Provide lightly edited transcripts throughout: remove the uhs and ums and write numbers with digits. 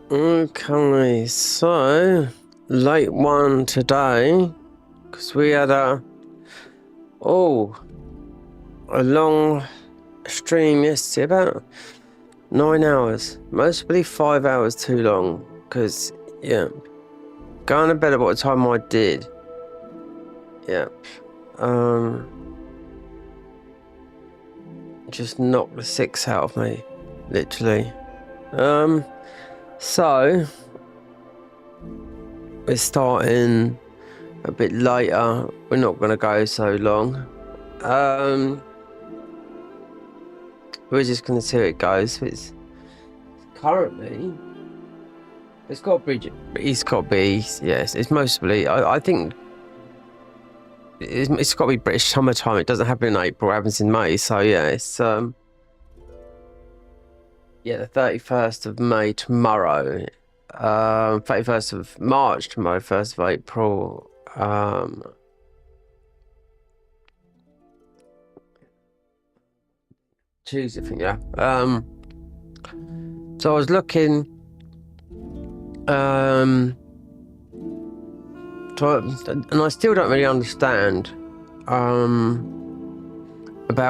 Okay, so late one today because we had a long stream yesterday, about 9 hours, mostly 5 hours too long because Yeah. Going to bed at what time I did. Yeah. Just knocked the 6 out of me. Literally. So we're starting a bit later. We're not going to go so long. We're just going to see how it goes. It's currently, it's got to be, yes, it's mostly, I think it's got to be British summertime. It doesn't happen in April, it happens in May. So yeah, it's the 31st of May tomorrow, 31st of March tomorrow, 1st of April. Tuesday, I think, yeah. So I was looking, and I still don't really understand about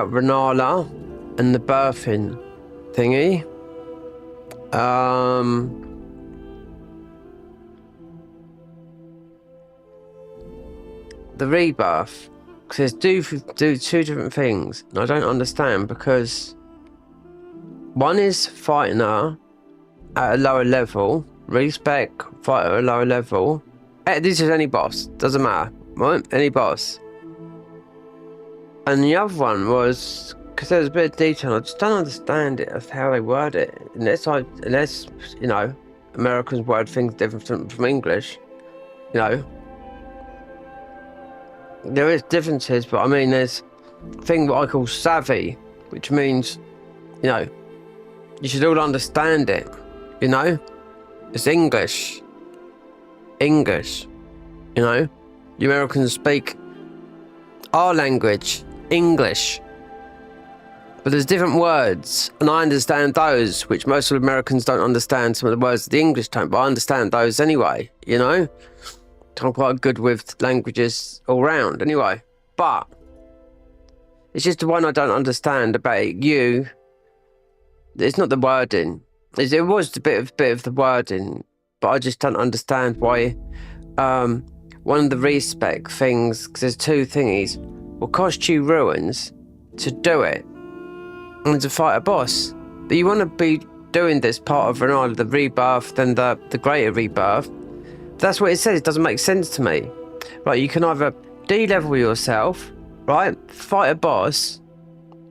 Renala and the birthing thingy. The rebirth, because do two different things, and I don't understand, because one is fighting her at a lower level, respec, fight at a lower level. This is any boss, doesn't matter, right? Any boss. And the other one was, because there's a bit of detail, I just don't understand it as how they word it, unless you know, Americans word things different from English, you know. There is differences, but I mean, there's a thing what I call savvy, which means, you know, you should all understand it, you know? It's English, you know? The Americans speak our language, English, but there's different words, and I understand those, which most of the Americans don't understand some of the words that the English don't, but I understand those anyway, you know? I'm quite good with languages all round anyway, but it's just the one I don't understand about you. It's not the wording. It was a bit of the wording, but I just don't understand why one of the respec things, because there's two thingies, will cost you ruins to do it and to fight a boss. But you want to be doing this part of Renala, the rebirth, then the greater rebirth. That's what it says. It doesn't make sense to me. Right, you can either de-level yourself, right, fight a boss,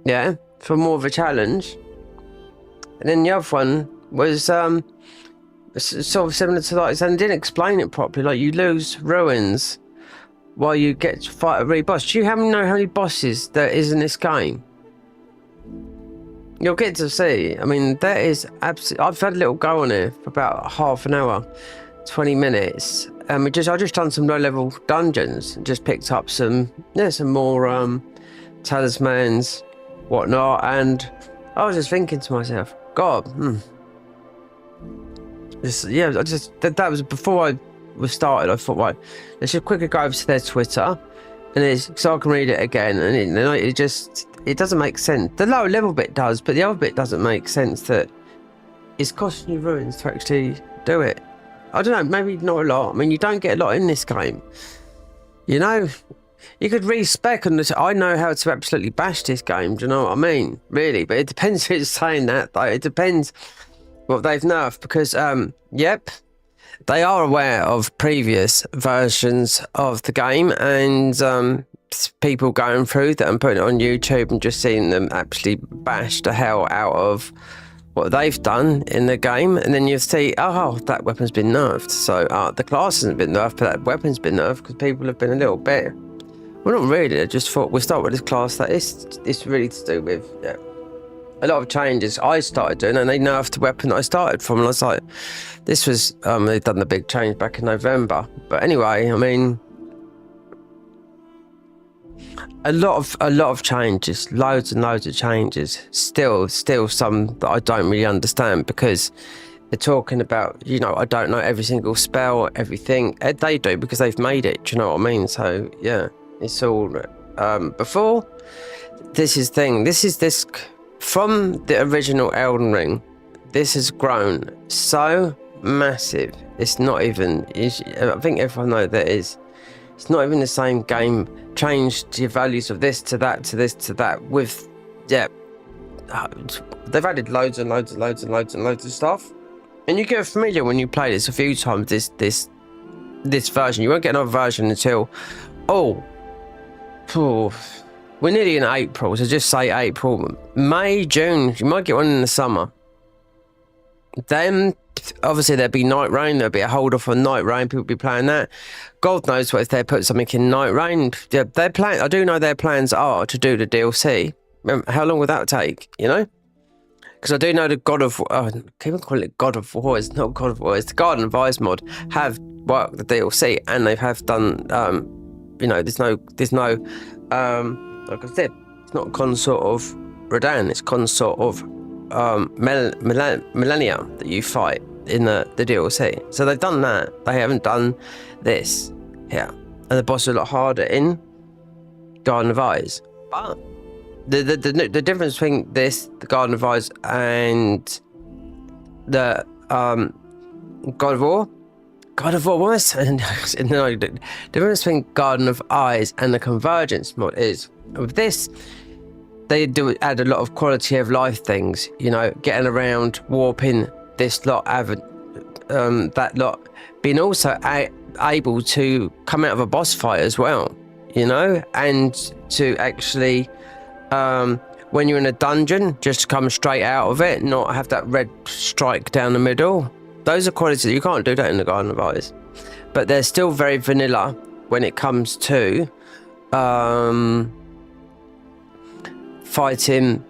yeah, for more of a challenge, and then the other one was sort of similar to that, and didn't explain it properly. Like, you lose ruins while you get to fight a re-boss. Do you know how many bosses there is in this game? You'll get to see. I mean, there is absolutely. I've had a little go on it for about half an hour. 20 minutes. I just done some low-level dungeons and just picked up some more talismans, whatnot, and I was just thinking to myself, God, that was before I was started. I thought, right, let's just quickly go over to their Twitter, and so I can read it again, and it doesn't make sense. The lower level bit does, but the other bit doesn't make sense. That it's costing you ruins to actually do it. I don't know, maybe not a lot. I mean, you don't get a lot in this game. You know, you could respec and I know how to absolutely bash this game, do you know what I mean? Really, but it depends who's saying that, though. It depends what they've nerfed, because, yep, they are aware of previous versions of the game, and people going through that and putting it on YouTube and just seeing them actually bash the hell out of what they've done in the game, and then you see, oh, that weapon's been nerfed. So the class hasn't been nerfed, but that weapon's been nerfed because people have been a little bit. Well, not really. I just thought we'll start with this class that it's really to do with a lot of changes I started doing, and they nerfed the weapon that I started from, and I was like, this was they've done the big change back in November. But anyway, I mean, a lot of changes, loads and loads of changes. Still some that I don't really understand, because they're talking about, you know, I don't know every single spell, everything. They do, because they've made it. Do you know what I mean? So yeah, it's all before. This is from the original Elden Ring. This has grown so massive. It's not even. I think everyone knows that it's not even the same game. Changed your values of this to that to this to that. With they've added loads and loads and loads and loads and loads of stuff, and you get familiar when you play this a few times. This version, you won't get another version until we're nearly in April, so just say April, May, June. You might get one in the summer. Then obviously there'll be Night Rain. There'll be a hold off on Night Rain. People will be playing that. God knows what if they put something in Night Rain. Their plan. I do know their plans are to do the DLC. How long would that take? You know, because I do know the God of I can't even call it God of War. It's not God of War. It's the Garden of Ice mod have worked the DLC, and they have done. You know, there's no. Like I said, it's not consort of Radahn. It's consort of Millennia that you fight in the DLC. So they've done that. They haven't done this here, and the boss is a lot harder in Garden of Ice. But the difference between this, the Garden of Ice, and the God of War. What am I saying? No, the difference between Garden of Ice and the Convergence mod is with this. They do add a lot of quality of life things, you know, getting around, warping this lot, having that lot, being also able to come out of a boss fight as well, you know, and to actually, when you're in a dungeon, just come straight out of it, not have that red strike down the middle. Those are qualities, you can't do that in the Garden of Ice. But they're still very vanilla when it comes to fighting,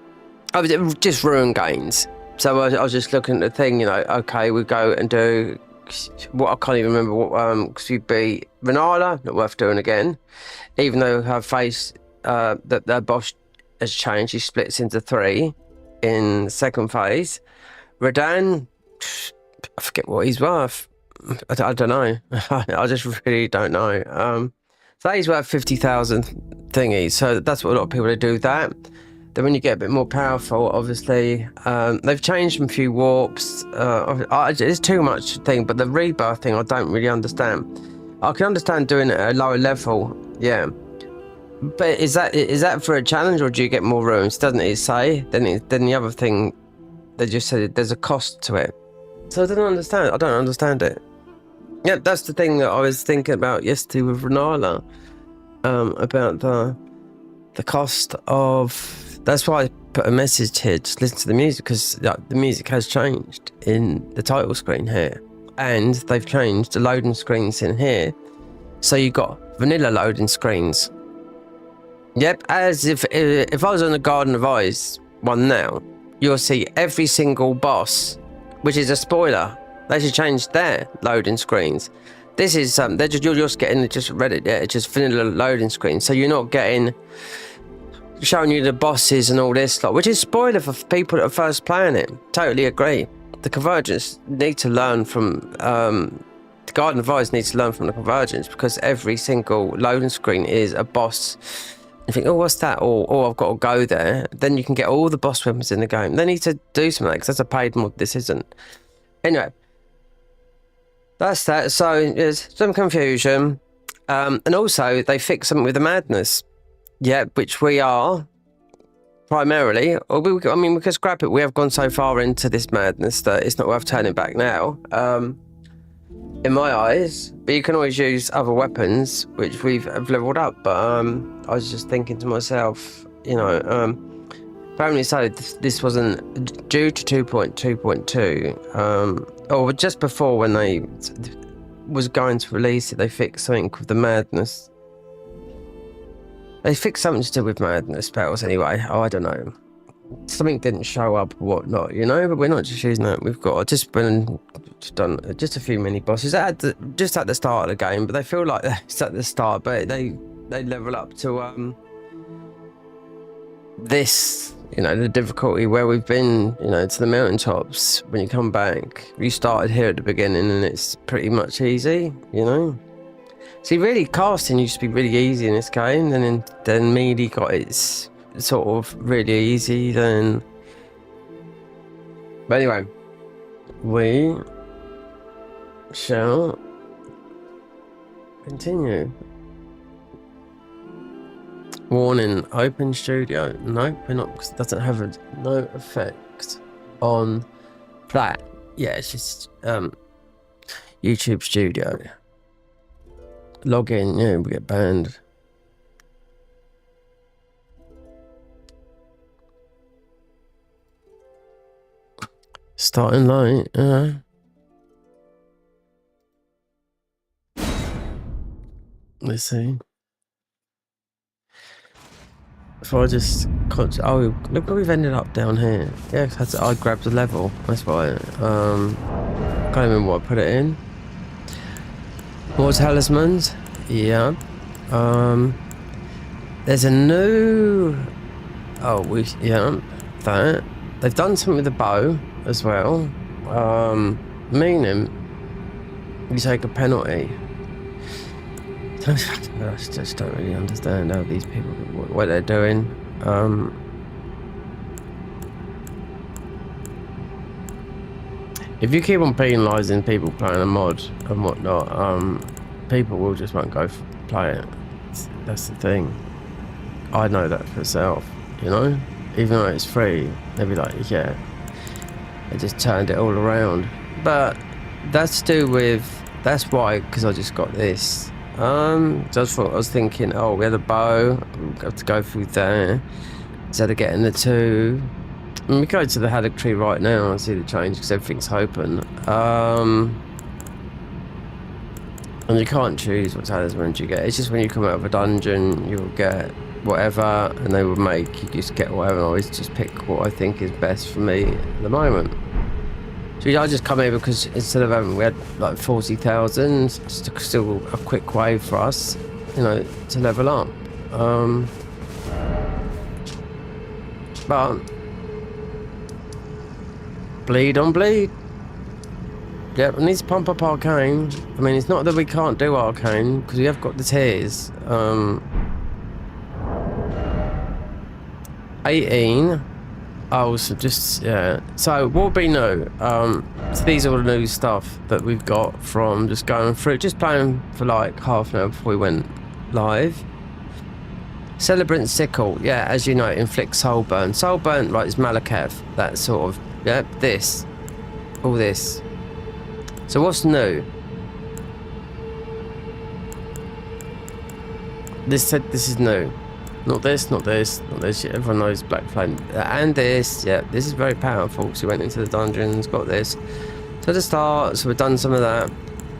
just rune gains. So I was just looking at the thing, you know, okay, we go and do what I can't even remember what, because we beat Renala, not worth doing again, even though her face, the boss has changed. She splits into 3 in the second phase. Radahn, I forget what he's worth. I don't know. I just really don't know. So he's worth 50,000 thingies. So that's what a lot of people do that. Then when you get a bit more powerful, obviously, they've changed a few warps. It's too much thing, but the rebirth thing I don't really understand. I can understand doing it at a lower level, yeah. But is that for a challenge, or do you get more rooms? Doesn't it say? Then the other thing, they just said there's a cost to it. So I don't understand it. Yeah, that's the thing that I was thinking about yesterday with Renala, about the cost of. That's why I put a message here. Just listen to the music, because the music has changed in the title screen here, and they've changed the loading screens in here. So you got vanilla loading screens. Yep, as if I was on the Garden of Ice one now, you'll see every single boss. Which is a spoiler. They should change their loading screens. This is you're just getting just Reddit, yeah, it's just vanilla loading screen. So you're not getting showing you the bosses and all this lot, which is spoiler for people that are first playing it. Totally agree. The Convergence need to learn from the Garden of Ice needs to learn from the Convergence, because every single loading screen is a boss. You think, oh, what's that? Or I've got to go there. Then you can get all the boss weapons in the game. They need to do something, because that's a paid mod. This isn't. Anyway, that's that. So there's some confusion. And also, they fixed something with the madness. Yeah, which we are primarily. We can scrap it. We have gone so far into this madness that it's not worth turning back now. In my eyes, but you can always use other weapons which we've leveled up. But I was just thinking to myself, you know, apparently so this wasn't due to 2.2.2, or just before when they was going to release it, they fixed something with the madness. They fixed something to do with madness spells anyway. Oh, I don't know. Something didn't show up or whatnot, you know, but we're not just using that. We've got done just a few mini bosses just at the start of the game, but they feel like it's at the start, but they level up to this, you know, the difficulty where we've been, you know, to the mountaintops. When you come back, we started here at the beginning and it's pretty much easy, you know. See, really, casting used to be really easy in this game, and then melee got its sort of really easy then. But anyway, we shall continue. Warning, open studio. No, we're not, because it doesn't have no effect on that. Yeah, it's just YouTube studio. Log in, yeah, we get banned. Starting light, let's see. If I just oh, look where we've ended up down here. Yeah, I grabbed the level. That's why. Can't remember what I put it in. More talismans. Yeah. There's a new. Oh, that. They've done something with the bow as well. Meaning you take a penalty. I just don't really understand how these people, what they're doing. If you keep on penalising people playing a mod and whatnot, people will just won't go play it. That's the thing. I know that for myself, you know? Even though it's free, they'll be like, yeah. They just turned it all around. But that's to do with, that's why, because I just got this. Just I was thinking, oh, we had a bow, we have to go through there instead of getting the two. And we go to the haddock tree right now and see the change because everything's open. And you can't choose what talismans you get. It's just when you come out of a dungeon, you'll get whatever, and they will make you just get whatever. And I always just pick what I think is best for me at the moment. So I just come here because instead of having, we had like 40,000, it's still a quick way for us, you know, to level up. But bleed on bleed. Yep, I need to pump up arcane. I mean, it's not that we can't do arcane because we have got the tiers. 18. Oh, so just, yeah. So, what will be new? So these are all the new stuff that we've got from just going through, just playing for like half an hour before we went live. Celebrant Sickle, yeah, as you know, inflicts soul burn. Soul burn, like, is Malakath, that sort of, yeah, this. All this. So, what's new? This is new. Not this, not this, not this. Everyone knows Black Flame. And this, yeah, this is very powerful. So we went into the dungeons, got this. So to start, so we've done some of that.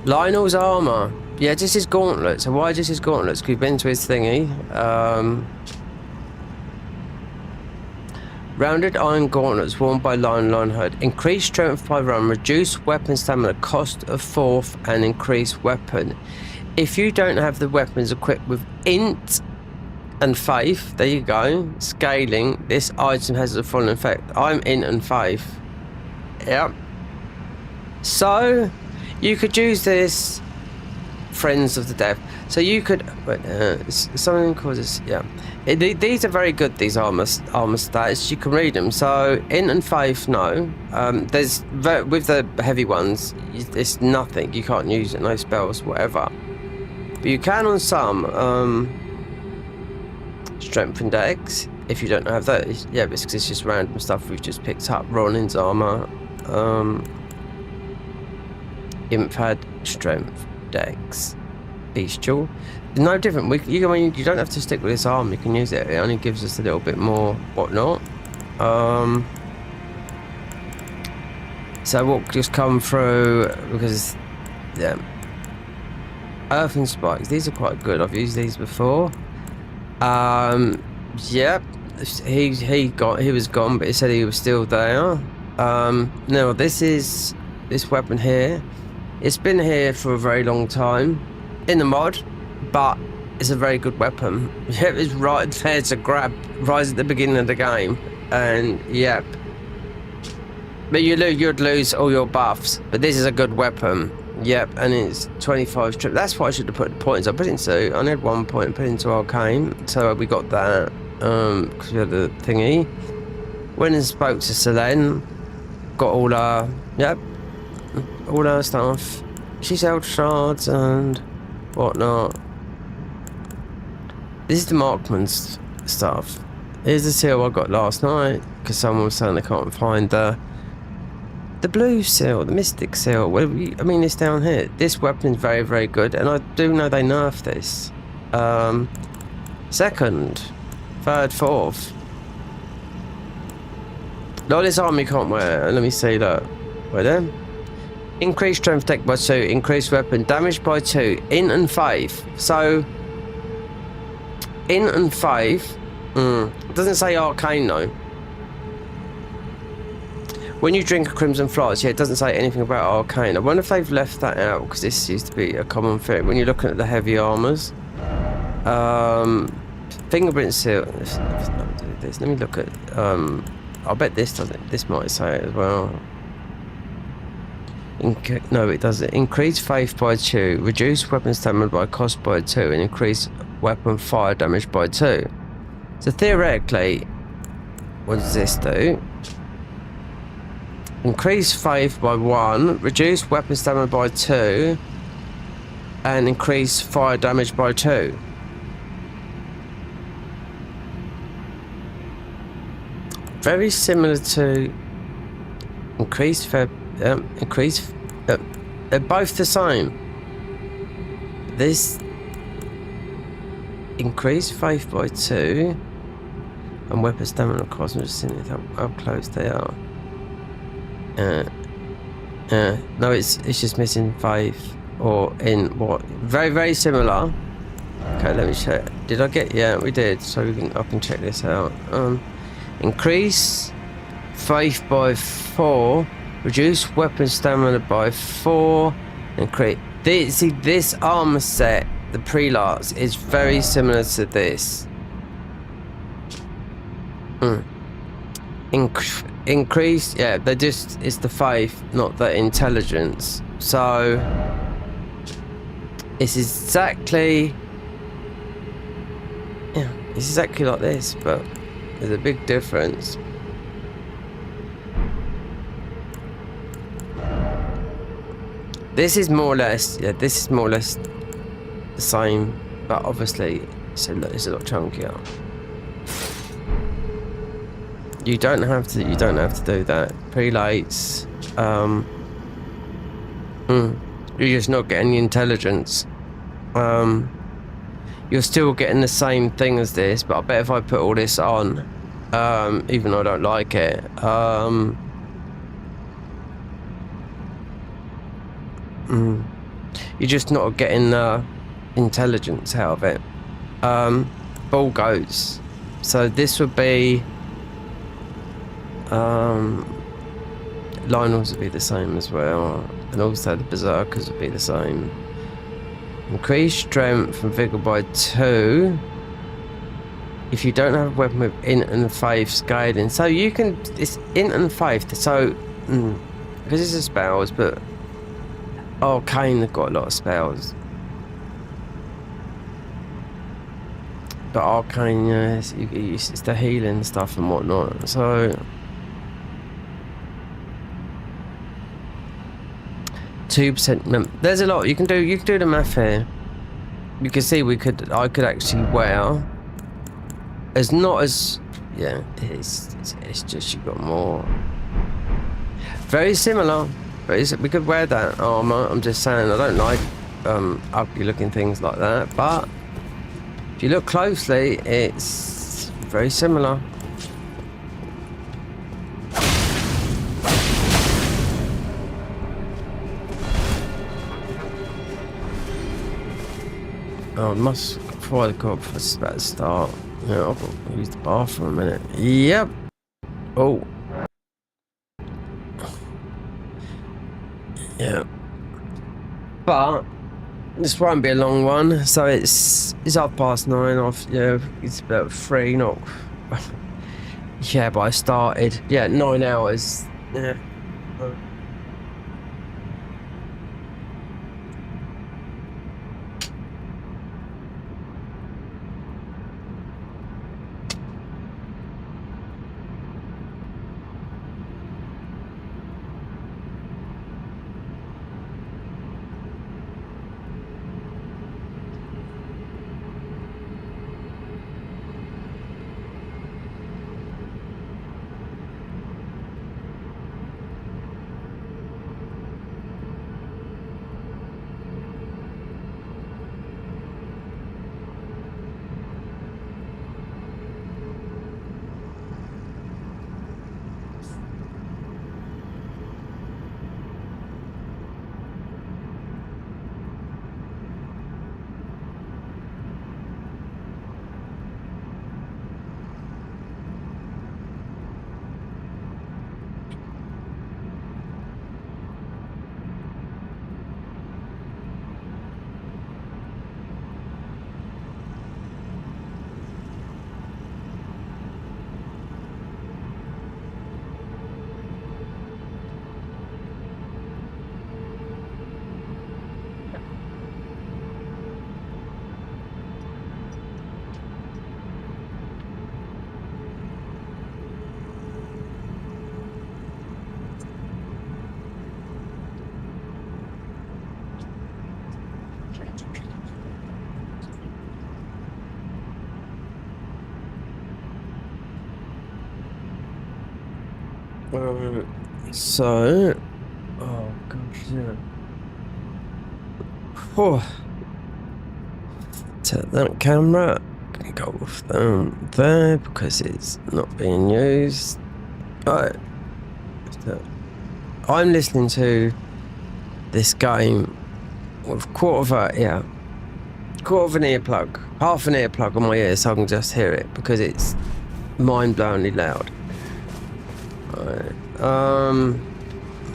Lionel's armor. Yeah, just his gauntlet. So why just his gauntlets? Because we've been to his thingy. Rounded iron gauntlets worn by Lionheart. Increased strength by run, reduce weapon stamina, cost of fourth, and increase weapon. If you don't have the weapons equipped with int and faith, there you go. Scaling, this item has the following effect. I'm int and faith. Yep. So you could use this Friends of the Death. So you could something called this, yeah. These are very good, these armor stats. You can read them. So int and faith, no. There's with the heavy ones, it's nothing. You can't use it, no spells, whatever. But you can on some. Strength and Dex, if you don't have that, yeah, it's because it's just random stuff we've just picked up. Ronin's armor, Imp had Strength, Dex, Bestial. No different. You don't have to stick with this arm. You can use it. It only gives us a little bit more whatnot. So what just come through because, yeah, Earthen Spikes. These are quite good. I've used these before. Yep, he was gone, but he said he was still there. Now this weapon here, it's been here for a very long time in the mod, but it's a very good weapon. Yep, it's right there to grab right at the beginning of the game, and yep. But you'd lose all your buffs, but this is a good weapon. Yep, and it's 25 strip. That's why I should have put the points. I put into. I only had 1 point put into arcane, so we got that. Because we had the thingy. Went and spoke to Selene. Got all our, yep, all our stuff. She's held shards and whatnot. This is the Markman's stuff. Here's the seal I got last night because someone was saying they can't find the blue seal, the mystic seal. Well, I mean, it's down here. This weapon is very, very good, and I do know they nerfed this. Second, third, fourth. No, this arm you can't wear. Let me see that. Wait there. Increased strength attack by 2, increased weapon damage by 2, int and 5. So, int and 5. It doesn't say arcane though. When you drink a Crimson Flask, yeah, it doesn't say anything about arcane. I wonder if they've left that out because this used to be a common thing. When you're looking at the heavy armors, fingerprint seal. Let me look at. I bet this doesn't. This might say it as well. No, it doesn't. Increase faith by 2, reduce weapon stamina by cost by 2, and increase weapon fire damage by 2. So theoretically, what does this do? Increase faith by 1, reduce weapon stamina by 2, and increase fire damage by 2. Very similar to increase faith. They're both the same. This increase faith by 2 and weapon stamina cost. I'm just seeing how close they are. No, it's just missing 5 or in what? Very, very similar. Okay, let me check. Did I get? Yeah, we did. So I can check this out. Increase faith by 4. Reduce weapon stamina by 4 and create. See, this armor set, the prelats, is very similar to this. Increase, yeah, they're just, it's the faith, not the intelligence. So it's exactly, yeah, it's exactly like this, but there's a big difference. This is more or less, yeah, this is more or less the same, but obviously it's a lot chunkier. You don't have to do that. Prelates, you're just not getting the intelligence. You're still getting the same thing as this, but I bet if I put all this on, even though I don't like it, you're just not getting the intelligence out of it. Ball goats. So this would be Lionel's would be the same as well, and also the Berserkers would be the same. Increase strength and vigor by 2 if you don't have a weapon with int and faith scaling. So you can, it's int and faith, so because this is spells, but arcane have got a lot of spells, but arcane, yeah, it's the healing stuff and whatnot. So 2%. There's a lot you can do. You can do the math here. You can see I could actually wear as not as, yeah, it's just you got more. Very similar. We could wear that armor. I'm just saying I don't like ugly looking things like that, but if you look closely, it's very similar. Oh, I must, before I go up, it's about to start. Yeah, I'll use the bar for a minute. Yep. Oh. Yeah. But this won't be a long one. So it's 9:30. Off. Yeah, it's about 3. Not. Yeah, but I started. Yeah, 9 hours. Yeah. So, oh gosh, yeah. Oh, take that camera. Can go off down there because it's not being used. Right. So, I'm listening to this game with quarter of an earplug, half an earplug on my ear, so I can just hear it because it's mind-blowingly loud. Right.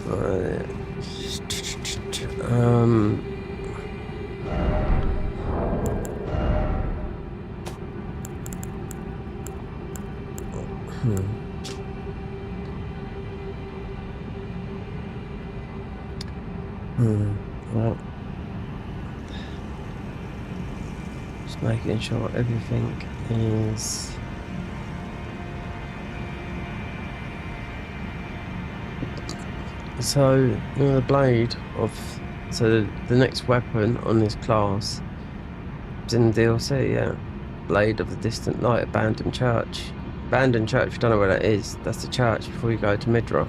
Right. Well, just making sure everything is so, you know, the blade of the next weapon on this class is in the DLC, yeah. Blade of the Distant Light, Abandoned Church. Abandoned Church, if you don't know where that is, that's the church before you go to Midra.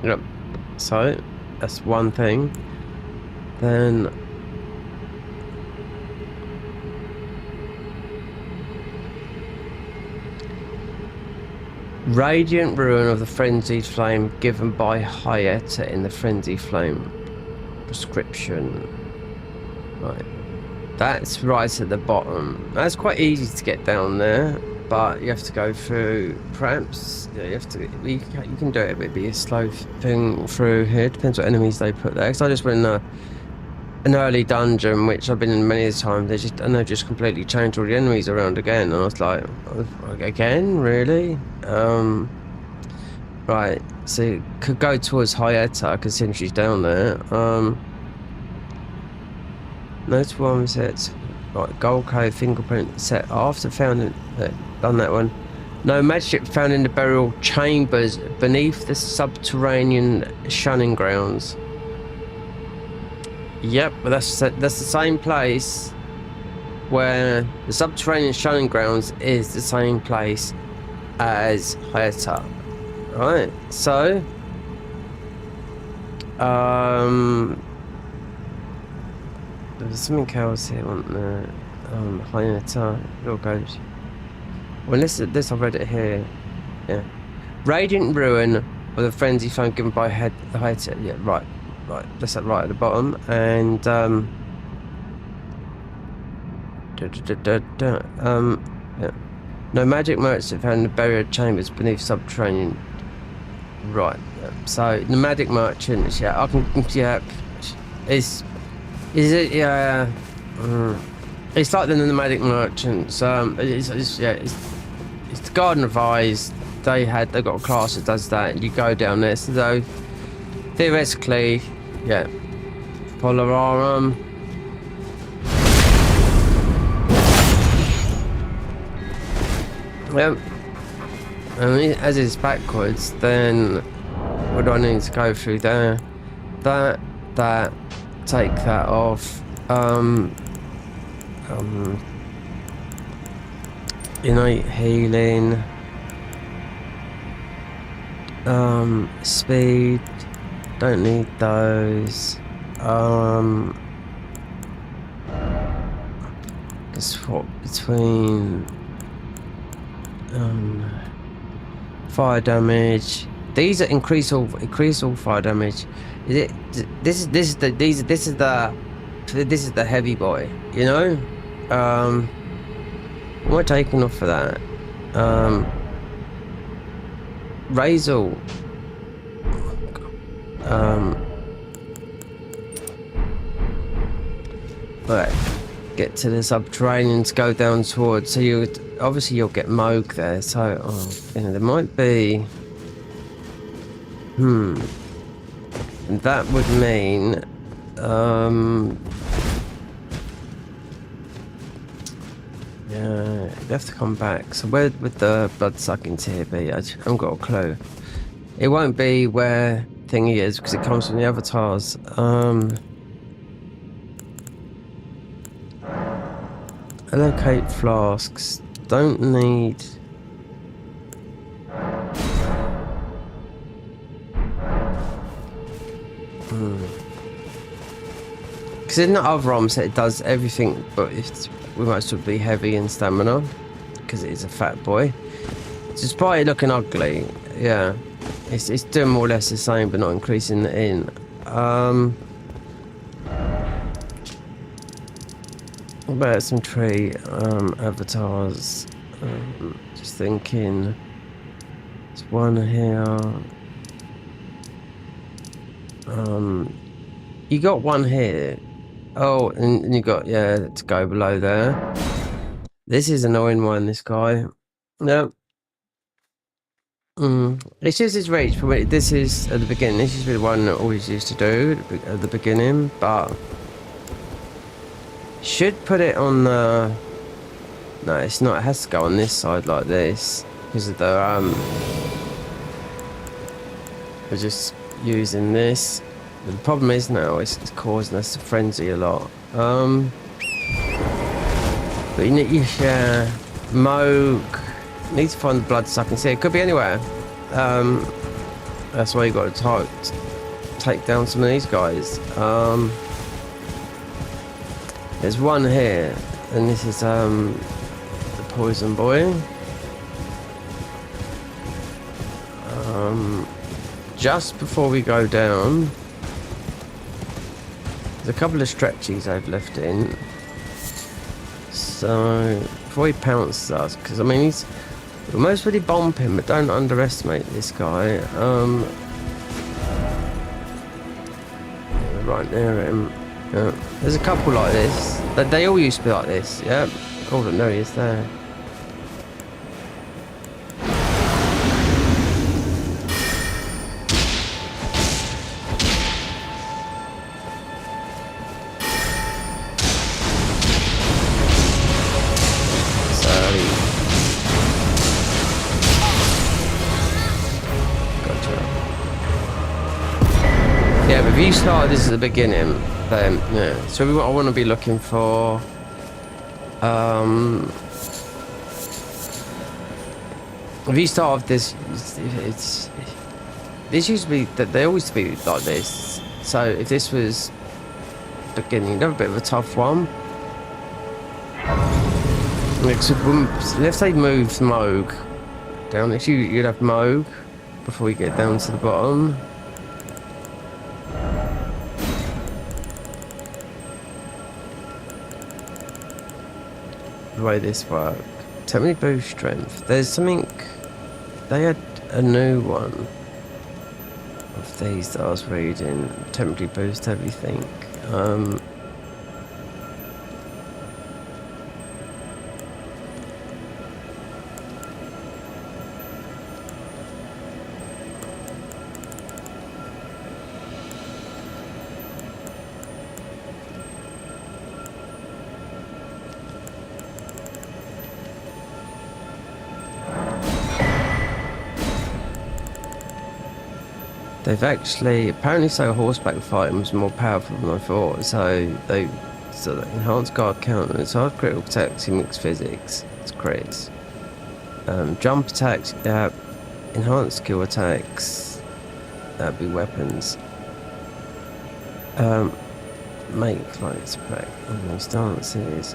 Yep. So, that's one thing. Then Radiant Ruin of the Frenzied Flame given by Hyetta in the Frenzy Flame prescription. Right. That's right at the bottom. That's quite easy to get down there, but you have to go through, perhaps, you have to, you can do it, but it'd be a slow thing through here. Depends what enemies they put there. Because I just went in an early dungeon, which I've been in many times. They've just completely changed all the enemies around again, and I was like, again, really? Right. So you could go towards Hyetta, considering she's down there. Notice one set. Right, gold code fingerprint set. After found it, done that one. No magic found in the burial chambers beneath the subterranean shunning grounds. Yep, but that's the same place where the subterranean shunning grounds is the same place as Hyetta. Right, so there's something else here, wasn't there? Hyetta, your goes. Well, this I read it here. Yeah, Radiant Ruin of the Frenzy Flame given by Hyetta. Yeah, right. That's that right at the bottom, and yeah. No magic merchant found in the buried chambers beneath subterranean. Right. Yeah. So nomadic merchants. Yeah, I can. Yeah, is it? Yeah. It's like the nomadic merchants. It's the Garden of Eyes. They got a class that does that, and you go down there. So theoretically, yeah, Polar Arm. Yep. And as it's backwards, then what do I need to go through there? That, take that off. Innate healing. Speed. Don't need those. Swap between fire damage. These are increase all fire damage. This is the heavy boy, you know? What am I taking off for that? Razor. Right. Get to the subterraneans, go down towards, so you'll get Moog there, so there might be and that would mean yeah, you have to come back. So where would the blood sucking tear be? I haven't got a clue. It won't be where thingy is because it comes from the avatars. Allocate flasks. Don't need. Because in the other arm set it does everything, but we might still be heavy in stamina because it is a fat boy. Despite it looking ugly, yeah, it's doing more or less the same, but not increasing the in. What about some tree avatars? Just thinking, there's one here. You got one here. Oh, and you got, yeah, to go below there. This is an annoying one, this guy. No. It's just his reach. This is at the beginning. This is the one that I always used to do at the beginning, but should put it on the. No, it's not. It has to go on this side like this because of the we're just using this. But the problem is now it's causing us to frenzy a lot. But you need Moog. Need to find the blood sucking. See, it could be anywhere. That's why you got to take down some of these guys. There's one here, and this is the poison boy. Just before we go down, there's a couple of stretchies I've left in. So before he pounces us, because I mean he's. We'll most really bump him, but don't underestimate this guy. Right near him. Yeah. There's a couple like this. They all used to be like this. Yeah. Oh, no, he is there. Yeah, but if you started this at the beginning, then yeah. So I want to be looking for. If you start off this, this used to be that they always be like this. So if this was beginning, you'd have a bit of a tough one. Let's say move Moog down. If you'd have Moog before we get down to the bottom. The way this works. Temporary boost strength. There's something. They had a new one of these that I was reading. Temporary boost everything. They've actually apparently say horseback fighting was more powerful than I thought. So they enhanced guard counter. It's hard critical attacks in mixed physics. It's crits. Jump attacks. Yeah. Enhanced skill attacks. That'd be weapons. Make flight spec. Stances.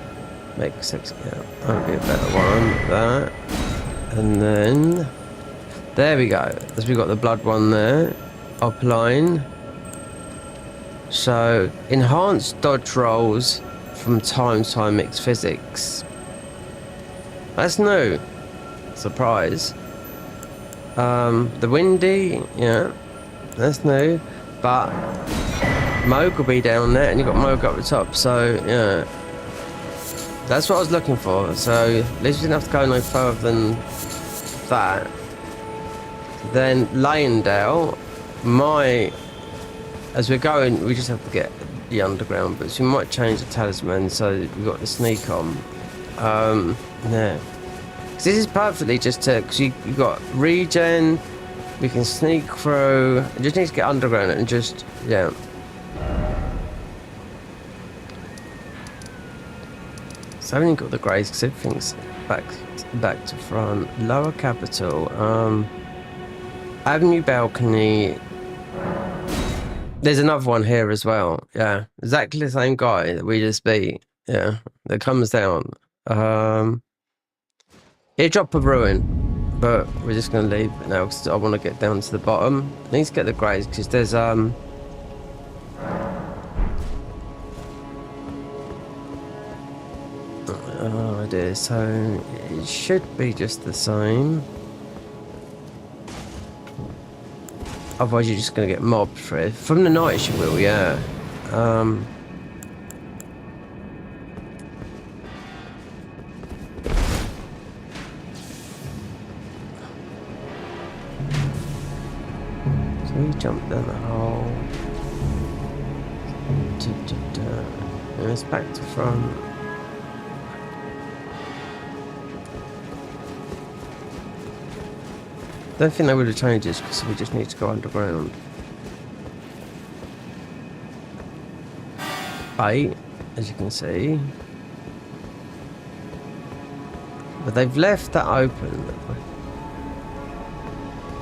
Make sex. Yeah. That'd be a better one. That. And then there we go. As we got the blood one there. Up line. So enhanced dodge rolls from time to time mixed physics. That's new. Surprise. The windy, yeah, that's new. But Moog will be down there, and you've got Moog up the top. So yeah, that's what I was looking for. So at least we didn't have to go no further than that. Then Layendale. As we're going, we just have to get the underground boots. We might change the talisman so we've got the sneak on. Yeah. Because this is perfectly just to, because you've got regen, we can sneak through, I just need to get underground and just, yeah. So I haven't got the greys because everything's back to front. Lower capital, avenue balcony. There's another one here as well. Yeah, exactly the same guy that we just beat. Yeah, that comes down. He dropped a ruin, but we're just gonna leave it now because I want to get down to the bottom. I need to get the grades because there's oh, it is. So it should be just the same. Otherwise, you're just gonna get mobbed for it. From the night, you will, yeah. So we jump down the hole. And it's back to front. I don't think they would have changed this because we just need to go underground. 8, as you can see. But they've left that open.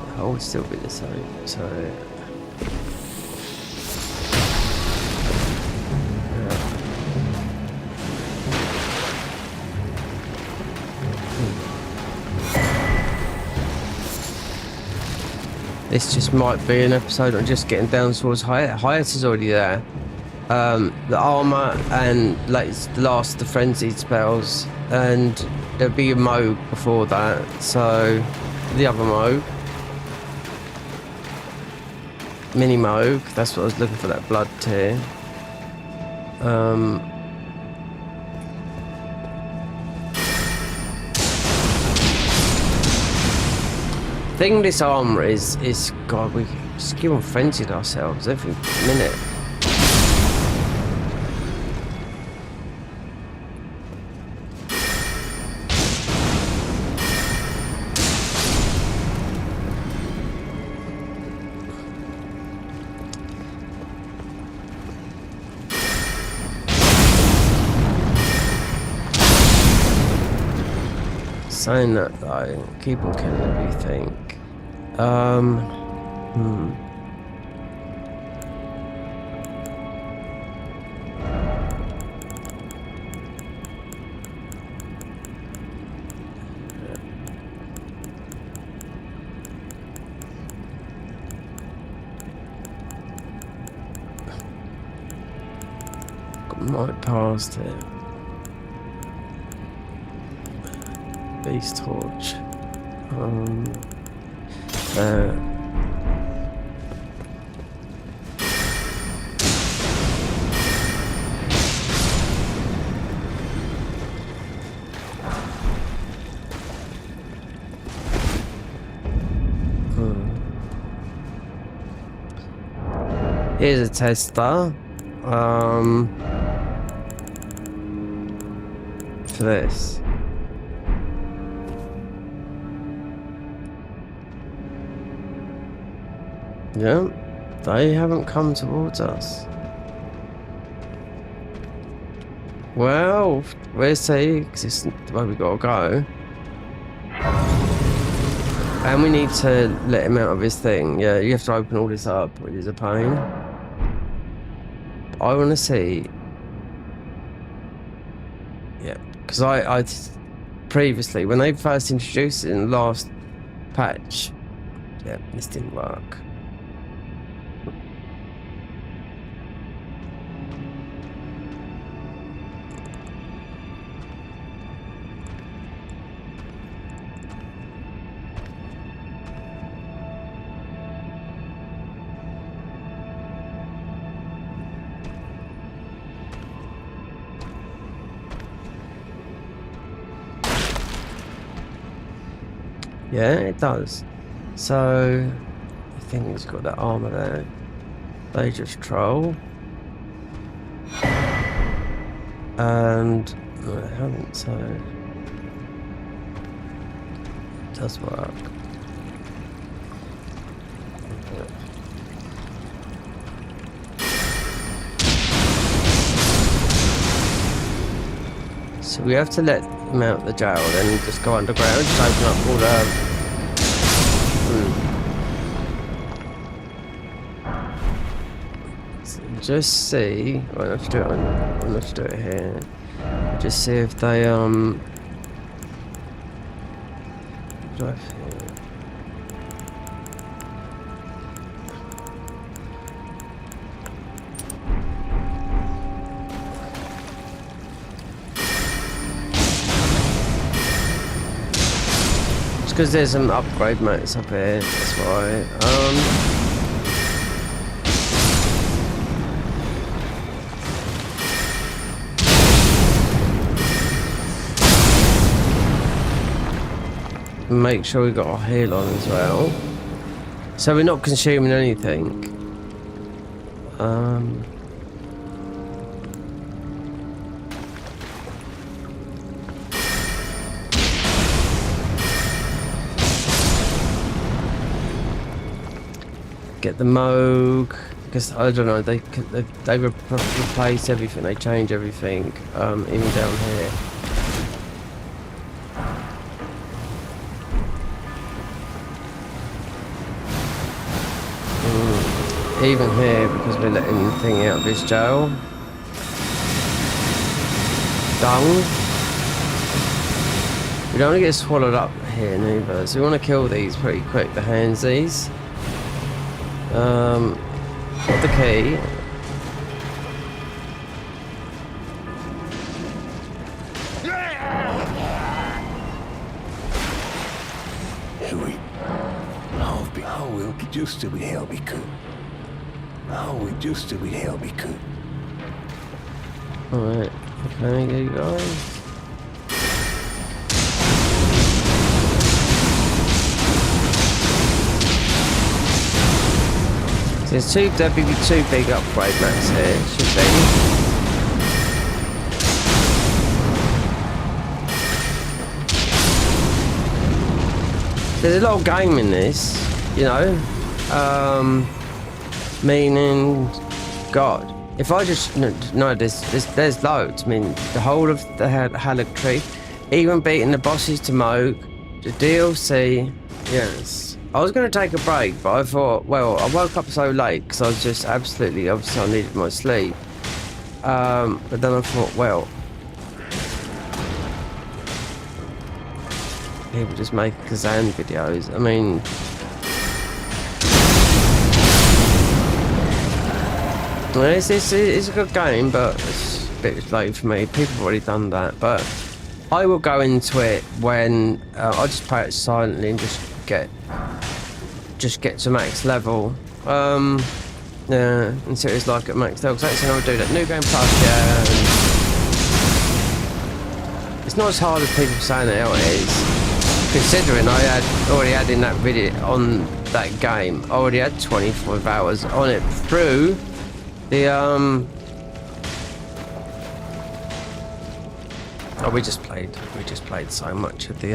The hole would still be the same, so... This just might be an episode on just getting down towards Hiatus is already there. The armor and like the last of the frenzied spells, and there'll be a Moog before that. So the other Moog, mini Moog. That's what I was looking for. That blood tier. Thing this armor is God, we skill and frenzied ourselves every minute. Saying that though, keep on killing everything. Got right past it. Beast torch. Here's a tester. For this. Yeah, they haven't come towards us. Well, where's the existent where we gotta go? And we need to let him out of his thing. Yeah, you have to open all this up, which is a pain. I want to see. Yeah, because I previously, when they first introduced it in the last patch, yeah, this didn't work. Yeah, it does. So, I think it's got that armor there. They just troll. And no, they haven't, so it does work. So we have to let him out of the jail, then just go underground, just open up all the... just see. Well, let's do it. Let's do it here. Just see if they drive here. It's because there's some upgrade mats up here. That's why. Make sure we got our heal on as well, so we're not consuming anything. Get the Moog, because I don't know, they replace everything, they change everything, even down here. Even here, because we're letting the thing out of his jail. Dung. We don't want to get swallowed up here neither, so we want to kill these pretty quick, the handsies. Got the key. We'll just we help we could. We just we help we could. Alright, okay, you guys. So there'd be two big upgrade mats here, should be. There's a lot of game in this, you know. Meaning, God, if I just no, there's loads. I mean, the whole of the Halleck tree, even beating the bosses to Moog, the DLC. Yes, I was going to take a break, but I thought, well, I woke up so late because I was just obviously I needed my sleep. But then I thought, well, people just make Kazan videos. I mean. It's a good game, but it's a bit late for me. People have already done that, but I will go into it when I'll just play it silently and just get to max level. Yeah, and see what it's like at max level. Because actually, I'll do that New Game Plus, yeah. And it's not as hard as people saying it is. Considering I had already had in that video on that game, I already had 25 hours on it through. The we just played so much of the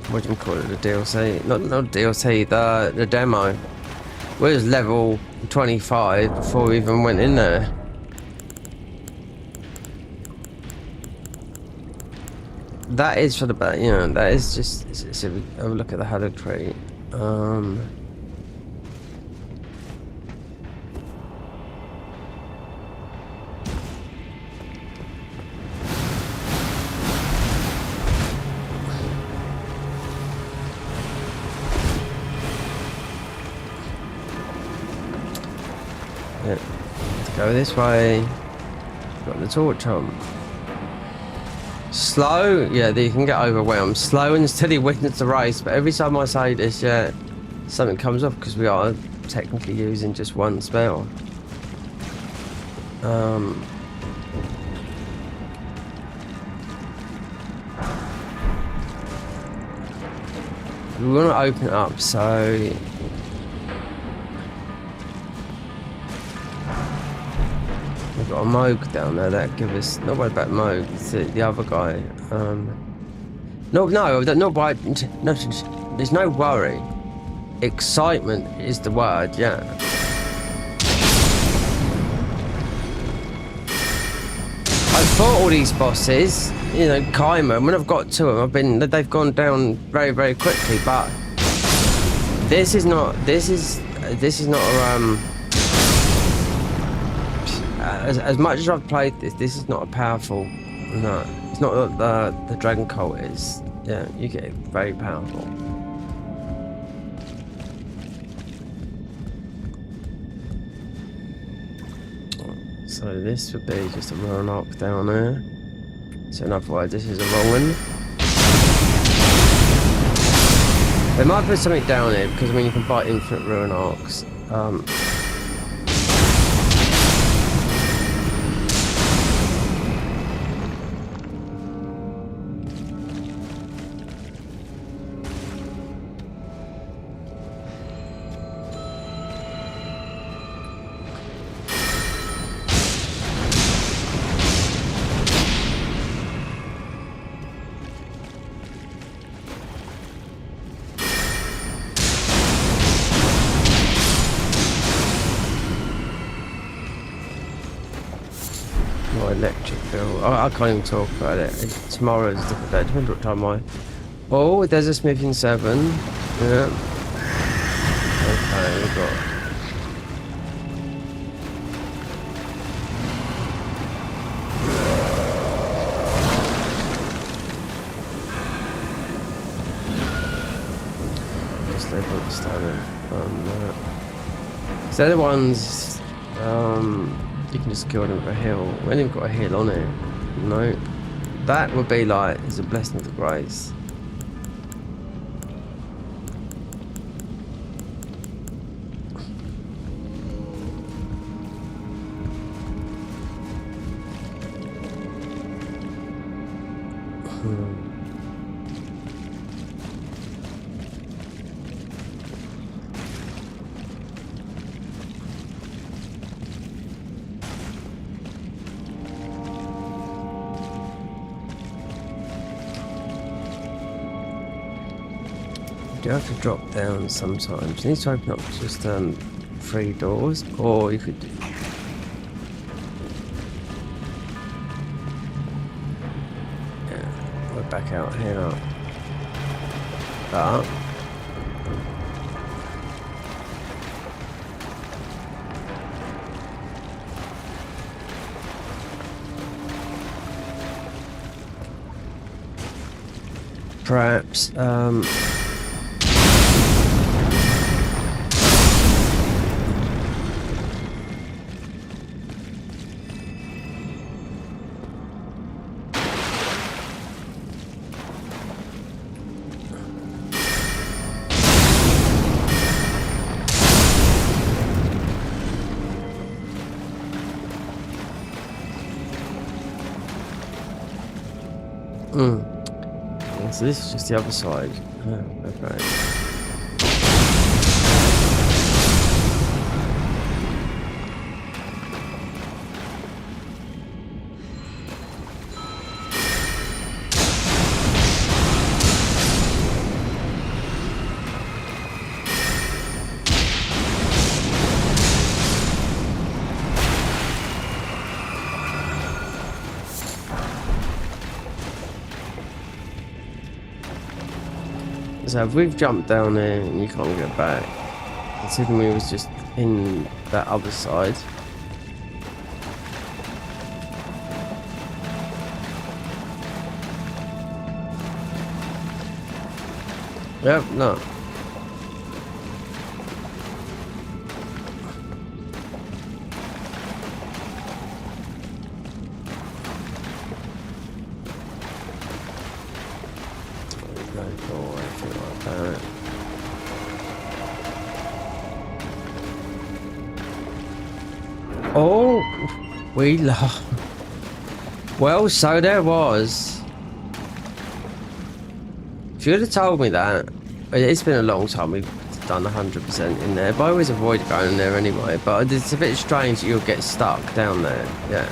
what do you call it, the DLC? Not DLC, the demo. We was level 25 before we even went in there. That is for the you know, that is just have a look at the Halleck tree. Go this way. Got the torch on. Slow, yeah, you can get overwhelmed. Slow and steady wins the race, but every time I say this, yeah, something comes off because we are technically using just one spell. We want to open it up, so we've got a Moog down there that give us. Not worried about Moog, it's the other guy. No, there's no worry. Excitement is the word, yeah. I fought all these bosses, you know, Kaimer. When I've got to them, they've gone down very, very quickly. But this is not a as much as I've played this is not a powerful. No, it's not what the Dragon Cult is. Yeah, you get it very powerful. So this would be just a ruin arc down there. So in other words, this is a ruin. They might put something down here because I mean you can buy infinite ruin arcs. Electric bill. I can't even talk about it. Tomorrow's a different day. Depends what time Oh, there's a smithing 7. Yeah. Okay, we've got. Just level the standard. So they're the ones. You can just kill them with a hill. We ain't even got a hill on it. No. That would be like, it's a blessing of the grace. You have to drop down sometimes. You need to open up just 3 doors, or you could. Yeah, we're back out here. But perhaps yeah, so this is just the other side. Oh, okay. So if we've jumped down there and you can't get back, considering we was just in that other side. Yep, no. Oh, we lost. Well, so there was. If you would have told me that, it's been a long time we've done 100% in there, but I always avoid going in there anyway. But it's a bit strange that you'll get stuck down there. Yeah.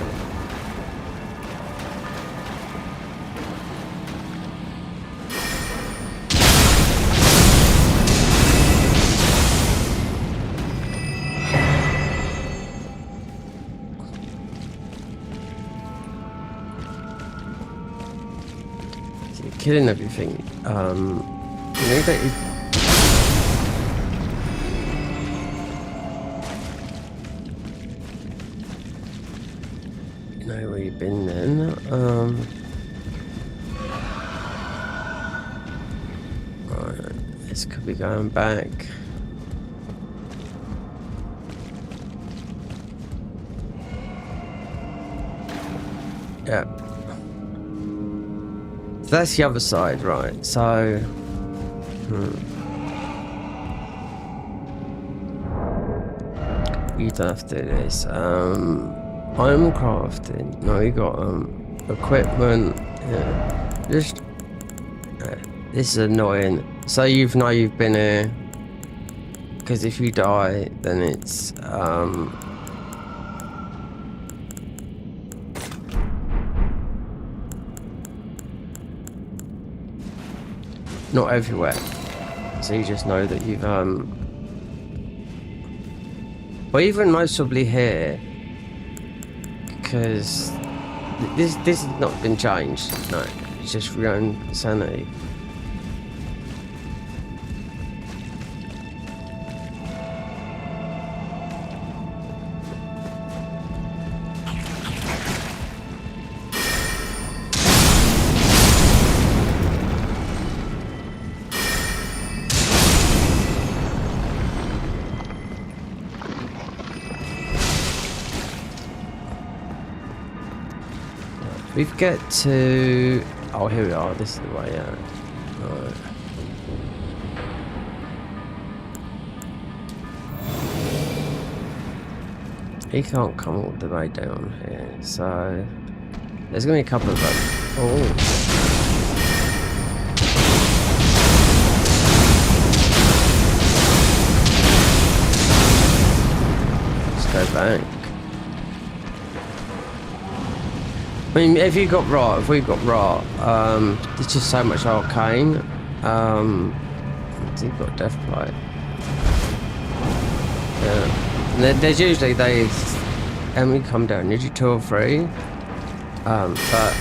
Killing everything. You know that you... know where you've been then. Right, this could be going back. Yeah. So that's the other side, right? So, you don't have to do this. I'm crafting. No, you got equipment. Yeah. Just this is annoying. So you've been here, because if you die, then it's not everywhere. So you just know that you've but even most probably here, because this has not been changed. No, it's just for your own sanity. We get to... Oh, here we are. This is the way out. Right. He can't come all the way down here, so... There's going to be a couple of them. Oh. Let's go back. I mean, if we've got rot, there's just so much arcane. You've got death plate. Yeah. And there's usually and we come down, usually 2 or 3. But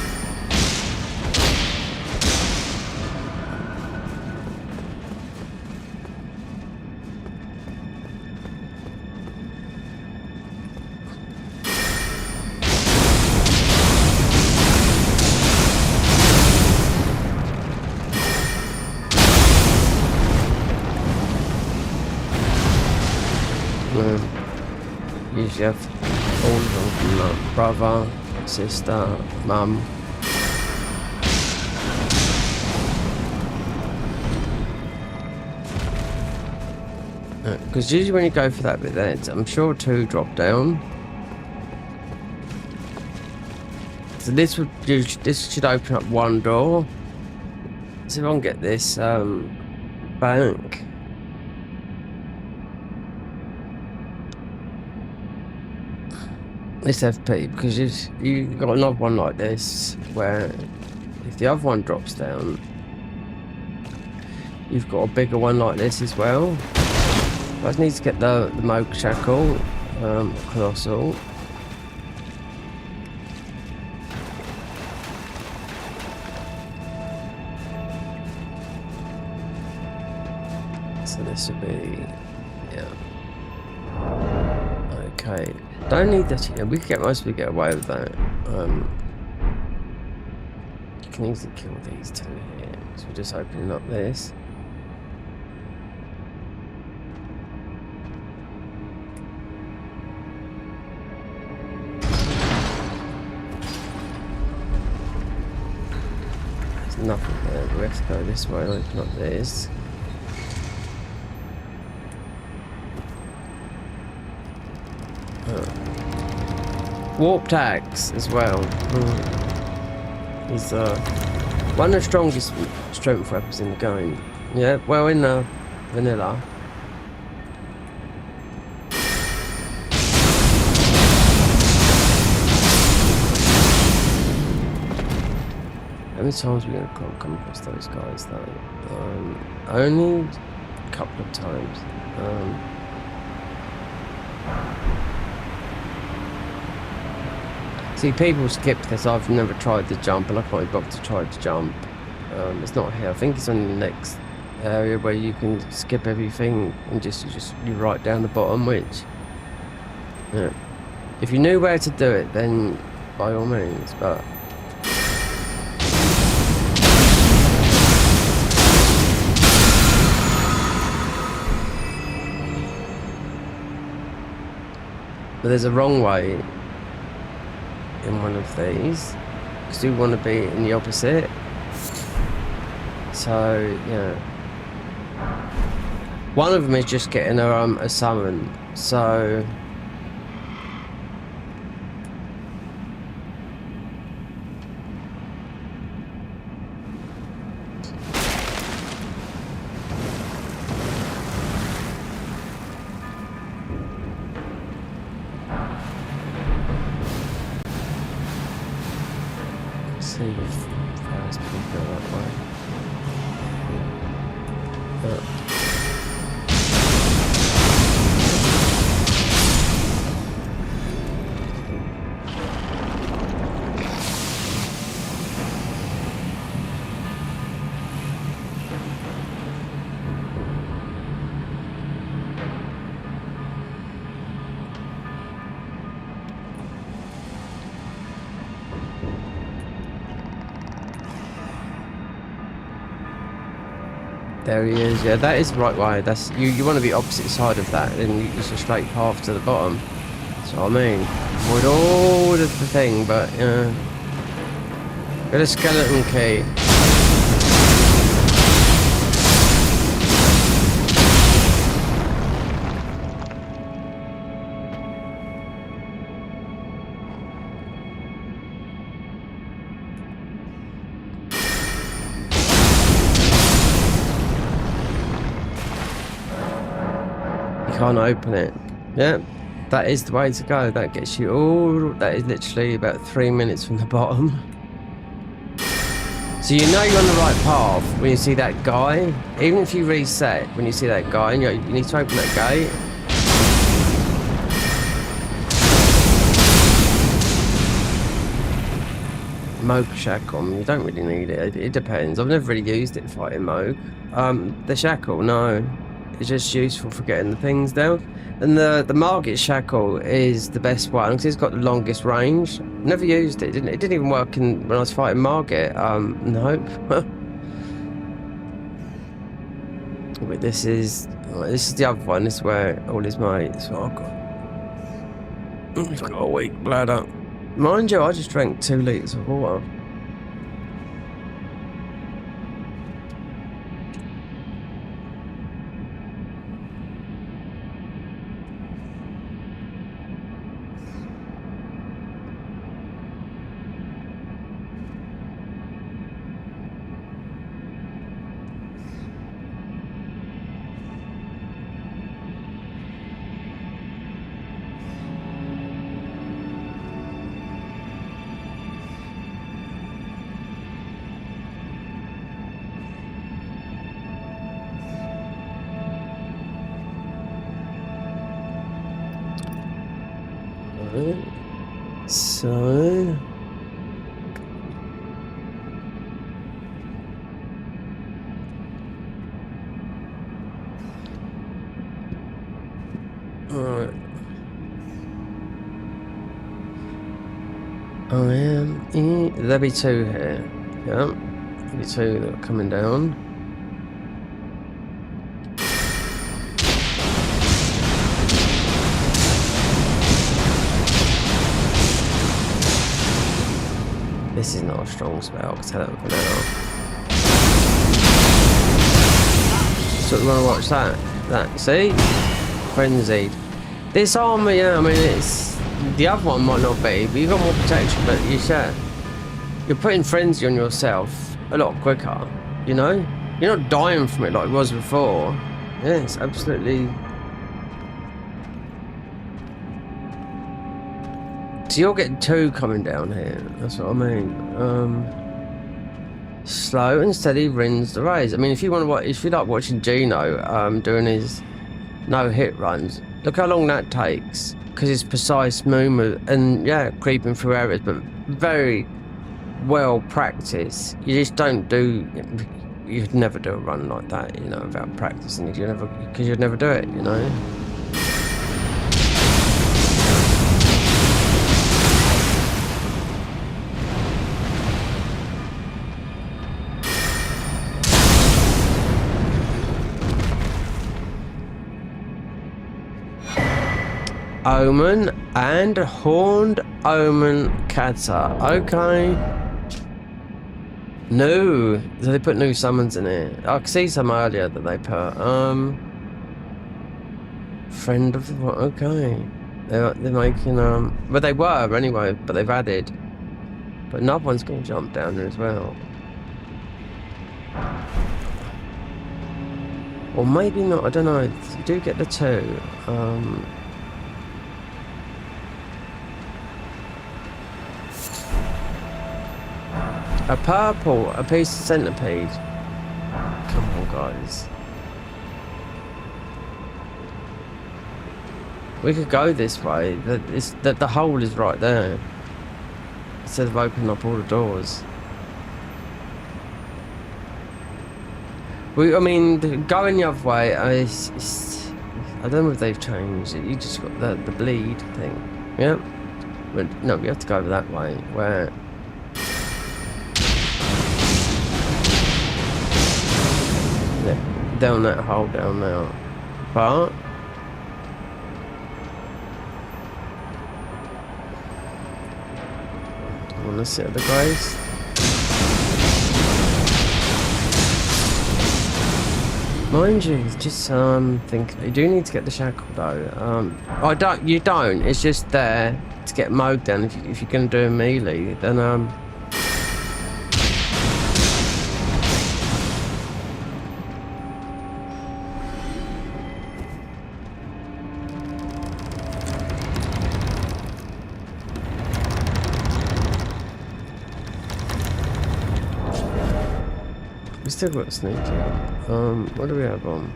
usually have all of them from like brother, sister, mum. Because usually when you go for that bit there, I'm sure 2 drop down. So this should open up 1 door. So if I can get this bank. This FP, because you got another one like this where if the other one drops down, you've got a bigger one like this as well. I just need to get the Moke Shackle, Colossal. So this would be, yeah. Okay. Don't need that. You know, we can mostly get away with that. You can easily kill these 2 here. So we're just opening up this. There's nothing there. We have to go this way. Open up this. Warped axe as well. He's one of the strongest strength weapons in the game. Yeah, well in the vanilla. How many times are we going to come across those guys though? Only a couple of times. See, people skip this. I've never tried the jump, and I can't be bothered to try to jump. It's not here. I think it's on the next area where you can skip everything and you right down the bottom. Which, yeah, if you knew where to do it, then by all means, but there's a wrong way in one of these because we want to be in the opposite. So yeah, one of them is just getting a summon. So see if there's people that way. There he is. Yeah, that is the right way. That's you want to be opposite side of that, and it's a straight path to the bottom. That's what I mean. Avoid all of the thing, but got a skeleton key. Can't open it. Yeah, that is the way to go. That gets you all. That is literally about 3 minutes from the bottom. So you know you're on the right path when you see that guy. Even if you reset, when you see that guy, and you need to open that gate. Moog shackle. You don't really need it. It depends. I've never really used it fighting Moog. The shackle, no. It's just useful for getting the things down. And the Margit shackle is the best one because it's got the longest range. Never used it. It didn't even work when I was fighting Margit. Nope. Wait, this is the other one. This is where all his mates. Oh God. He's got a weak bladder. Mind you, I just drank 2 litres of water. So alright. There'll be 2 here. Yeah. There'll be 2 that are coming down. This is not a strong spell, I can tell that now. So we want to watch that, see? Frenzied. This armor, yeah, I mean, it's... The other one might not be, but you've got more protection, but you're putting frenzy on yourself a lot quicker, you know? You're not dying from it like it was before. Yeah, it's absolutely... So you're getting 2 coming down here. That's what I mean. Slow and steady wins the race. I mean, if you want to watch, if you like watching Gino doing his no hit runs, look how long that takes because it's precise movement and yeah, creeping through areas, but very well practiced. You just don't do. You'd never do a run like that, you know, without practicing. You'd never do it, you know. Omen and Horned Omen Kata. Okay. No. So they put new summons in it. I could see some earlier that they put. Friend of the... Okay. They're making... Well, they were anyway, but they've added. But another one's going to jump down there as well. Or maybe not, I don't know. You do get the two. A purple, a piece of centipede. Come on, guys. We could go this way. The hole is right there. Instead of opening up all the doors. I mean, going the other way, I don't know if they've changed it. You just got the bleed thing. Yeah? But no, we have to go that way. Where... Yeah, down that hole down there. But... I want to sit at the graves. Mind you, just think you do need to get the shackle though. You don't. It's just there to get mowed down. If you're gonna do a melee, then we still got sneaky. What do we have on?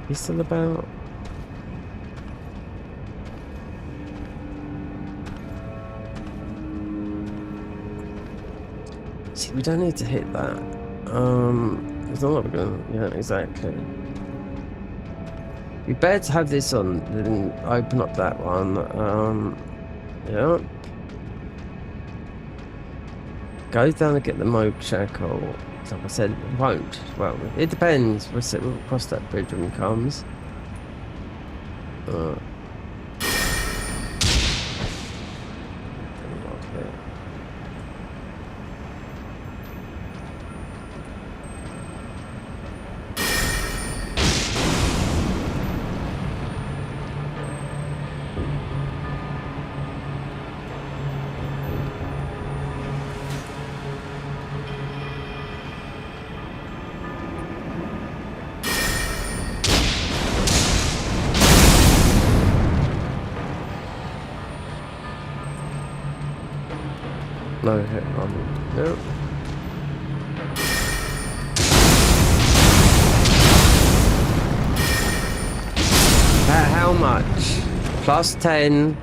He's still about? See, we don't need to hit that. It's not like we're gonna, yeah, exactly. We better have this on than open up that one. Yeah. Go down and get the Moog shackle. Like I said, it won't. Well, it depends. We'll cross that bridge when it comes. No hit on. Nope. How much? Plus 10.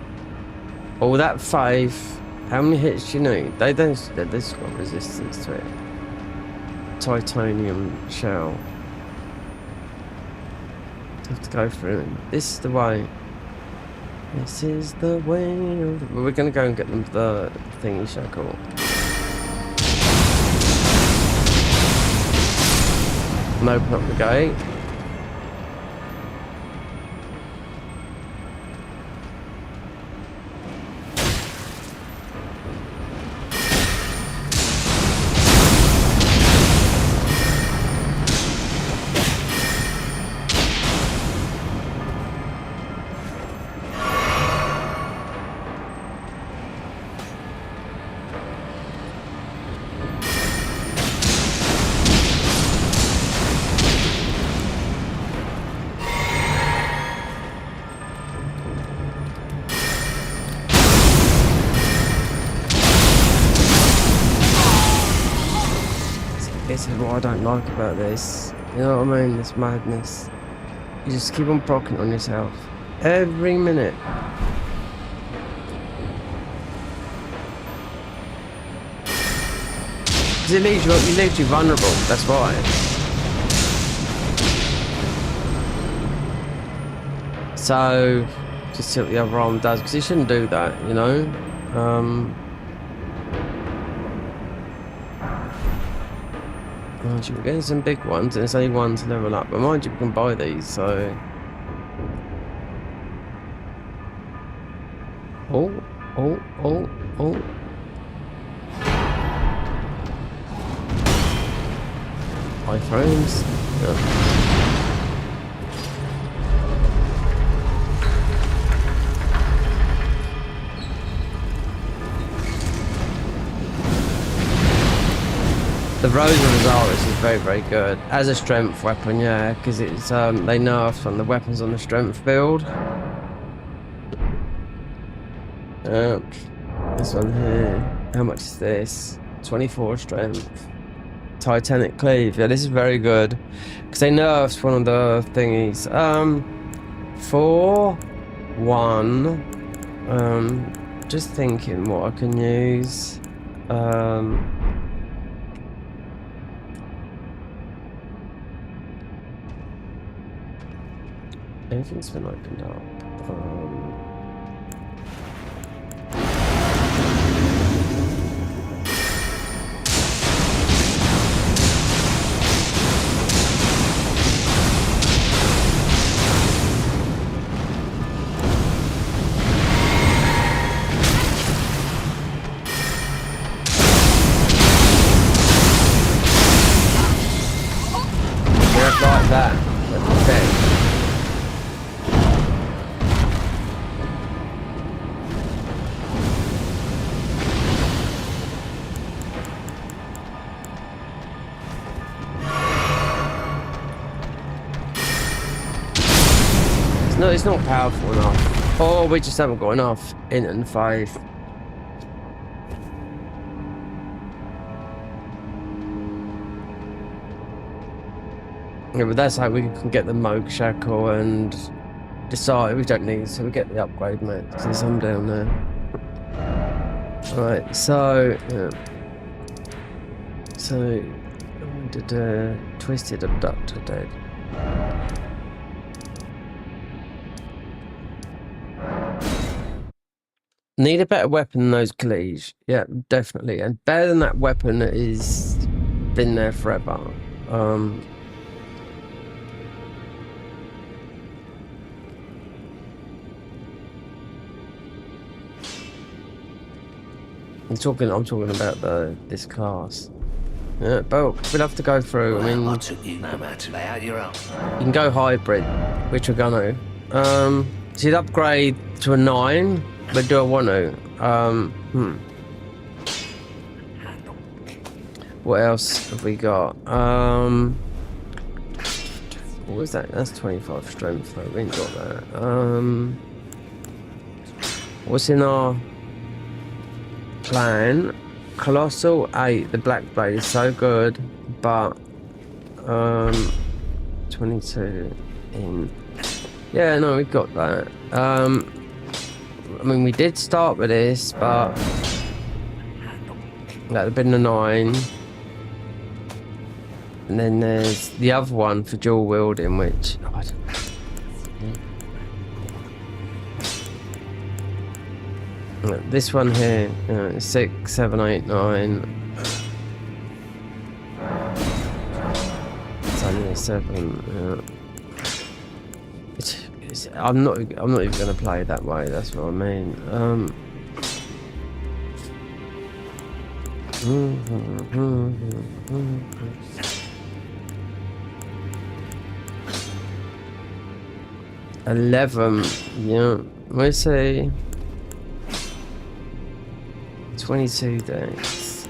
All that 5. How many hits do you need? They've got resistance to it. Titanium shell. Have to go through it. This is the way. This is the way. We're gonna go and get them the thingy shackle. And open up the gate. This is what I don't like about this. You know what I mean? This madness. You just keep on proccing on yourself. Every minute. Because it leaves you vulnerable, that's why. So, just see what the other arm does, because he shouldn't do that, you know? We're getting some big ones, and it's only one to level up. But mind you, we can buy these, so Oh, oh, oh, oh. High frames. Yeah. The Rose of Azaris is very, very good as a strength weapon, yeah, because it's they nerfed on the weapons on the strength build. This one here, how much is this? 24 strength. Titanic Cleave, yeah, this is very good because they nerfed one of the thingies. 4-1. Just thinking what I can use. Anything's been opened up. Yeah, like that. That's okay. No, it's not powerful enough. Or we just haven't got enough in and 5. Yeah, but that's how we can get the Moog Shackle and decide we don't need, so we get the upgrade, mate. There's some down there. Alright, so yeah. So did Twisted Abductor dead? Need a better weapon than those cleaves. Yeah, definitely. And better than that weapon that is been there forever. I'm talking about this class. Yeah, but we'll have to go through. I mean, I took you no matter lay out your own. you can go hybrid, which we're gonna. So you'd upgrade to a 9, but do I want to? What else have we got? What was that? That's 25 strength. Though. We ain't got that. What's in our plan? Colossal 8. The Black Blade is so good, but 22 in. Yeah, no, we got that. I mean, we did start with this, but that would have been the 9. And then there's the other one for dual wielding, which I don't know. This one here, 6, 7, 8, 9. It's only a 7. I'm not even going to play it that way. That's what I mean. 11. Yeah, we'll see. 22 days.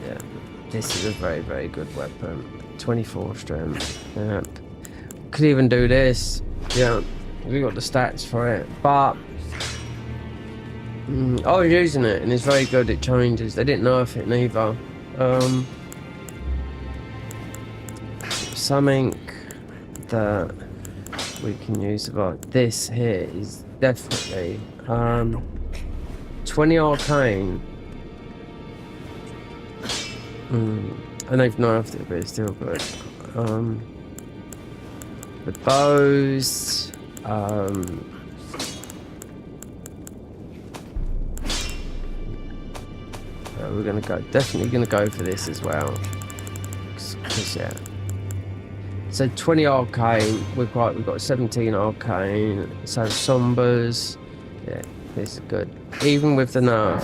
Yeah, this is a very, very good weapon. 24 strength. Yeah. Could even do this. Yeah, we got the stats for it. But I was using it and it's very good. It changes. They didn't nerf it neither. Something that we can use about this here is definitely 20 arcane. And they've nerfed it, but it's still good. The bows. We're definitely gonna go for this as well. 'Cause, yeah. So 20 arcane. We've got 17 arcane. So sombers. Yeah, this is good. Even with the nerf.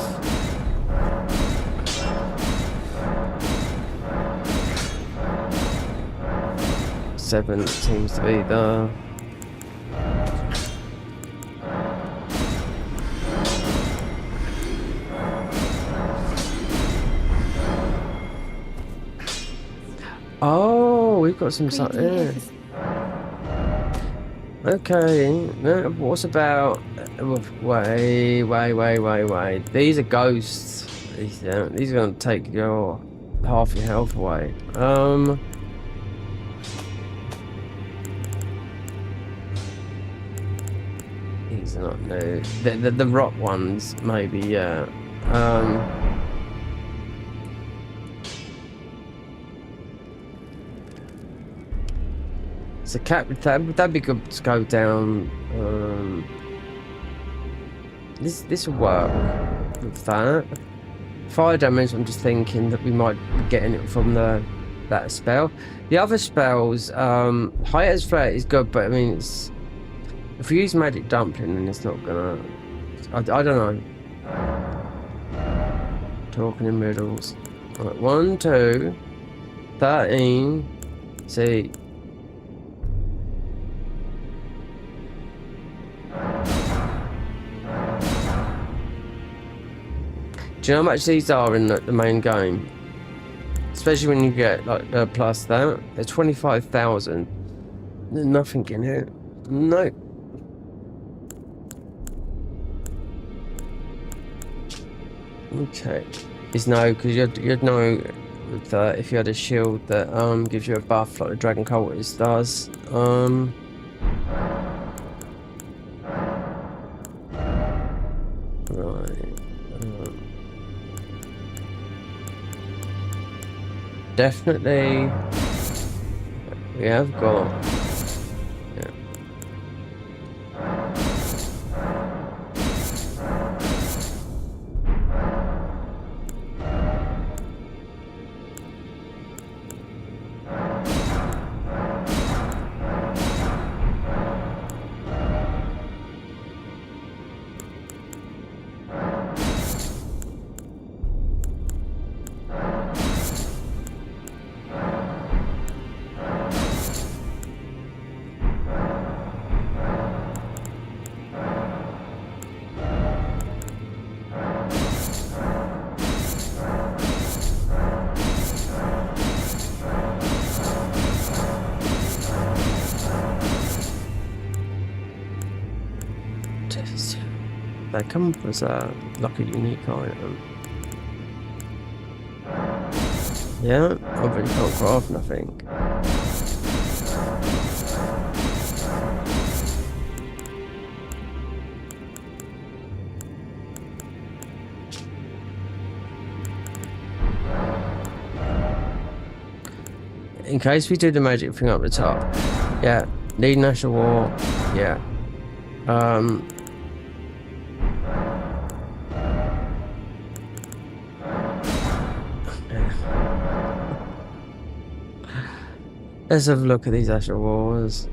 7 seems to be the. Oh, we've got some stuff there. Okay, now what's about? Wait. These are ghosts. These are going to take your half your health away. These are not new. The rock ones, maybe, yeah. So that'd be good to go down. This will work with that. Fire damage. I'm just thinking that we might be getting it from that spell. The other spells, high as threat is good, but I mean, it's if we use magic dumpling, then it's not gonna. I don't know. Talking in riddles. All right, 1, 2, 13. See. Do you know how much these are in the main game? Especially when you get like plus that. They're 25,000. There's nothing in it. No. Okay. It's no, because you'd know with if you had a shield that gives you a buff like the Dragon Cultist does. Right. Definitely we have got they come as like a unique item. Yeah, I really can't craft nothing. In case we do the magic thing up the top. Yeah, need National War. Yeah. Let's have a look at these Asher Wars.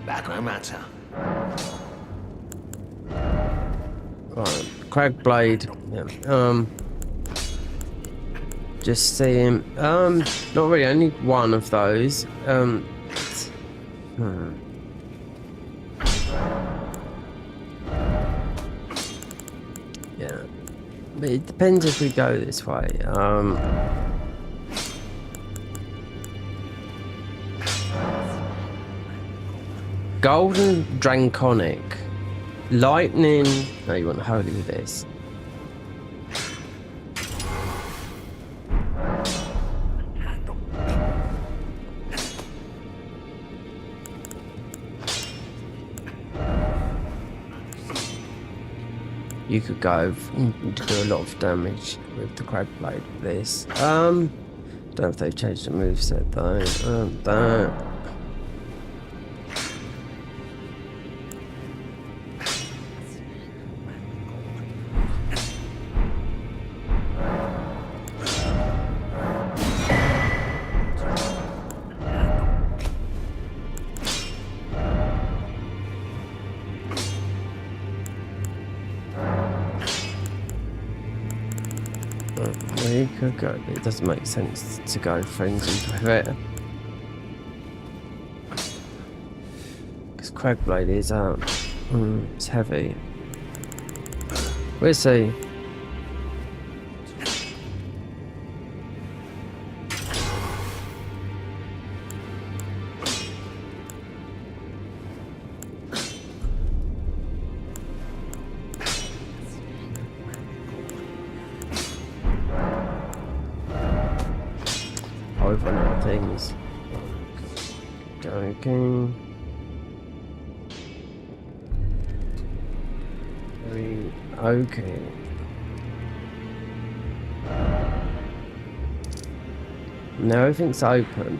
Back no matter. Right, Crag Blade. Yeah. Just seeing. Not really. Only one of those. Yeah, but it depends if we go this way. Golden Draconic. Lightning. No, you want holy with this. You could go to do a lot of damage with the Crag Blade with this. Don't know if they've changed the moveset though. That. We could go. It doesn't make sense to go things into it. Because Craigblade is it's heavy. We'll see. Over now things. Okay. Okay. Now everything's open.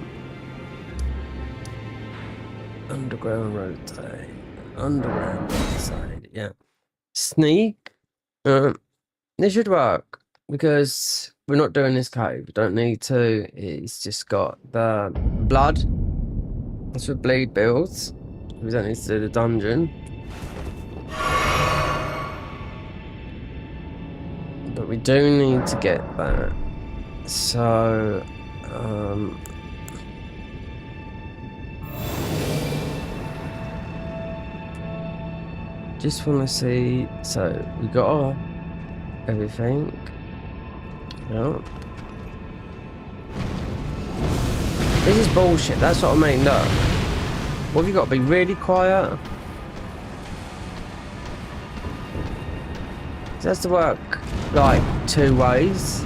Underground rotate. Underground rotate. Yeah. Sneak. This should work because we're not doing this cave. We don't need to. It's just got the blood. That's what bleed builds. We don't need to do the dungeon. But we do need to get that. So, just want to see. So we got everything. Yeah. This is bullshit. That's what I mean. Look, what have you got to be really quiet? It has to work like two ways.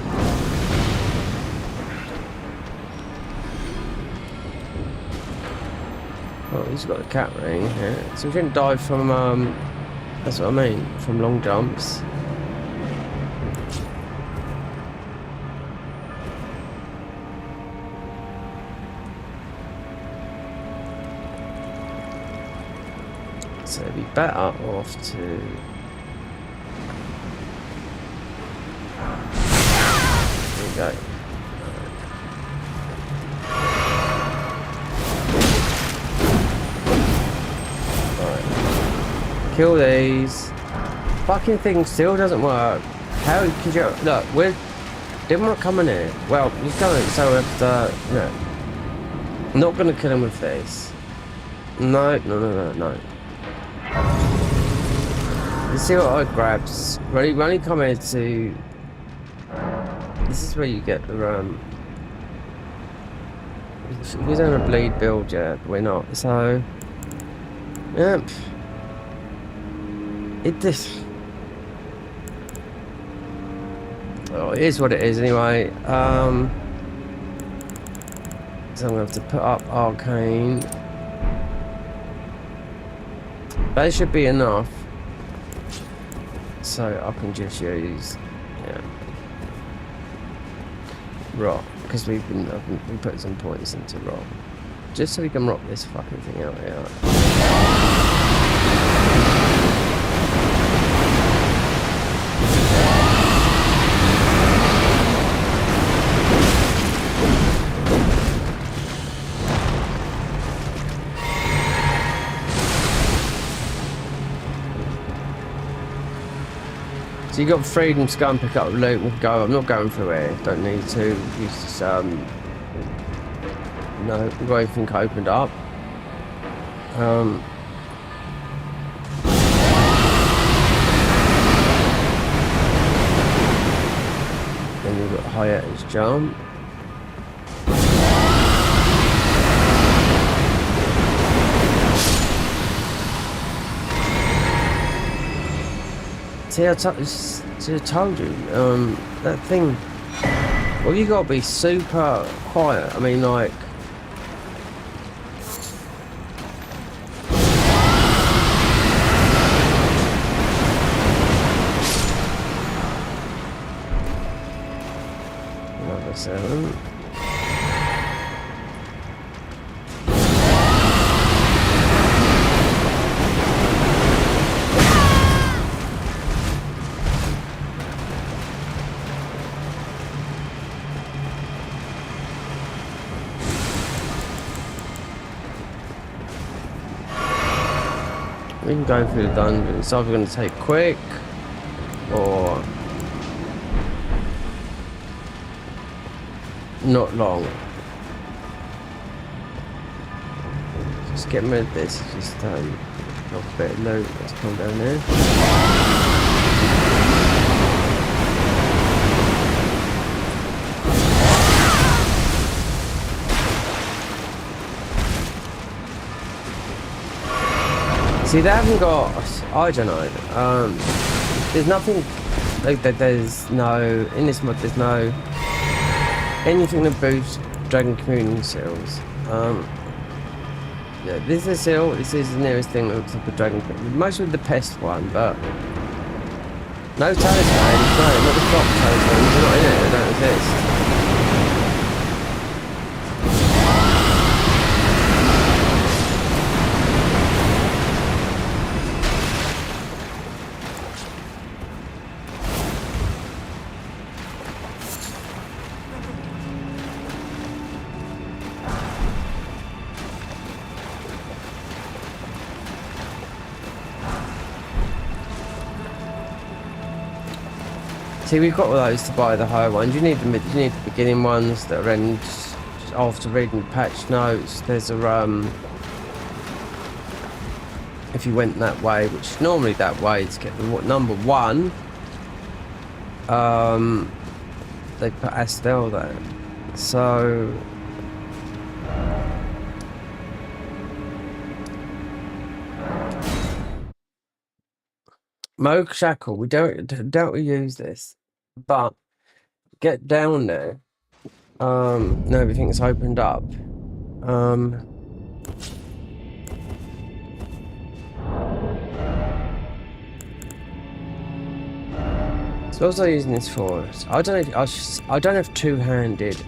Oh, he's got a cat ring here. So we didn't die from that's what I mean, from long jumps. So it'd be better off to there we go. Right. Kill these. Fucking thing still doesn't work. How could you look, we didn't want to come in here. Well, he's coming, so we have to no. I'm not gonna kill him with this. No. Let's see what I grabs. Runny come here to. This is where you get the we don't have a bleed build yet, but we're not. So, yep. It just. Oh, it is what it is anyway. So I'm gonna have to put up arcane. That should be enough. So I can just use rock because we put some points into rock just so we can rock this fucking thing out here. So you got freedom to go and pick up loot. We'll go. I'm not going through here. Don't need to. You just no, we've got everything opened up. Then you've got hiatus jump. See, I told you, that thing, well, you gotta be super quiet. I mean, like, another 7. We can go through the dungeon. It's either going to take quick or not long. Just getting rid of this. Just a bit of loot. Let's come down there. See, they haven't got. I don't know. There's nothing. Like there's no in this mod. There's no anything that boosts Dragon Communion seals. Yeah, this is a seal. This is the nearest thing that looks like a Dragon Communion. Mostly the pest one, but no talismans. No, not the clock talismans. They're not in it. They don't exist. See, we've got all those to buy the higher ones. You need the beginning ones that are in just after reading the patch notes. There's a if you went that way, which is normally that way to get the number 1. They put Astel there, so. Moog Shackle, we don't we use this, but get down there. Now everything's opened up. So what was I using this for? I don't know. I don't have two-handed.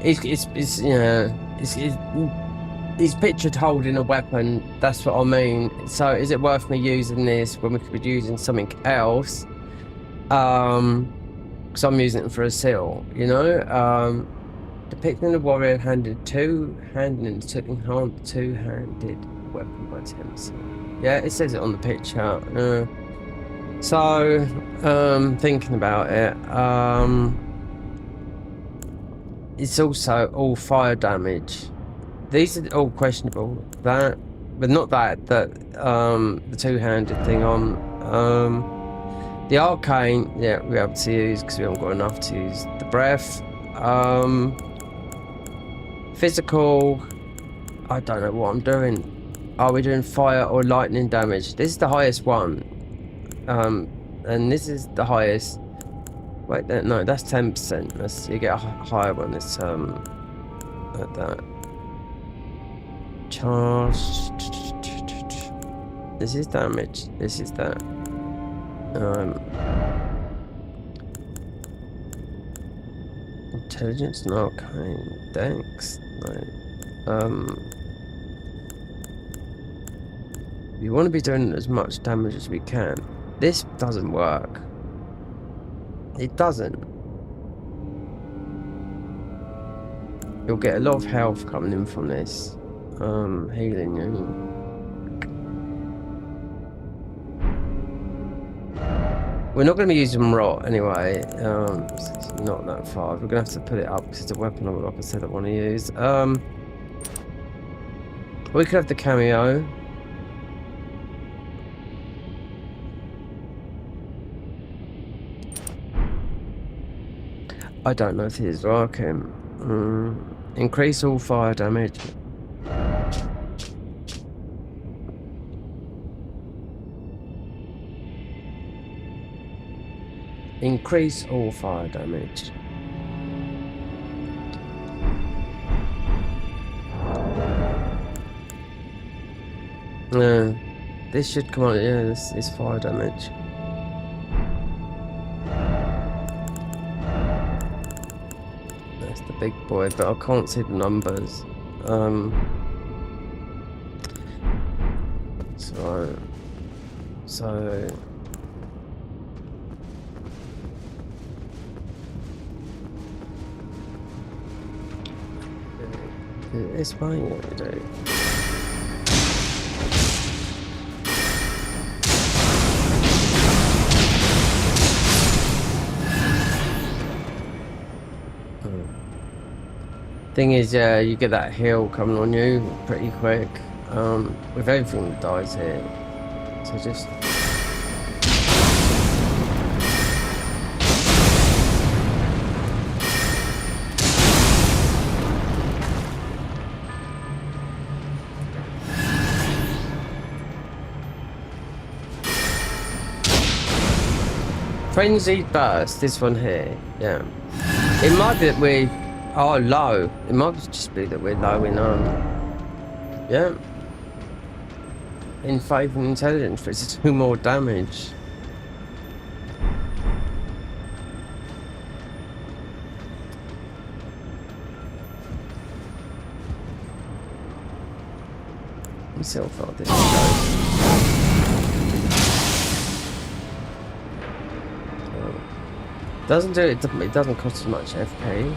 It's you know he's pictured holding a weapon. That's what I mean. So is it worth me using this when we could be using something else? Because I'm using it for a seal, you know. Depicting the warrior handed two-handed two-handed weapon by attempts. Yeah, it says it on the picture. So thinking about it, it's also all fire damage. These are all questionable. That, but not that. The two-handed thing on. The arcane, yeah, we're able to use because we haven't got enough to use the breath. Physical, I don't know what I'm doing. Are we doing fire or lightning damage? This is the highest one. And this is the highest. Wait, no, that's 10%. That's, you get a higher one. It's like that. Charge. This is damage. This is that. Intelligence and arcane. Thanks. Right. We want to be doing as much damage as we can. This doesn't work. It doesn't. You'll get a lot of health coming in from this. Healing you. We're not going to be using rot anyway. It's not that far. We're going to have to put it up because it's a weapon, like I said, I want to use. We could have the cameo. I don't know if it is working. Increase all fire damage. Increase all fire damage. This should come on. Yeah, this is fire damage. That's the big boy, but I can't see the numbers. So. It's fine what we do. Thing is, yeah, you get that hill coming on you pretty quick. With everything that dies here. So just... Frenzied Burst, this one here, yeah. It might be that we are low. It might just be that we're low in, yeah. In faith and intelligence, for it to do more damage. Let me see how far this goes. Doesn't do it. It doesn't cost as much FP.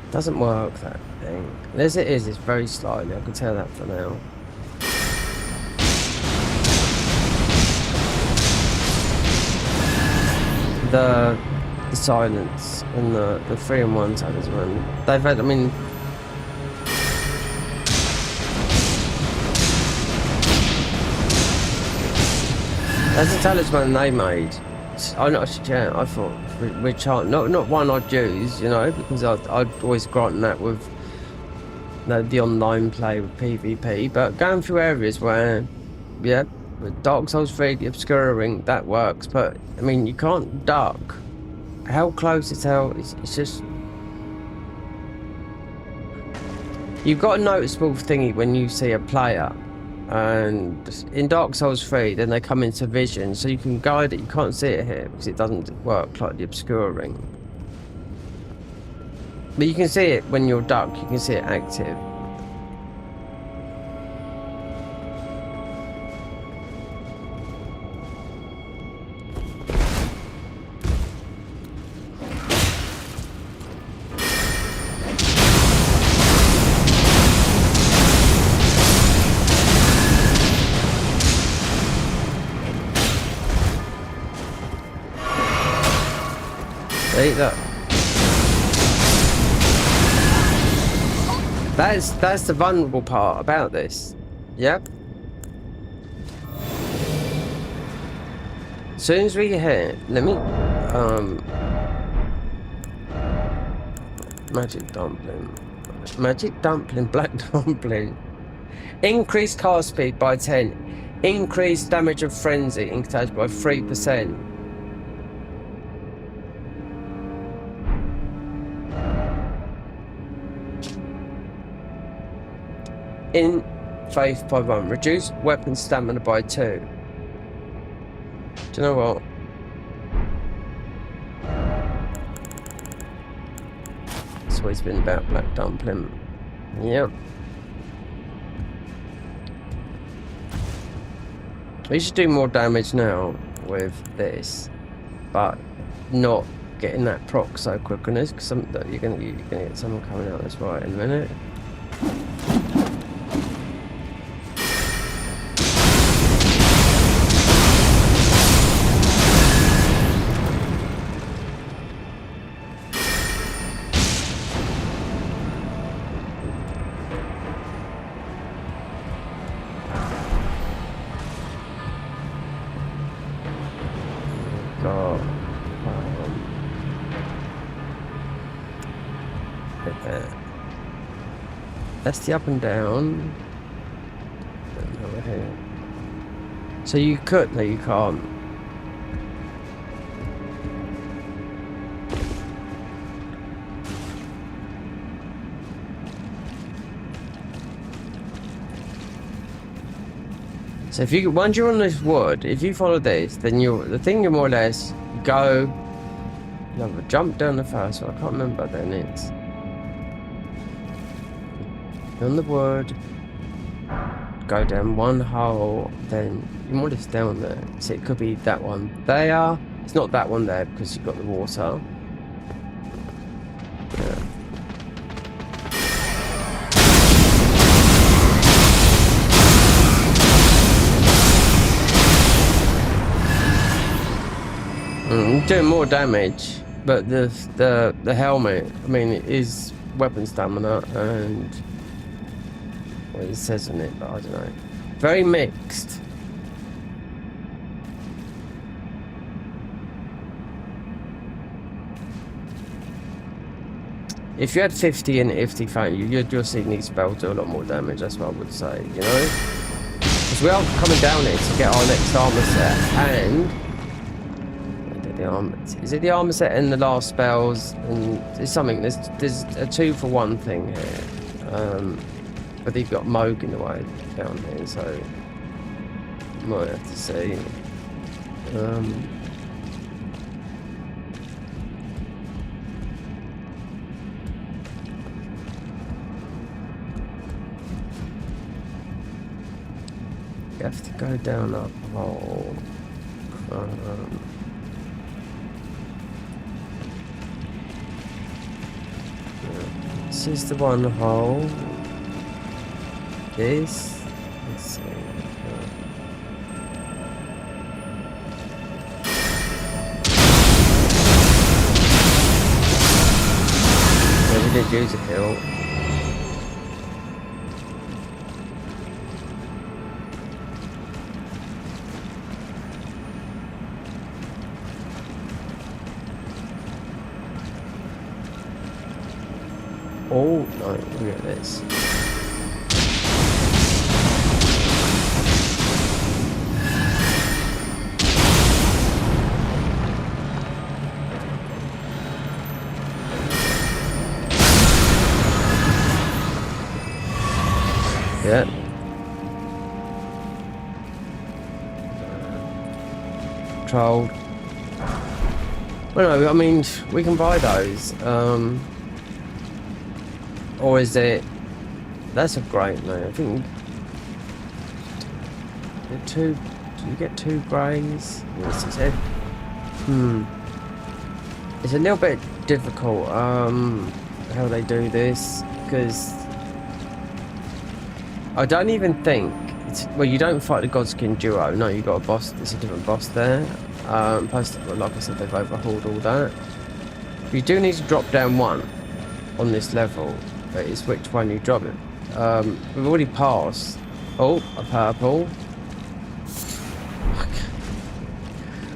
Doesn't work, that thing. As it is, it's very slightly. I can tell that for now. The silence and the 3-in-1 talisman. They've had, I mean, that's a talisman they made. I thought we'd chant not one I'd use, you know, because I'd always grant that with the online play with PvP, but going through areas where, yeah, with Dark Souls 3, the obscuring, that works, but I mean you can't duck. How close is how? It's just, you've got a noticeable thingy when you see a player. And in Dark Souls 3, then they come into vision, so you can guide it. You can't see it here because it doesn't work like the obscuring. But you can see it when you're duck. You can see it active. See that? That's the vulnerable part about this. Yep. As soon as we hit, let me magic dumpling, black dumpling. Increased cast speed by 10. Increased damage of frenzy increased by 3%. In faith by 1. Reduce weapon stamina by 2. Do you know what? It's always been about black dumpling. Yep. We should do more damage now with this, but not getting that proc so quick on this, because you're gonna get someone coming out this right in a minute. That's the up and down. And over here. So you could, no, you can't. So if you, once you're on this wood, if you follow this, then the thing you more or less go, no, jump down the first one. I can't remember then it's on the wood, go down one hole, then you want this down there. So it could be that one there. It's not that one there because you've got the water. Yeah. Doing more damage, but the helmet, I mean, it is weapon stamina, and well, it says on it, but I don't know. Very mixed. If you had 50 in it, 50 found you're seeing these spells do a lot more damage. That's what I would say, you know. Because we are coming down here to get our next armor set, and is it the armor set and the last spells? And there's something. There's a 2-for-1 thing here. But they've got Moog in the way down here, so might have to see. You have to go down a hole. This is the one hole. This. Let's see. We did use a hill. Oh no, look at this. Yeah. Trolled. Well, no, I mean, we can buy those. Or is it? That's a great name. I think. Do you get 2 greys? What's it said? It's a little bit difficult. How they do this, because I don't even think it's, well, you don't fight the Godskin duo. No, you got a boss. There's a different boss there. Plus, like I said, they've overhauled all that. You do need to drop down 1 on this level. But it's which one you drop it. We've already passed. Oh, a purple.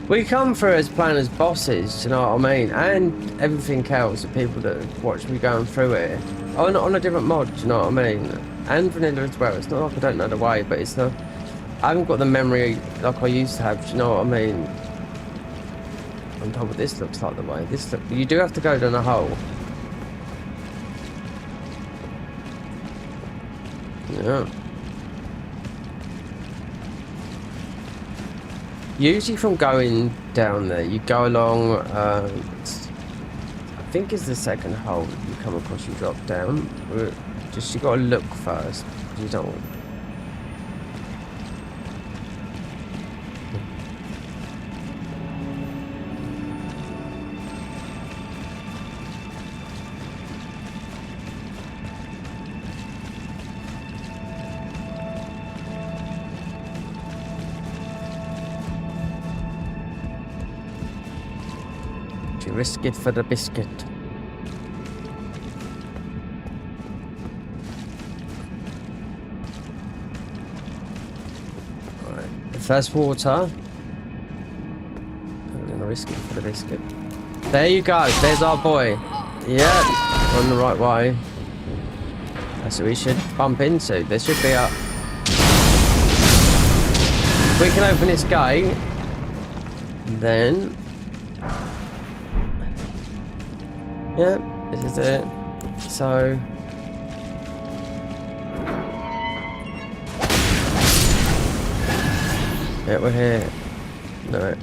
We come through as playing as bosses, you know what I mean? And everything else, the people that watch me going through it. Oh, on a different mod, you know what I mean? And vanilla as well. It's not like I don't know the way, but it's the... I haven't got the memory like I used to have, do you know what I mean? On top of this looks like the way. You do have to go down a hole. Yeah. Usually from going down there, you go along, I think it's the second hole you come across, you drop down. Just, you got to look first. You don't want... You risk it for the biscuit. Alright, the first water. I'm gonna risk it for the biscuit. There you go, there's our boy. Yeah, on the right way. That's what we should bump into. There should be a... We can open this gate. Then... yeah, this is it. So... yeah, we're here. No.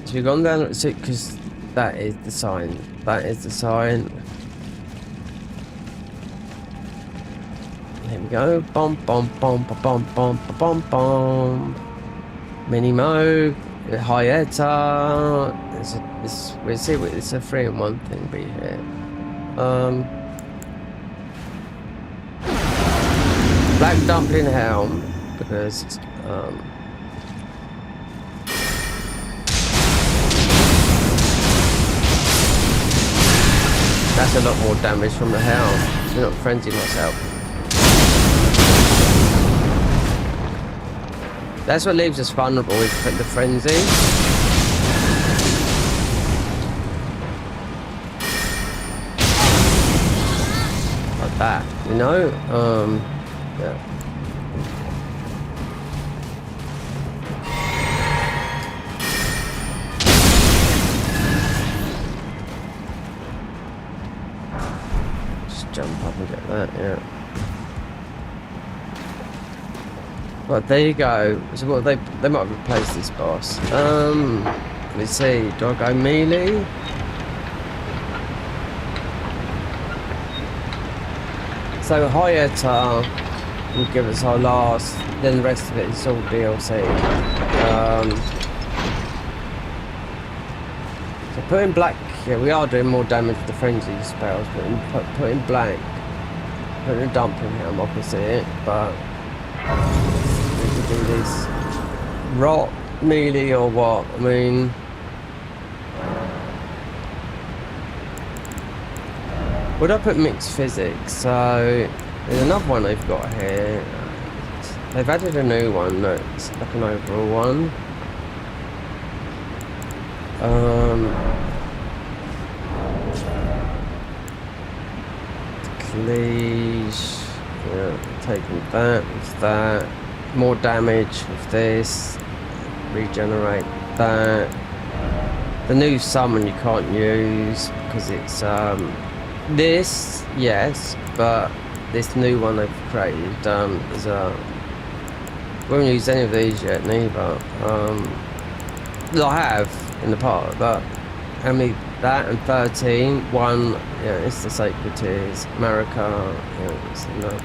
So we've gone down, because that is the sign. That is the sign. Let you go. Bom, bom, bom, bom, bom, bom, bom, bom. Minimo, Hyeta. We'll see what it's a 3-in-1 thing be here. Black dumpling helm because that's a lot more damage from the helm. So not frenzy myself. That's what leaves us vulnerable is the frenzy. Like that, you know? Yeah. Just jump up and get that, yeah. Right, there you go. So what they might have replaced this boss. Let's see, do I go melee? So Hyeta will give us our last, then the rest of it is all DLC. So put in black, yeah, we are doing more damage with the frenzy spells, but put in black, put in a dumping helm opposite, but we can do this rot melee or what? I mean, would I put mixed physics? So there's another one they've got here. They've added a new one that's like an overall one. Cleage, yeah, taking that with that. More damage with this. Regenerate that. The new summon you can't use because it's this, yes, but this new one they've created is a. We haven't used any of these yet, neither. I have in the past, but how many? That and 13. One, yeah, it's the Sacred Tears. America, yeah, it's enough.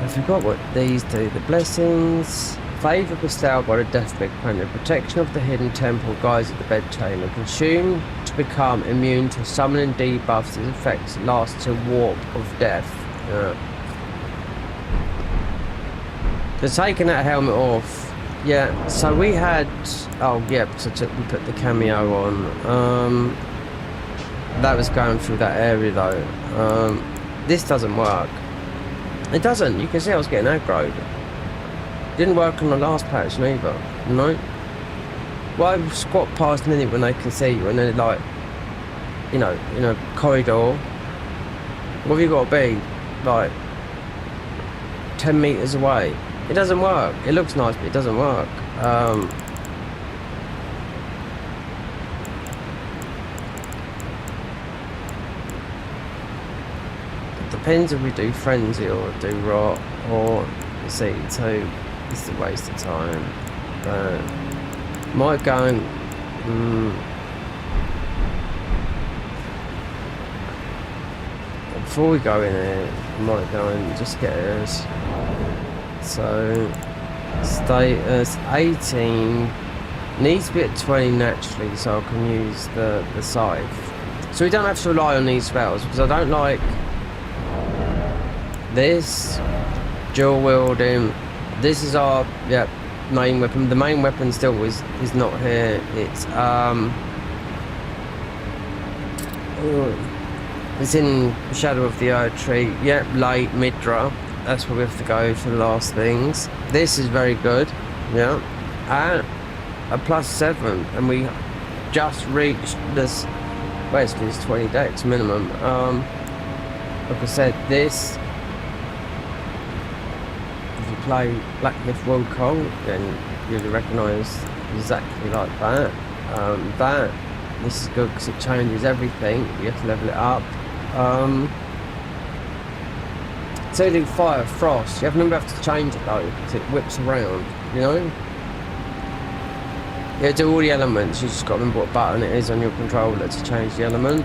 I forgot what these do. The blessings. Favour bestowed by the Deathbed Planet. Protection of the hidden temple guides at the bed chamber. Consumed to become immune to summoning debuffs. Its effects last to warp of death. Yeah. So taking that helmet off. Yeah, so we had... Oh, yeah, so we put the cameo on. That was going through that area, though. This doesn't work. It doesn't. You can see I was getting aggroed. Didn't work on the last patch neither. No. Why squat past Minute when they can see you and they're like, you know, in a corridor? What have you got to be? Like 10 meters away. It doesn't work. It looks nice, but it doesn't work. It depends if we do frenzy or do rot or see. So it's a waste of time. Might go and before we go in here, I might go and just get us. So status 18 needs to be at 20 naturally, so I can use the scythe. So we don't have to rely on these spells because I don't like this dual wielding. This is our main weapon. The main weapon still is not here. It's in Shadow of the Erd Tree. Yep, late Midra. That's where we have to go for the last things. This is very good. Yeah, and a +7, and we just reached this. Basically, it's 20 decks minimum. Like I said, this. If you play Black Myth World Cold, then you'll recognise exactly like that. This is good because it changes everything. You have to level it up. So you do fire, frost. You have to change it though, because it whips around. You know. Yeah, do all the elements. You just got to remember what button it is on your controller to change the element.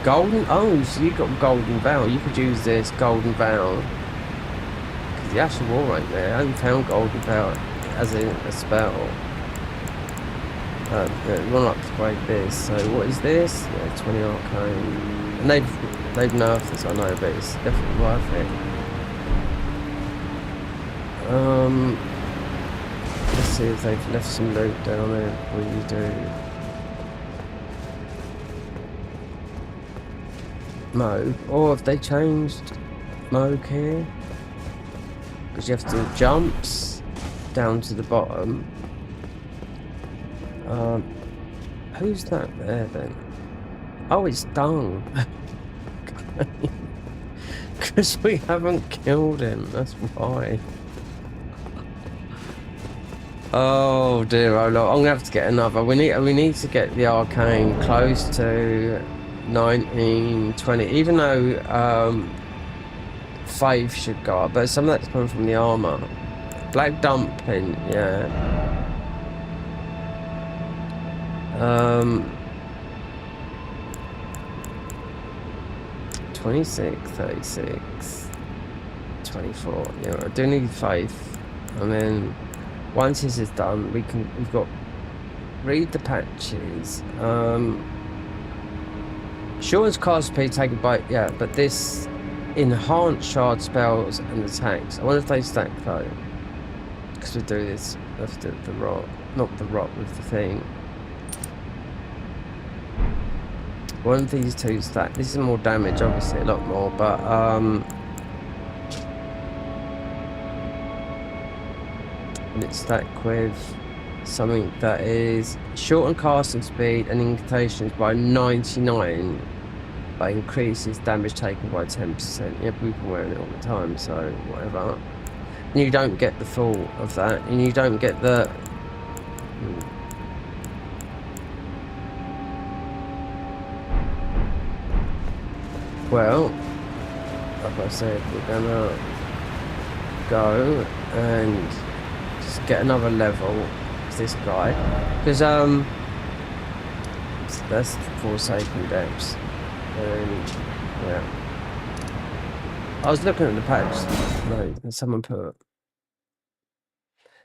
Golden? Oh, so you got golden veil. You could use this golden veil. Because the Ash of War right there. I haven't found golden veil as a spell. You want to upgrade this. So what is this? Yeah, 20 arcane. And they've nerfed this, I know, but it's definitely worth it. Let's see if they've left some loot down there. What do you do? Mode, or have they changed mode here? Because you have to do jumps down to the bottom. Who's that there then? Oh, it's Dung. Because we haven't killed him, that's why. Oh dear, oh Lord, I'm gonna have to get another. We need to get the arcane close to 19, 20, even though faith should go up, but some of that's coming from the armor. Black dumpling, yeah. 26, 36, 24. Yeah, I do need faith, and then once this is done, we've got read the patches. Shortens cast speed taken by, yeah, but this enhance shard spells and attacks. I wonder if they stack though, because we do this with the rock, not the rock, with the thing. One of these two stack. This is more damage, obviously, a lot more, but and it's stacked with something that is shorten casting speed and incantations by 99, but increases damage taken by 10%. Yeah, we've been wearing it all the time, so whatever. And you don't get the full of that, and you don't get the well, like I said, we're gonna go and just get another level with this guy, because that's Forsaken Depths, and yeah, I was looking at the patch. No, someone put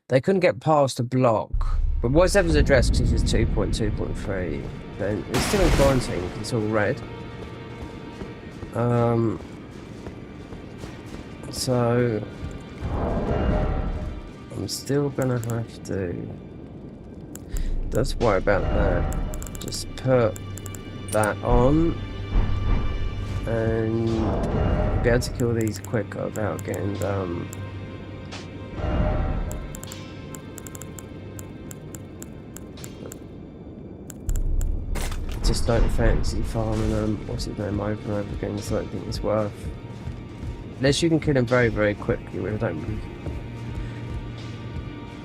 they couldn't get past a block, but whatever's addressed, because it's 2.2.3, then it's still in quarantine because it's all red. So I'm still gonna have to. Don't worry about that. Just put that on and be able to kill these quicker without getting just don't fancy farming what's his name over and over again, so I don't think it's worth. Unless you can kill him very, very quickly, we don't really.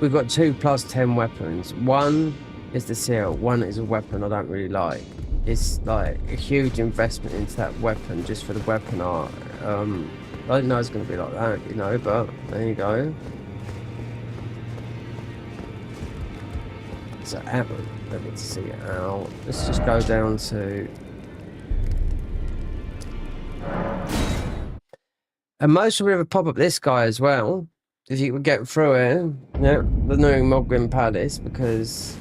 We've got 2 plus 10 weapons. One is the seal, one is a weapon I don't really like. It's like a huge investment into that weapon just for the weapon art. I didn't know it's gonna be like that, you know, but there you go. So Aaron, let me see it out. Let's just go down to. And most will be able to pop up this guy as well, if you could get through it. Yeah, the new Mogwin Palace, because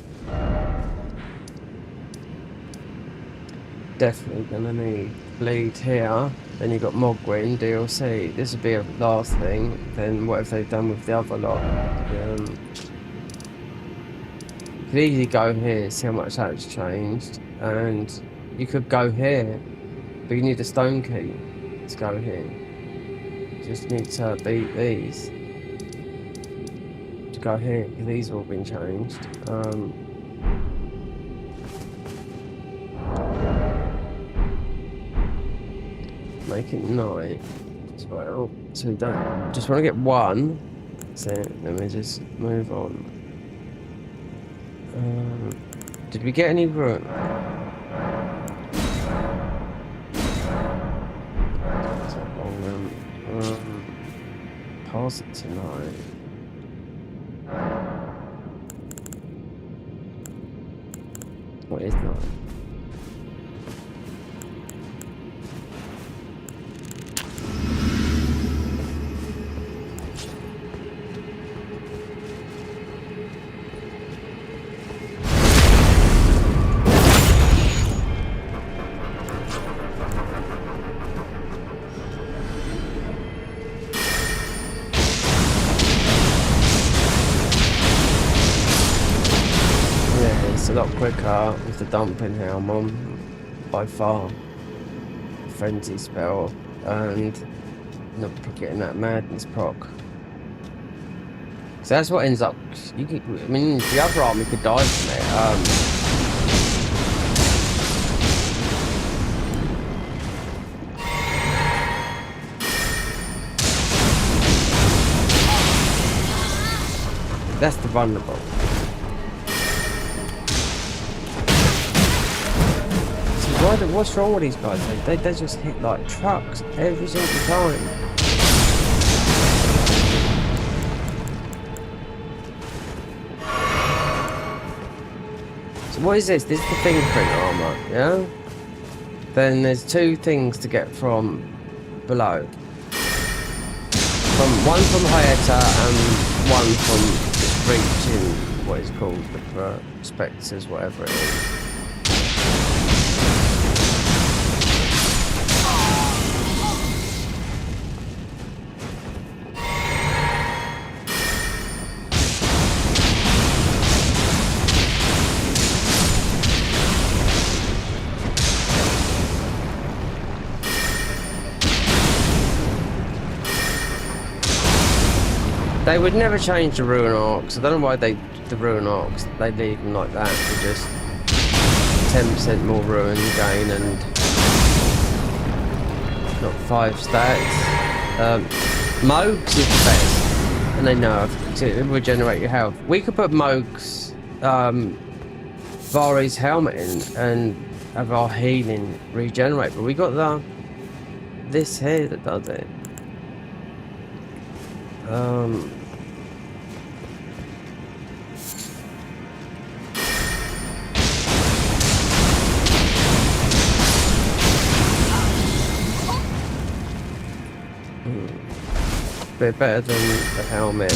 definitely gonna need bleed here. Then you got Mogwin DLC. This would be a last thing. Then what have they done with the other lot? You could easily go here, see how much that's changed, and you could go here, but you need a stone key to go here. You just need to beat these to go here, because these have all been changed. Make it night as well, so you don't just want to get one. So let me just move on. Did we get any room? pass it tonight. What is that? It's a lot quicker with the dumping helm on, by far. Frenzy spell and not getting that madness proc. So that's what ends up. You could, I mean, the other army could die from it. That's the vulnerable. What's wrong with these guys? They just hit like trucks every single time. So what is this? This is the fingerprint armor, yeah? Then there's two things to get from below. One from Hayata and one from reaching what is called the Spectres, whatever it is. They would never change the Ruin Arcs. I don't know why the Ruin Arcs, they leave them like that for just 10% more Ruin gain and not 5 stats. Mogs is the best, and they know to regenerate your health. We could put Mogs, Vari's helmet in and have our healing regenerate, but we got this here that does it. Bit better than the helmet.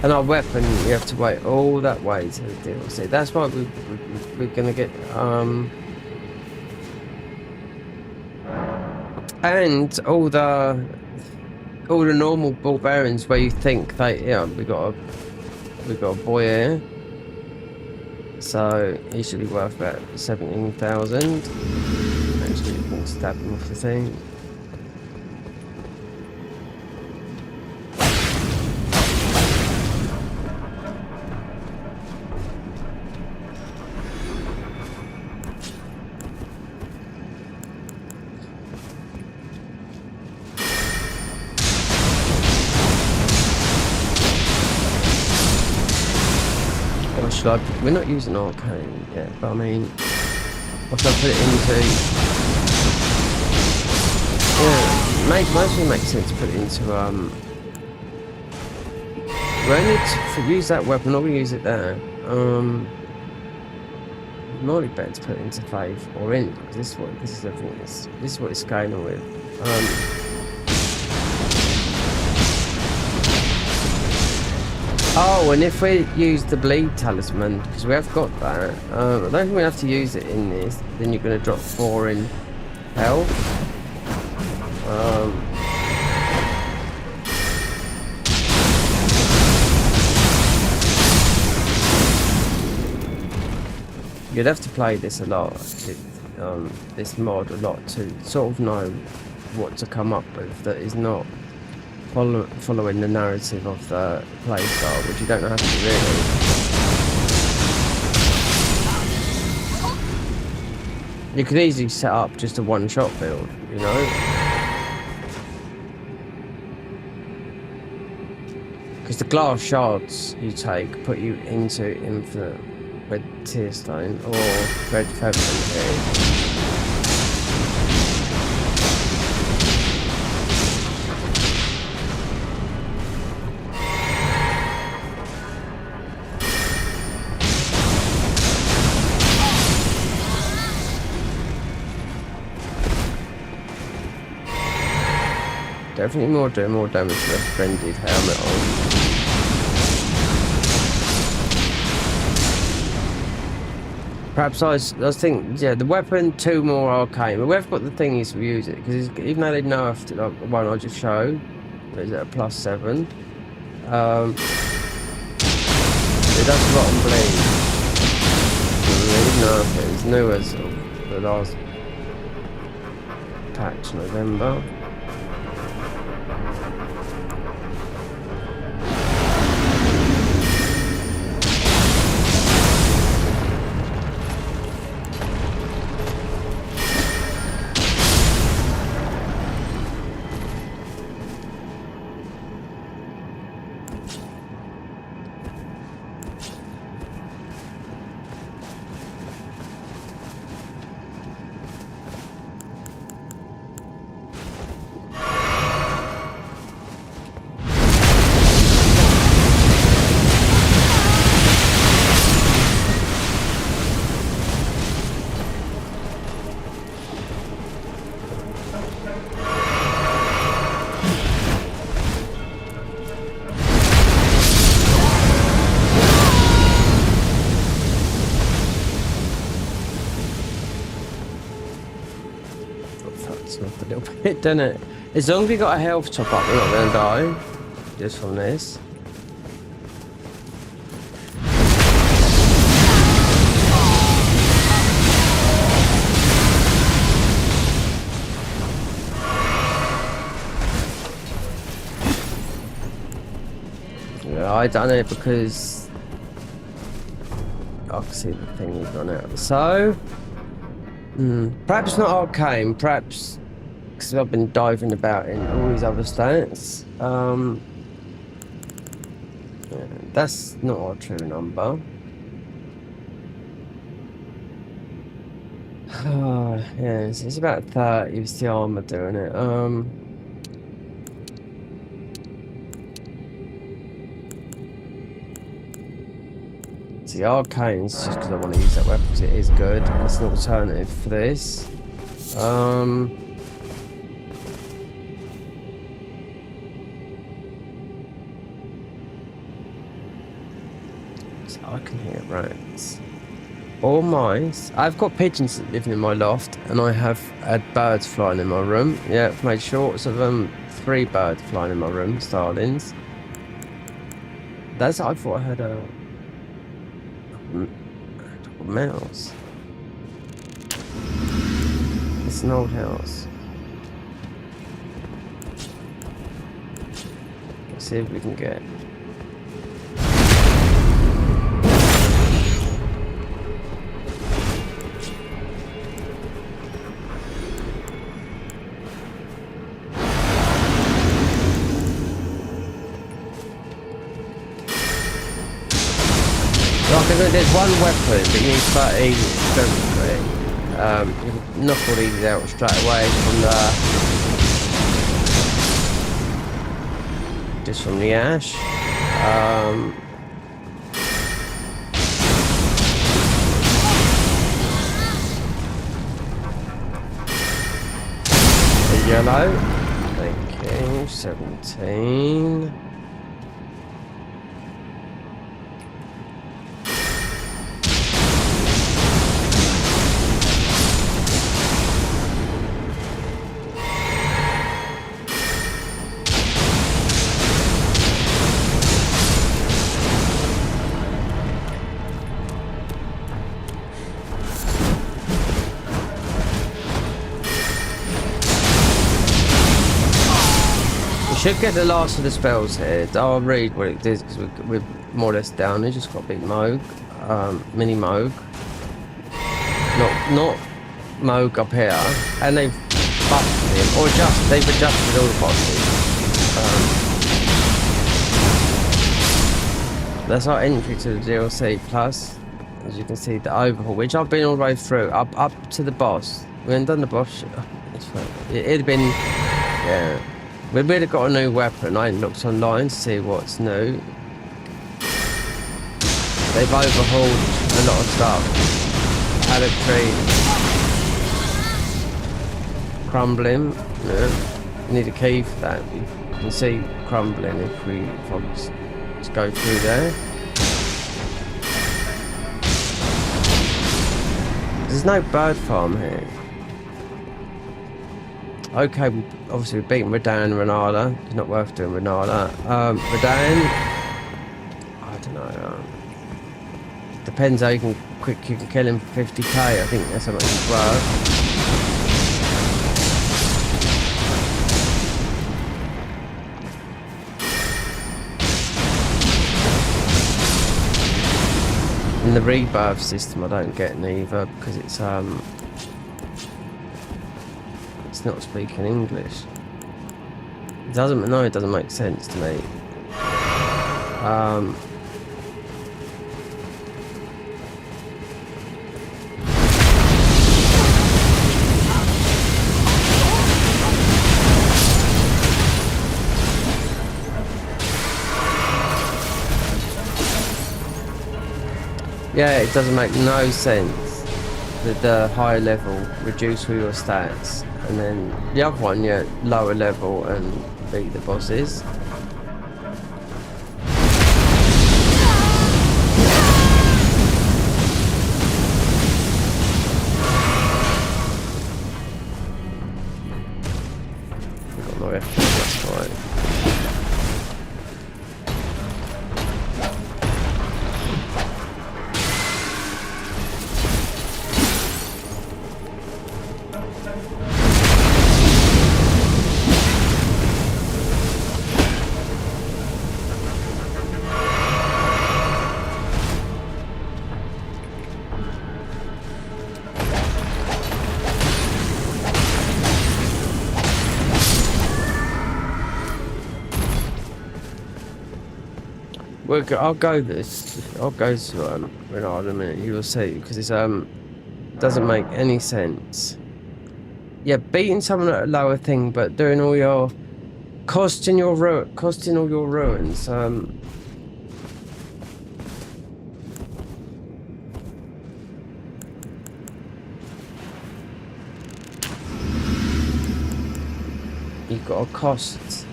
And our weapon, you have to wait all that way to the DLC. That's why we're gonna get and all the normal barbarians where you think they we got a boy here. So he should be worth about 17,000. Actually, you can stab him off the thing. We're not using arcane yet, but I mean, what should I put it into? Yeah, mostly makes sense to put it into. We only need to use that weapon. Not gonna use it there. Might be better to put it into Faith or in. This is everything. This is what it's scaling with. Oh, and if we use the bleed talisman, because we have got that, I don't think we have to use it in this, then you're going to drop 4 in health. You'd have to play this a lot, this mod a lot to sort of know what to come up with that is not following the narrative of the playstyle, which you don't have to really. You could easily set up just a one-shot build, you know? Because the glass shards you take put you into infinite red tear stone or red feather here. Definitely doing more damage with a frenzied helmet on. Perhaps I was thinking, yeah, the weapon 2 more arcane. But we've got the thingies to use it because even though they nerfed it, like the one I just showed, is at a +7. It does rot and bleed. They didn't nerf it. It's new as of the last patch, November. Up a little bit, doesn't it? As long as we got a health top up, we're not going to die just from this. Yeah, I done it because I can see the thing we've gone out. So, perhaps not arcane, perhaps because I've been diving about in all these other stats. Yeah, that's not our true number. Yeah, it's about 30. It's the armor doing it. See, arcane's just because I want to use that weapon because it is good. It's an alternative for this. So I can hear rats or mice. I've got pigeons living in my loft, and I have had birds flying in my room. Yeah, I've made shorts of 3 birds flying in my room, starlings. I thought I had a mouse. It's an old house. Let's see if we can get. There's one weapon, but you need 30 strength for it. You can knock all these out straight away from just from the ash. The yellow. Thank you. 17. Should get the last of the spells here. I'll read what it is because we're more or less down. They just got a big Moog, mini Moog, not Moog up here, and they've buffed him or they've adjusted all the bosses. That's our entry to the DLC. Plus, As you can see, the overhaul, which I've been all the way through, up to the boss. We haven't done the boss. It's fine. It'd been, yeah. We'd have got a new weapon. I looked online to see what's new. They've overhauled a lot of stuff. Pallet tree crumbling. Yeah. You need a key for that. You can see crumbling if I just go through there. There's no bird farm here. Okay, obviously we've beaten Radan and Renala. It's not worth doing Renala. Radan, I don't know. Depends how quick you can kill him for 50k. I think that's how much he's worth. And the rebirth system I don't get neither because it's not speaking English. It doesn't make sense to me. Yeah, it doesn't make no sense that the higher level reduce all your stats, and then the other one, yeah, lower level and beat the bosses. I've got no effort, that's fine. I'll go to Renard in a minute. You will see, because it's doesn't make any sense. Yeah, beating someone at a lower thing, but doing all your costing all your ruins. You've got to cost.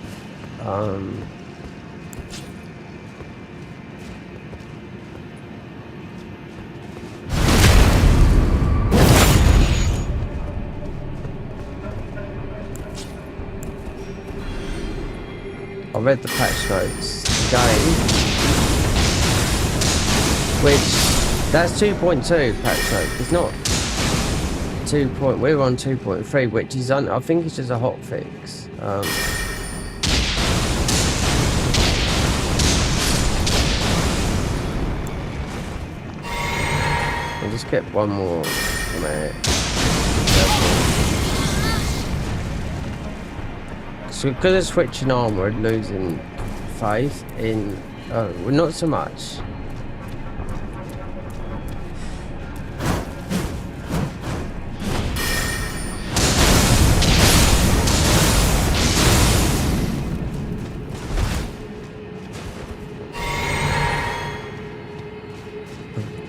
I read the patch notes again, which that's 2.2 patch note. It's not 2. We're on 2.3, which is I think it's just a hot fix. I'll just get one more from it. So because of switching armor and losing faith in, well, not so much.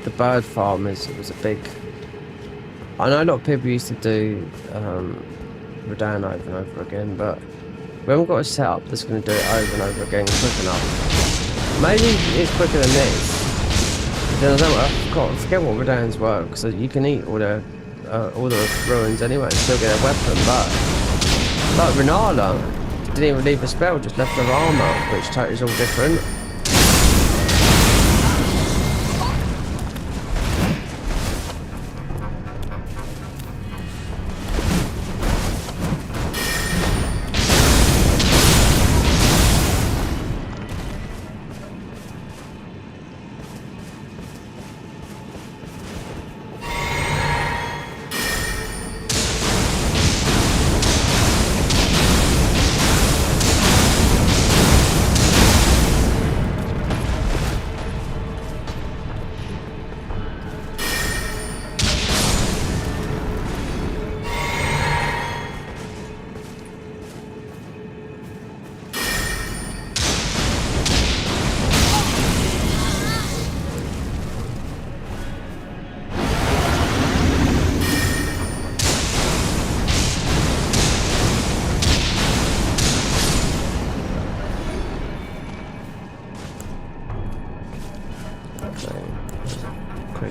The bird farm was a big. I know a lot of people used to do Radan over and over again, but we haven't got a setup that's going to do it over and over again quick enough. Maybe it's quicker than this. But then I forget what Radan's work, so you can eat all the ruins anyway and still get a weapon. But Renala didn't even leave a spell, just left her armor, which totally is all different.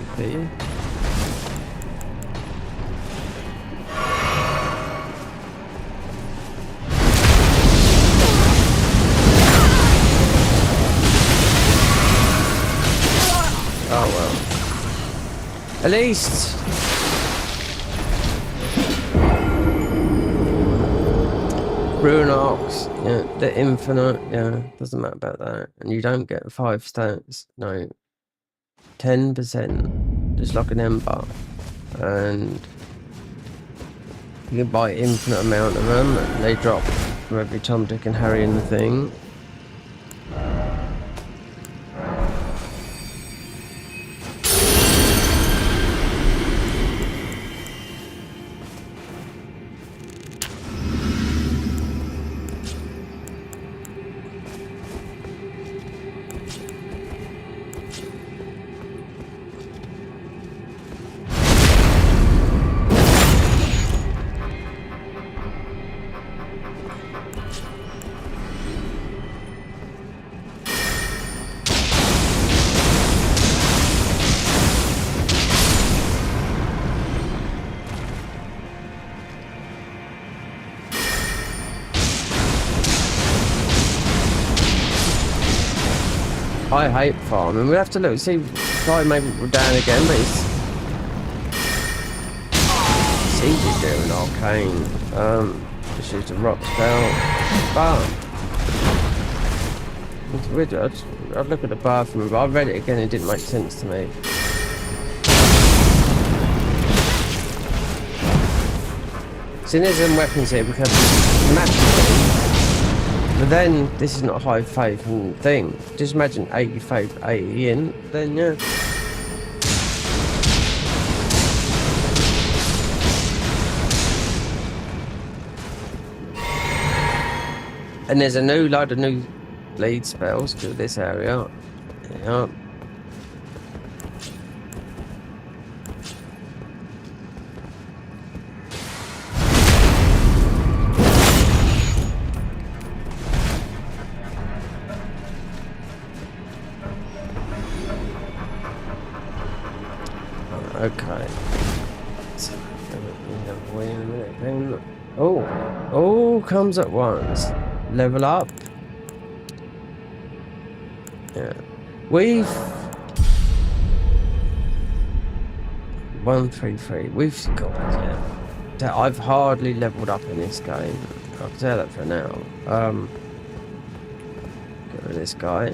creepy. Oh well. At least Ruin Arcs, yeah, the infinite, yeah, doesn't matter about that. And you don't get 5 stats, no, 10%, just like an Ember. And you can buy infinite amount of them, and they drop for every Tom, Dick and Harry in the thing. I hate farming. We have to look, see if I maybe we're down again, but it's easy doing arcane. Just use the rock spell. But it's weird. I'd look at the bathroom, but I read it again. It didn't make sense to me. See, there's some weapons here because naturally. But then, this is not a high faith thing. Just imagine 80 faith, 80 in, then yeah. And there's a load of new bleed spells to this area. Yeah. Okay. Wait a minute. Oh, comes at once. Level up. Yeah. We've 133. We've got yeah. I've hardly leveled up in this game. I'll tell that for now. Get rid of this guy.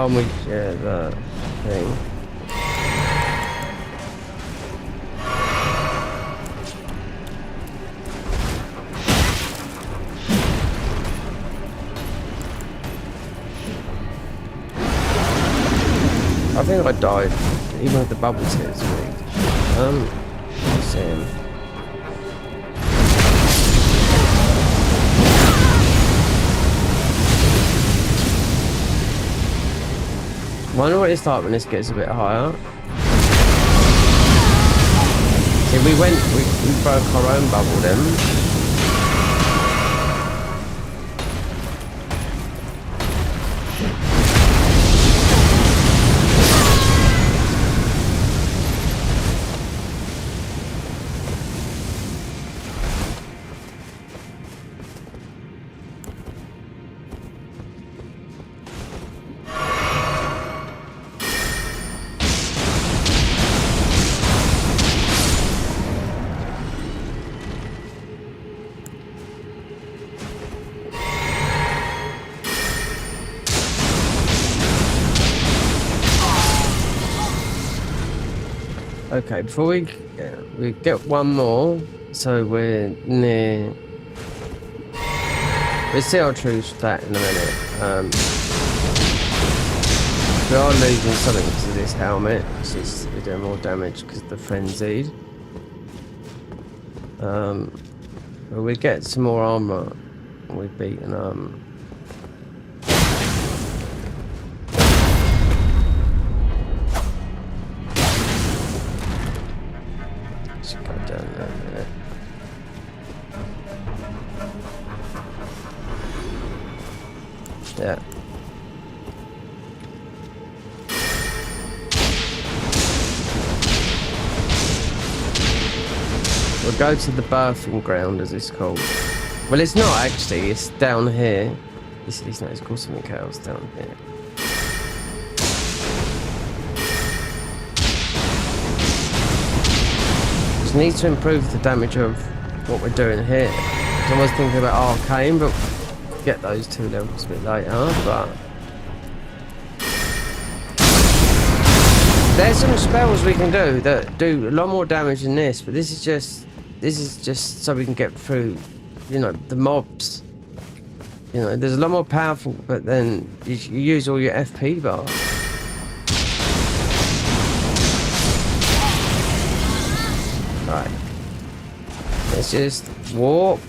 We share that thing. I think I died, even with the bubbles here this week. Let's see him. Wonder what it's like when this gets a bit higher. See, we broke our own bubble then. Okay, before we get one more, so we're near. We'll see our true stat in a minute. We are losing something to this helmet, we're doing more damage because of the frenzied. But we get some more armor. We've beaten Yeah. We'll go to the birthing ground, as it's called. Well, it's not actually. It's down here. It's not. It's called something else down here. Just need to improve the damage of what we're doing here. I was thinking about arcane, but we'll get those 2 levels a bit later. But there's some spells we can do that do a lot more damage than this. But this is just so we can get through, you know, the mobs. You know, there's a lot more powerful, but then you use all your FP bar. Right. Let's just warp.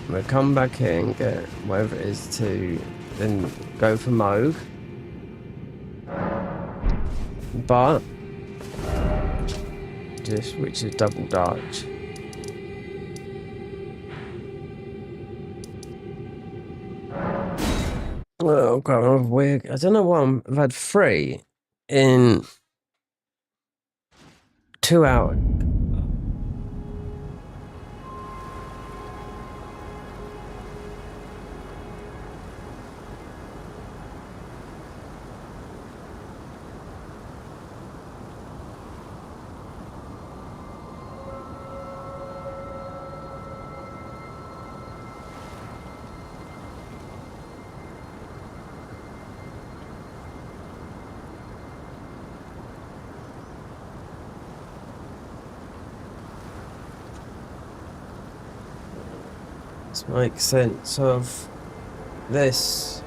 We'll come back here and get whatever it is to then go for Moog. But just which is double dodge. Oh god, weird. I don't know why I've had 3 in 2 hours. Let's make sense of this.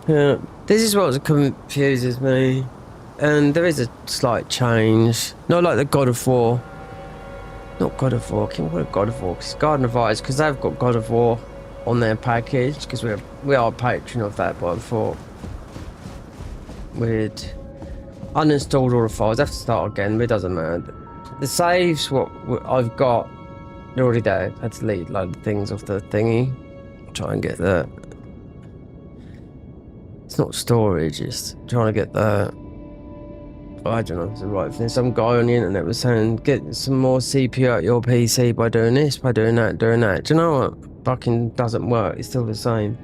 Yeah, this is what confuses me. And there is a slight change. Not like the God of War. Not God of War. Can we call it God of War? Because it's Garden of Ice, because they've got God of War on their package. Because we are a patron of that, but I thought we'd uninstalled all the files. I have to start again, but it doesn't matter. The saves, what I've got, they're already there. I had to delete a load of things off the thingy. Try and get the. It's not storage, it's trying to get the. I don't know if it's the right thing. Some guy on the internet was saying, get some more CPU at your PC by doing this, by doing that, doing that. Do you know what? Fucking doesn't work. It's still the same.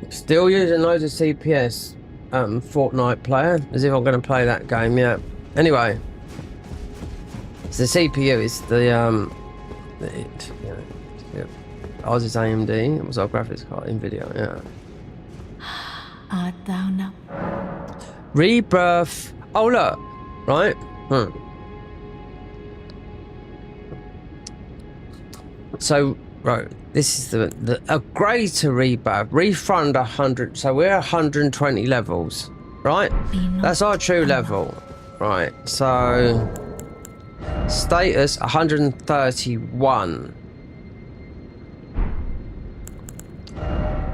Still using loads of CPS Fortnite player, as if I'm going to play that game yet. Anyway, so the CPU is ours is AMD. It was our graphics card, NVIDIA. Yeah. Art thou now? Rebirth. Oh look, right. So. Right, this is a greater rebirth. Refund 100, so we're 120 levels, right? That's our true level, right? So status 131.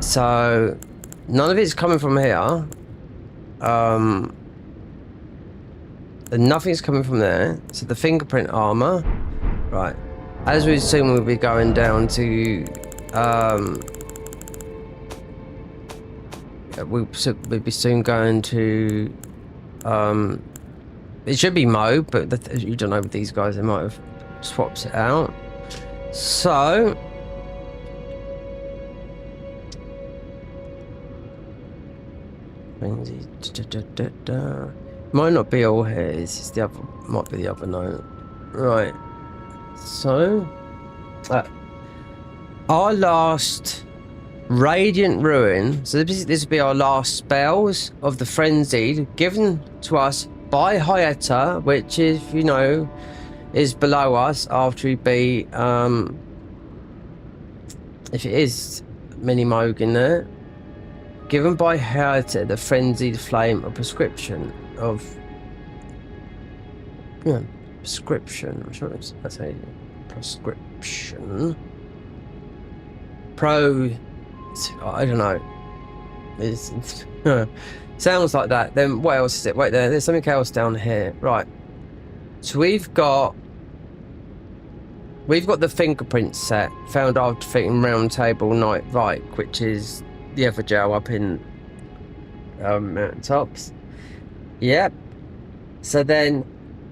So none of it's coming from here. And nothing's coming from there. So the fingerprint armor, right? As we assume, we'll be going down to, we'll be soon going to, it should be Mo, but you don't know with these guys, they might have swapped it out. So, might not be all here, it's just the other, might be the other note. Right. So, our last Radiant Ruin. So this will be our last spells of the Frenzied, given to us by Hyeta, which is, you know, is below us after we beat, if it is Mini Moog in there. Given by Hyeta, the Frenzied Flame, a prescription of, yeah. Prescription. I'm sure that's a prescription. I don't know. It's Sounds like that. Then what else is it? Wait, there's something else down here. Right. So we've got the fingerprint set found after defeating Round Table Knight Reich, which is the other jail up in Mountain Tops. Yep. So then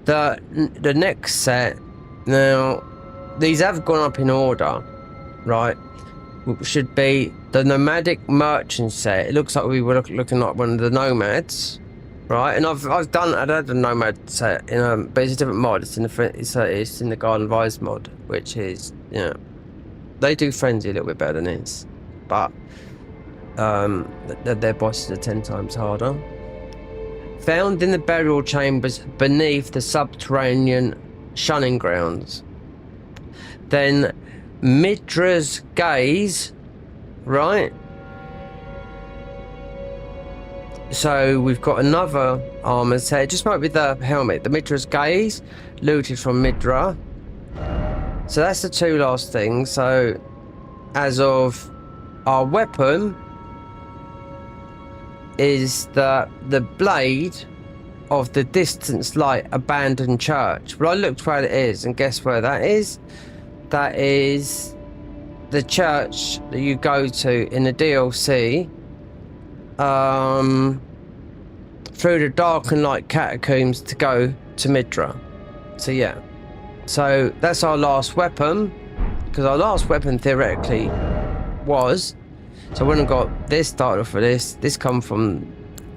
the next set. Now these have gone up in order, right? Should be the nomadic merchant set. It looks like we were looking like one of the nomads, right? And I've had a nomad set in but it's a different mod. It's in the Garden of Eyes mod, which is, you know, they do frenzy a little bit better than this, but their bosses are 10 times harder. Found in the burial chambers beneath the subterranean shunning grounds. Then Midra's gaze, right? So we've got another armor set, just might be the helmet. The Midra's gaze, looted from Midra. So that's the two last things. So as of our weapon is the blade of the distance light abandoned church. Well, I looked where it is, and guess where that is? That is the church that you go to in the DLC through the dark and light catacombs to go to Midra. So yeah, so that's our last weapon, because our last weapon theoretically was, so when I got this started off with this come from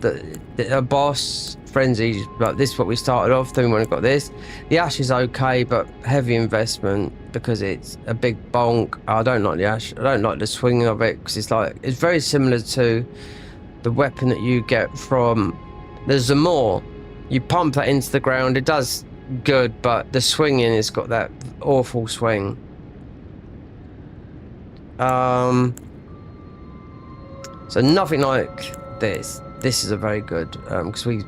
the boss frenzy, like this is what we started off. Then when I got this, the ash is okay, but heavy investment because it's a big bonk. I don't like the ash. I don't like the swinging of it, because it's very similar to the weapon that you get from the Zamor. You pump that into the ground, it does good, but the swinging, it's got that awful swing. So nothing like this. This is a very good, because we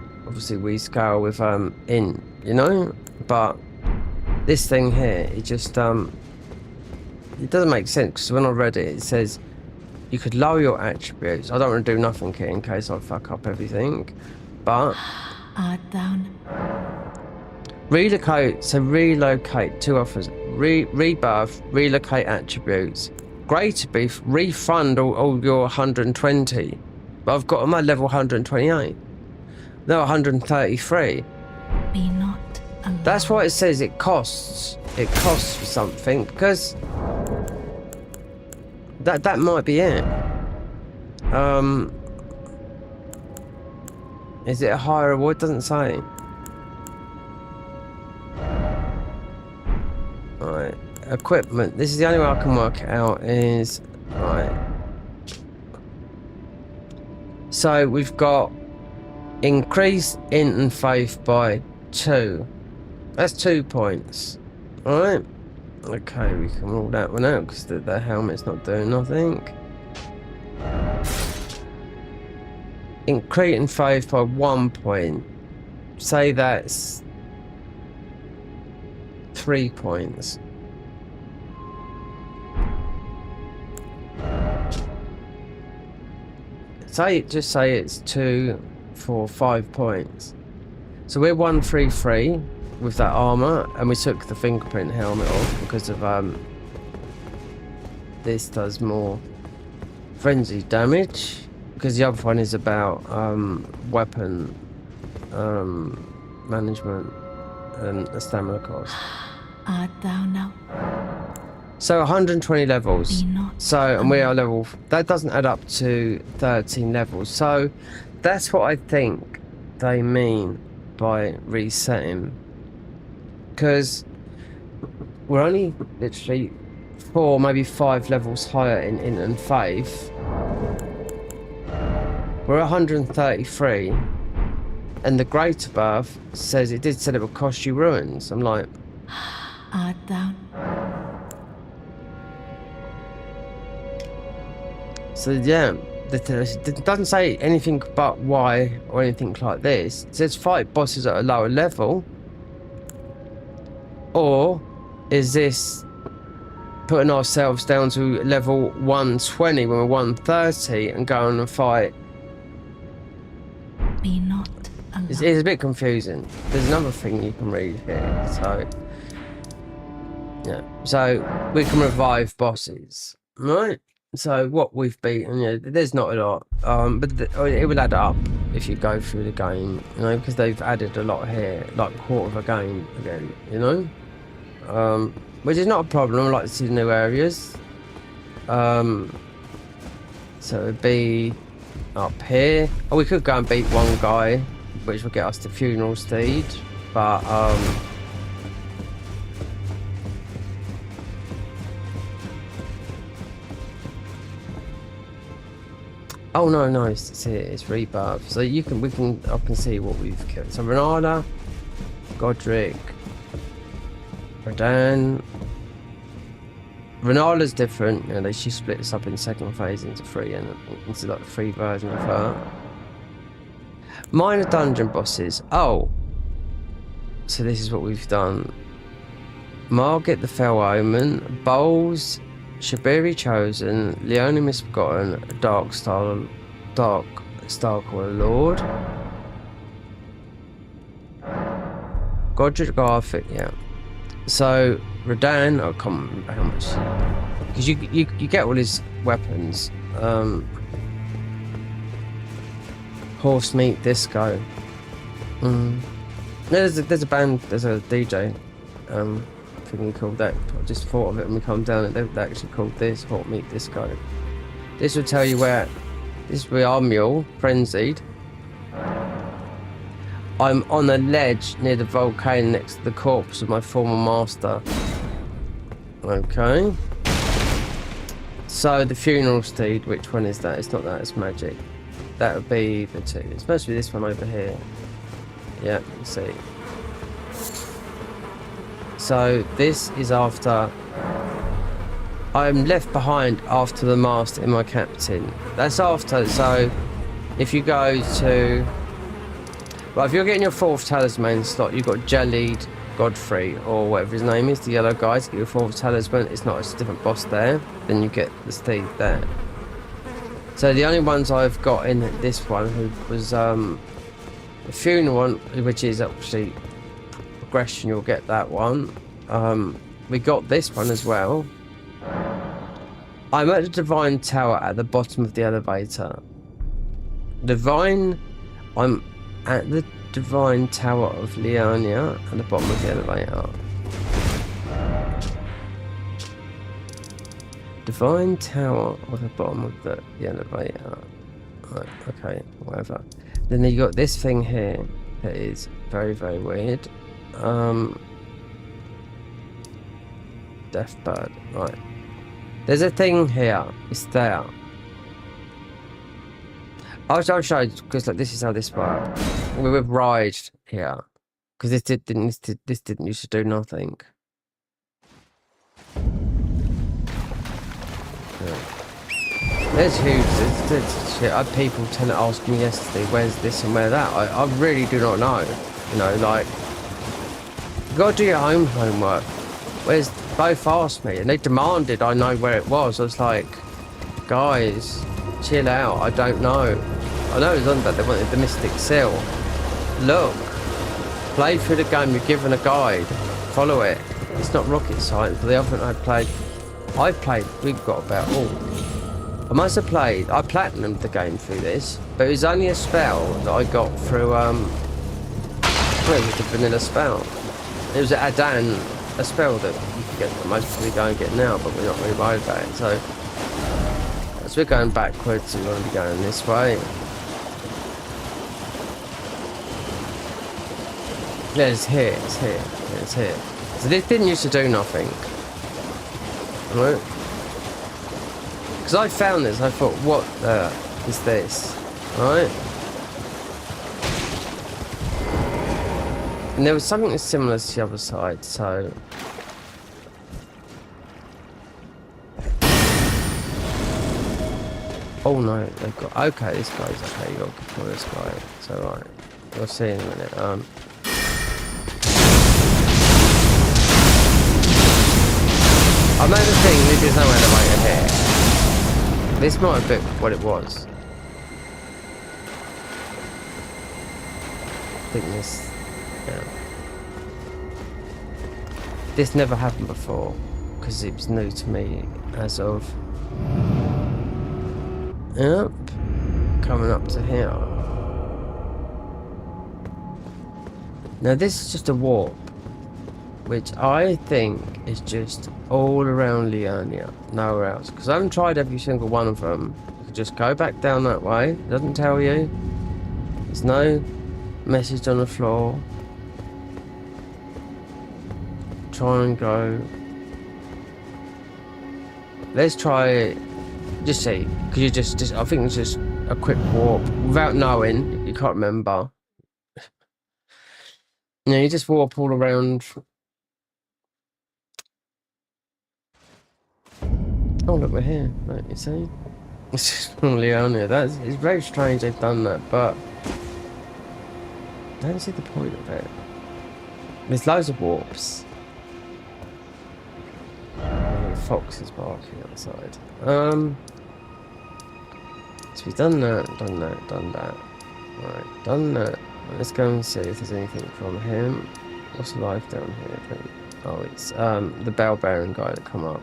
scale with in, you know, but this thing here, it just it doesn't make sense, because when I read it, it says you could lower your attributes. I don't want to do nothing here in case I fuck up everything, but Art down. relocate. So relocate, two offers: rebirth, relocate attributes. Greater beef, refund all your 120. But I've got them at level 128. No, 133. Be not alone. That's why it says it costs. It costs for something, because that might be it. Is it a higher reward? Doesn't say. Right. Equipment. This is the only way I can work it out. Is right. So we've got increase int and faith by 2. That's 2 points. Alright. Okay, we can rule that one out because the helmet's not doing nothing. Increase in faith by 1 point. Say that's 3 points. Just say it's 2, 4, 5 points. So we're 133 with that armor, and we took the fingerprint helmet off because of this does more frenzy damage, because the other one is about weapon management and the stamina cost. Art thou now? So 120 levels. Be not So, and we are level, that doesn't add up to 13 levels. So that's what I think they mean by resetting, because we're only literally 4, maybe 5 levels higher in faith. We're 133, and the Greater Birth says it did say it would cost you ruins. I'm like, art thou? so yeah, it doesn't say anything but why or anything like this. It says fight bosses at a lower level. Or is this putting ourselves down to level 120 when we're 130 and going and fight be not It's alone. a bit confusing. There's another thing you can read here. So, yeah. So we can revive bosses, right? So what we've beaten, there's not a lot, but it will add up if you go through the game, because they've added a lot here, like a quarter of a game again, which is not a problem. I like to see the new areas. So it'd be up here. Oh, we could go and beat one guy, which will get us to Funeral Steed, but oh no, it's here. It's Rebirth. So I can see what we've killed. So Renala, Godric, Radan. Renala's different. She split this up in second phase into three, and into like the free version of her. Minor dungeon bosses. Oh, so this is what we've done. Margit the Fell Omen, Bowls, Shabiri Chosen, Leonie Misbegotten, Dark Starcaller Lord, Godric Garfic, yeah. So Radan, oh come on, how much? Because you get all his weapons. Horse Meat Disco. There's a band, there's a DJ thing called that. I just thought of it when we come down, and they actually called this Hot Meat Disco. This will tell you where. This is where our mule, frenzied. I'm on a ledge near the volcano next to the corpse of my former master. Okay. So the Funeral Steed, which one is that? It's not that, it's magic. That would be the two. It's supposed to be this one over here. Yeah, you can see. So this is after I'm left behind after the master in my captain. That's after. So if you go to, well, if you're getting your 4th talisman slot, you've got Jellied Godfrey or whatever his name is, the yellow guy, to get your 4th talisman. It's not, it's a different boss there. Then you get the steed there. So the only ones I've got in this one who was the funeral one, which is actually progression, you'll get that one. We got this one as well. I'm at the Divine Tower at the bottom of the elevator. I'm at the Divine Tower of Liania at the bottom of the elevator. Divine Tower at the bottom of the elevator. Right, okay, whatever. Then you got this thing here that is very, very weird. Deathbird, right. There's a thing here. It's there. I'll show you, because like this is how this works. We were ride here, because this didn't used to do nothing. Yeah. There's huge. There's shit. I had people tend to ask me yesterday, where's this and where that. I really do not know. Like, you gotta do your own homework. Where's both asked me, and they demanded I know where it was. I was like, guys, chill out. I don't know. I know it was on that they wanted the Mystic Seal. Look, play through the game. You're given a guide. Follow it. It's not rocket science. But the other one I've played. We've got about I platinumed the game through this, but it was only a spell that I got through. It was the vanilla spell. It was Adan. A spell that you can get most probably go and get now, but we're not really worried about it. So as we're going backwards, we're going to be going this way. Yeah, it's here. So this didn't used to do nothing, right? Because I found this, I thought, what is this, right? And there was something similar to the other side, so. Oh no, they've got. Okay, this guy's okay. You got to kill this guy. It's alright. We'll see in a minute. I know the thing, this is no elevator here. This might have been what it was. think this, yeah. This never happened before because it was new to me as of. Yep, coming up to here. Now this is just a warp, which I think is just all around Leonia, nowhere else. Because I haven't tried every single one of them. You can just go back down that way. It doesn't tell you. There's no message on the floor. Try and go. Let's try it. Just see. Because you just I think it's just a quick warp without knowing. You can't remember. Yeah, you just warp all around. Oh look, we're here. Right, you see? It's just Leonia. It's very strange they've done that, but I don't see the point of it. There's loads of warps. The fox is barking outside. So we've done that, done that, done that. Right, done that. Let's go and see if there's anything from him. What's live down here? Then? Oh, it's the bell bearing guy that come up.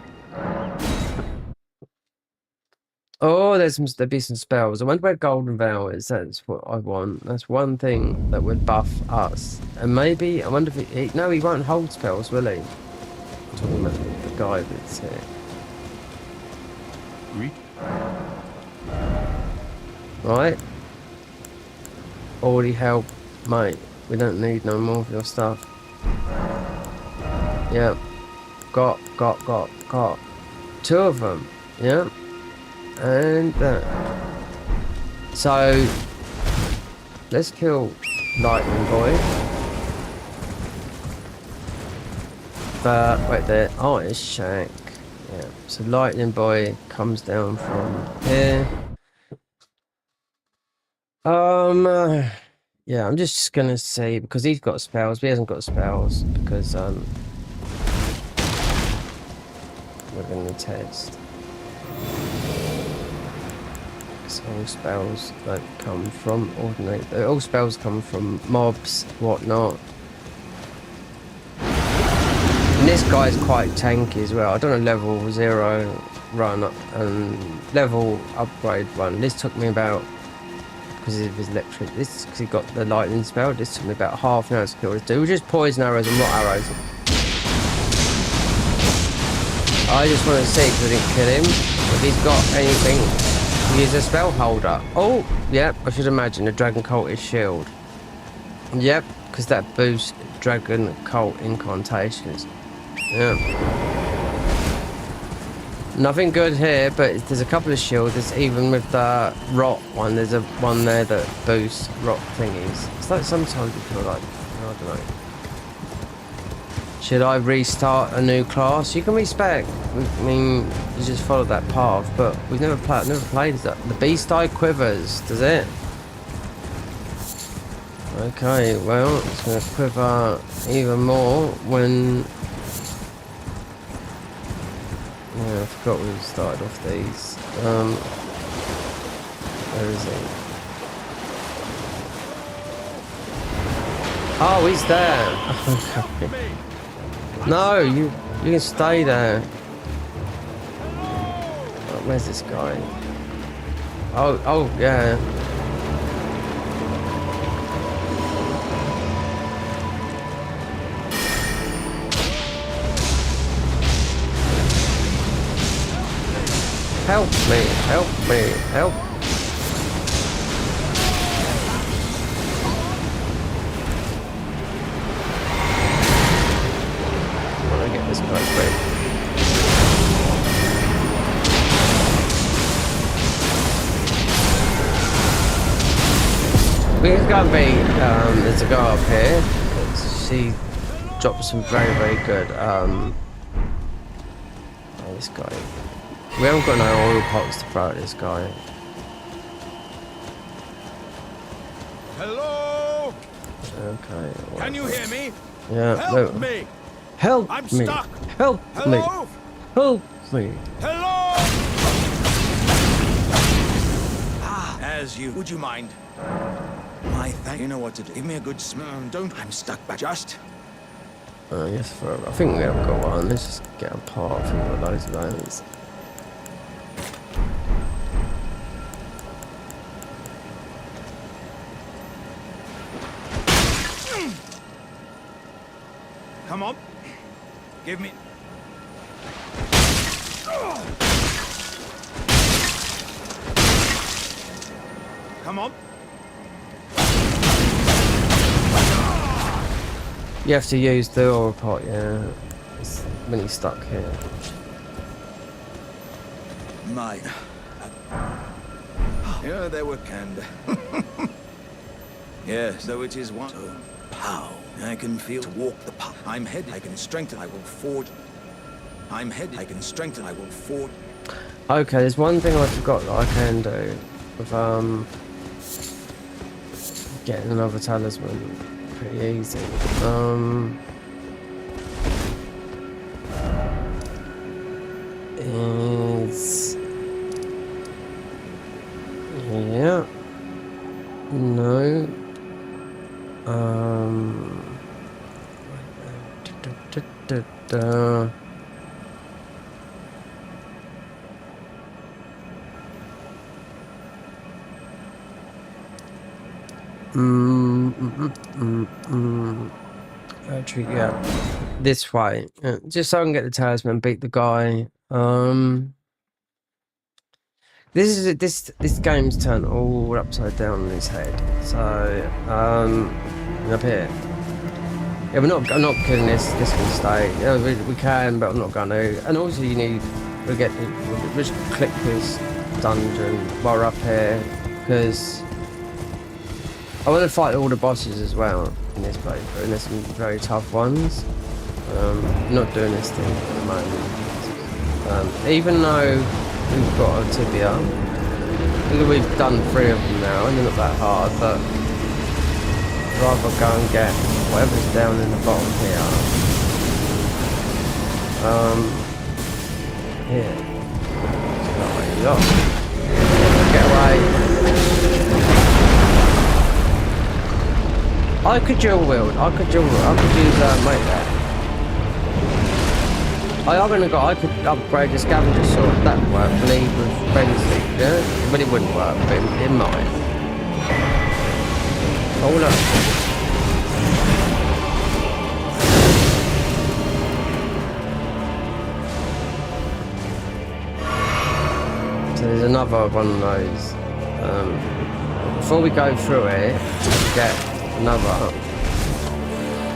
Oh, there'd be some spells. I wonder where Golden Veil is. That's what I want. That's one thing that would buff us. And maybe I wonder if no, he won't hold spells, will he? I'm talking about the guy that's here. Right. Already help, mate. We don't need no more of your stuff. Yeah. Got. Two of them. Yeah. And that. So let's kill Lightning Boy. But wait there. Oh, it's Shank. Yeah. So Lightning Boy comes down from here. Yeah, I'm just gonna say because he's got spells, but he hasn't got spells because we're gonna test. So all spells that come from ordinary, all spells come from mobs, whatnot. And this guy's quite tanky as well. I don't know level 0 run and level upgrade run. This took me about. Because of his electric, this because he got the lightning spell. This took me about half an hour to kill this dude. Just poison arrows and rot arrows. I just want to see because I didn't kill him. If he's got anything, he's a spell holder. Oh, yep. I should imagine a dragon cultist shield. Yep, because that boosts dragon cult incantations. Yeah. Nothing good here, but there's a couple of shields. There's even with the rot one. There's a one there that boosts rot thingies. It's like sometimes you feel like I don't know. Should I restart a new class? You can respec. I mean, you just follow that path, but we've never played that. The beast eye quivers, does it? Okay, well, it's gonna quiver even more when. Yeah, I forgot we started off these. Where is he? Oh, he's there. Okay. No, you can stay there. Oh, where's this guy? Oh, yeah. Help me, help me, help. I want to get this guy free. We're going to be, there's a guy up here. She dropped some very, very good, oh, this guy. We haven't got no oil pots to throw at this guy. Hello? Okay. Well, can you hear me? Yeah. Help me! Help I'm me! stuck! Help Hello? me! Help me! Hello? As you. Would you mind? My thank you know what to do. Give me a good smell. Don't. I'm stuck back. Just. Yes, I think we have got one. Let's just get a part. I think we've got loads of those. Come on. Give me. Come on. You have to use the oil pot, yeah. It's when he's stuck here. Mine. Yeah, they were canned. Yes, though it is one. So, pow. I can feel to walk the path. I'm headed. I can strengthen. I will forge. I'm headed. I can strengthen. I will forge. Okay, there's one thing I forgot that I can do with getting another talisman. Pretty easy. Is yeah. No. Actually, yeah, this way, just so I can get the talisman, beat the guy. This game's turned all upside down on his head. So, up here. Yeah, I'm not killing this. This can stay. Yeah, we can, but I'm not going to. And also, we just click this dungeon while we're up here because I want to fight all the bosses as well in this playthrough, and there's some very tough ones. I'm not doing this thing at the moment. Even though we've got a tibia, we've done 3 of them now, and they're not that hard, but I'd rather go and get whatever's down in the bottom here. Here. Get away. I could dual wield. I could use mate there. I could upgrade the scavenger sword. That would work. Leave with frenzy. Yeah, but it wouldn't work. But it might. Oh look. So there's another one of those. Before we go through it, we get another.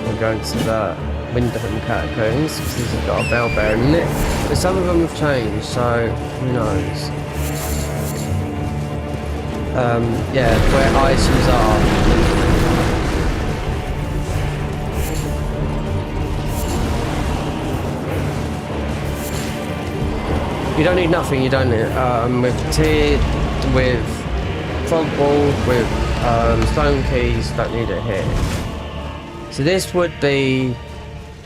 We're going to the Windham Catacombs because this has got a bell bearing in it. But some of them have changed, so who knows? Yeah, where items are. You don't need nothing, you don't need with tear, with fog ball, with stone keys, don't need it here. So this would be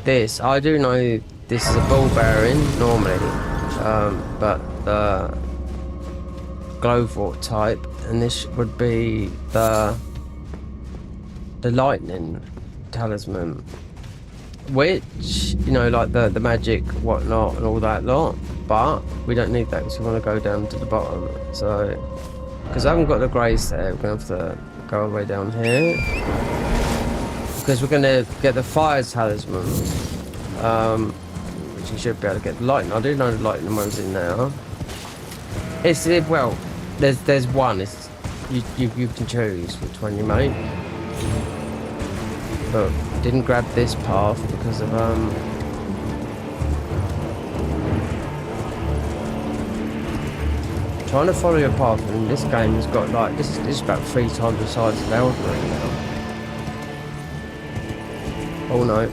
this. I do know this is a ball bearing normally, but the glowfort type, and this would be the lightning talisman, which, you know, like the magic whatnot and all that lot, but we don't need that because we want to go down to the bottom. So because I haven't got the grace there, we're gonna have to go all the way down here because we're gonna get the fire talisman, which you should be able to get the lightning. I do know the lightning one's in there. It's well, there's one. It's you can choose which one you make. But didn't grab this path because of trying to follow your path, and this game has got like this is about 3 times the size of Elden right now. Oh no.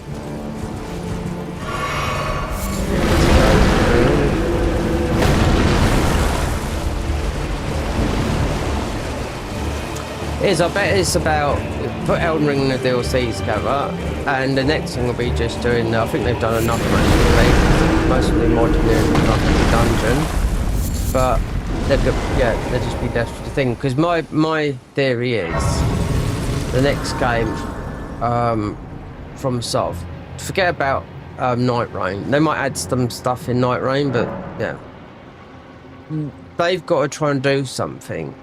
I bet it's about put Elden Ring in the DLCs together, and the next thing will be just doing. I think they've done enough actually, mostly modding in like the dungeon, but they'll just be desperate to think. Because my theory is the next game from Soft. Forget about Night Rain. They might add some stuff in Night Rain, but yeah. They've got to try and do something.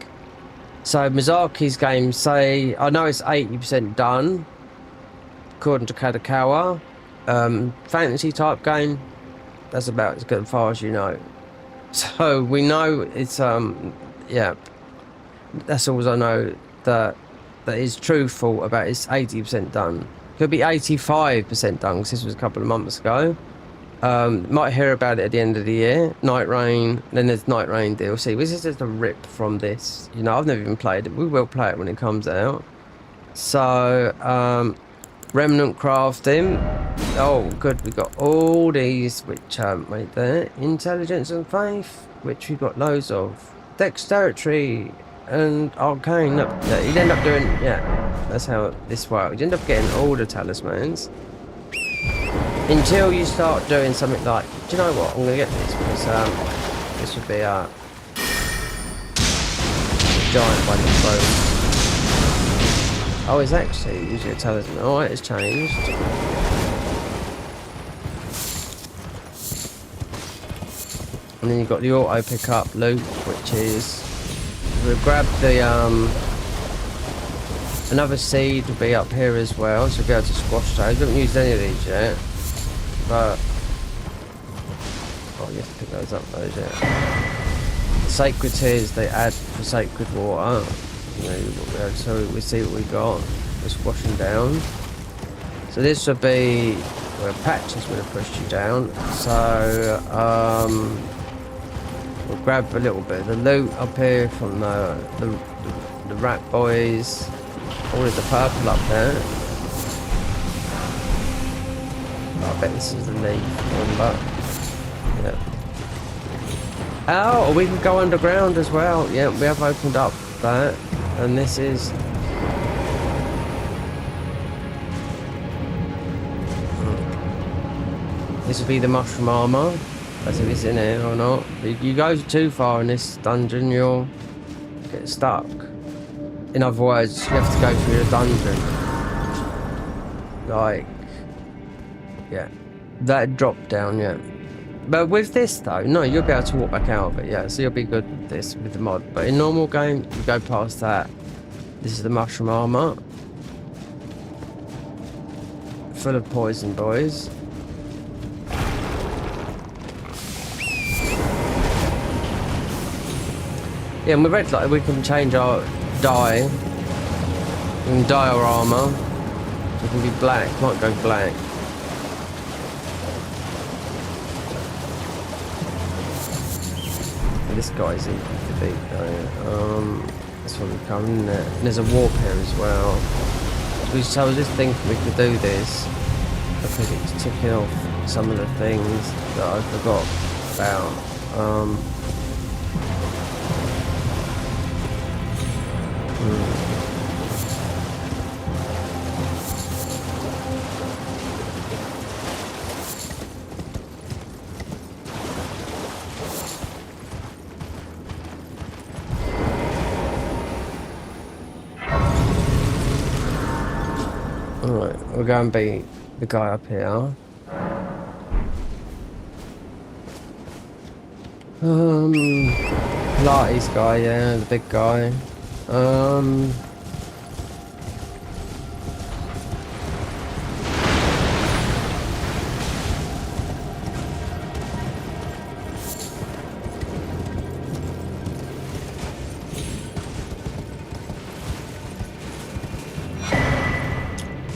So Miyazaki's game, say, I know it's 80% done, according to Kadokawa. Fantasy type game, that's about as good as far as you know. So we know it's yeah, that's all I know that is truthful about it's 80% done. Could be 85% done because this was a couple of months ago. Might hear about it at the end of the year. Night Rain, then there's Night Rain DLC. This is just a rip from this. You know, I've never even played it. We will play it when it comes out. So, Remnant Crafting. Oh, good. We got all these, which, wait there. Intelligence and Faith, which we got loads of. Dexterity and Arcane. Look, yeah, you'd end up doing, yeah, that's how this works. You end up getting all the talismans. Until you start doing something like, do you know what? I'm gonna get this because this would be a giant one of those. Oh, it's actually usually a talisman. Alright, it's changed. And then you've got the auto pick up loot, which is we'll grab the another seed will be up here as well, so we'll be able to squash those. We haven't used any of these yet. But oh, you have to pick those up, those, yeah. The sacred tears they add for sacred water. You know, so we see what we got. We're squashing down. So this would be where patches would have pushed you down. So we'll grab a little bit of the loot up here from the rat boys. All of the purple up there. I bet this is the leaf one, but yeah. Oh, we can go underground as well. Yeah, we have opened up that, and this is. This will be the mushroom armor. As if it's in here or not. If you go too far in this dungeon, you'll get stuck. In other words, you have to go through the dungeon. Like. Yeah, that drop down, yeah. But with this though, no, you'll be able to walk back out of it, yeah. So you'll be good with this, with the mod. But in normal game, you go past that. This is the mushroom armor. Full of poison, boys. Yeah, and with red light, we can change our dye. We can dye our armor. So it can be black, might go black. This guy's easy to beat though. That's where we come in there. And there's a warp here as well. So I was just thinking we could do this because it's ticking off some of the things that I forgot about. Alright, we'll go and beat the guy up here. Pilates guy, yeah, the big guy.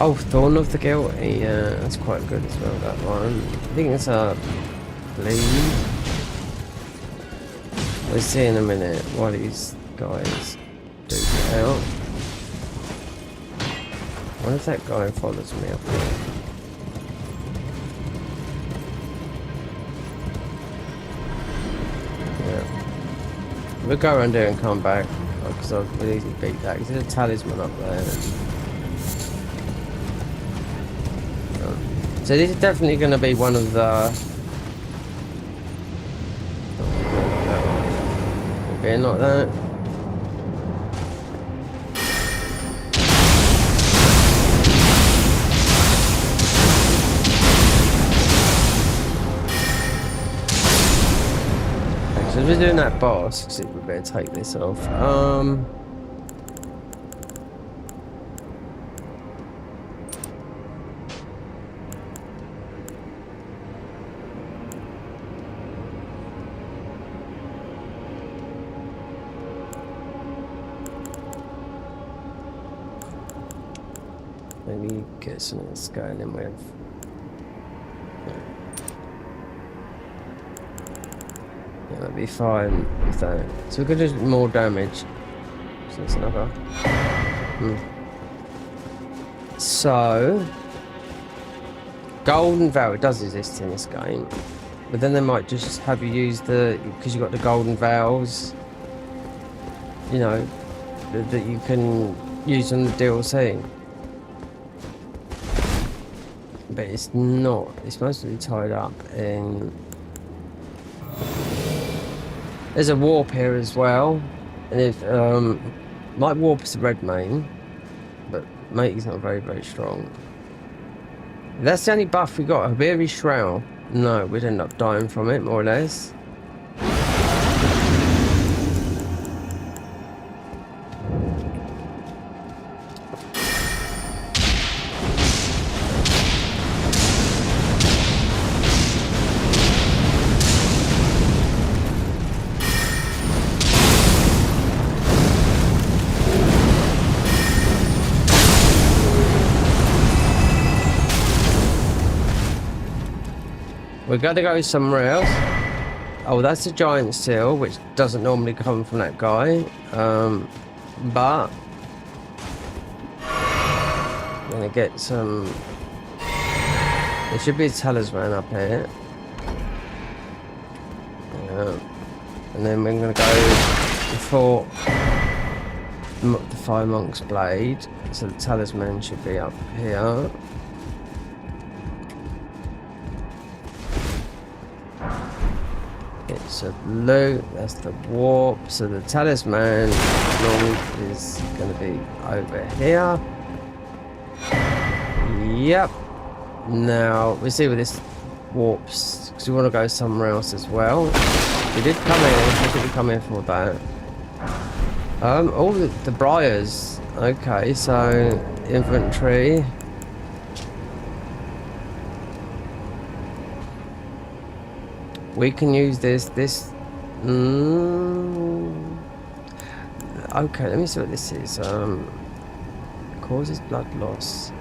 Oh, Thorn of the Guilty, yeah, that's quite good as well, that one. I think it's a bleed. We'll see in a minute what these guys do get out. What if that guy follows me up here? Yeah. We'll go around there and come back, because I'll easily beat that. There's a talisman up there. So this is definitely going to be one of the... Okay, like that. we're doing that boss, we better take this off. Maybe get something that's going in with. Yeah, that'd be fine with that. So we could do more damage. So that's another. So, golden veil, it does exist in this game, but then they might just have you use because you got the golden veils, you know, that you can use on the DLC. But it's not. It's mostly tied up in. There's a warp here as well, and if might warp as a red main, but mate's not very strong. That's the only buff we got. A weary shroud. No, we'd end up dying from it more or less. We're going to go somewhere else. Oh, that's a giant seal, which doesn't normally come from that guy. But I'm going to get some. There should be a talisman up here. And then we're going to go for the Fire Monk's Blade. So the talisman should be up here. So loot, that's the warp. So the talisman normally is going to be over here. Yep. Now we see where this warps because we want to go somewhere else as well. We did come in. I think we come in for that. Oh, the briars. Okay, so inventory. We can use this. Okay, let me see what this is. Causes blood loss.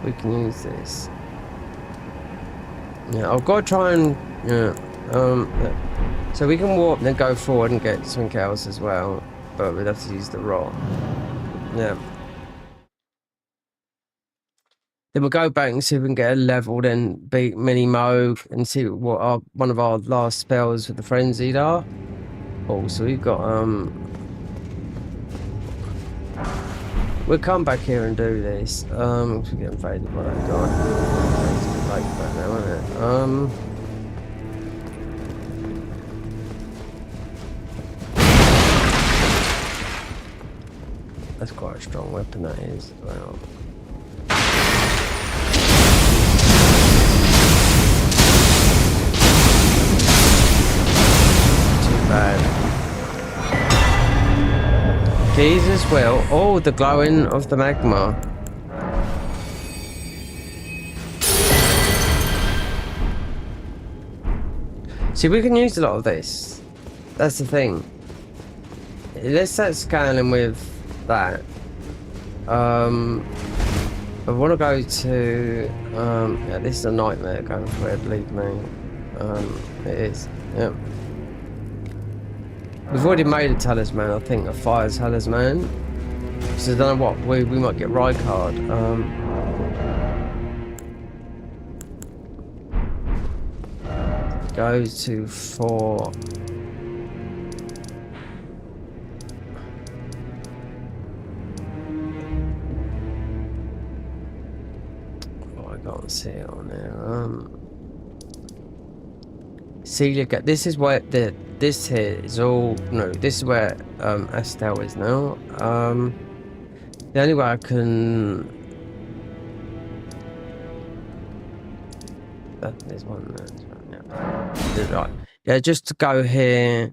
We can use this. Yeah, I've got to try and so we can warp and then go forward and get something else as well, but we'd have to use the rock. Yeah. Then we'll go back and see if we can get a level, then beat Mini Mo and see what one of our last spells with the frenzied are. Oh, so we've got we'll come back here and do this. We're getting invaded by that guy. It's late back now, isn't it? That's quite a strong weapon, that is. Well. Bad. These as well. Oh, the glowing of the magma. See, we can use a lot of this. That's the thing. Let's start scanning with that. I want to go to. Yeah, this is a nightmare going for it, believe me. It is. Yep. We've already made a talisman, I think, a fire talisman. So I don't know what, we might get Rykard. Go to 4. Oh, I can't see it on there. See, look at this is where this here is all. No, this is where Astel is now. The only way I can. There's one there. Yeah. Right. Yeah, just to go here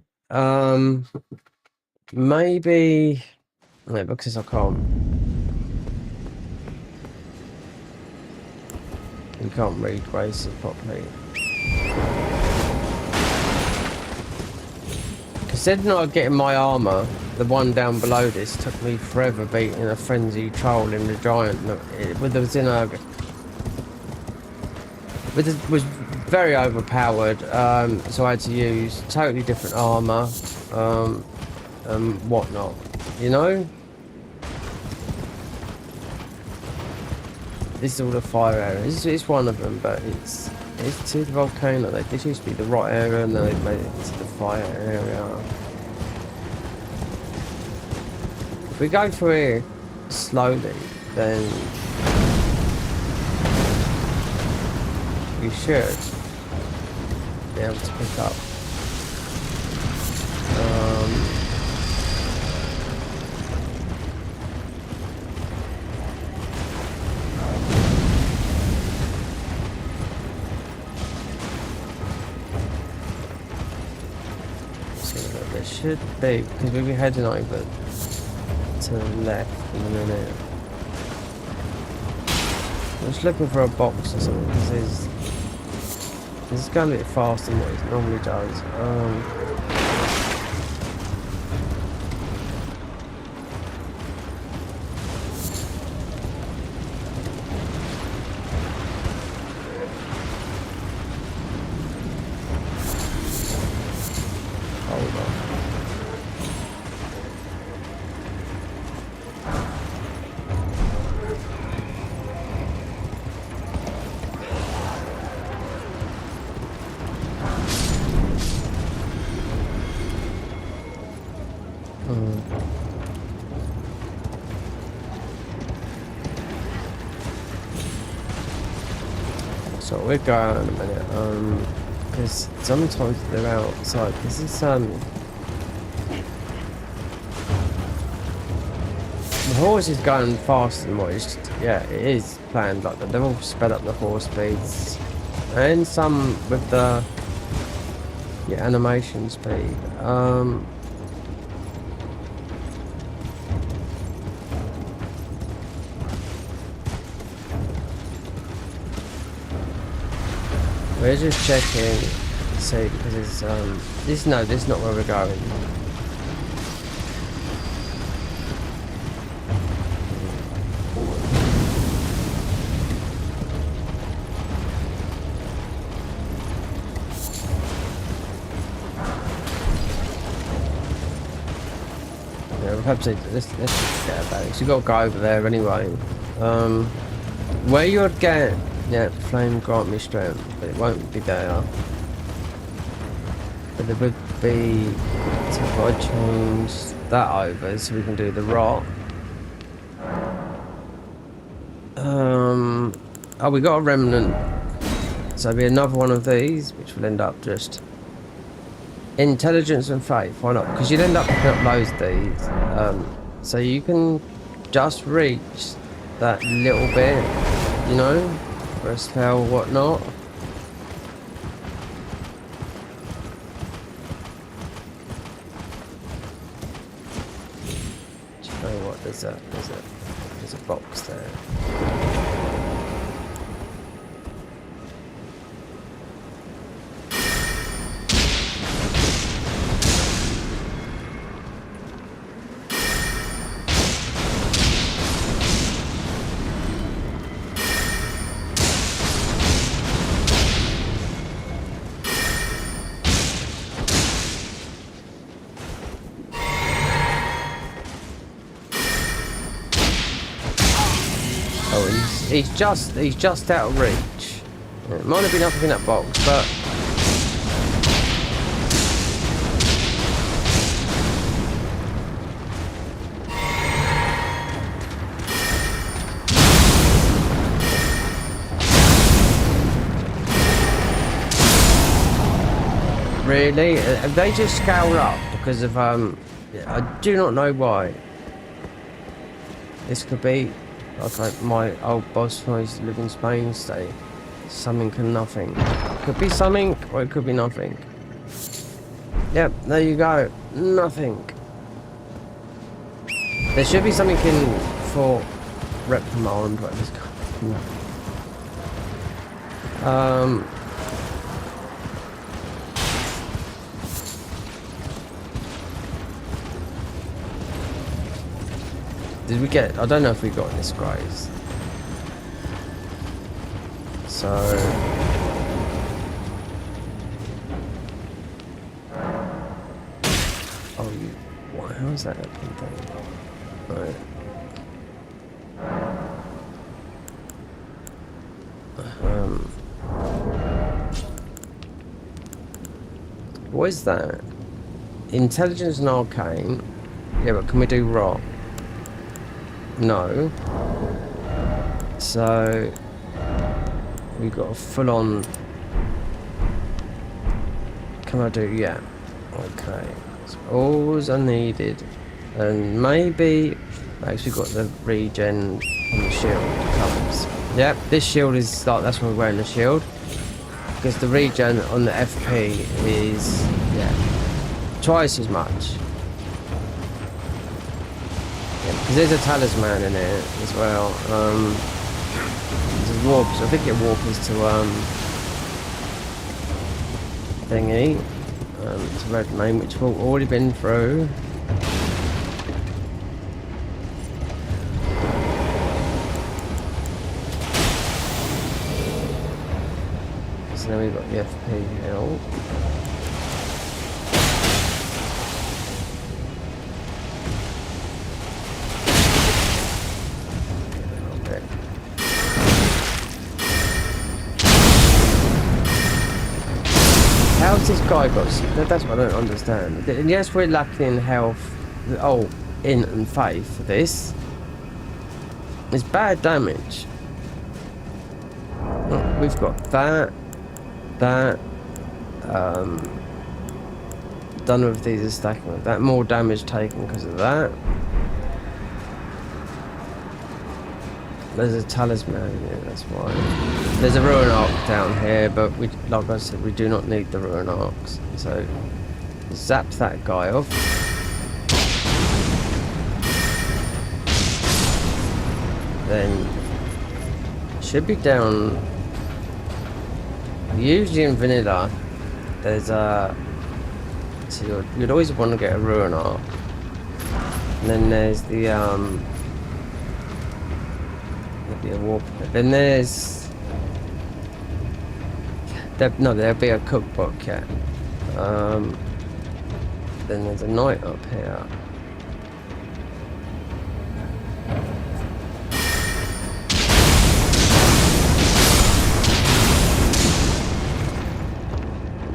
Maybe. No, because I can't. You can't read races properly. Considering I getting my armor, the one down below this took me forever beating a frenzy troll in the giant. It was in a. It was very overpowered, so I had to use totally different armor, and whatnot. You know. This is all the fire areas. It's one of them, but it's to the volcano. This used to be the right area, and then they made it into the fire area. If we go through here slowly, then we should be able to pick up. Should be, because we'll be heading over to the left in a minute. I'm just looking for a box or something, because this is going a bit faster than what it normally does. Hold on. So we're going in a minute, because sometimes they're outside. This is the horse is going faster than what it's, yeah, it is planned like that. They've all sped up the horse speeds, and some with the animation speed. We're just checking to see, because it's this is not where we're going. Yeah, perhaps let's forget about it, 'cause you've got to go over there anyway. Where you're getting. Yeah, flame grant me strength, but it won't be there. But there would be, so if I change that over so we can do the rock. Oh, we got a remnant. So there'll be another one of these, which will end up just intelligence and faith. Why not? Because you'd end up picking up loads of these. So you can just reach that little bit, you know? For a spell or whatnot. Do you know what? There's a box there. He's just out of reach. It might have been up in that box, but really, they just scaled up because of I do not know why. This could be like my old boss who used to live in Spain say, something and nothing. Could be something or it could be nothing. Yep, there you go. Nothing. There should be something in for reprimand, whatever it's called. Did we get? I don't know if we got this grace. So. Oh, what? How is that thing? Right. What is that? Intelligence and arcane. Yeah, but can we do rock? No. So we've got a full-on. Can I do? Yeah. Okay. So all I needed, and maybe actually got the regen on the shield comes. Yep, this shield is like that's why we're wearing the shield because the regen on the FP is twice as much. Because there's a talisman in it as well. There's a warp, so I think it warps to thingy. It's a red name which we've already been through. So then we've got the FP hill. How's this guy got? That's what I don't understand. And yes, we're lacking in health. Oh, and faith for this. It's bad damage. We've got that. None of these are stacking with that. More damage taken because of that. There's a talisman here, that's why. There's a ruin arc down here, but we, like I said, we do not need the ruin arcs. So, zap that guy off. Then, should be down. Usually in vanilla, there's a. So you'd always want to get a ruin arc. And then there's the be a warp. Then there's there'll be a cookbook, yeah. Then there's a knight up here.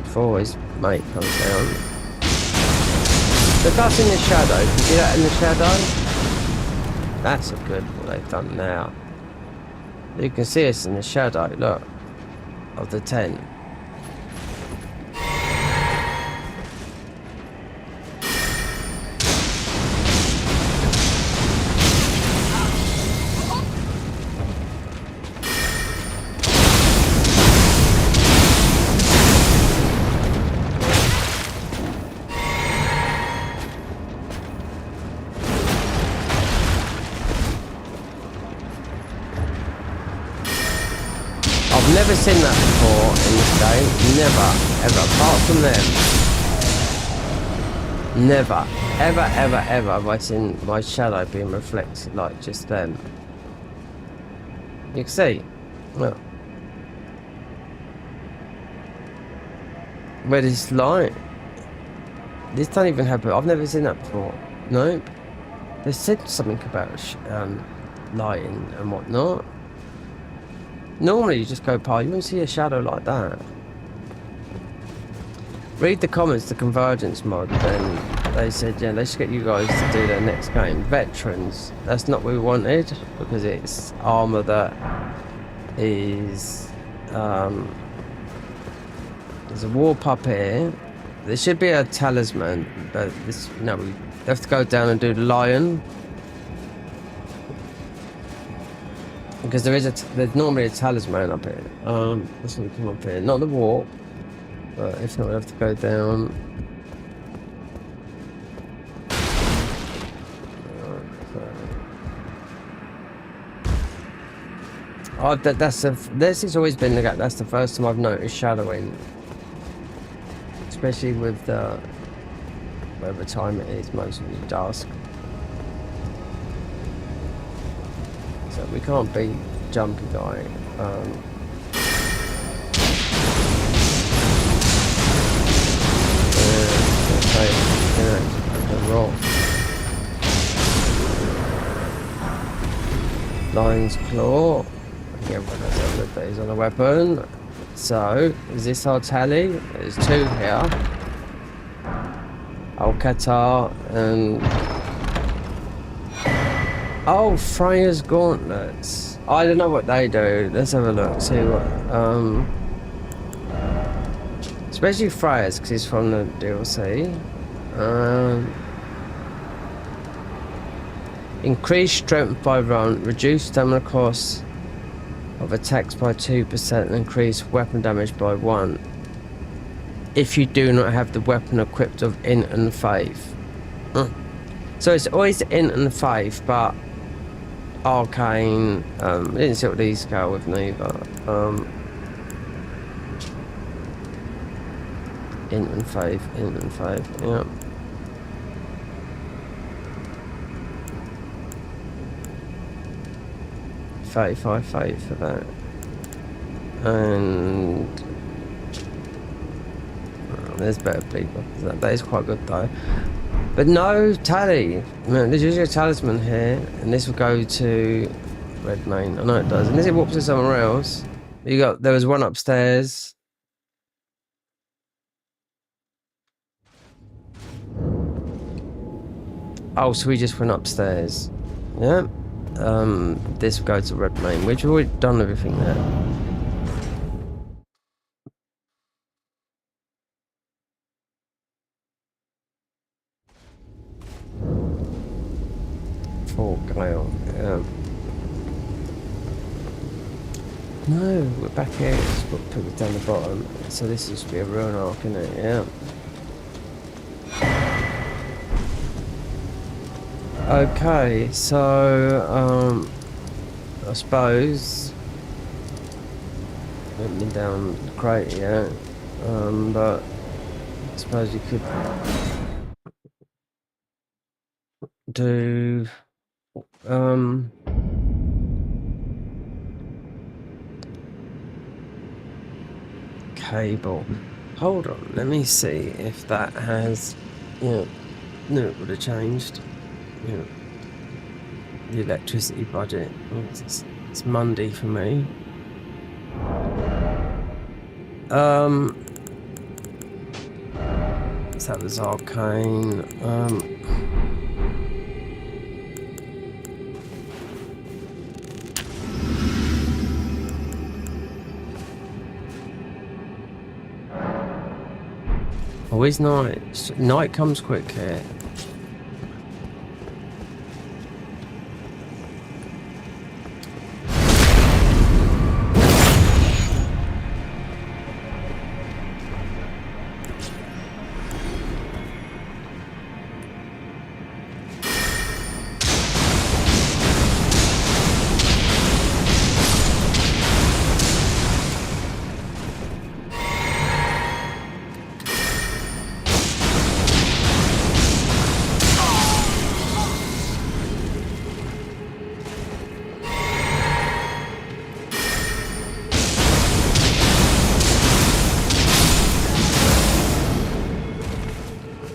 Before his mate comes down. The dust in the shadow, can you see that in the shadow? That's a good what they've done now. You can see us in the shadow, look, of the tent. I've never seen that before in this game. Never, ever. Apart from them. Never, ever have I seen my shadow being reflected like just then. You can see. Look. Where this light. This don't even happen. I've never seen that before. Nope. They said something about lighting and whatnot. Normally you just go past, you won't see a shadow like that. Read the comments to Convergence mod, and they said, yeah, let's get you guys to do their next game. Veterans, that's not what we wanted, because it's armour that is, there's a warp up here. There should be a talisman, but this, no, we have to go down and do the lion. Because there's normally a talisman up here. Let's not come up here. Not the warp, but if not, we have to go down. Oh, that's this has always been that's the first time I've noticed shadowing, especially with the whatever time it is, mostly dusk. So we can't beat Jumpy Guy. Roll. Lion's Claw. Again, when I said that is on a weapon. So, is this our tally? There's 2 here. Al-Qatar and... Oh, Freya's Gauntlets. I don't know what they do. Let's have a look, see what... Especially Freya's, because it's from the DLC. Increase strength by run, reduce stamina cost of attacks by 2% and increase weapon damage by 1 if you do not have the weapon equipped of Int and Faith. So it's always Int and Faith, but Arcane, I didn't see what these go with neither. Int and Faith, yeah. $35 faith for that, and there's better people. That is quite good though. But no tally. Man, there's usually a talisman here, and this will go to Redmane. I know it does, unless it warps to somewhere else. There was one upstairs. Oh, so we just went upstairs. Yeah. This will go to Redmane, which we've already done everything there. Fort Gale, yeah. No, we're back here. It's put it down the bottom. So this used to be a ruin arc, isn't it? Yeah. Okay, so I suppose I haven't been down the crate yet, but I suppose you could do cable. Hold on, let me see if that has, no, it would have changed. The electricity budget. It's Monday for me. So that was Arcane. Always night. Night comes quick here.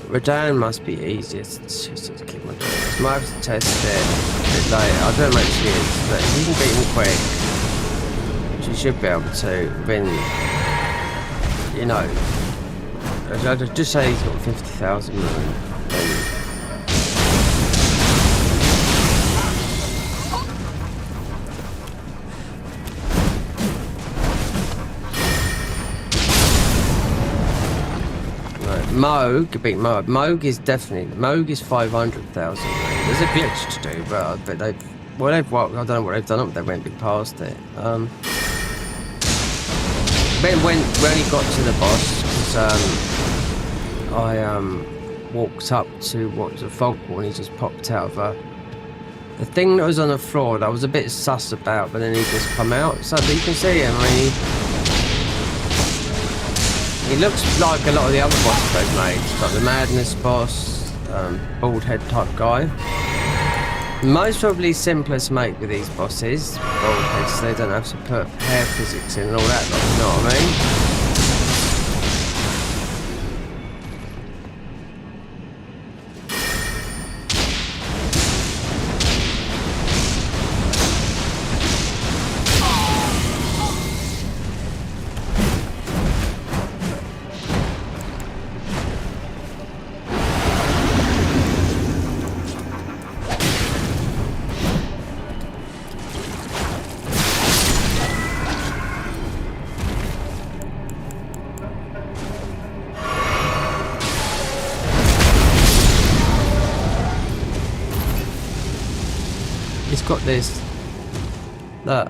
Redan must be easiest. It's just to keep on doing this. Might have to test it a bit later. I don't know if she is, but if you can beat him quick, she should be able to. Then, I'd just say he's got 50,000 million. Moog could beat Moog. Moog is 500,000. There's a glitch to do, but I don't know what they've done up there. Went big past it. Then when he got to the boss, because I walked up to what was a fog wall, and he just popped out of The thing that was on the floor that I was a bit sus about, but then he just come out. So you can see him. I mean, he looks like a lot of the other bosses they've made. Like the Madness boss, bald head type guy. Most probably simpler to make with these bosses. Bald heads, so they don't have to put hair physics in and all that. Like, you know what I mean? It's got this. Look.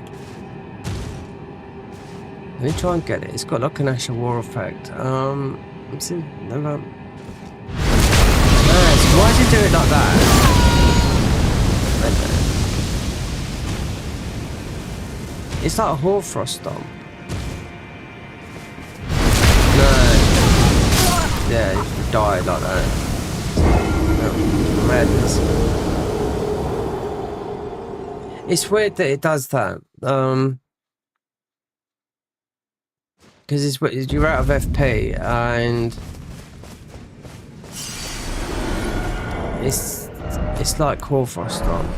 Let me try and get it. It's got like an Ash of War effect. Let's see. No, so why does he do it like that? It's like a Hoarfrost stomp. No. Yeah, he died like that. Madness. It's weird that it does that. Because you're out of FP and it's like Hoarfrost stomp.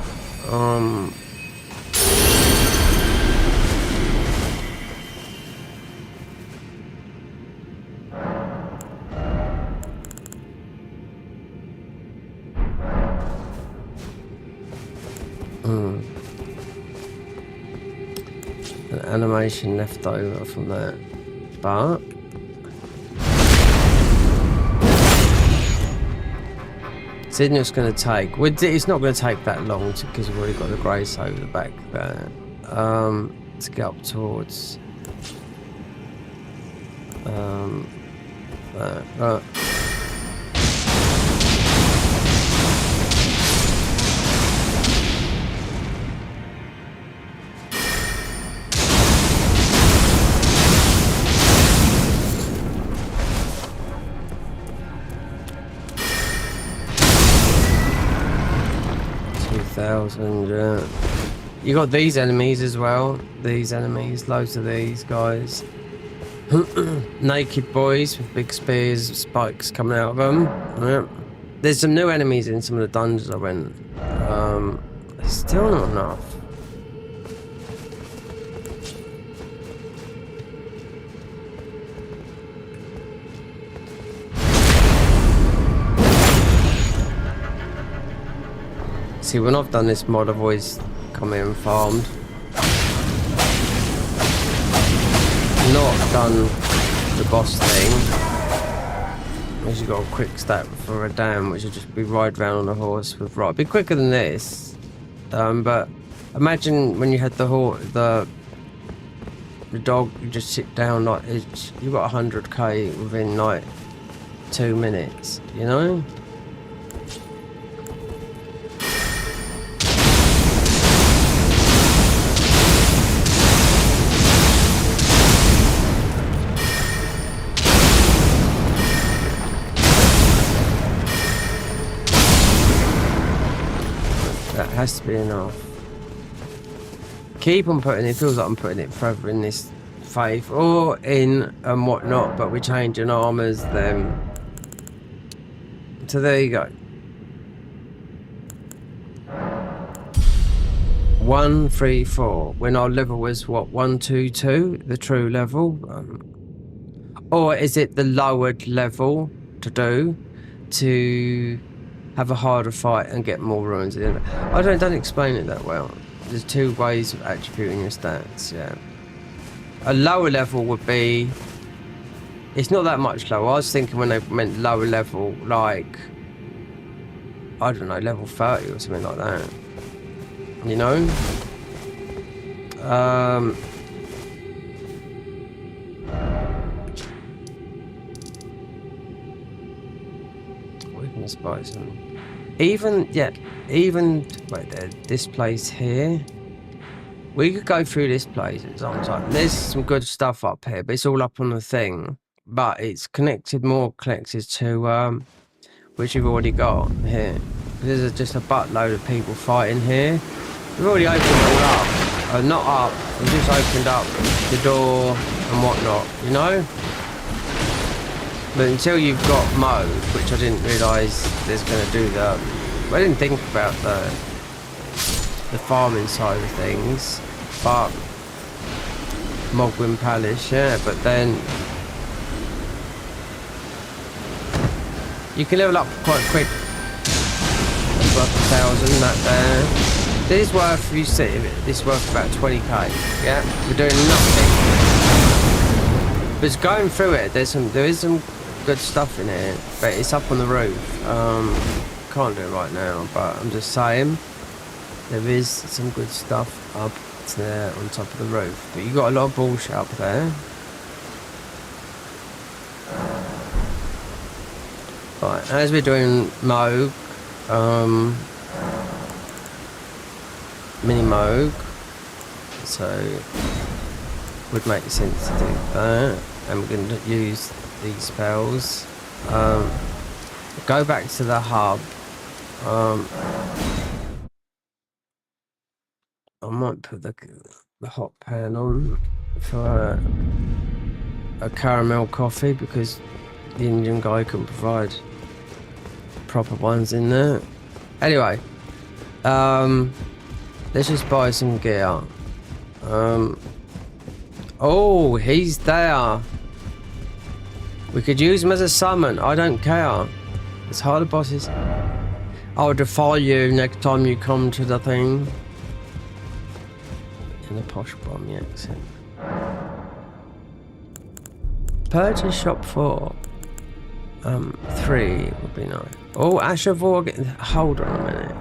An animation left over from that, but it's going to take. It's not going to take that long because we've already got the grace over the back there. To get up towards that. 2,000, yeah. You got these enemies as well. These enemies, loads of these guys. Naked boys with big spears, spikes coming out of them. Yeah. There's some new enemies in some of the dungeons I went. Still not enough. See, when I've done this mod, I've always come in and farmed. Not done the boss thing. Because you got a quick stat for a dam, which would just be ride around on a horse with right. Be quicker than this. But imagine when you had the dog, you just sit down like you got 100k within like 2 minutes, you know? That has to be enough. Keep on putting it. Feels like I'm putting it further in this faith or in and whatnot, but we're changing armors then. So there you go. 134. When our level was what, 122, the true level, or is it the lowered level to do to have a harder fight and get more ruins? I don't explain it that well. There's two ways of attributing your stats, yeah. A lower level would be, it's not that much lower. I was thinking when they meant lower level, like, I don't know, level 30 or something like that. You know? Weakness bison. Even, yeah, even, wait there, this place here. We could go through this place at some time. There's some good stuff up here, but it's all up on the thing. But it's connected to, which you've already got here. There's just a buttload of people fighting here. We've already opened it all up. Not up, we've just opened up the door and whatnot, you know? But until you've got mode, which I didn't realise there's going to do that. I didn't think about the farming side of things, but Mogwin Palace, yeah, but then you can level up quite quick. It's worth 1,000, that there. This is worth, you see, this is worth about 20k, yeah? We're doing nothing. But it's going through it, there is some good stuff in here, but it's up on the roof. Can't do it right now, but I'm just saying there is some good stuff up there on top of the roof. But you got a lot of bullshit up there. Right, as we're doing Moog, mini Moog, so would make sense to do that. And we're going to use these spells. Go back to the hub. I might put the hot pan on for a caramel coffee because the Indian guy can provide proper ones in there. Anyway, let's just buy some gear. Oh, he's there. We could use him as a summon. I don't care. It's harder bosses. I'll defy you next time you come to the thing. In the posh bomb accent. Purchase shop 4. 3 would be nice. Oh, Asher Vorg. Hold on a minute.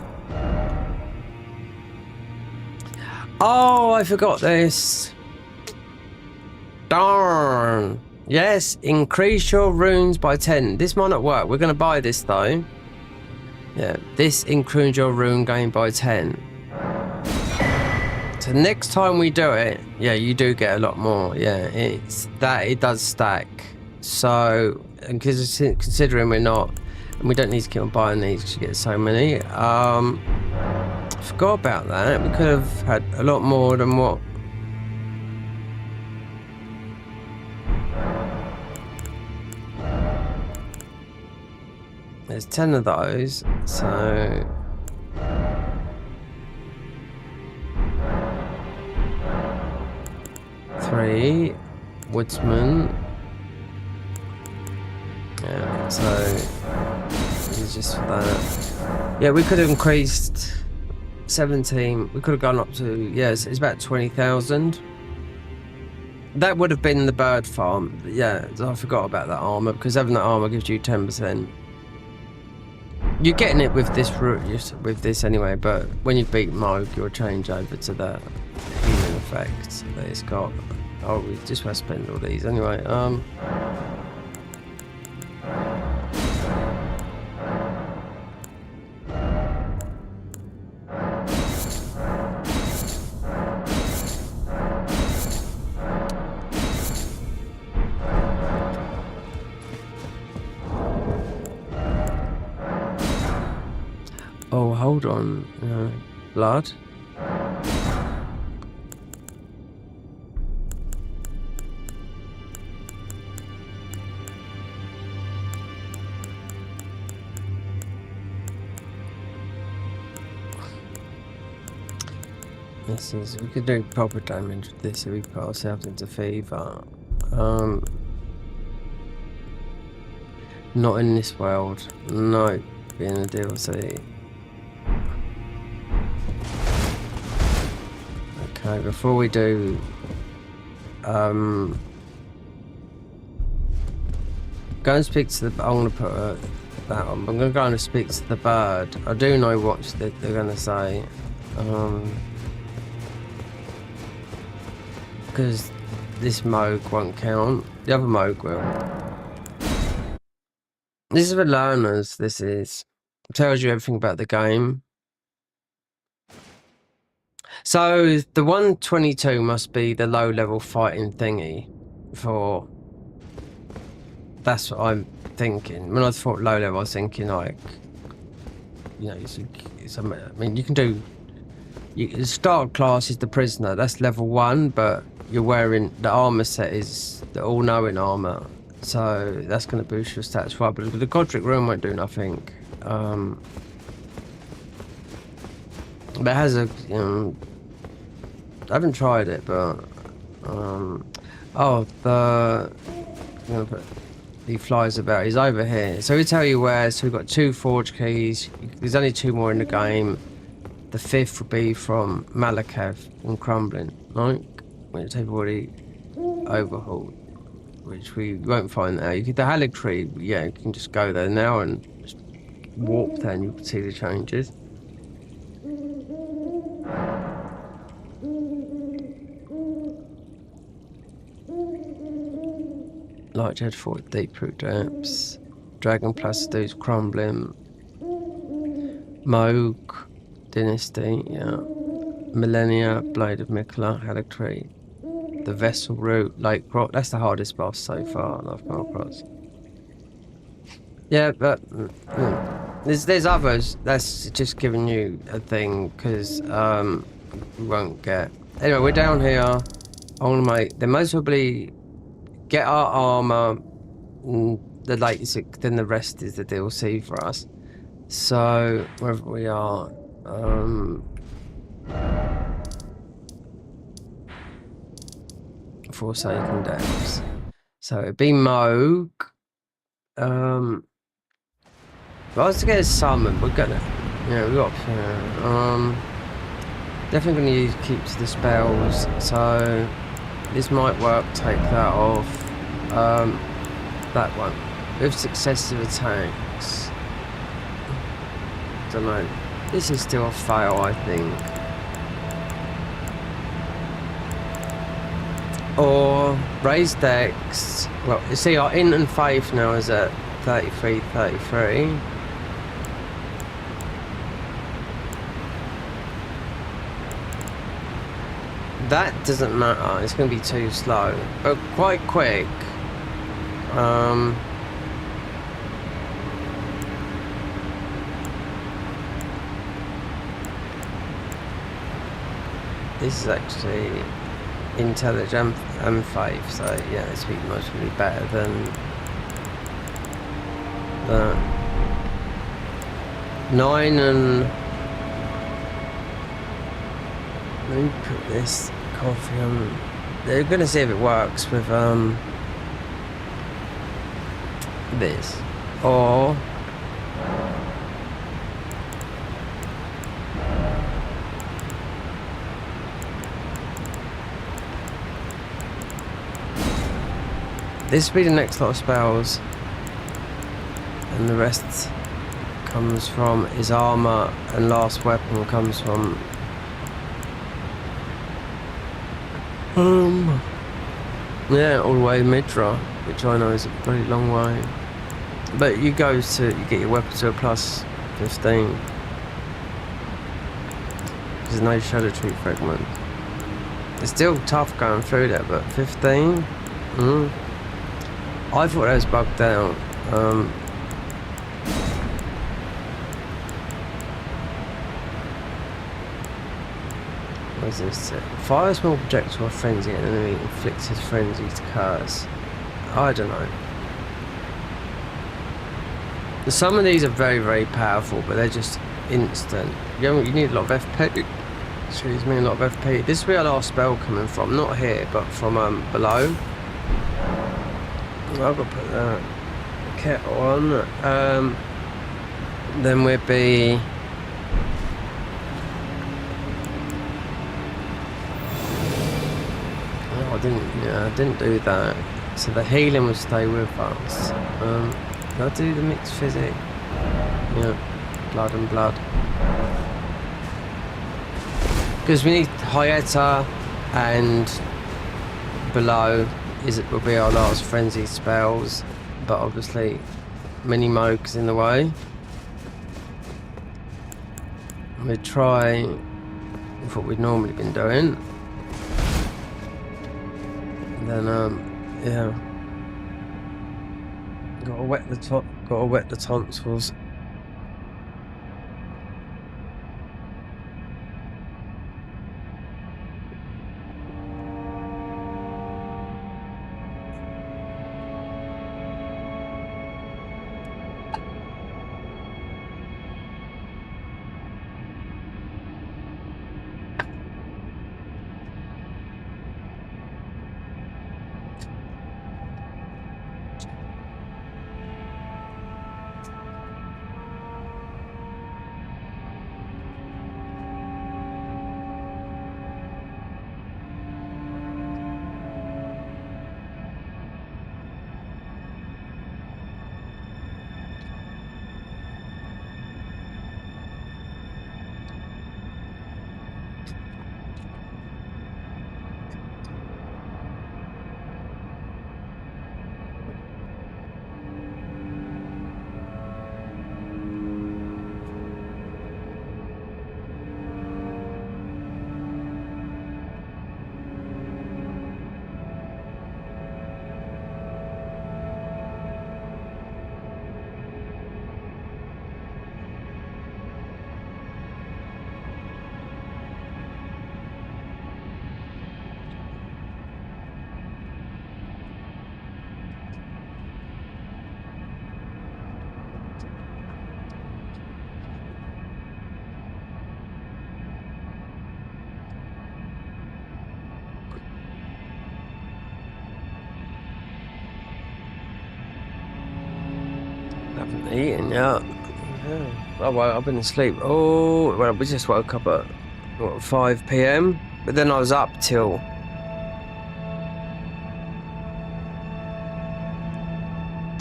Oh, I forgot this. Darn. Yes, increase your runes by 10. This might not work. We're going to buy this though. Yeah, this increases your rune gain by 10. So next time we do it, yeah, you do get a lot more. Yeah, it does stack. So, and considering we're not, and we don't need to keep on buying these because you get so many. I forgot about that. We could have had a lot more than what. There's 10 of those, so 3 woodsman. Yeah, so it's just for that. Yeah, we could have increased 17. We could have gone up to, yeah, it's about 20,000. That would have been the bird farm. Yeah, I forgot about that armor because having that armor gives you 10%. You're getting it with this route, with this anyway, but when you beat Moog, you'll change over to the healing effect that it's got. Oh, we just want to spend all these anyway. Oh, hold on. Blood. This is, we could do proper damage with this if we put ourselves into fever. Not in this world. No, being a DLC. Okay, before we do, go and speak to the. I'm gonna put that on. I'm gonna go and speak to the bird. I do know what they're gonna say, because this Moog won't count. The other Moog will. This is for learners. This is. Tells you everything about the game. So the 122 must be the low level fighting thingy for. That's what I'm thinking. When I thought low level, I was thinking like, you know, I mean, you can do. The start class is the prisoner. That's level 1, but you're wearing the armor set is the all-knowing armor, so that's going to boost your stats right. But the Godric rune won't do nothing. But it has a. I haven't tried it, but he flies about. He's over here, so we tell you where. So we've got 2 forge keys. There's only 2 more in the game. The 5th will be from Malakav and Crumbling, right? Which they've already overhauled, which we won't find there. The Haligtree, yeah, you can just go there now and just warp there, and you can see the changes. Large head fort, deep root depths, Dragon Placidu's Crumbling, Moog, Dynasty, yeah, Millennia, Blade of Mikla, Haligtree, the Vessel Route, Lake Rock. That's the hardest boss so far that I've come across. Yeah, but there's others. That's just giving you a thing because we won't get. Anyway, we're down here. I want to make. Then most probably get our armor. The latest, then the rest is the DLC for us. So wherever we are. Forsaken Depths. So it'd be Moog. If I was to get a summon, we're gonna. Yeah, we got. Definitely gonna use keep to the spells. So this might work. Take that off. That one with successive attacks. Don't know. This is still a fail, I think. Or raise dex. Well, you see, our int and faith now is at 33, 33. That doesn't matter. It's going to be too slow, but quite quick. This is actually intelligent and faith, so yeah, it's much really better than that. 9 and let me put this coffee on. They're gonna see if it works with this or this will be the next lot of spells, and the rest comes from his armor, and last weapon comes from yeah, all the way Midra, which I know is a pretty long way. But you get your weapon to a plus 15. There's no Shadow Tree fragment. It's still tough going through that, but 15? I thought that was bugged out. What is this? Fire a small projectile frenzy at an enemy, inflicts his frenzied curse. I don't know. Some of these are very, very powerful, but they're just instant. You need a lot of FP. Excuse me, a lot of FP. This is where our last spell coming from. Not here, but from below. I've got to put that kettle on. Then we'll be. I didn't do that. So the healing will stay with us. Did I do the mixed physic? Yeah, blood and blood. Because we need Hyeta, and below will be our last frenzy spells, but obviously mini Moog's in the way. we try what we'd normally been doing. And then yeah. Gotta wet the tonsils. Haven't eaten yet. Yeah. Oh, well, I've been asleep. Oh, well, we just woke up at what, 5 p.m. But then I was up till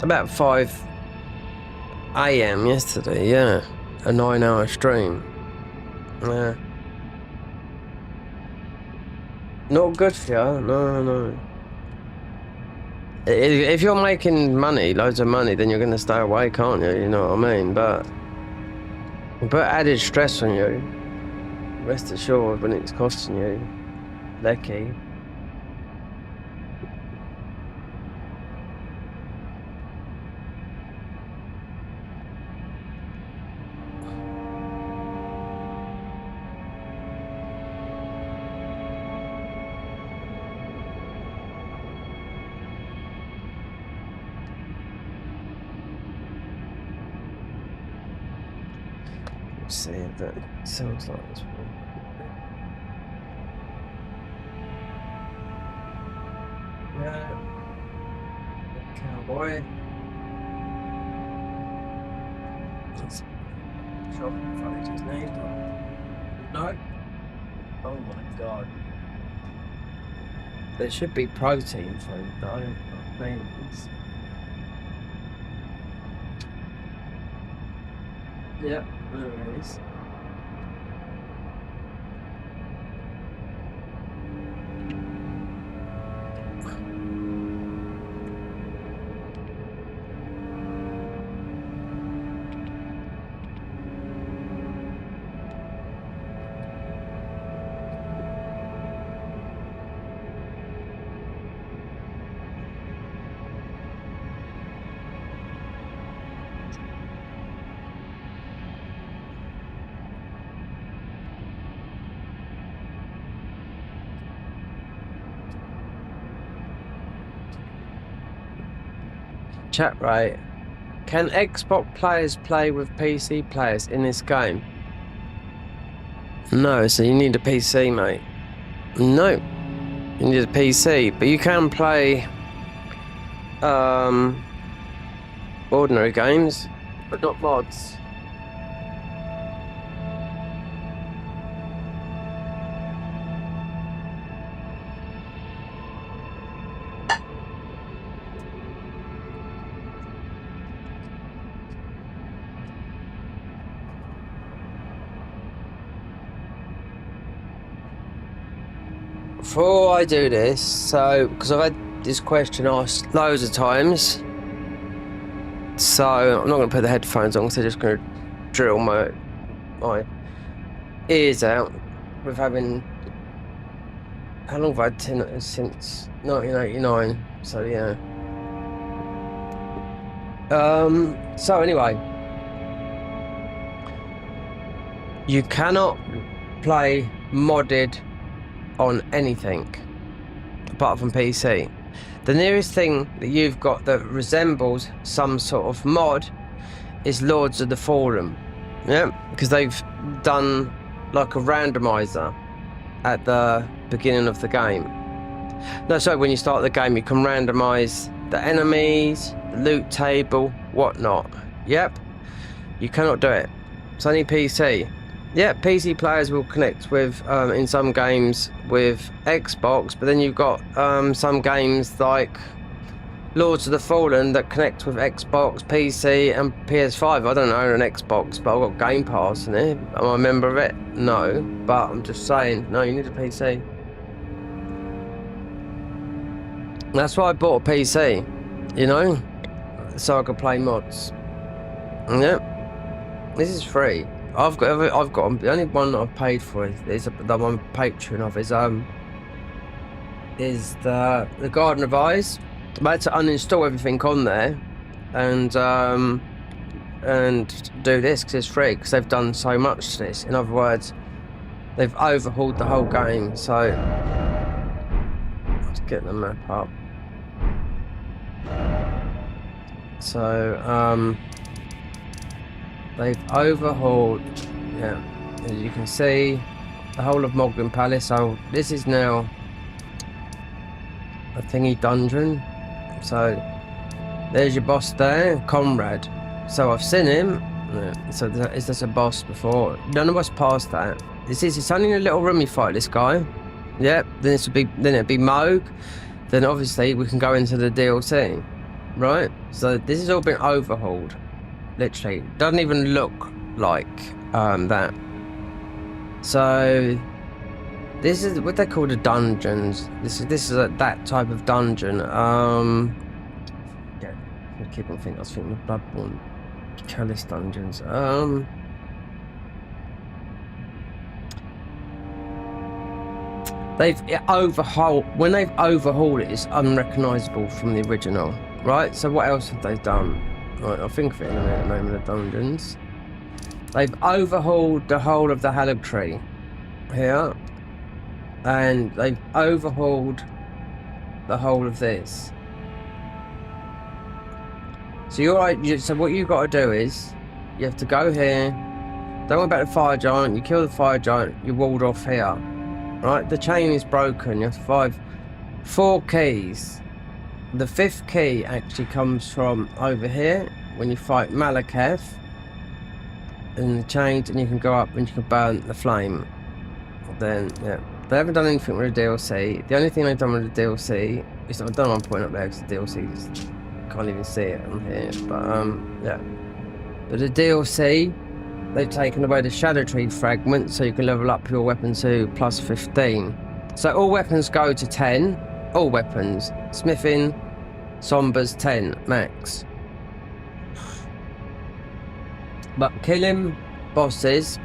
about 5 a.m. yesterday. Yeah, a 9-hour stream. Yeah, not good for you. No. If you're making money, loads of money, then you're going to stay awake, aren't you? You know what I mean? But added stress on you, rest assured, when it's costing you, lecky. See if that sounds like this one. Yeah. Cowboy. Let's shop find his name. No. Oh my god. There should be protein food though. Beans. Yep. There it is. Chat right. Can Xbox players play with PC players in this game? No, so you need a PC, mate. No. You need a PC, but you can play ordinary games, but not mods. Before I do this, so because I've had this question asked loads of times, so I'm not going to put the headphones on because they're just going to drill my ears out with having. How long have I had tinnitus since 1989? So yeah. So anyway, you cannot play modded on anything apart from PC. The nearest thing that you've got that resembles some sort of mod is Lords of the Fallen. Yeah, because they've done like a randomizer at the beginning of the game. No, sorry, when you start the game, you can randomize the enemies, the loot table, whatnot. Yep, you cannot do it. It's only PC. Yeah, PC players will connect with, in some games, with Xbox, but then you've got some games like Lords of the Fallen that connect with Xbox, PC, and PS5. I don't own an Xbox, but I've got Game Pass in it. Am I a member of it? No, but I'm just saying, no, you need a PC. That's why I bought a PC, you know, so I could play mods. Yeah, this is free. I've got the only one that I've paid for is the one Patreon of is the Garden of Eyes. I had to uninstall everything on there and do this because it's free, because they've done so much to this. In other words, they've overhauled the whole game. So let's get the map up. So they've overhauled, yeah, as you can see, the whole of Moglen Palace. So this is now a thingy dungeon. So there's your boss there, Comrade. So I've seen him. Yeah. So is this a boss before? None of us passed that. It's only a little room you fight this guy. Yep. Then it'd be Moog. Then obviously we can go into the DLC, right? So this has all been overhauled. Literally, doesn't even look like that. So this is what they call the dungeons. This is that type of dungeon. Yeah, I keep on thinking. I was thinking of Bloodborne, Chalice dungeons. They've overhauled. When they've overhauled it, it's unrecognisable from the original, right? So what else have they done? Right, I'll think of it in a minute. Name of the dungeons. They've overhauled the whole of the Halleck Tree here, and they've overhauled the whole of this. So you're right. So what you've got to do is you have to go here. Don't worry about the fire giant. You kill the fire giant. You walled off here. Right. The chain is broken. You have to find 4 keys. The 5th key actually comes from over here when you fight Malakath and the chains, and you can go up and you can burn the flame. Then yeah, they haven't done anything with the DLC. The only thing they've done with the DLC is, I don't know, I'm pointing up there because the DLC just can't even see it on here. But yeah, but the DLC, they've taken away the Shadow Tree fragment, so you can level up your weapon to plus 15. So all weapons go to 10. All weapons. Smithing, Sombers 10 max. But killing bosses,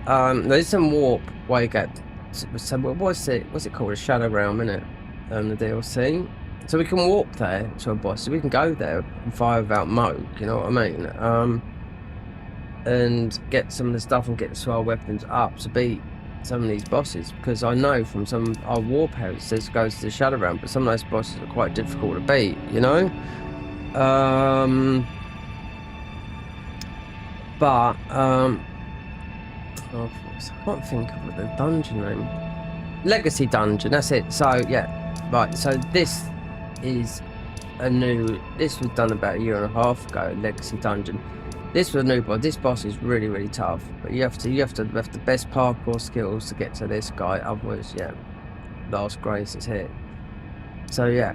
there's some warp where you get. So what's it called? A Shadow Realm, isn't it? The DLC. So we can warp there to a boss. So we can go there and fire without Moog. You know what I mean? And get some of the stuff and get our weapons up to beat some of these bosses, because I know from some our warp house this goes to the Shadow Realm, but some of those bosses are quite difficult to beat, you know. But I can't think of the dungeon name. Legacy Dungeon, that's it. So yeah, right. So this is this was done about a year and a half ago. Legacy Dungeon. This was a new boss. This boss is really, really tough. But you have the best parkour skills to get to this guy. Otherwise, yeah, last grace is here. So yeah,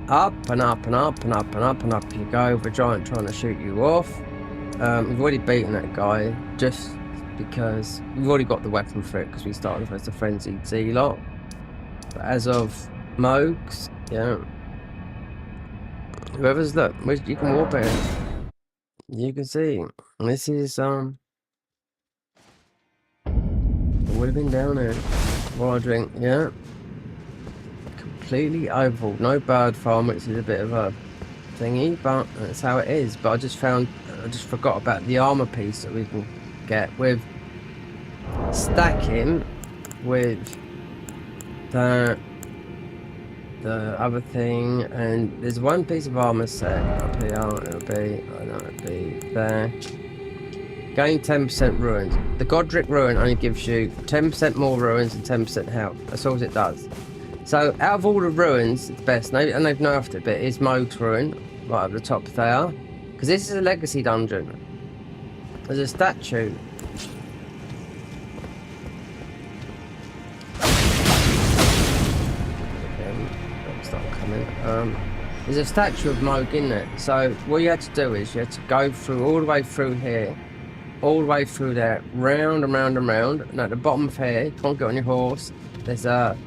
up and up and up and up and up and up you go with a giant trying to shoot you off. We've already beaten that guy just because we've already got the weapon for it, because we started with as a frenzied Z-lot. But as of Moogs, yeah, whoever's look, you can warp it. You can see this is would have been down there while I drink, yeah. Completely overhauled. No bird farm, which is a bit of a thingy, but that's how it is. But I just forgot about the armor piece that we can get with stacking with the other thing. And there's one piece of armor set up here. It'll be there. Gain 10% ruins. The Godric ruin only gives you 10% more ruins and 10% health. That's all it does. So out of all the ruins, it's best, and they've nerfed it, but it's Moog's ruin right up the top there, because this is a legacy dungeon. There's a statue. Start coming. There's a statue of Moog in it. So what you had to do is you had to go through all the way through here. All the way through there, round and round and round. And at the bottom of here, you can't get on your horse. There's a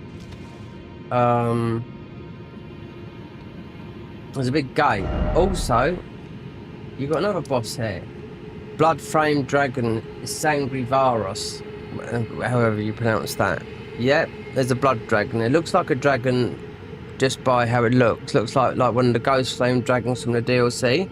big gate. Also, you've got another boss here. Blood-framed dragon Sangrivaros, however you pronounce that. Yep, there's a blood dragon. It looks like a dragon just by how it looks. Looks like one of the ghost flame dragons from the DLC.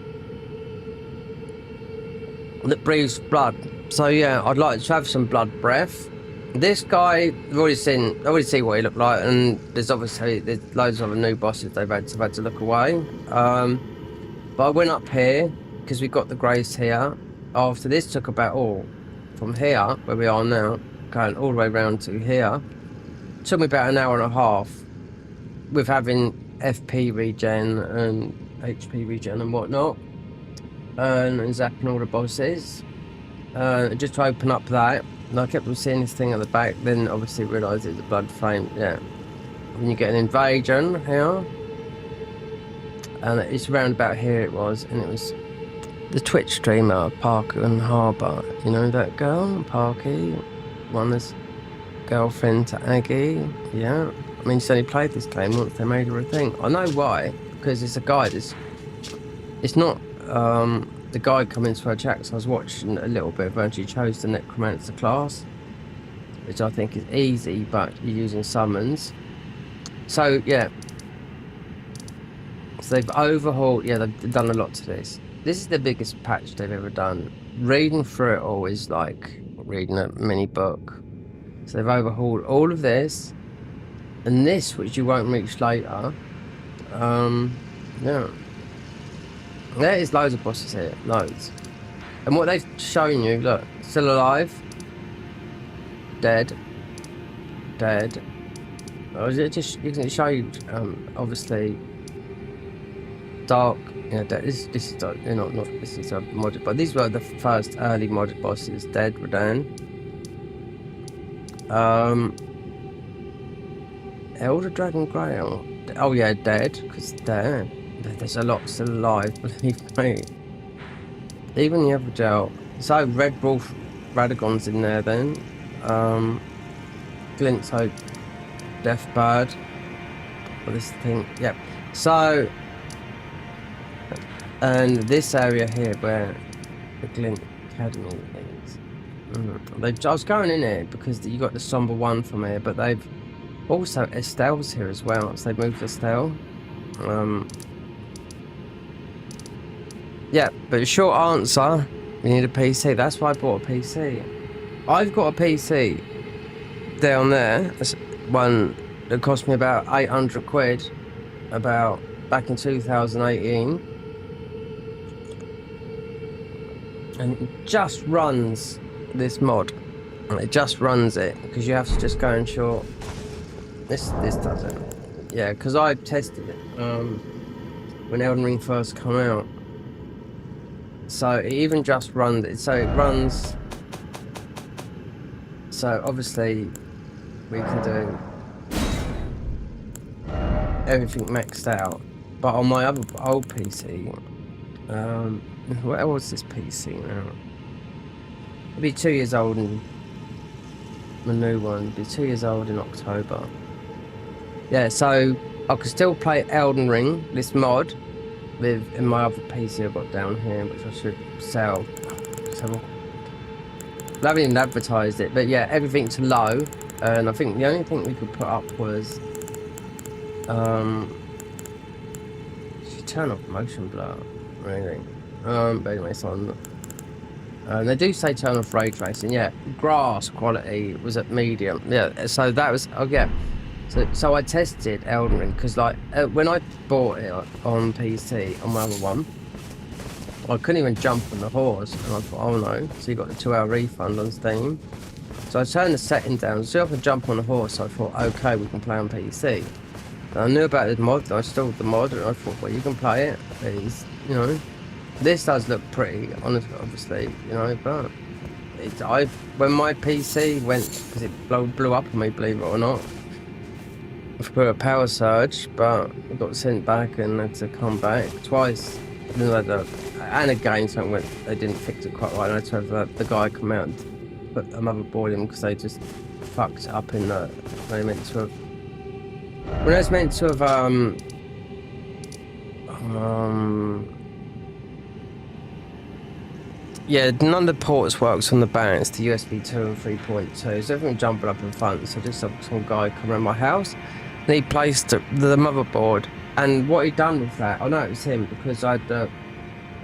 That breathes blood. So yeah, I'd like to have some blood breath. This guy, I've already seen what he looked like, and there's loads of other new bosses I've had to look away. But I went up here because we got the grace here. After this took about from here where we are now, going all the way around to here. Took me about an hour and a half with having FP regen and HP regen and whatnot. And zapping all the bosses just to open up that, and I kept on seeing this thing at the back, then obviously realised it's a blood flame. Yeah, when you get an invasion here, and it's around about here it was, and it was the Twitch streamer Parker and Harbour, you know that girl Parky, one that's girlfriend to Aggie. Yeah, I mean she's only played this game once, they made her a thing. I know why, because it's a guy that's, it's not the guy coming to her chat, so I was watching a little bit of her, and she chose the Necromancer class, which I think is easy, but you're using summons. So yeah, so they've overhauled, yeah, they've done a lot to this. This is the biggest patch they've ever done. Reading through it all is like reading a mini book. So they've overhauled all of this, and this, which you won't reach later. Yeah. There is loads of bosses here, loads. And what they've shown you, look, still alive, dead. Or is it just, you can show you, obviously, dark, yeah, this is dark, not this is a modded, but these were the first early modded bosses, dead, Rodan. Elder Dragon Grail, oh yeah, dead, because there's a lot still alive, believe me. Even the other gel. So Red Wolf Radagon's in there then. Glint's Hope, Deathbird. Well, this thing, yep. So, and this area here where the Glint Academy is. I was going in here because you got the Somber One from here, but they've also Estelle's here as well. So they've moved Estelle. Yeah, but the short answer, you need a PC. That's why I bought a PC. I've got a PC down there. It's one that cost me about 800 quid, about back in 2018. And it just runs this mod. It just runs it, because you have to just go and short. This doesn't. Yeah, because I tested it when Elden Ring first came out. So it even just runs it. So it runs. So obviously we can do everything maxed out. But on my other old PC, what was this PC now? It'll be 2 years old, and the new one will be 2 years old in October. Yeah, so I could still play Elden Ring, this mod, in my other PC I've got down here, which I should sell. So They haven't even advertised it, but yeah, everything's low. And I think the only thing we could put up was, turn off motion blur, really. But anyway, it's on. They do say turn off ray tracing. Yeah, grass quality was at medium. Yeah, so that was. Oh yeah. So I tested Elden Ring because like when I bought it on PC on my other one, I couldn't even jump on the horse, and I thought, oh no. So you got the 2-hour refund on Steam. So I turned the setting down so I could jump on the horse. So I thought, okay, we can play on PC. And I knew about the mod, and I installed the mod, and I thought, well, you can play it. It's, you know, this does look pretty, honestly, obviously, you know, but when my PC went, because it blew up on me, believe it or not, for a power surge, but I got sent back and had to come back twice. And again, something went, they didn't fix it quite right. And I had to have the guy come out and put a motherboard in because they just fucked up in the. They meant to have. When I was meant to have yeah, none of the ports works on the back. It's the USB 2 and 3.2. So everything jumping up in front. So just some guy come around my house, and he placed the motherboard. And what he'd done with that, I know it was him because I'd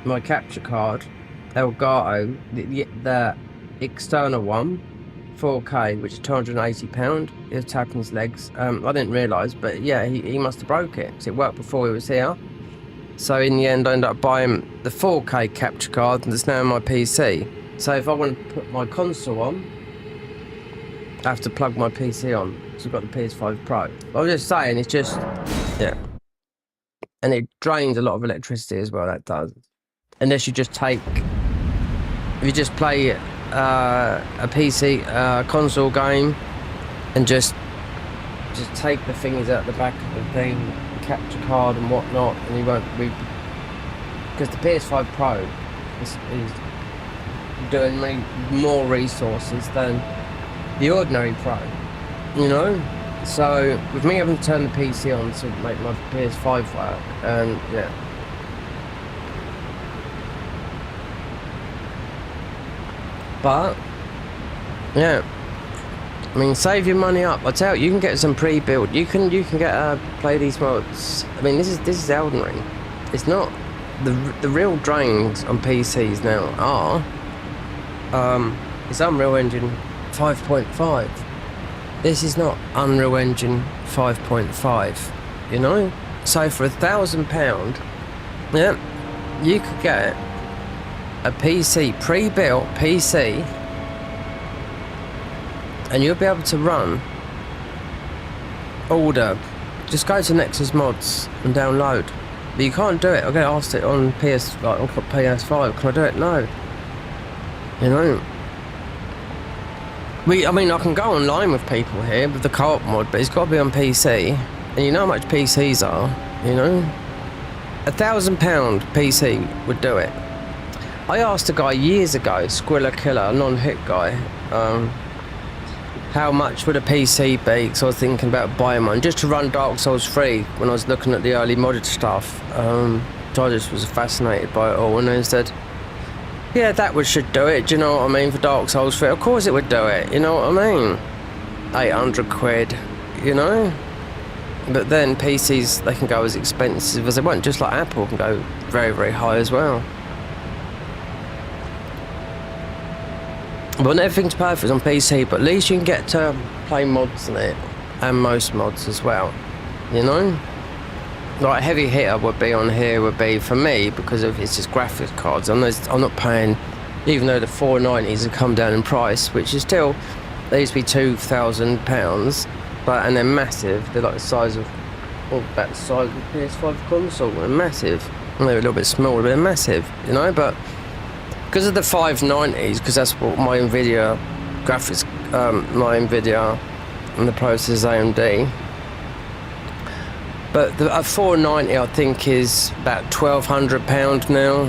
my capture card, Elgato, the external one, 4K, which is £280. He was tapping his legs. I didn't realise, but yeah, he must have broke it because it worked before he was here. So in the end, I ended up buying the 4K capture card, and it's now on my PC. So if I want to put my console on, I have to plug my PC on. So I've got the PS5 Pro. But I'm just saying, it's just, yeah. And it drains a lot of electricity as well, that does. Unless you just take, if you just play a PC console game and just take the things out the back of the thing, capture card and whatnot, and you won't be, because the PS5 Pro is doing me more resources than the ordinary Pro, you know. So with me having to turn the PC on to make my PS5 work, and yeah. But yeah, I mean, save your money up. I tell you, you can get some pre-built. You can get play these mods. I mean, this is Elden Ring. It's not the real drains on PCs now are. It's Unreal Engine 5.5. This is not Unreal Engine 5.5. You know. So for £1,000, yeah, you could get a PC, pre-built PC, and you'll be able to run just go to Nexus Mods and download. But you can't do it. I get asked it on PS5. Can I do it? No. You know. I mean, I can go online with people here with the co-op mod, but it's got to be on PC. And you know how much PCs are, you know? £1,000 PC would do it. I asked a guy years ago, Squilla Killer, a non-hit guy, how much would a PC be? Because I was thinking about buying one just to run Dark Souls 3 when I was looking at the early modded stuff. So I just was fascinated by it all, and they said, yeah, that should do it, do you know what I mean, for Dark Souls 3? Of course it would do it, you know what I mean? 800 quid, you know? But then PCs, they can go as expensive as they want, just like Apple can go very, very high as well. But not everything's perfect on PC, but at least you can get to play mods in it, and most mods as well, you know? Like heavy hitter would be on here would be for me because of it's just graphics cards. I'm not paying, even though the 490s have come down in price, which is still, they used to be £2,000, but and they're massive. They're like the size of, about the size of the PS5 console. They're massive. And they're a little bit smaller, but they're massive, you know. But because of the 590s, because that's what my Nvidia graphics, my Nvidia and the processor AMD. But a 490 I think is about £1,200 now.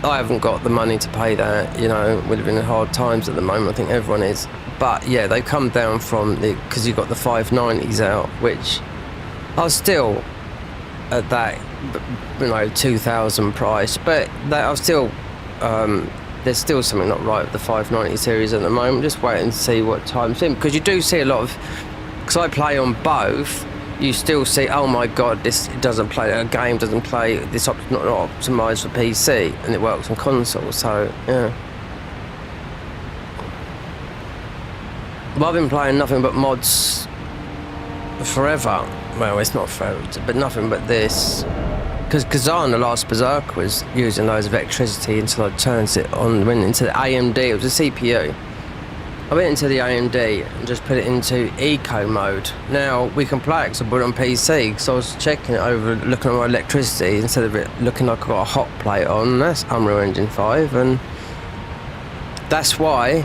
I haven't got the money to pay that, you know, we're living in hard times at the moment, I think everyone is. But yeah, they've come down from because you've got the 590s out, which are still at that, you know, 2,000 price, but they are still there's still something not right with the 590 series at the moment. Just wait and see what time's in, because you do see a lot of, because I play on both, you still see, oh my god, this doesn't play, a game doesn't play, this option's not optimised for PC, and it works on console, so yeah. Well, I've been playing nothing but mods forever. Well, it's not forever, but nothing but this. Because Kazan, the last Berserk, was using loads of electricity until I turned it on, went into the AMD, it was a CPU. I went into the AMD and just put it into eco mode. Now, we can play it because I put it on PC, because I was checking it over, looking at my electricity, instead of it looking like I've got a hot plate on. That's Unreal Engine 5, and that's why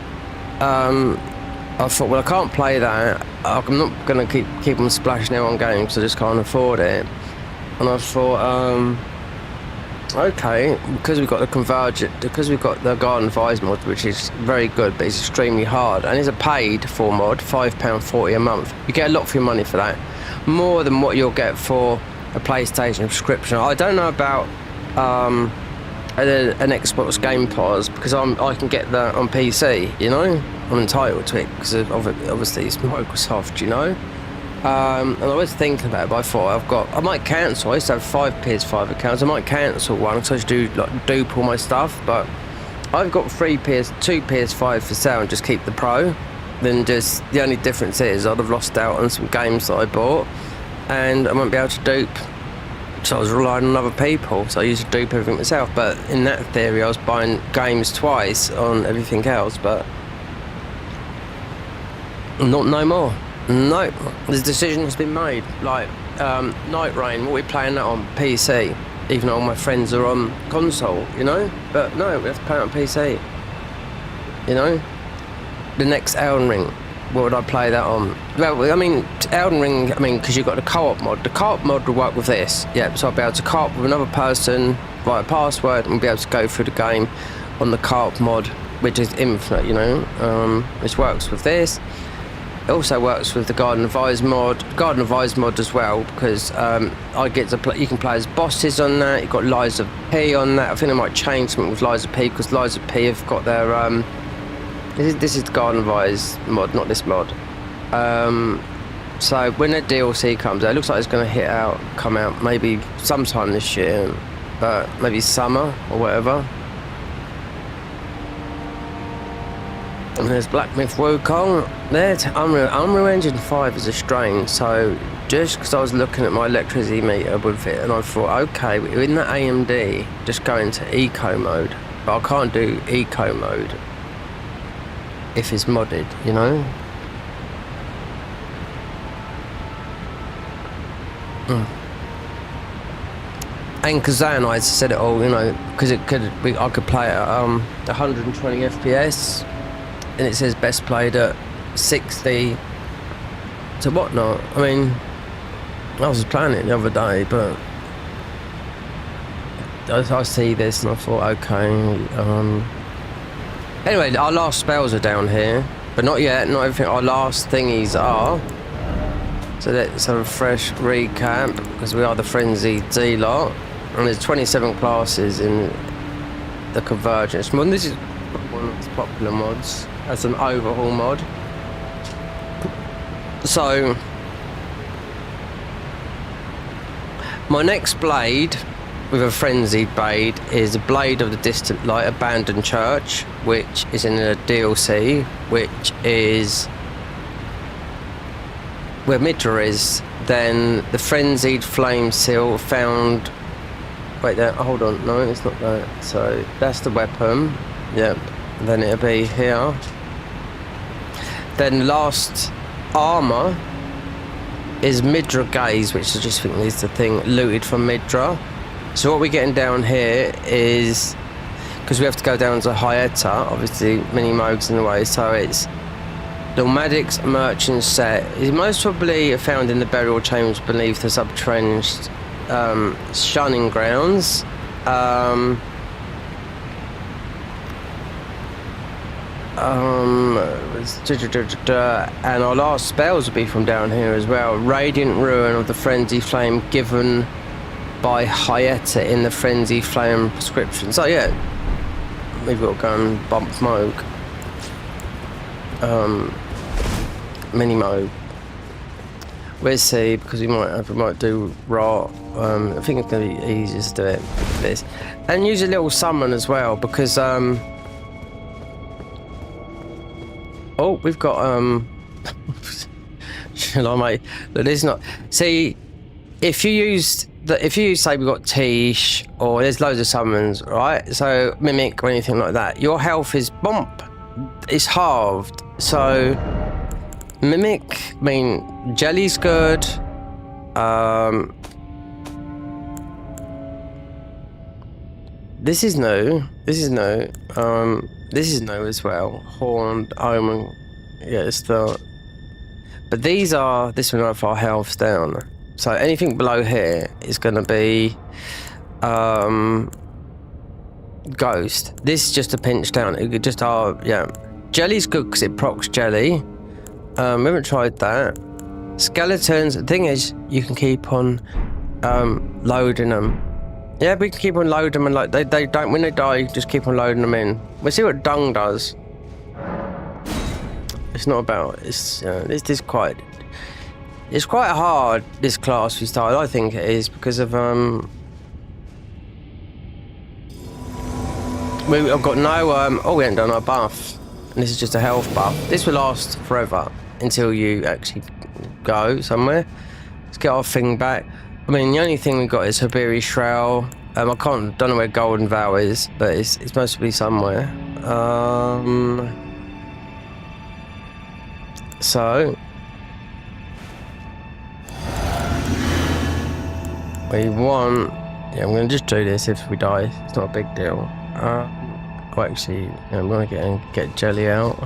I thought, well, I can't play that. I'm not going to keep on splashing out on games because I just can't afford it. And I thought, okay, because we've got the Convergence, because we've got the Garden Vise mod, which is very good, but it's extremely hard, and it's a paid for mod, £5.40 a month. You get a lot for your money for that, more than what you'll get for a PlayStation subscription. I don't know about an Xbox Game Pass, because I can get that on PC, you know? I'm entitled to it because obviously it's Microsoft, you know. And I was thinking about it, but I thought I might cancel. I used to have 5 PS5 accounts. I might cancel one because I just do like dupe all my stuff. But I've got 2 PS5 for sale and just keep the Pro. Then just the only difference is I'd have lost out on some games that I bought, and I won't be able to dupe. So I was relying on other people. So I used to dupe everything myself. But in that theory, I was buying games twice on everything else. But not no more. No, this decision has been made. Like Night Rain, we're playing that on PC, even though all my friends are on console, you know. But no, we have to play it on PC. You know, the next Elden Ring, what would I play that on? Well, I mean, Elden Ring, because you've got the co-op mod. The co-op mod will work with this. Yeah, so I'll be able to co-op with another person via password, and we'll be able to go through the game on the co-op mod, which is infinite, you know. Which works with this. It also works with the Garden of Vise mod as well, because I get to play. You can play as bosses on that. You've got Liza P on that. I think they might change something with Liza P, because Liza P have got their this is the Garden of Vise mod, not this mod. So when the DLC comes out, it looks like it's going to come out maybe sometime this year, but maybe summer or whatever. And there's Black Myth Wukong. There, Unreal Engine 5 is a strain, so just because I was looking at my electricity meter with it, and I thought, okay, in the AMD, just go into eco mode. But I can't do eco mode if it's modded, you know? And Kazan, I said it all, you know, because I could play at 120 FPS. And it says best played at 60 to whatnot. I mean, I was playing it the other day, but I see this and I thought, okay. Anyway, our last spells are down here, but not yet. Not everything. Our last thingies are. So let's have a fresh recap, because we are the Frenzied Z lot, and there's 27 classes in the Convergence mod. This is one of the popular mods. As an overhaul mod. So my next blade with a frenzied blade is a Blade of the Distant Light Abandoned Church, which is in a DLC, which is where Midra is. Then the Frenzied Flame Seal found. Wait there, hold on, no, it's not that. So that's the weapon. Yep. Then it'll be here. Then last armor is Midra Gaze, which I just think is the thing looted from Midra. So what we're getting down here is, because we have to go down to Hyetta, obviously mini Moog's in the way, so it's Nomadics Merchant Set. It's most probably found in the burial chambers beneath the subterranean shunning grounds. And our last spells will be from down here as well. Radiant Ruin of the Frenzy Flame, given by Hyetta in the Frenzy Flame prescription. So yeah, we've got to go and bump Moog. Mini Moog. We'll see, because we might do Rot. I think it's going to be easier to do it with this. And use a little summon as well, because oh, we've got shall I, mate? But it's not. See, if you use say we've got Tish, or there's loads of summons, right? So Mimic or anything like that, your health is bump. It's halved. So Mimic, I mean, Jelly's good. This is new. This is new. This is new as well. Horned, Omen. Yeah, it's the. But these are. This one have our health's down. So anything below here is going to be. Ghost. This is just a pinch down. It could just yeah. Jelly's good because it procs Jelly. We haven't tried that. Skeletons. The thing is, you can keep on loading them. Yeah, we can keep on loading them, and like they don't, when they die, you just keep on loading them in. We'll see what dung does. It's not about. It's quite. It's quite hard, this class we started. I think it is because of I've got no oh, we haven't done our buff, and this is just a health buff. This will last forever until you actually go somewhere. Let's get our thing back. I mean, the only thing we got is Habiri Shroud. I don't know where Golden Vow is, but it's supposed to be somewhere. So we want. Yeah, I'm gonna just do this. If we die, it's not a big deal. Oh, actually, yeah, I'm gonna get Jelly out.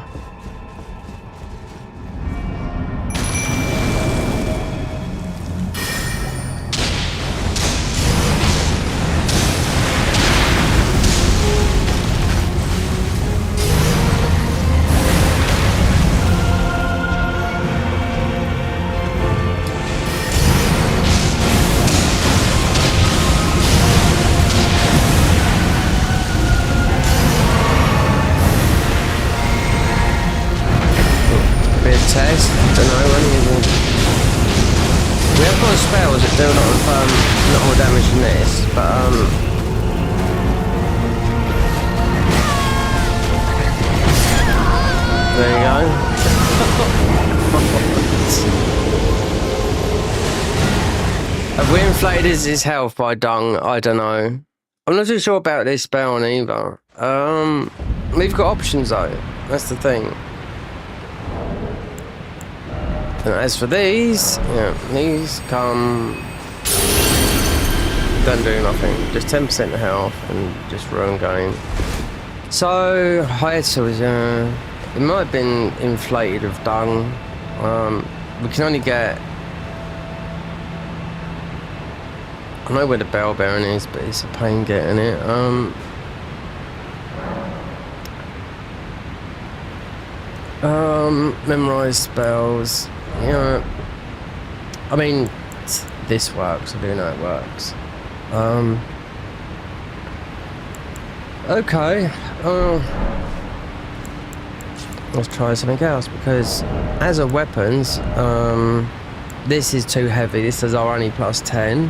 Test, don't know, uneven. We have got spells that do a lot more damage than this, but there you go. Have we inflated his health by dung? I don't know. I'm not too sure about this spell either. We've got options though. That's the thing. And as for these, yeah, these come, don't do nothing, just 10% health and just run going. So hiatus was, it might have been inflated with dung. We can only get, I know where the bell bearing is, but it's a pain getting it. Memorize spells. Yeah, I mean, this works. I do know it works. Okay. Let's try something else, because as a weapons, this is too heavy. This is our only plus 10.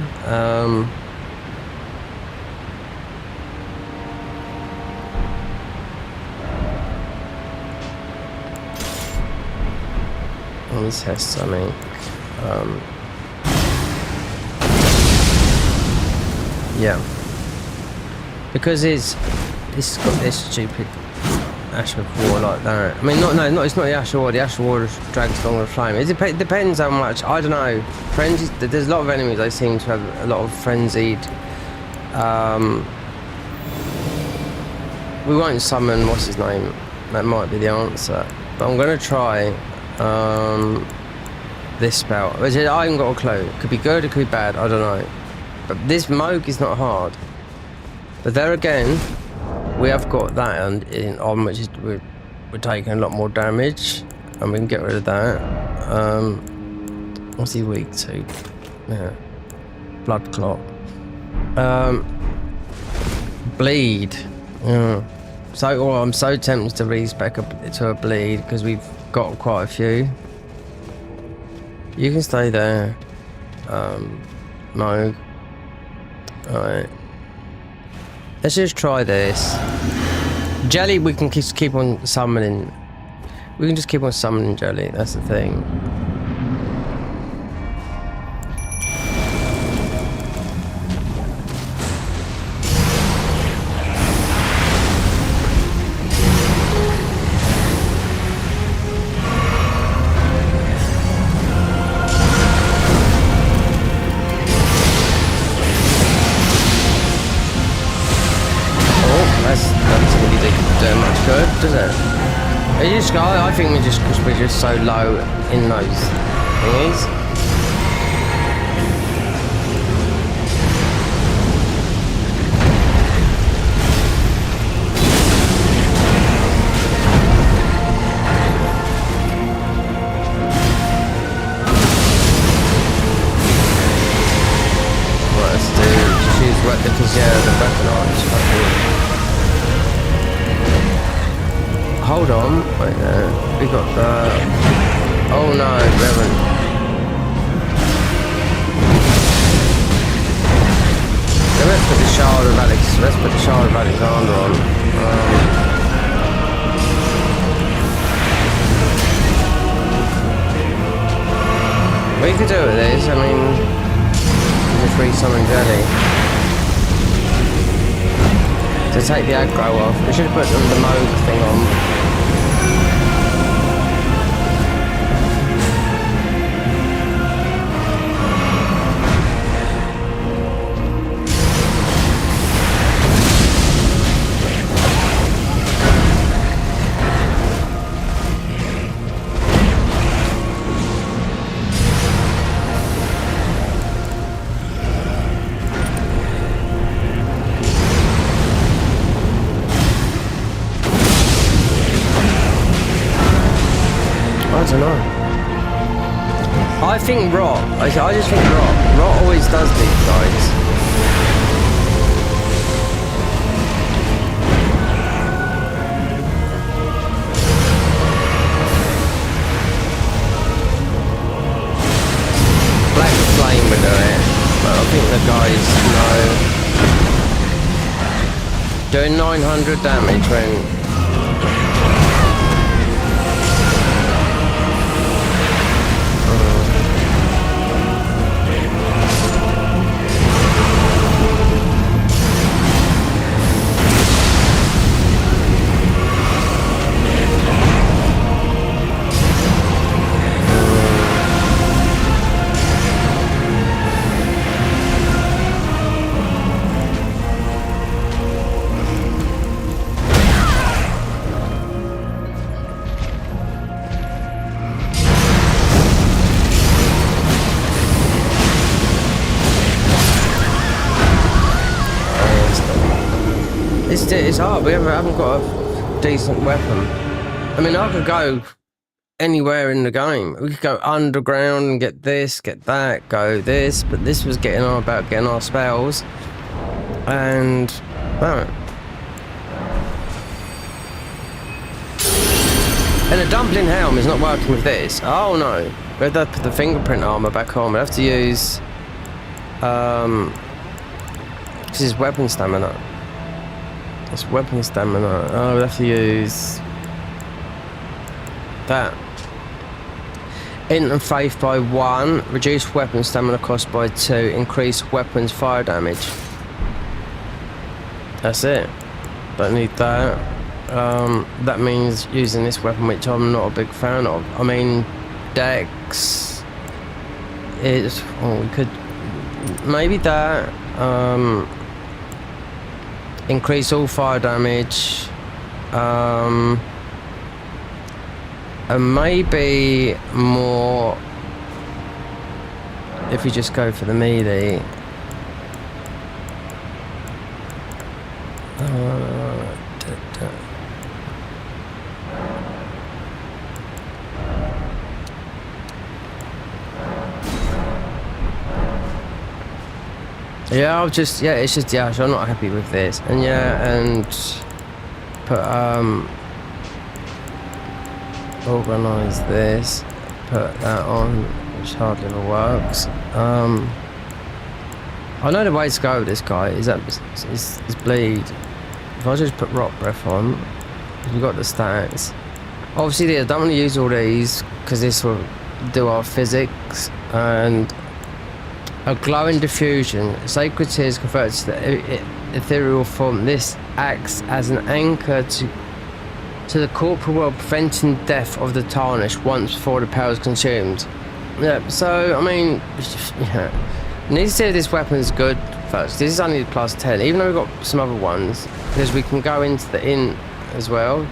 This has something. Yeah, because this has got this stupid ash of war like that. I mean, it's not the ash of war. The ash of war drags along the flame. It depends how much. I don't know. Frenzied. There's a lot of enemies. I seem to have a lot of frenzied. We won't summon. What's his name? That might be the answer. But I'm gonna try. This spell. I haven't got a clue. It could be good, it could be bad, I don't know. But this Moog is not hard. But there again, we have got that on which is we're taking a lot more damage, and we can get rid of that. What's he weak to? Yeah. Blood clot. Bleed. Yeah. I'm so tempted to respec to a bleed because we've got quite a few. You can stay there. No. Alright. Let's just try this. Jelly, we can just keep on summoning. We can just keep on summoning jelly. That's the thing. Does it? I think we're just so low in those thingies. Right, let's choose because the weapon arms. Hold on, wait there. We got that. Oh no, we haven't. Let's put the Shard of Alexander on. We could do it with this, I mean, the free summon jelly. To take the aggro off. We should have put the mode thing on. I don't know. I think Rot. I just think Rot always does these guys. Black Flame would do it, but I think the guys know. Doing 900 damage when. It's hard. We haven't got a decent weapon. I mean, I could go anywhere in the game. We could go underground and get this, get that, go this. But this was about getting our spells, and that. And a dumpling helm is not working with this. Oh no, we have to put the fingerprint armor back on. We have to use this is weapon stamina. It's weapon stamina. Oh, we'll have to use that. Int and faith by 1. Reduce weapon stamina cost by 2. Increase weapons fire damage. That's it. Don't need that. That means using this weapon, which I'm not a big fan of. I mean, Dex is. Oh, we could maybe that. Increase all fire damage, and maybe more if we just go for the melee. Yeah, it's just, I'm not happy with this. And put organize this, put that on, which hardly ever works. I know the way to go with this guy is that is bleed. If I just put rock breath on, we've got the stats. Obviously I don't want to use all these because this will do our physics. And a glowing diffusion, sacred tears converted to the ethereal form. This acts as an anchor to the corporal world, preventing death of the tarnished once before the power is consumed. Yeah, so I mean, yeah, need to see if this weapon is good first. This is only plus 10, even though we've got some other ones, because we can go into the inn as well.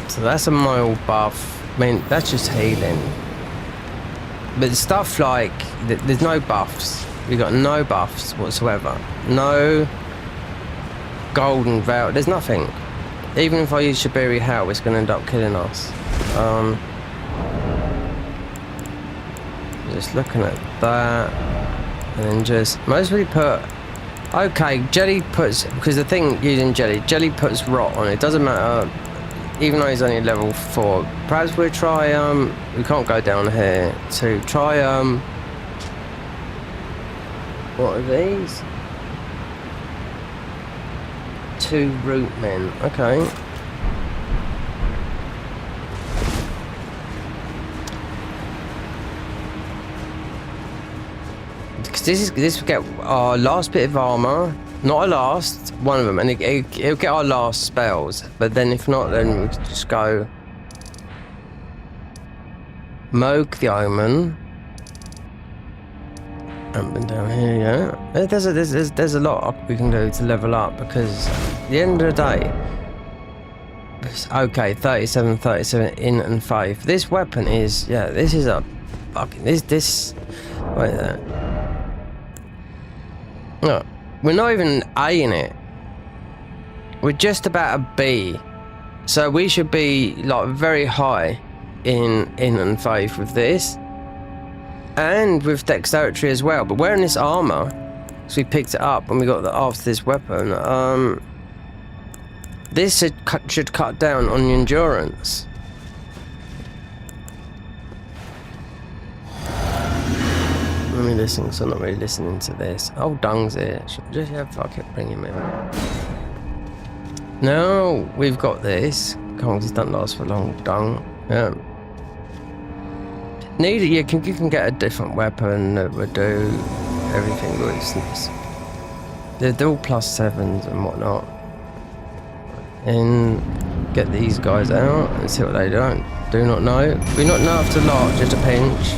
So that's a mild buff. I mean, that's just healing. But stuff like there's no buffs. We got no buffs whatsoever. No golden veil. There's nothing. Even if I use Shabiri Hell, it's going to end up killing us. Just looking at that, and then just mostly put. Okay, jelly puts, because the thing using jelly puts rot on it. Doesn't matter. Even though he's only level 4, perhaps we'll try. We can't go down here to try. What are these? 2 root men. Okay. Because this will get our last bit of armor. Not a last, one of them, and it'll get our last spells. But then if not, then we can just go Moog the Omen. Haven't been down here yet. There's a lot we can do to level up, because at the end of the day, okay, 37 in and 5. This weapon is, yeah, this is a fucking this. Wait there. No. We're not even A in it. We're just about a B. So we should be like very high in and faith with this. And with dexterity as well. But wearing this armor, so we picked it up when we got after this weapon. This should cut down on the endurance. Let me listen, so I'm not really listening to this. Oh, Dung's here. Just, yeah, fuck it, bring him in. No, we've got this. Come on, this doesn't last for long, Dung. Yeah. You can get a different weapon that would do everything good. They're all +7s and whatnot. And get these guys out and see what they do not know. We not know after a lot, just a pinch.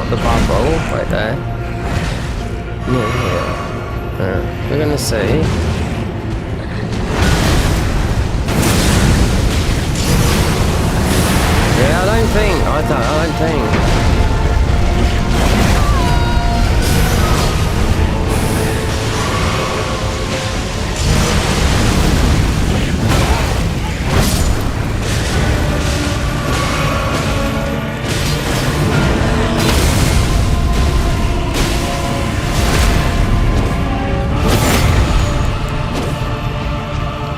The bubble right there. Yeah. We're gonna see. Yeah, I don't think.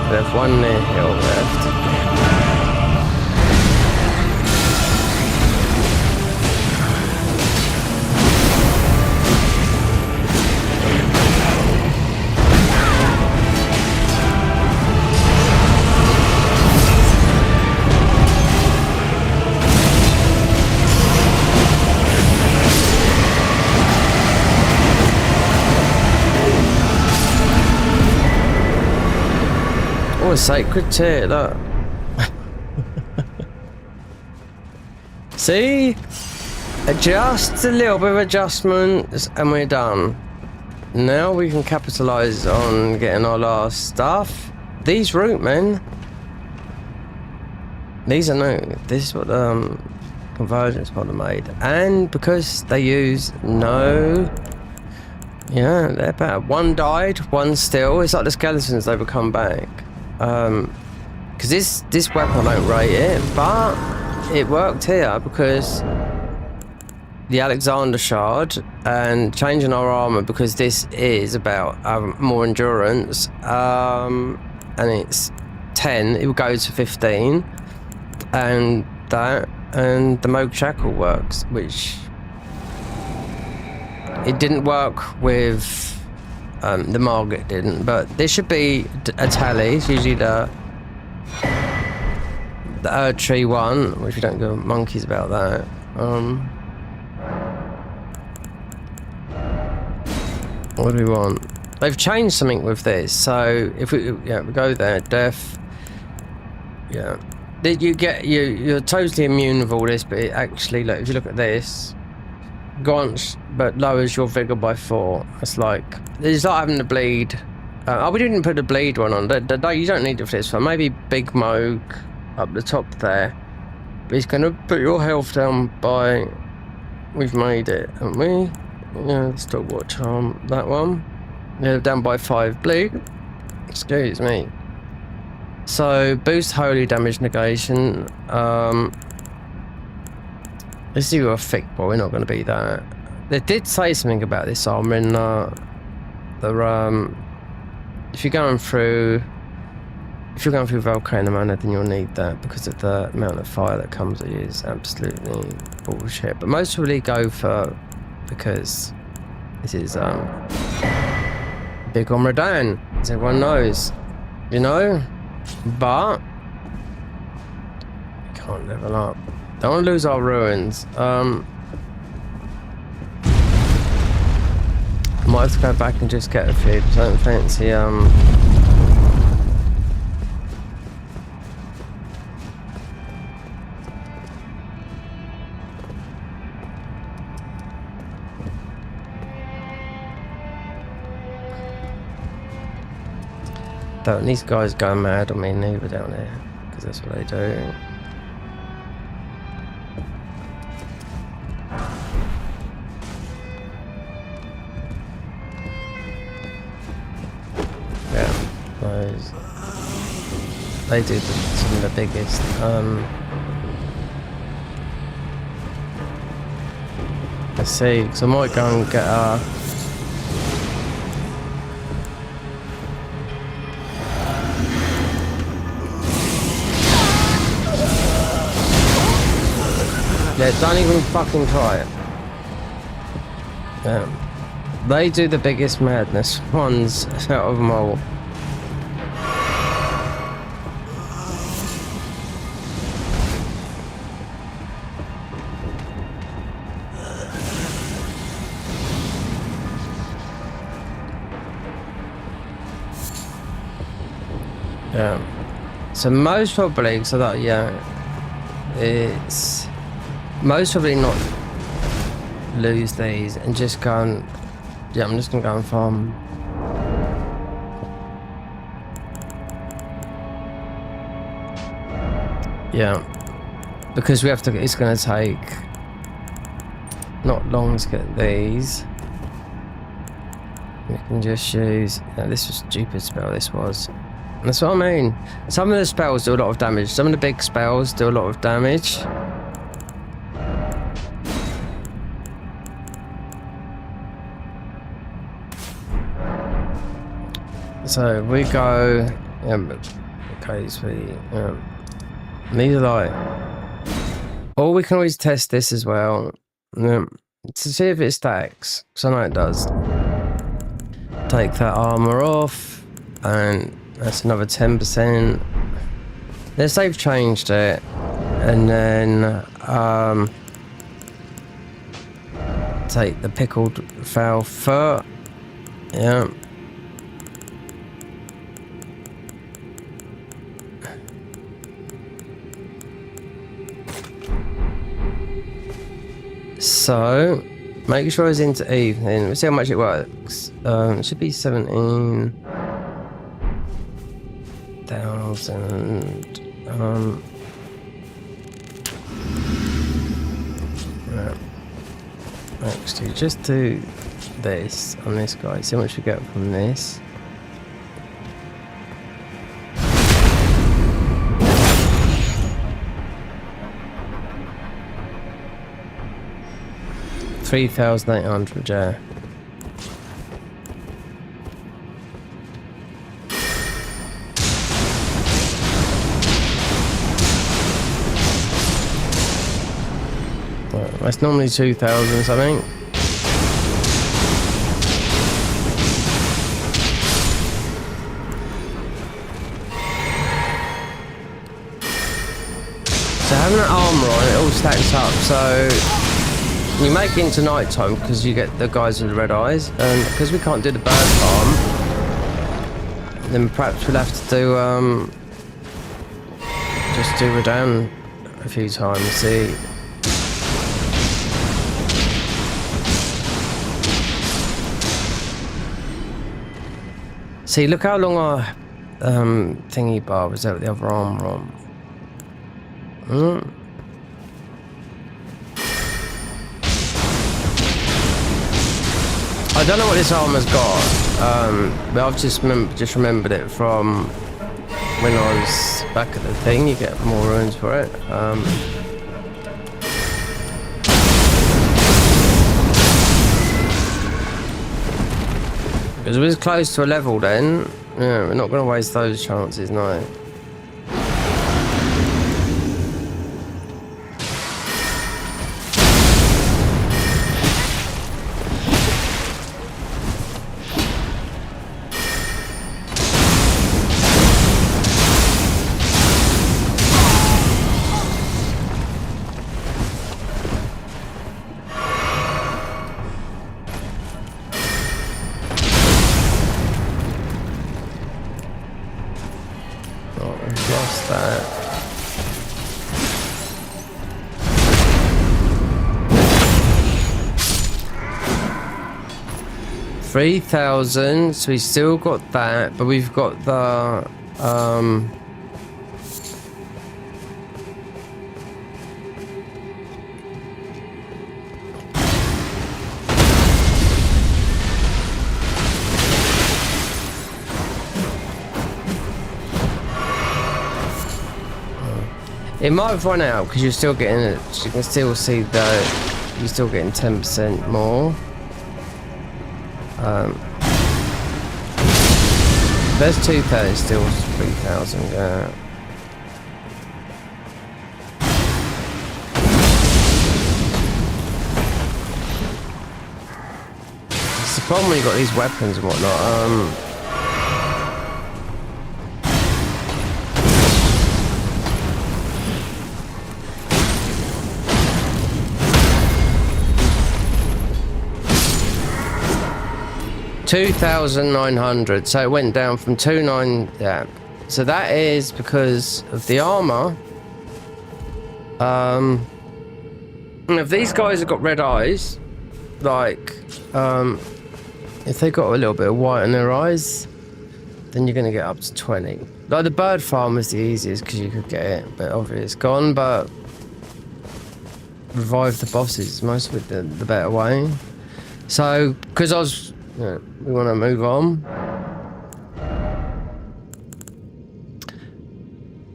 There's one near hill left. Oh, a sacred tear, look. See? Just a little bit of adjustments and we're done. Now we can capitalise on getting our last stuff. These root men, These are new. This is what Convergence model made, and because they use no, yeah, they're bad. One died, one still. It's like the skeletons, they will come back. Because this weapon, I don't rate it, but it worked here because the Alexander shard and changing our armor, because this is about more endurance, and it's 10. It will go to 15, and that. And the Moog Shackle works, which it didn't work with the Margaret didn't, but there should be a tally. It's usually the Erd Tree one, which we don't go monkeys about that. What do we want? They've changed something with this, so if we go there, death, yeah. You get you're totally immune with all this, but it actually, look, if you look at this, grants but lowers your vigor by 4. It's like it's like having to bleed. We didn't put the bleed one on. You don't need it for this one. Maybe Big Moog up the top there, but it's going to put your health down by. We've made it, haven't we? Yeah, stalwart charm. That one. Yeah, down by 5 bleed. Excuse me. So, boost holy damage negation. Let's do a thick, but we're not going to be that. They did say something about this armor in if you're going through Volcano Manor, then you'll need that because of the amount of fire that comes with it is absolutely bullshit. But most probably go for, because this is big on Redan, as everyone knows, you know. But can't level up. Don't want to lose our ruins. Might have to go back and just get a few, because I don't fancy don't these guys go mad on me neither down there, because that's what they do. They do some of the biggest. Let's see, because I might go and get a. Yeah, don't even fucking try it. Yeah. They do the biggest madness ones out of them all. Yeah. So most probably, so that, yeah, it's most probably not lose these and just go and, yeah, I'm just gonna go and farm. Yeah, because we have to, it's gonna take not long to get these. We can just use, yeah, this was a stupid spell, this was. That's what I mean. Some of the spells do a lot of damage. Some of the big spells do a lot of damage. So we go. Okay, so these are like. Or we can always test this as well. To see if it stacks. Because I know it does. Take that armor off. And that's another 10%. Let's say they've changed it. And then take the pickled foul foot. Yeah. So make sure it's into evening. We'll see how much it works. It should be 17,000. Actually, just do this on this guy. See how much we get from this. $3,800, yeah. That's normally 2,000 something. So having an armor on it all stacks up. So you make it into night time because you get the guys with the red eyes, and because we can't do the bird farm, then perhaps we'll have to do just do Redan a few times. See. See, look how long our thingy bar was out with the other armor on. I don't know what this armor's got, but I've just remembered it from when I was back at the thing. You get more runes for it. Because we was close to a level then, yeah, we're not going to waste those chances, no. Lost that. $3,000, so we still got that, but we've got the it might have run out because you're still getting it. You can still see that you're still getting 10% more. There's 2,000, still 3,000. Yeah. It's the problem when you got these weapons and whatnot. 2,900, so it went down from 2,900. Yeah, so that is because of the armor. If these guys have got red eyes, like if they got a little bit of white in their eyes, then you're gonna get up to 20. Like the bird farm was the easiest because you could get it, but obviously it's gone. But revive the bosses, most of it the better way. So because I was. Yeah, we want to move on.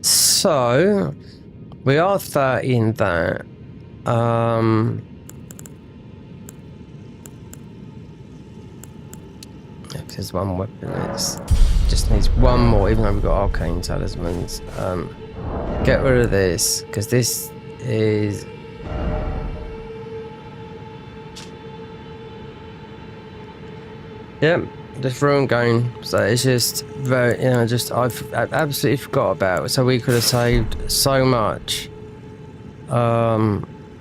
So we are 30 in that. Yeah, there's one weapon. It just needs one more, even though we've got arcane talismans. Get rid of this because this is. Yep, just ruin game. So it's just very, just I've absolutely forgot about it. So we could have saved so much.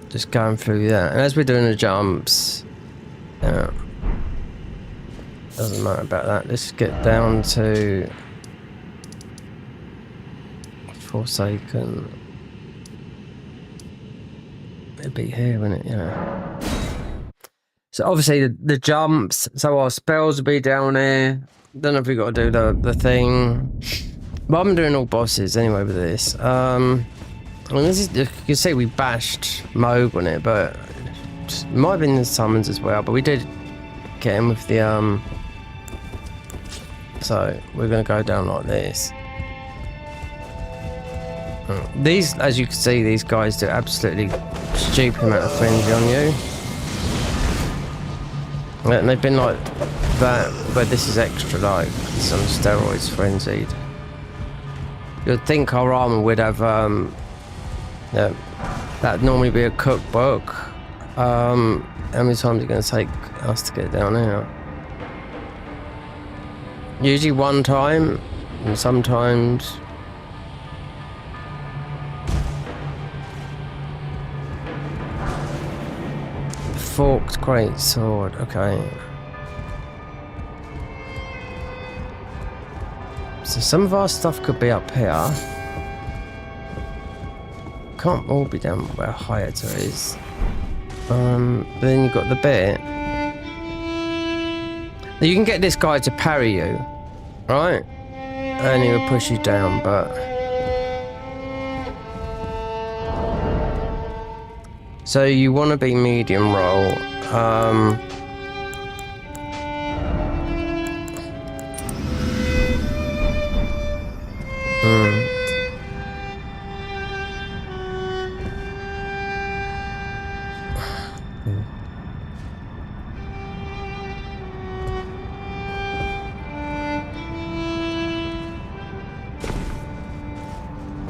Just going through that, and as we're doing the jumps, doesn't matter about that. Let's get down to Forsaken. It'd be here, wouldn't it? Yeah. So obviously the jumps, so our spells will be down there. Don't know if we got to do the thing. But I'm doing all bosses anyway with this. I mean, this is, you can see we bashed Moog on it, but dropped. Might have been the summons as well, but we did get him with the so we're gonna go down like this. These, as you can see, these guys do absolutely stupid amount of frenzy on you. And they've been like that, but this is extra, like some steroids frenzied. You'd think our armor would have yeah, that'd normally be a cookbook. How many times are it going to take us to get down here? Usually one time, and sometimes forked great sword. Okay. So some of our stuff could be up here. Can't all be down where Hyeta is. But then you've got the bit. Now you can get this guy to parry you, right? And he will push you down, but so you want to be medium roll.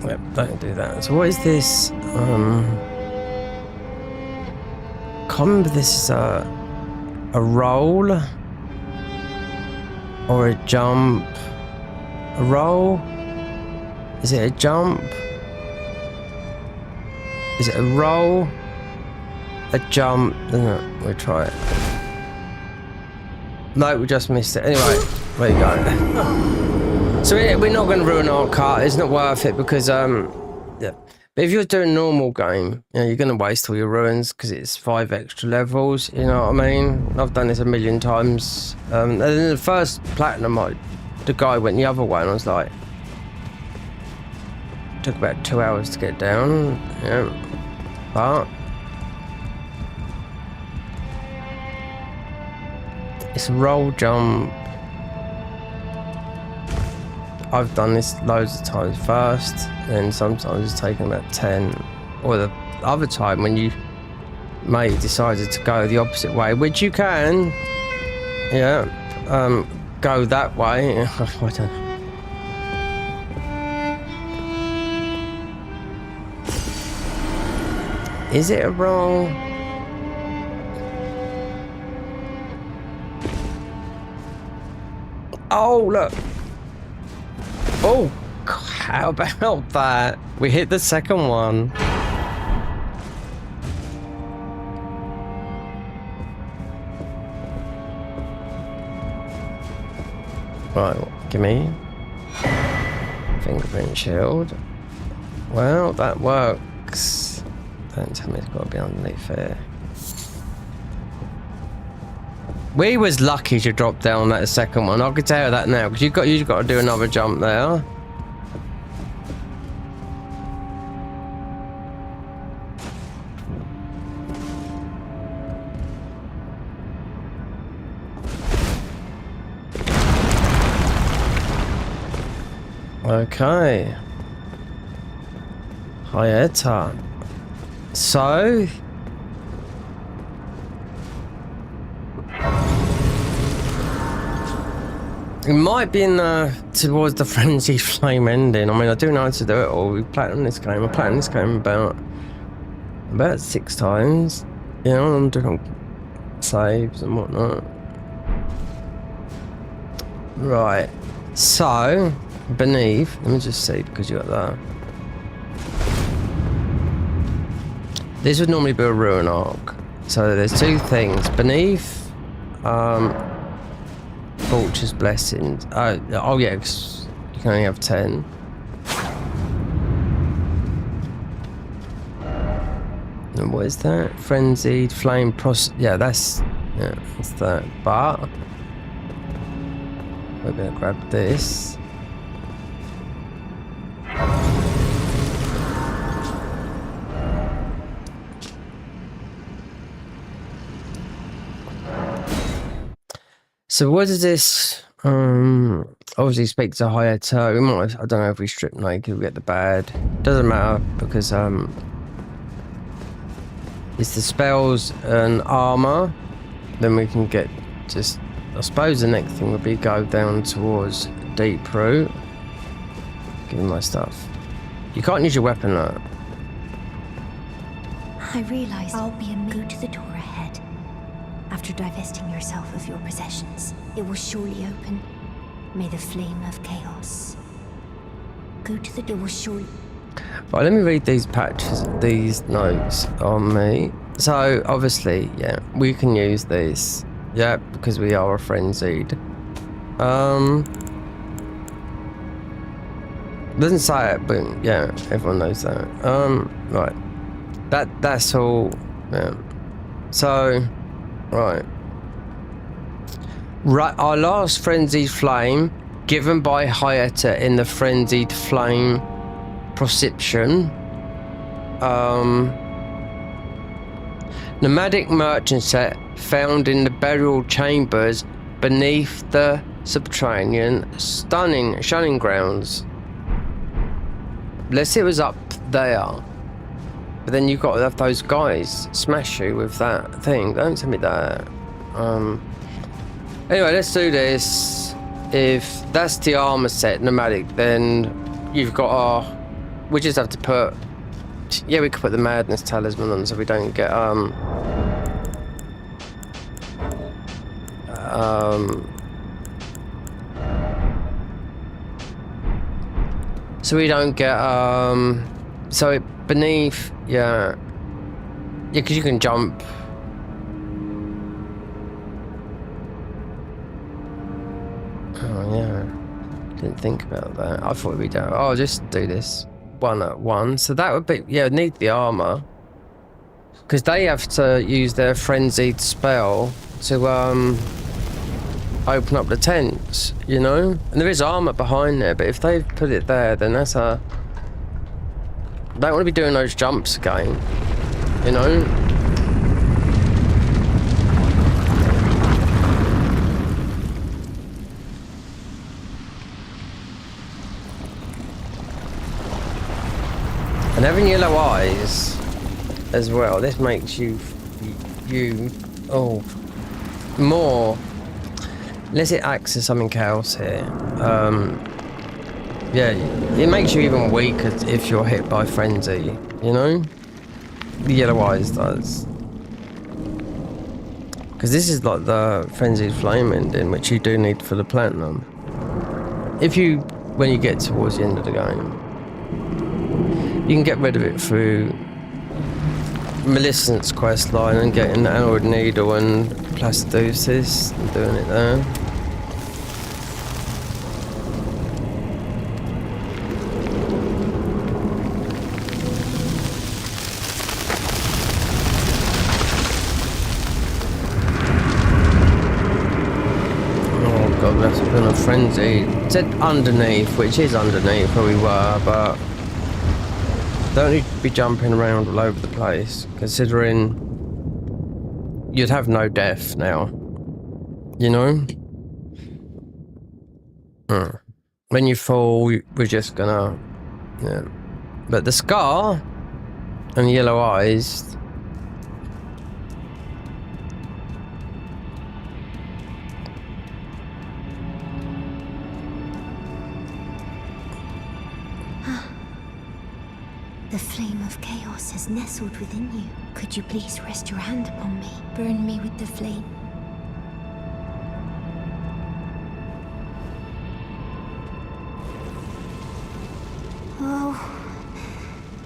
Yep, don't do that. So what is this? Can't remember if this is a roll or a jump. A roll? Is it a jump? Is it a roll? A jump? No, we'll try it. No, we just missed it. Anyway, there you go. So we're not going to ruin our cart. It's not worth it because yeah. But if you're doing normal game, you know, you're going to waste all your ruins because it's 5 extra levels. You know what I mean? I've done this a million times. And then the first platinum, the guy went the other way, and I was like, took about 2 hours to get down. Yeah, but it's a roll jump. I've done this loads of times first, and sometimes it's taken about 10. Or the other time when you may decided to go the opposite way, which you can, yeah, go that way. I don't know. Is it a roll? Oh, look. Oh, how about that? We hit the second one. Right, give me fingerprint shield. Well, that works. Don't tell me it's got to be underneath here. We was lucky to drop down that second one. I could tell you that now because you've got to do another jump there. Okay. Hyeta. So it might be in towards the frenzy flame ending. I mean, I do know how to do it all. We platinum this game. I platinum this game about 6 times. You know, on different saves and whatnot. Right. So beneath, let me just see because you got that. This would normally be a ruin arc. So there's 2 things beneath. Fortune's blessings. Oh yeah, 'cause you can only have 10. And what is that? Frenzied flame yeah, that's that. But we're gonna grab this. So what does this obviously speak to Hayato? We might, I don't know if we strip naked, we get the bad. Doesn't matter because it's the spells and armor. Then we can get just, I suppose the next thing would be go down towards Deep Root. Give me my stuff. You can't use your weapon though. I realize I'll be a go to the door ahead. After divesting yourself of your possessions, it will surely open. May the flame of chaos go to the door. Will surely. Right, let me read these patches, these notes on me. So obviously, yeah, we can use these. Yeah, because we are a frenzied. Doesn't say it, but yeah, everyone knows that. Right. That's all. Yeah. So, right. Our last frenzied flame, given by Hayata in the frenzied flame proscription. Nomadic merchant set found in the burial chambers beneath the subterranean shunning grounds. Unless it was up there. But then you've got to have those guys smash you with that thing. Don't tell me that. Anyway, let's do this. If that's the armor set, nomadic, then you've got we just have to put... Yeah, we could put the madness talisman on so we don't get so we don't get so it beneath, yeah, because you can jump. Oh yeah, didn't think about that. I thought we'd do, oh, just do this one at one. So that would be, yeah, need the armor because they have to use their frenzied spell to open up the tents, you know? And there is armor behind there, but if they put it there, then that's a... Don't want to be doing those jumps again, you know? And having yellow eyes as well, this makes you more... Unless it acts as something else here. Yeah, it makes you even weaker if you're hit by frenzy, you know? The yellow eyes does. Because this is like the frenzied flame ending, which you do need for the platinum. When you get towards the end of the game. You can get rid of it through Millicent's questline and getting the Anode Needle and Placidusis and doing it there. Oh god, that's been a frenzy. It said underneath, which is underneath where we were, but don't need to be jumping around all over the place, considering you'd have no death now, you know? When you fall, we're just gonna, yeah. But the scar and the yellow eyes, The flame of chaos has nestled within you. Could you please rest your hand upon me? Burn me with the flame. Oh,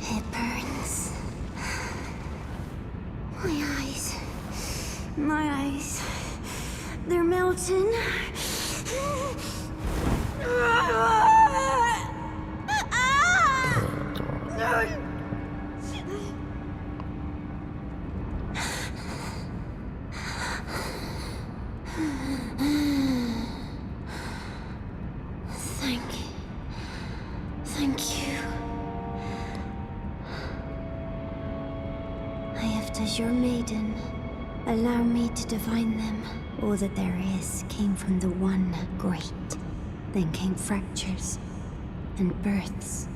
it burns. My eyes, they're melting. Thank you. I have as your maiden, Allow me to divine them. All that there is came from the one great. Then came fractures and births.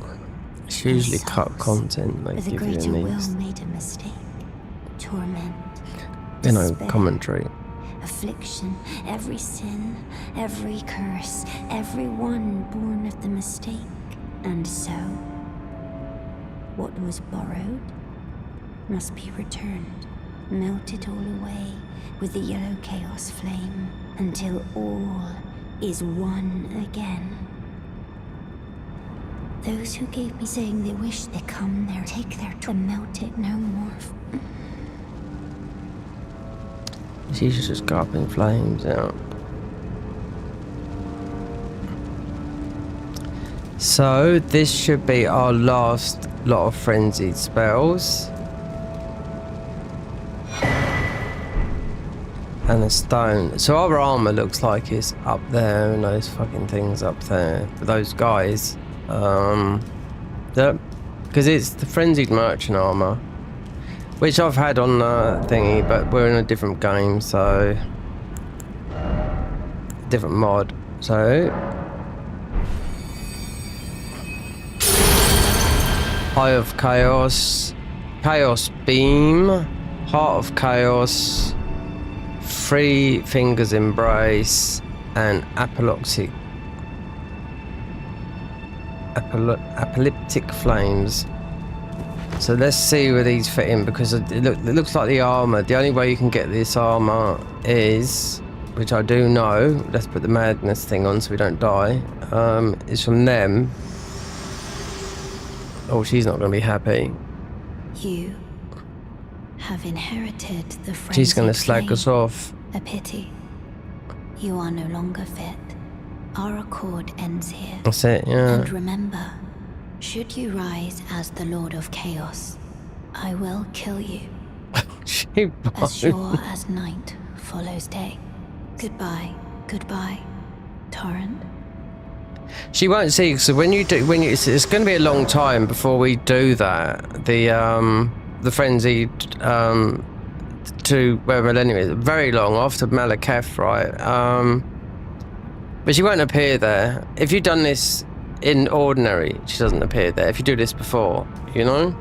It's usually cut content, they But the give you greater in will these, made a mistake. Torment. you know, despair, commentary. Affliction, every sin, every curse, every one born of the mistake. And so, what was borrowed must be returned, melted all away with the yellow chaos flame, until all is one again. Those who gave me saying they wish they come there, take their and melt it no more. She should just go up in flames out. So this should be our last lot of frenzied spells. And a stone. So our armor looks like it's up there and those fucking things up there. But those guys, yep. Because it's the frenzied merchant armor. Which I've had on thingy, but we're in a different game, so different mod. So Eye of Chaos, Chaos Beam, Heart of Chaos, Three Fingers Embrace, and Apocalyptic Flames. So let's see where these fit in, because it looks like the armor. The only way you can get this armor is, which I do know, let's put the madness thing on so we don't die, is from them. Oh, she's not going to be happy. You have inherited the frenzied She's going to slag flame. us off. A pity. You are no longer fit. Our accord ends here. That's it, yeah. And remember, should you rise as the Lord of Chaos, I will kill you. She As sure as night follows day. Goodbye, goodbye, Torrent. She won't see. So when you it's going to be a long time before we do that. The frenzy to where Millennium is very long after Malekith, right? But she won't appear there. If you've done this in ordinary, she doesn't appear there. If you do this before, you know,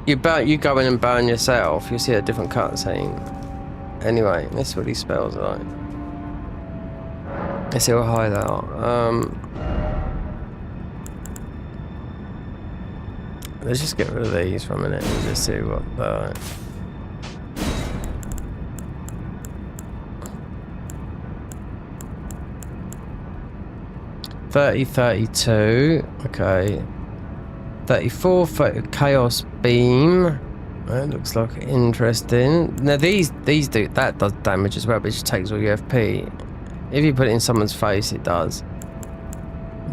you go in and burn yourself. You see a different cutscene. Anyway, this is what these spells are like. Let's see how high they are. Let's just get rid of these for a minute and just see what the. $30, $32, okay. 34 for Chaos Beam. That looks like interesting. Now these do that does damage as well, but it just takes all your FP. If you put it in someone's face, it does.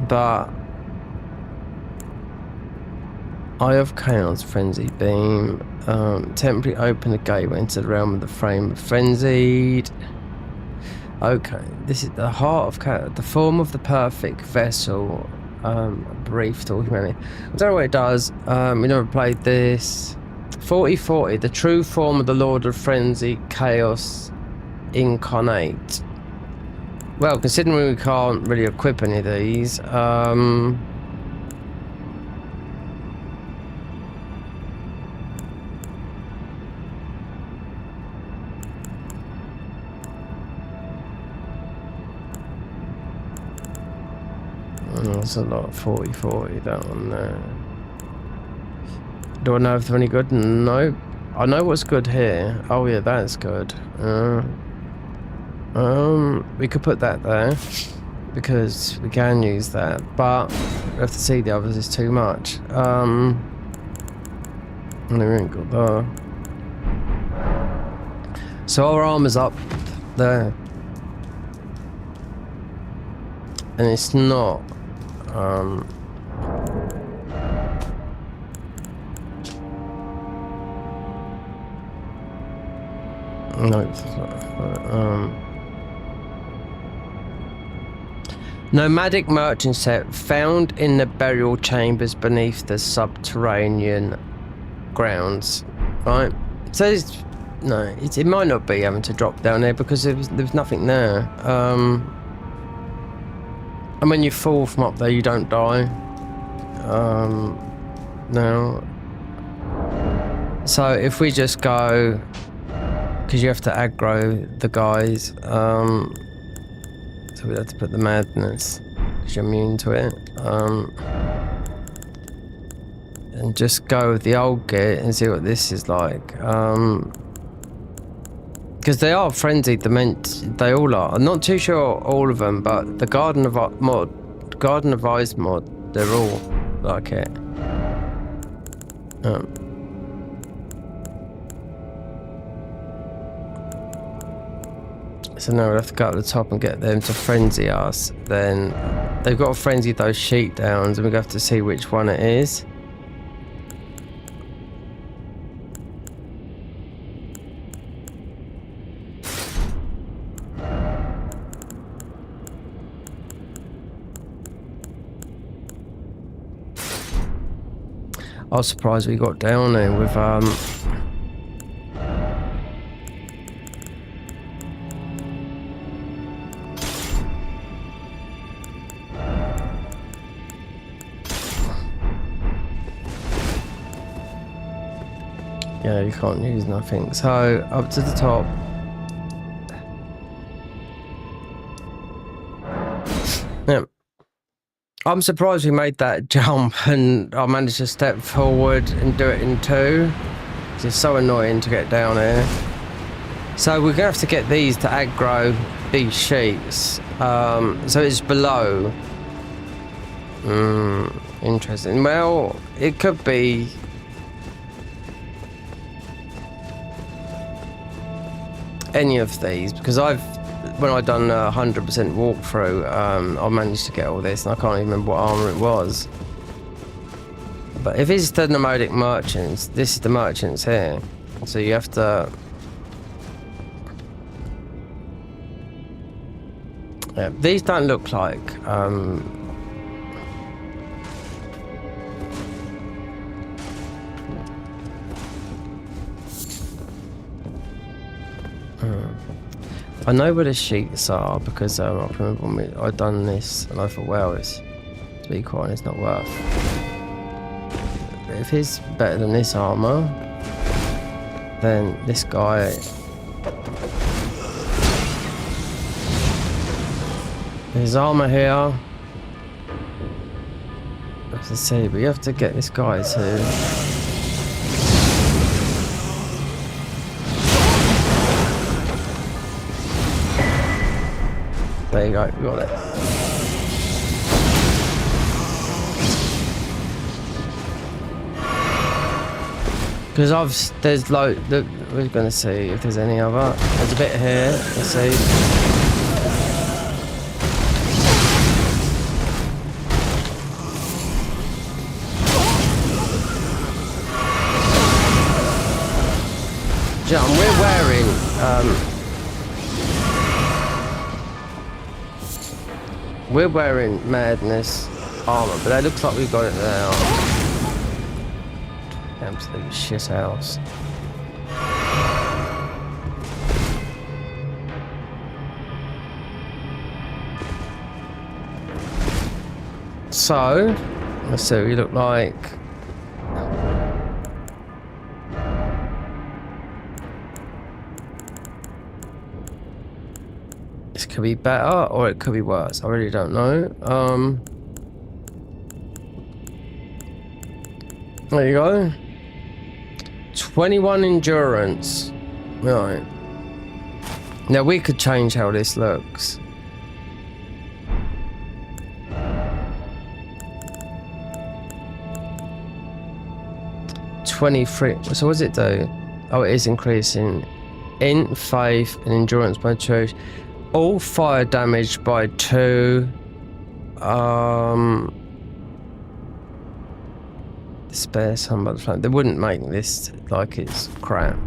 But Eye of Chaos, Frenzy Beam, temporarily open the gateway into the realm of the frame of frenzied. Okay, this is the heart of chaos, the form of the perfect vessel, brief to all humanity. I don't know what it does. We never played this. 4040, the true form of the Lord of Frenzy, Chaos Incarnate. Well, considering we can't really equip any of these, there's a lot of 4040, that one there. Do I know if they're any good? No. I know what's good here. Oh yeah, that's good. We could put that there because we can use that, but we have to see the others. Is too much. And we ain't got that. So our armor's up there, and it's not. No, it's not. Nomadic merchant set found in the burial chambers beneath the subterranean grounds. Right? So No, it might not be having to drop down there because there was nothing there. And when you fall from up there, you don't die. No. So if we just go, because you have to aggro the guys, so we have to put the madness, because you're immune to it. And just go with the old git and see what this is like. Because they are frenzied, they all are. I'm not too sure all of them, but the Garden of Ice mod, they're all like it. So now we'll have to go up the top and get them to frenzy us. Then they've got to frenzy those sheet downs, and we're going to have to see which one it is. I was surprised we got down there with yeah, you can't use nothing. So up to the top. Yeah. I'm surprised we made that jump and I managed to step forward and do it in two. It's so annoying to get down here. So we're gonna have to get these to aggro these sheets. So it's below. Interesting. Well, it could be. Any of these, because when I done a 100% walkthrough, I managed to get all this, and I can't even remember what armor it was. But if it's the nomadic merchants, this is the merchants here. So you have to. Yeah, these don't look like. I know where the sheets are because I remember when I'd done this and I thought, well, it's, to be quite honest, not worth. But if he's better than this armor, then this guy. There's armor here. I have to see, but you have to get this guy to. There you go, we got it. Because there's we're gonna see if there's any other. There's a bit here, let's see. John, we're wearing, we're wearing madness armor, but it looks like we've got it now. Absolute shit house. So, let's see what we look like. This could be better or it could be worse. I really don't know. There you go. 21 endurance. Right. Now we could change how this looks. $23. So what does it do? Oh, it is increasing int, faith, and endurance by 2. All fire damage by 2. Spare some by the flame. They wouldn't make this like it's crap.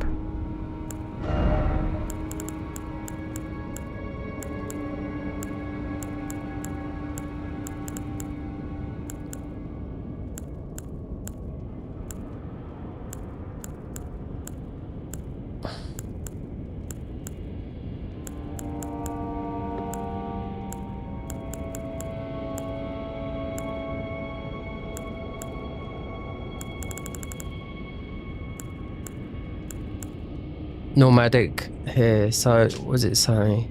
nomadic here. So what does it say?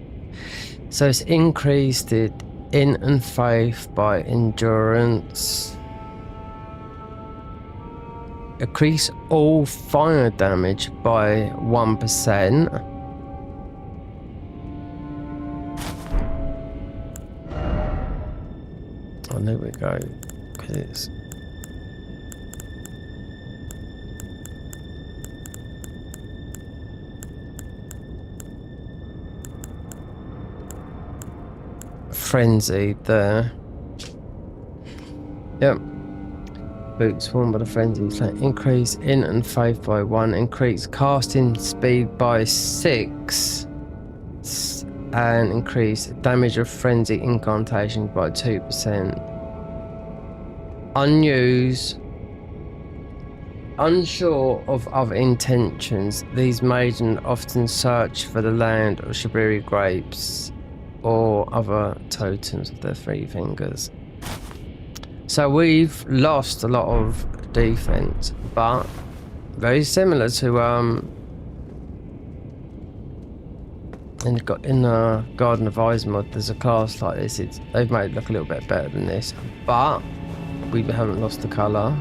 So it's increased it in and faith by endurance. Increase all fire damage by 1%. Oh, there we go. 'Cause it's frenzied there. Yep. Boots worn by the frenzy. Increase in and faith by 1. Increase casting speed by 6. And increase damage of frenzy incantation by 2%. Unused. Unsure of other intentions, these maidens often search for the land of Shibiri grapes or other totems of their 3 fingers. So we've lost a lot of defense, but very similar to in the Garden of Eyes mod, there's a class like this. They've made it look a little bit better than this, but we haven't lost the colour.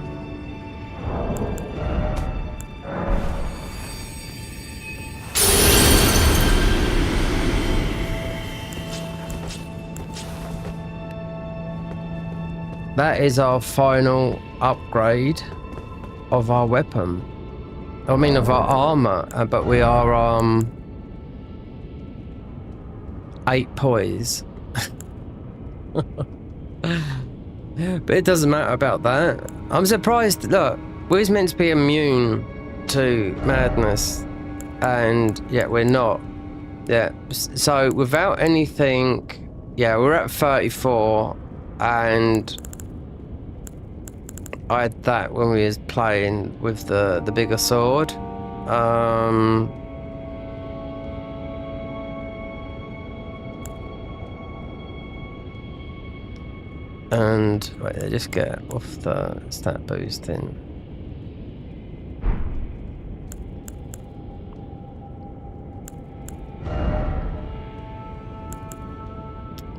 That is our final upgrade of our weapon. I mean, of our armor, but we are 8 poise. But it doesn't matter about that. I'm surprised. Look, we're meant to be immune to madness, and yet we're not. Yeah. So without anything, yeah, we're at 34, and I had that when we was playing with the bigger sword. And wait, they just get off the stat boosting.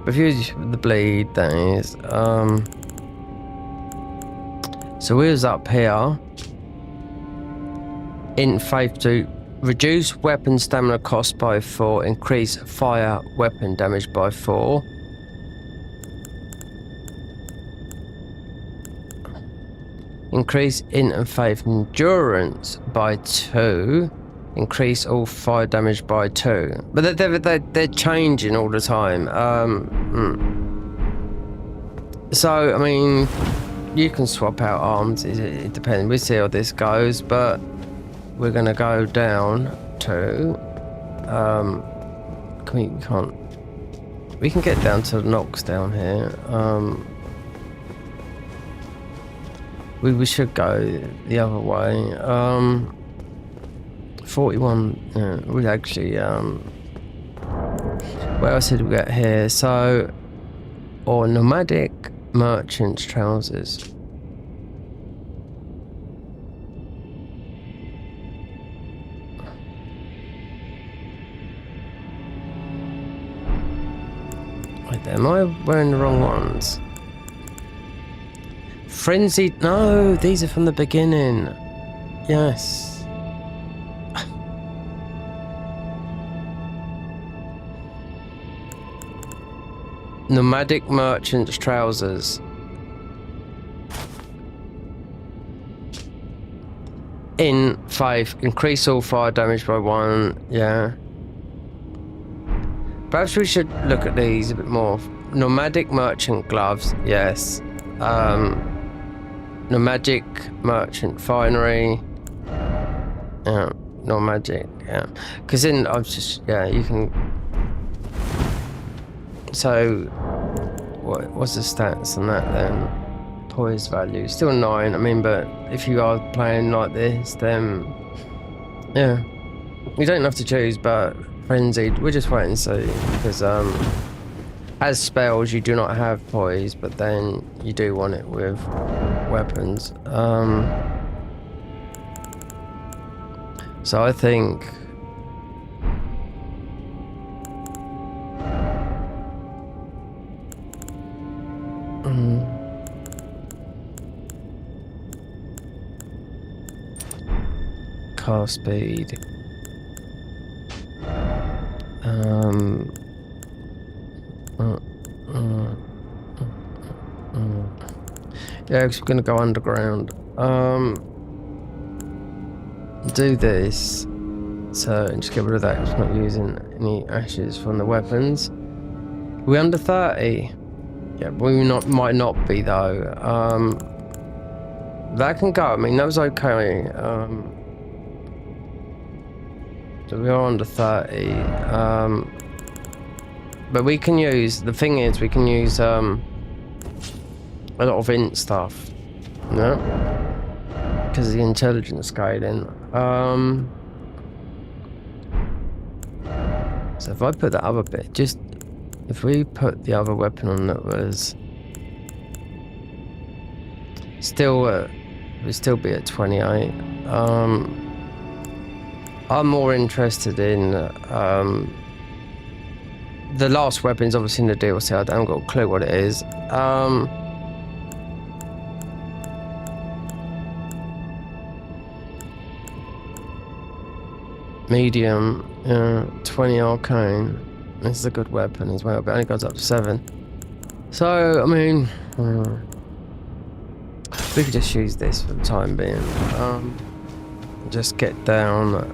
Refuse the bleed, that is. So we was up here. In faith to reduce weapon stamina cost by 4, increase fire weapon damage by 4. Increase in and faith endurance by 2. Increase all fire damage by 2. But they're changing all the time. So I mean, you can swap out arms. It depends. We'll see how this goes. But we're gonna go down to. We can get down to the knocks down here. We should go the other way. 41. We actually. What else did we get here? So, or nomadic merchant's trousers. Wait, am I wearing the wrong ones? Frenzied. No, these are from the beginning. Yes. Nomadic merchant's trousers. In 5, increase all fire damage by 1. Yeah. Perhaps we should look at these a bit more. Nomadic merchant gloves. Yes. Nomadic merchant finery. Yeah. Nomadic. Yeah. Because then I'm just, yeah, you can. So, what's the stats on that then? Poise value, still 9. I mean, but if you are playing like this, then yeah, you don't have to choose. But frenzied, we're just waiting and see, because as spells you do not have poise, but then you do want it with weapons. So I think Car speed. Yeah, because we're gonna go underground. Do this. So just get rid of that. It's not using any ashes from the weapons. We're under 30. Yeah, we might not be though. That can go. I mean, that was okay. So we are under 30. But we can use. The thing is, we can use a lot of int stuff. No, because of the intelligence scaling. So if I put that other bit, just if we put the other weapon on that was still we'd still be at 28. I'm more interested in the last weapon's obviously in the DLC. I haven't got a clue what it is. Medium, 20 arcane. This is a good weapon as well, but it only goes up to 7. So, I mean, we could just use this for the time being. Just get down.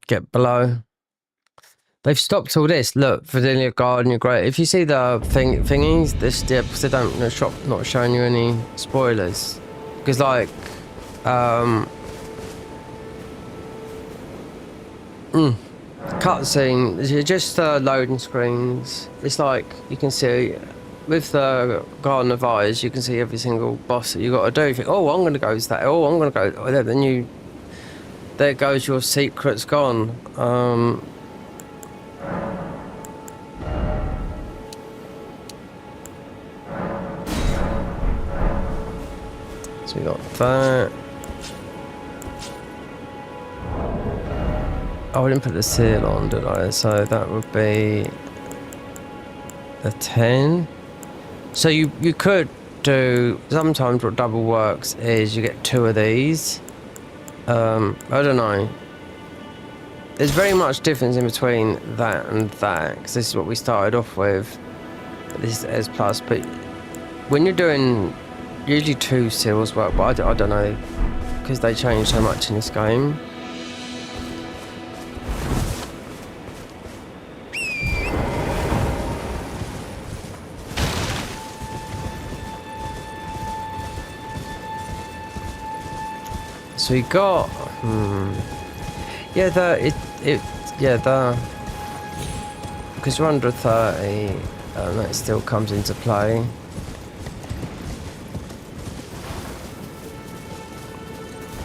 Get below. They've stopped all this. Look, Vanilla Garden, you're great. If you see the thingies, this they don't not showing you any spoilers, because like cutscene, you're just loading screens. It's like you can see with the Garden of Eyes, you can see every single boss that you got to do. You think, oh, I'm gonna go to that. Oh, I'm gonna go. Then there goes your secret's gone. So we got that. Oh, I didn't put the seal on, did I? So that would be a 10. So you could do, sometimes what double works is you get 2 of these. I don't know. There's very much difference in between that and that, because this is what we started off with. This is S+, but when you're doing, usually 2 seals work, but I don't know, because they change so much in this game. So we got, yeah, because we're under 30, that still comes into play.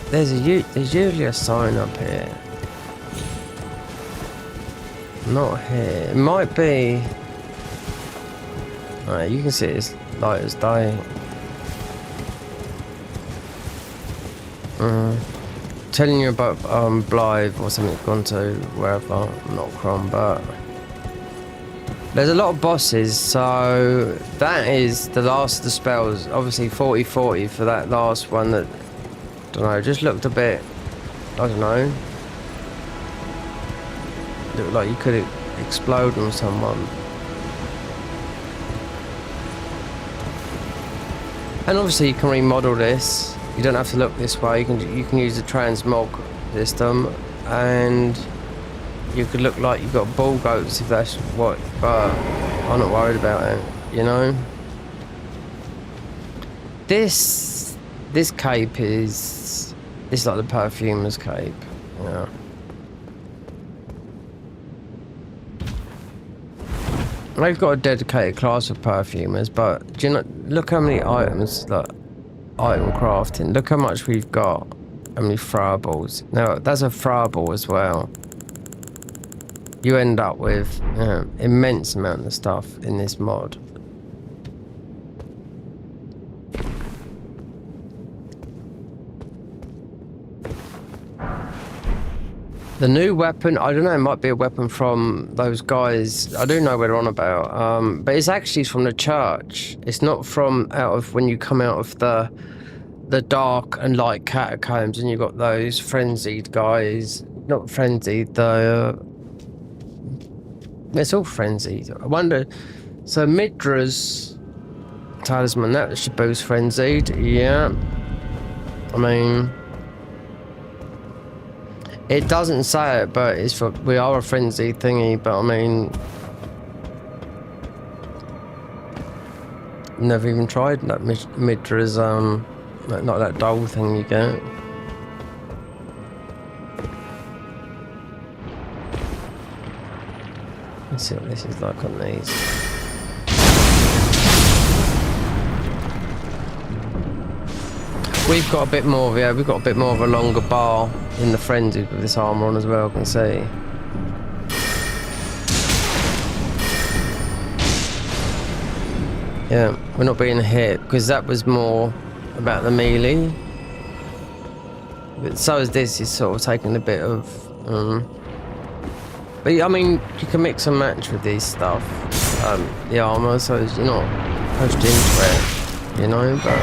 There's usually a sign up here. Not here. It might be. Alright, you can see it's light as day. Telling you about Blythe or something, gone to wherever, not Crom, but there's a lot of bosses, so that is the last of the spells. Obviously 40-40 for that last one that, don't know, just looked a bit, I don't know, looked like you could explode on someone. And obviously you can remodel this. You don't have to look this way. You can use the transmog system, and you could look like you've got bull goats if that's what. But I'm not worried about it. You know. This cape is like the perfumer's cape. Yeah. They've got a dedicated class of perfumers, but do you know? Look how many items like. Item crafting. Look how much we've got. How many throwables. Now that's a throwable as well. You end up with immense amount of stuff in this mod. The new weapon, I don't know, it might be a weapon from those guys. I do know what they're on about. But it's actually from the church. It's not from out of when you come out of the dark and light catacombs and you've got those frenzied guys. Not frenzied, it's all frenzied. I wonder, so Midra's talisman, that should boost frenzied, yeah. I mean, it doesn't say it, but it's for, we are a frenzy thingy, but I mean, never even tried that Midra's, not that dull thing you get. Let's see what this is like on these. We've got a bit more, yeah, we've got a bit more of a longer bar in the frenzy with this armor on as well, I can see. Yeah, we're not being hit because that was more about the melee. But so is this, is sort of taking a bit of but I mean, you can mix and match with these stuff, the armor, so you're not pushed into it, you know, but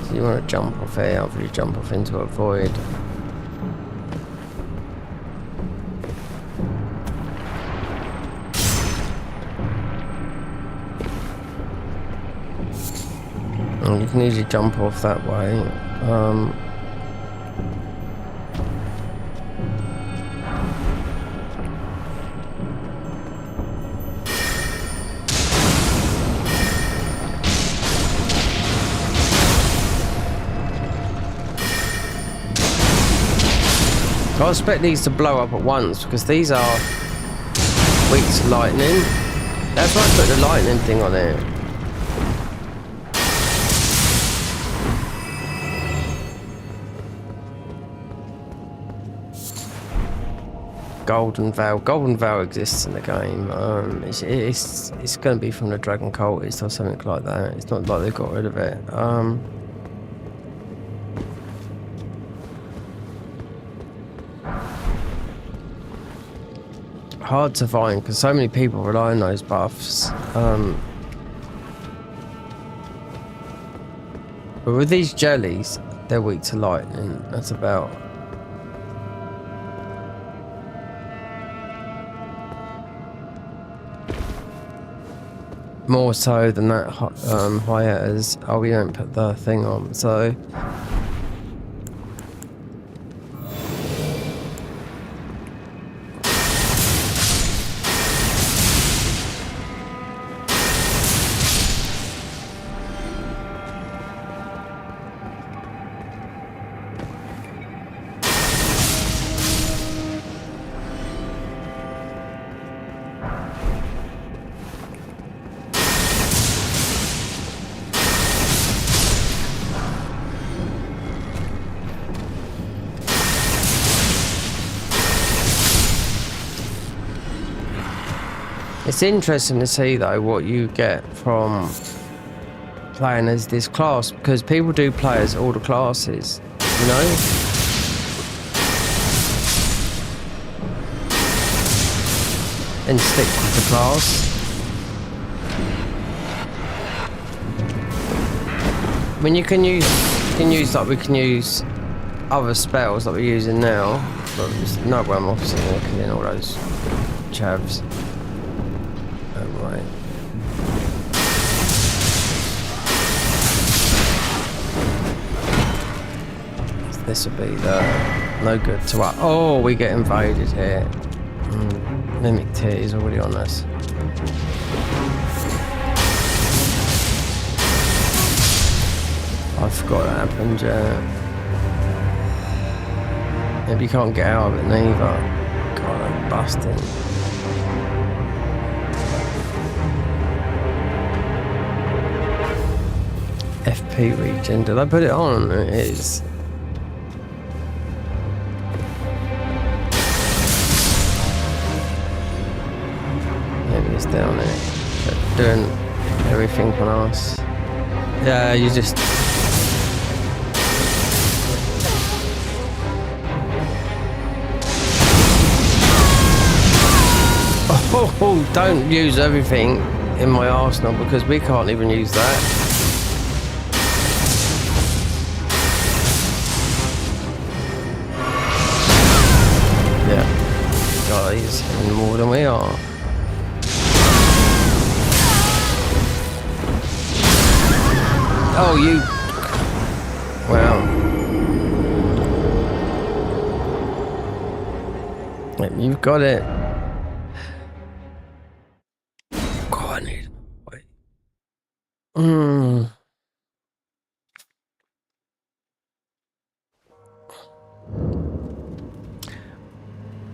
so you want to jump off here, hopefully jump off into a void. And you can easily jump off that way. I expect these to blow up at once because these are weak to lightning. That's why I put the lightning thing on it. Golden Veil exists in the game. It's going to be from the Dragon Cultist or something like that. It's not like they've got rid of it. Hard to find because so many people rely on those buffs. But with these jellies, they're weak to lightning. That's about. More so than that hiatus. Oh, we don't put the thing on, so it's interesting to see though what you get from playing as this class, because people do play as all the classes, you know? And stick with the class. I mean, you can use like we can use other spells that we're using now, but there's no way I'm obviously killing all those chavs. Right. This will be no good to us. Oh, we get invaded here. Mimic Tear is already on us. I forgot that happened, yeah. Maybe you can't get out of it neither. God, I'm busting. FP region. Did I put it on? It is. Maybe it's down there. They're doing everything on us. Yeah, you just... Oh, don't use everything in my arsenal because we can't even use that. Yeah. Guys, hitting more than we are. Oh, you... Well... You've got it. God, I need... Wait.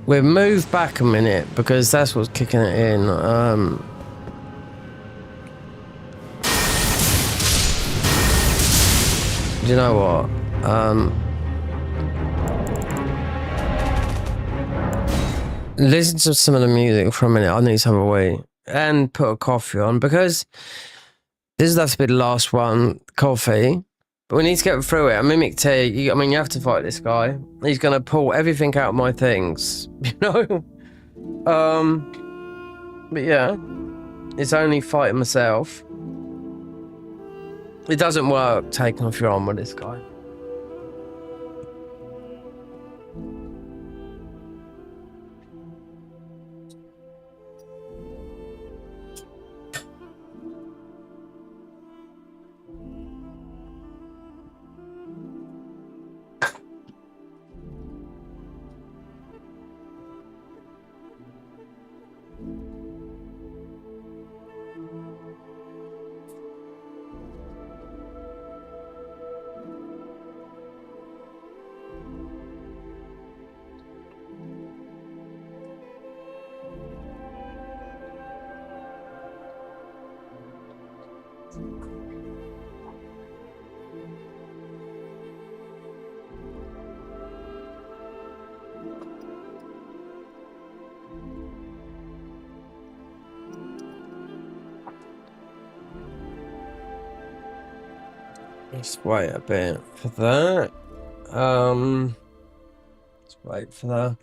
We've moved back a minute because that's what's kicking it in. Do you know what? Listen to some of the music for a minute. I need some away and put a coffee on because this has to be the last one, coffee. But we need to get through it. A mimic tea. I mean, you have to fight this guy. He's gonna pull everything out of my things, you know. But yeah, it's only fighting myself. It doesn't work taking off your arm with this guy. Let's wait a bit for that. Let's wait for that.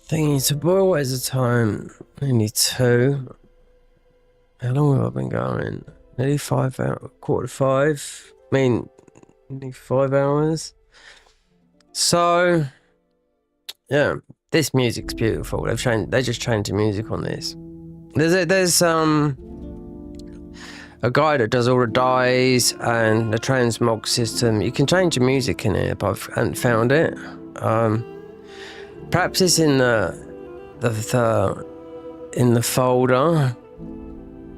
Thingy to boil. What is the time? Nearly 2. How long have I been going? Nearly 5 hours. 4:45. I mean, nearly 5 hours. So, yeah, this music's beautiful. They just changed the music on this. There's a guy that does all the dyes and the transmog system. You can change the music in here, but I haven't found it. Perhaps it's in the folder.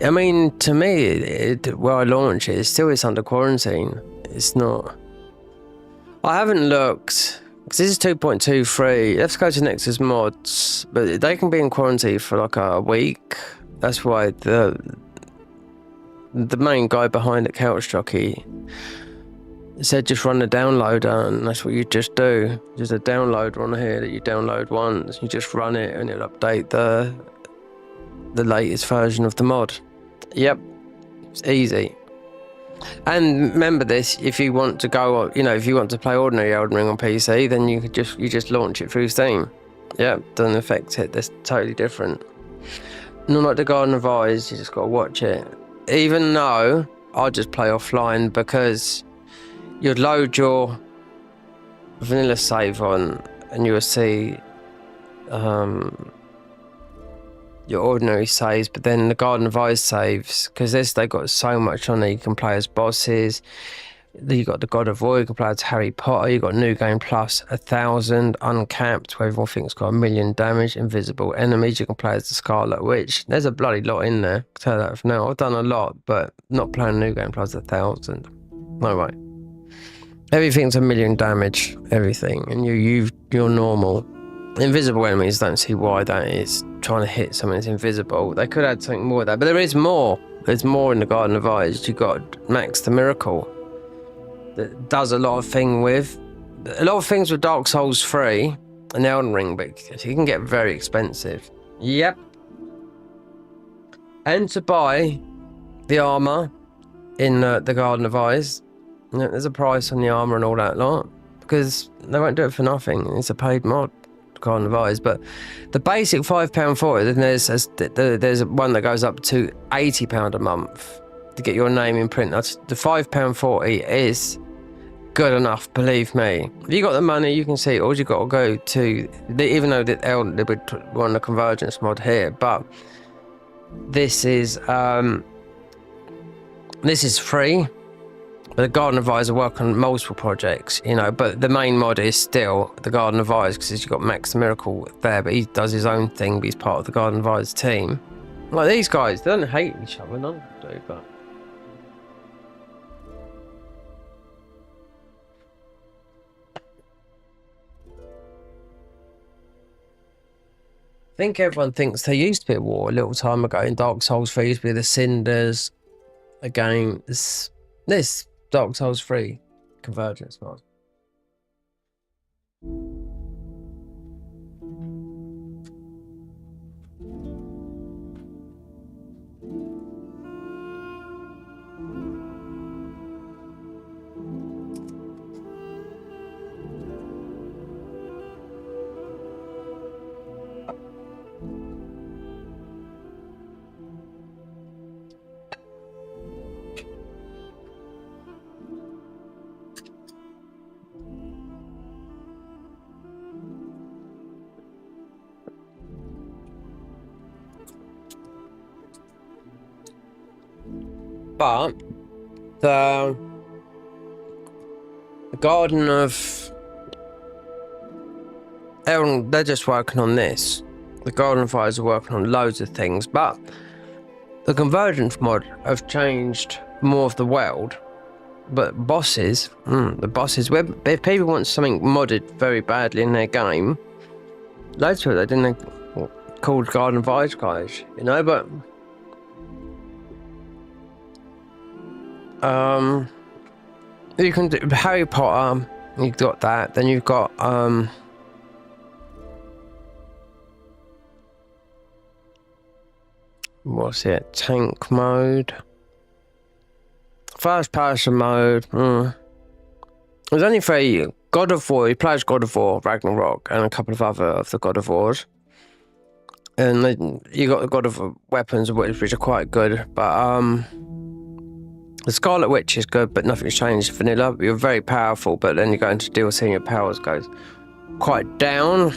I mean, to me, where I launch it, it's under quarantine. It's not. I haven't looked because this is 2.23. Let's go to Nexus mods, but they can be in quarantine for like a week. That's why the main guy behind it, Couch Jockey, said just run the downloader, and that's what you just do. There's a downloader on here that you download once, you just run it and it'll update the latest version of the mod. Yep, it's easy. And remember this, if you want to go, you know, if you want to play ordinary Elden Ring on PC, then you just launch it through Steam. Yep, doesn't affect it. That's totally different. Not like the Garden of Eyes, you just got to watch it. Even though I just play offline because you'd load your vanilla save on and you will see your ordinary saves, but then the Garden of Eyes saves, because they got so much on there. You can play as bosses. You got the God of War, you can play as Harry Potter. You got New Game Plus 1,000 uncapped, where everything's got 1,000,000 damage, invisible enemies. You can play as the Scarlet Witch. There's a bloody lot in there. I'll tell you that for now. I've done a lot, but not playing New Game Plus 1,000. No way. Everything's 1,000,000 damage, everything, and you're normal. Invisible enemies, don't see why that is. Trying to hit something that's invisible. They could add something more of that, but there is more. There's more in the Garden of Eyes. You got Max the Miracle that does a lot of things with Dark Souls 3 and Elden Ring, but it can get very expensive. Yep. And to buy the armor in the Garden of Eyes. You know, there's a price on the armor and all that lot, because they won't do it for nothing. It's a paid mod, Garden of Eyes. But the basic £5.40, then there's one that goes up to £80 a month to get your name in print. That's the £5.40 is good enough, believe me. If you got the money, you can see. All you got to go to, even though they would want the Convergence mod here, but this is free. But the Garden of Eyes are working on multiple projects, you know, but the main mod is still the Garden of Eyes, because you've got Max the Miracle there, but he does his own thing, but he's part of the Garden of Eyes team. Like these guys, they don't hate each other, none of them do, but... I think everyone thinks there used to be a war a little time ago in Dark Souls 3. Used to be the Cinders. Again, this Dark Souls 3 Convergence mod. But the Garden of Elden, they're just working on this. The Garden of Eyes are working on loads of things, but the Convergence mod have changed more of the world. But bosses, the bosses, if people want something modded very badly in their game, loads of it, they didn't called Garden of Eyes guys, you know, but you can do Harry Potter, you've got that, then you've got what's it, tank mode, first person mode. There's only 3. God of War, he plays God of War, Ragnarok, and a couple of other of the God of Wars. And then you got the God of War weapons, which are quite good, but the Scarlet Witch is good, but nothing's changed. Vanilla, you're very powerful, but then you go into DLC and your powers goes quite down.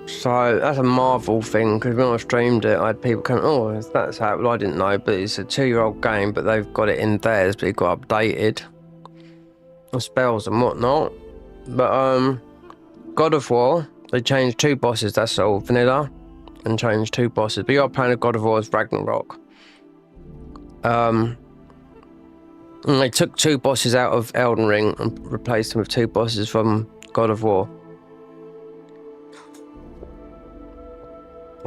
So that's a Marvel thing, because when I streamed it, I had people coming, oh, that's how, well, I didn't know, but it's a 2-year-old game, but they've got it in theirs, but it got updated. And spells and whatnot. But God of War, they changed 2 bosses, that's all, vanilla, and changed 2 bosses. But you're playing a God of War's Ragnarok. And they took 2 bosses out of Elden Ring and replaced them with 2 bosses from God of War.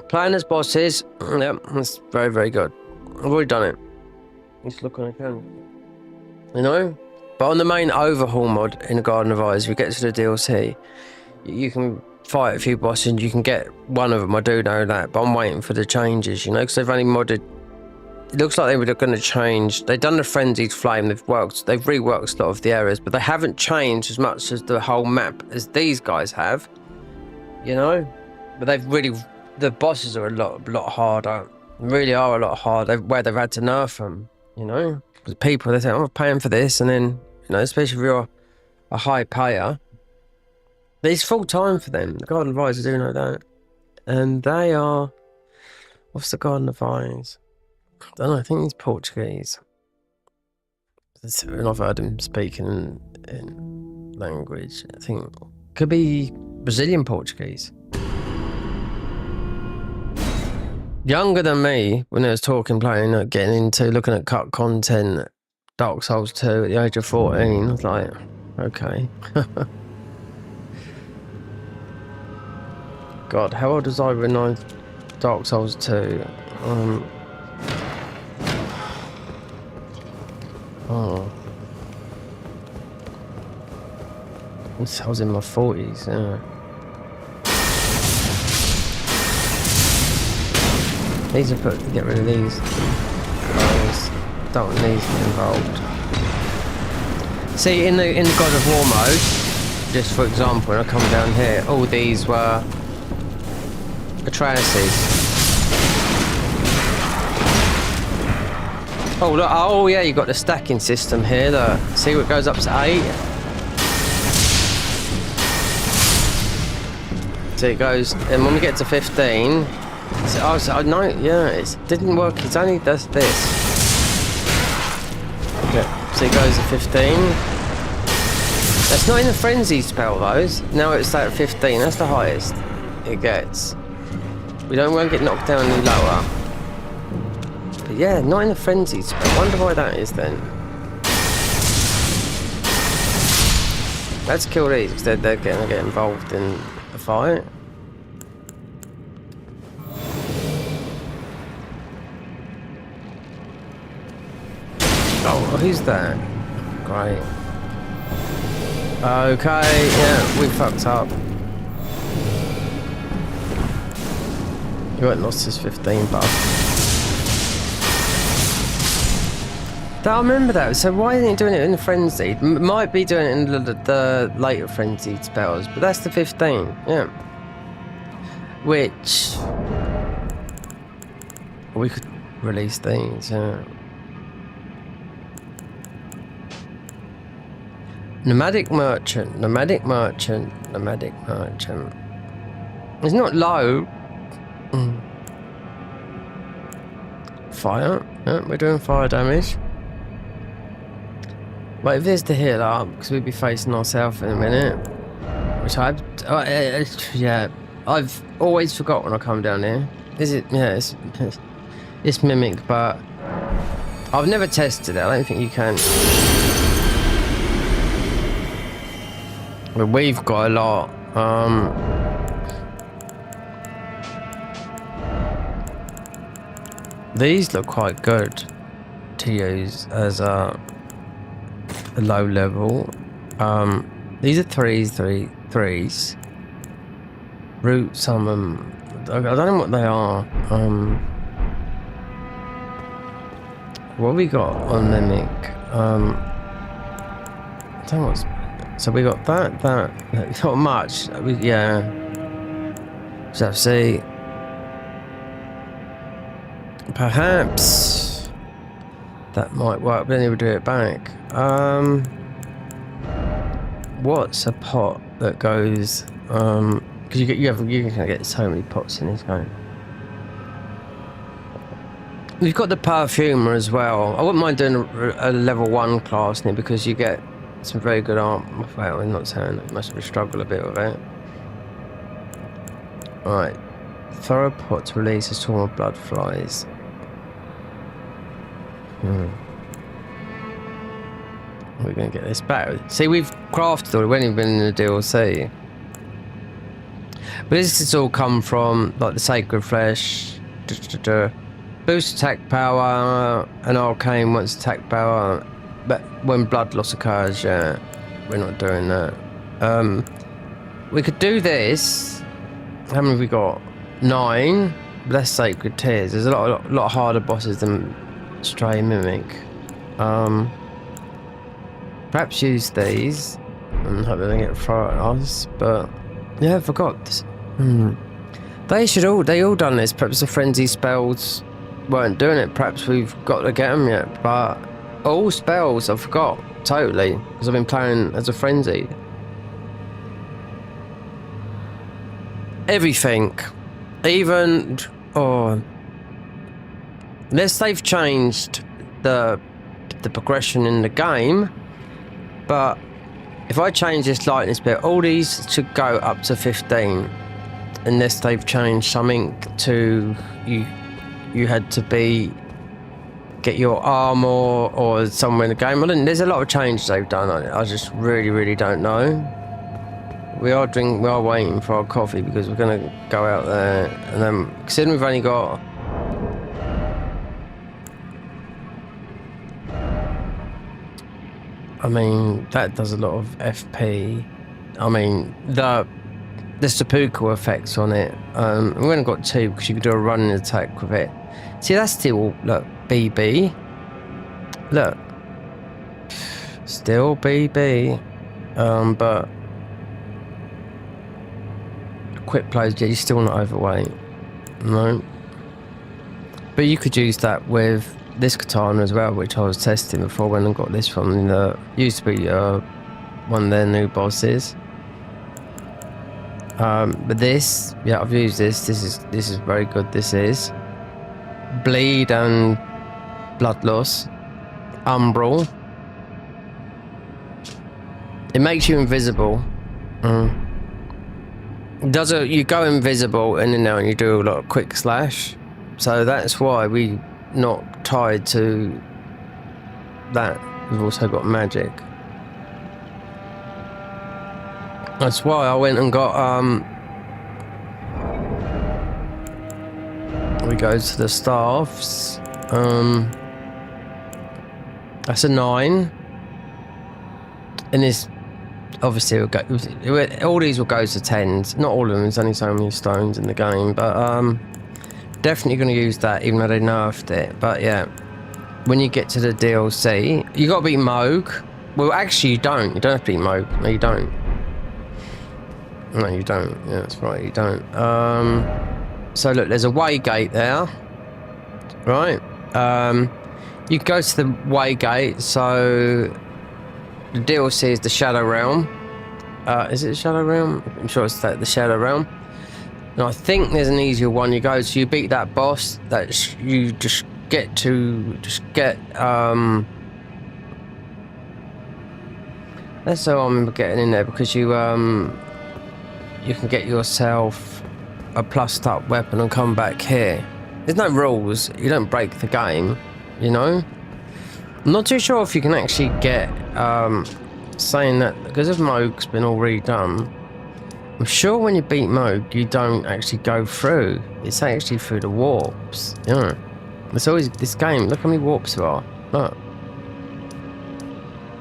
Playing as bosses, yep, that's very, very good. I've already done it. Just look on account. You know? But on the main overhaul mod in the Garden of Eyes, if you get to the DLC, you can fight a few bosses and you can get one of them. I do know that, but I'm waiting for the changes, you know, because they've only modded. It looks like they were going to change. They've done the Frenzied Flame. They've reworked a lot of the areas, but they haven't changed as much as the whole map as these guys have. You know, but they've really. The bosses are a lot harder. Really are a lot harder. Where they've had to nerf them. You know, because people they say, "I'm paying for this," and then you know, especially if you're a high payer, it's full time for them. The Garden of Eyes do know that, and they are. What's the Garden of Eyes? I don't know, I think he's Portuguese. And I've heard him speaking in language. I think could be Brazilian Portuguese. Younger than me when I was talking, playing, getting into looking at cut content, Dark Souls 2 at the age of 14. I was like, okay. God, how old was I when I Dark Souls 2? Oh. I was in my 40s, yeah. These are put, get rid of these. don't want these involved. See, in the God of War mode, just for example, when I come down here, all these were Atreides. Oh look! Oh yeah, you got the stacking system here. Look, see what goes up to 8. So it goes, and when we get to 15, so no, yeah, it didn't work. It only does this. Okay, so it goes to 15. That's not in the frenzy spell, those. No, it's at 15. That's the highest it gets. We won't get knocked down any lower. But yeah, not in the frenzy spell. I wonder why that is then. Let's kill these because they're going to get involved in the fight. Oh, who's that? Great. Okay, yeah, we fucked up. You ain't lost his 15 buff. I remember that. So why isn't he doing it in the frenzied? Might be doing it in the later frenzied spells, but that's the 15. Yeah. Which we could release these. Yeah. Nomadic merchant. Nomadic merchant. Nomadic merchant. It's not low. Fire. Yeah, we're doing fire damage. Wait, if there's the heal up, because we'd be facing ourselves in a minute. Which yeah, I've always forgot when I come down here. Is it? Yeah, it's Mimic, but I've never tested it. I don't think you can. But we've got a lot. These look quite good to use as a low level. These are threes. Root summon. I don't know what they are. What have we got on Mimic? I don't know what's. So we got that. Not much. Yeah. So see. Perhaps that might work, but then we'll do it back. What's a pot that goes? Because you can get so many pots in this game. We've got the perfumer as well. I wouldn't mind doing a level 1 class in it because you get some very good armor. Well, I'm not saying that must struggle a bit with it. Alright. Throw a pot to release a swarm of blood flies. We're going to get this back. See, we've crafted all. We've only been in the DLC. But this has all come from like the Sacred Flesh. Boost attack power. An arcane wants attack power. But when blood loss occurs, yeah, we're not doing that. We could do this. How many have we got? 9. Less Sacred Tears. There's a lot harder bosses than Stray Mimic. Perhaps use these and hope they don't get thrown at us. But yeah, I forgot. They all done this. Perhaps the frenzy spells weren't doing it. Perhaps we've got to get them yet. But all spells I forgot totally because I've been playing as a frenzy. Everything, even unless they've changed the progression in the game. But if I change this lightness bit, all these should go up to 15, unless they've changed something to you had to get your armor or somewhere in the game. There's a lot of changes they've done on it. I just really don't know. We are waiting for our coffee because we're gonna go out there, and then considering we've only got that does a lot of FP. The seppuku effects on it. We've only got 2 because you can do a running attack with it. See, that's still look BB. Look. Still BB. But quick plays, yeah, you're still not overweight. No. But you could use that with this katana as well, which I was testing before when I got this from the used to be one of their new bosses. But this, yeah, I've used this. This is very good. This is bleed and blood loss, umbral. It makes you invisible. You go invisible and then now you do a lot of quick slash. So that's why we not tied to that. We've also got magic. That's why I went and got we go to the staffs. That's a 9. And this obviously will go, all these will go to 10s. Not all of them, there's only so many stones in the game, but definitely going to use that even though they nerfed it. But yeah, when you get to the DLC, you got to beat Moog. Well, actually you don't have to beat Moog. No, you don't. No, you don't. Yeah, that's right, you don't. So look, there's a way gate there, right? You go to the way gate. So the DLC is the Shadow Realm. Is it the Shadow Realm? I'm sure it's the Shadow Realm. And I think there's an easier one. You go, so you beat that boss. That you just get. That's how I remember getting in there, because you can get yourself a plussed up weapon and come back here. There's no rules. You don't break the game, you know. I'm not too sure if you can actually get saying that because if Moog's been all redone. I'm sure when you beat Moog, you don't actually go through. It's actually through the warps. Yeah. It's always this game. Look how many warps there are. Look.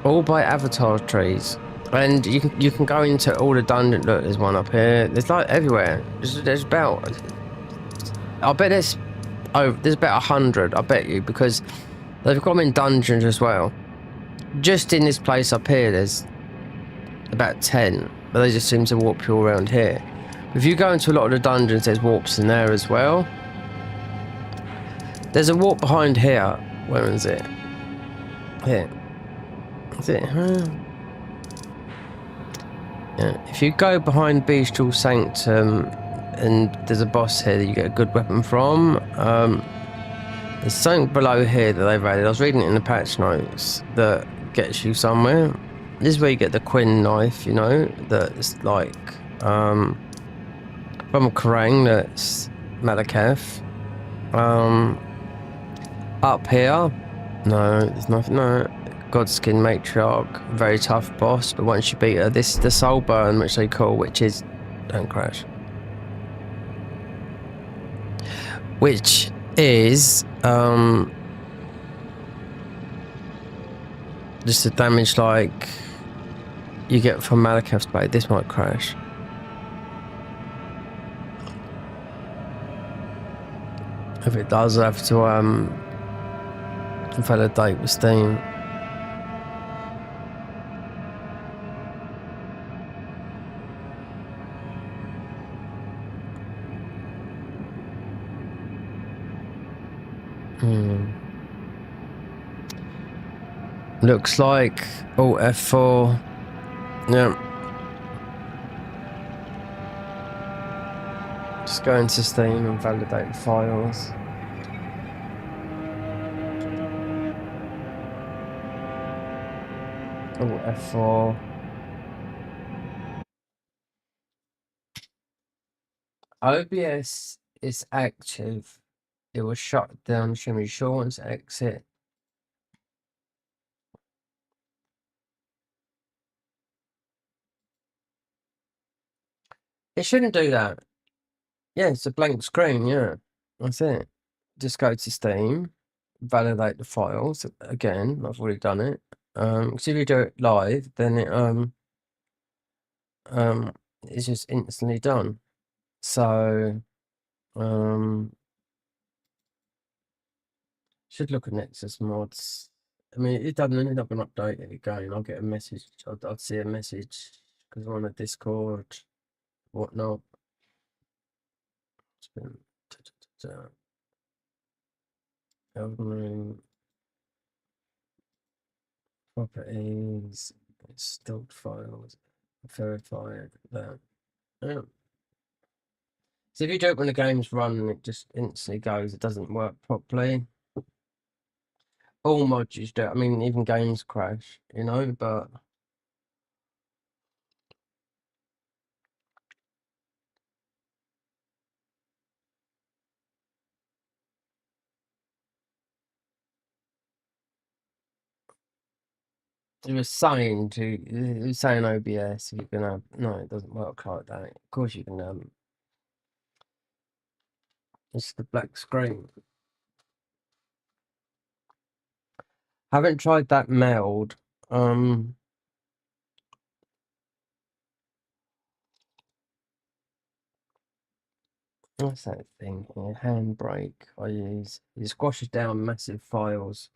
All by avatar trees. And you can go into all the dungeons. Look, there's one up here. There's like everywhere. There's about. I bet there's about 100. I bet you, because they've got them in dungeons as well. Just in this place up here, there's about 10. But they just seem to warp you all around here. If you go into a lot of the dungeons, there's warps in there as well. There's a warp behind here. Where is it? Here. Is it? Yeah. If you go behind Bestial Sanctum, and there's a boss here that you get a good weapon from. There's something below here that they've added. I was reading it in the patch notes that gets you somewhere. This is where you get the Quinn knife, you know, that's like from Kerrang, that's Malakath. Up here, no, there's nothing. No, Godskin Matriarch, very tough boss, but once you beat her, this is the Soul Burn, which they call, which is don't crash, which is just the damage like you get from Malakath's blade. This might crash. If it does, I have to validate with Steam. Looks like Alt F4. Yeah. Just go into Steam and validate the files. Alt F4. OBS is active. It was shut down. Show me sure once exit. It shouldn't do that. Yeah, it's a blank screen, yeah. That's it. Just go to Steam, validate the files. Again, I've already done it. Because if you do it live, then it's just instantly done. So should look at Nexus mods. I mean, it doesn't. It's not going to update it again. I'll get a message. I'd see a message because we're on a Discord, whatnot. It's been Elden Ring properties, stored files, verified that. Yeah. So if you do it when the game's run, it just instantly goes. It doesn't work properly. All mods used to. I mean, even games crash, you know. But it was saying OBS. You can no, it doesn't work like that. Of course, you can. It's the black screen. Haven't tried that meld. What's that thing here? Handbrake I use. It squashes down massive files.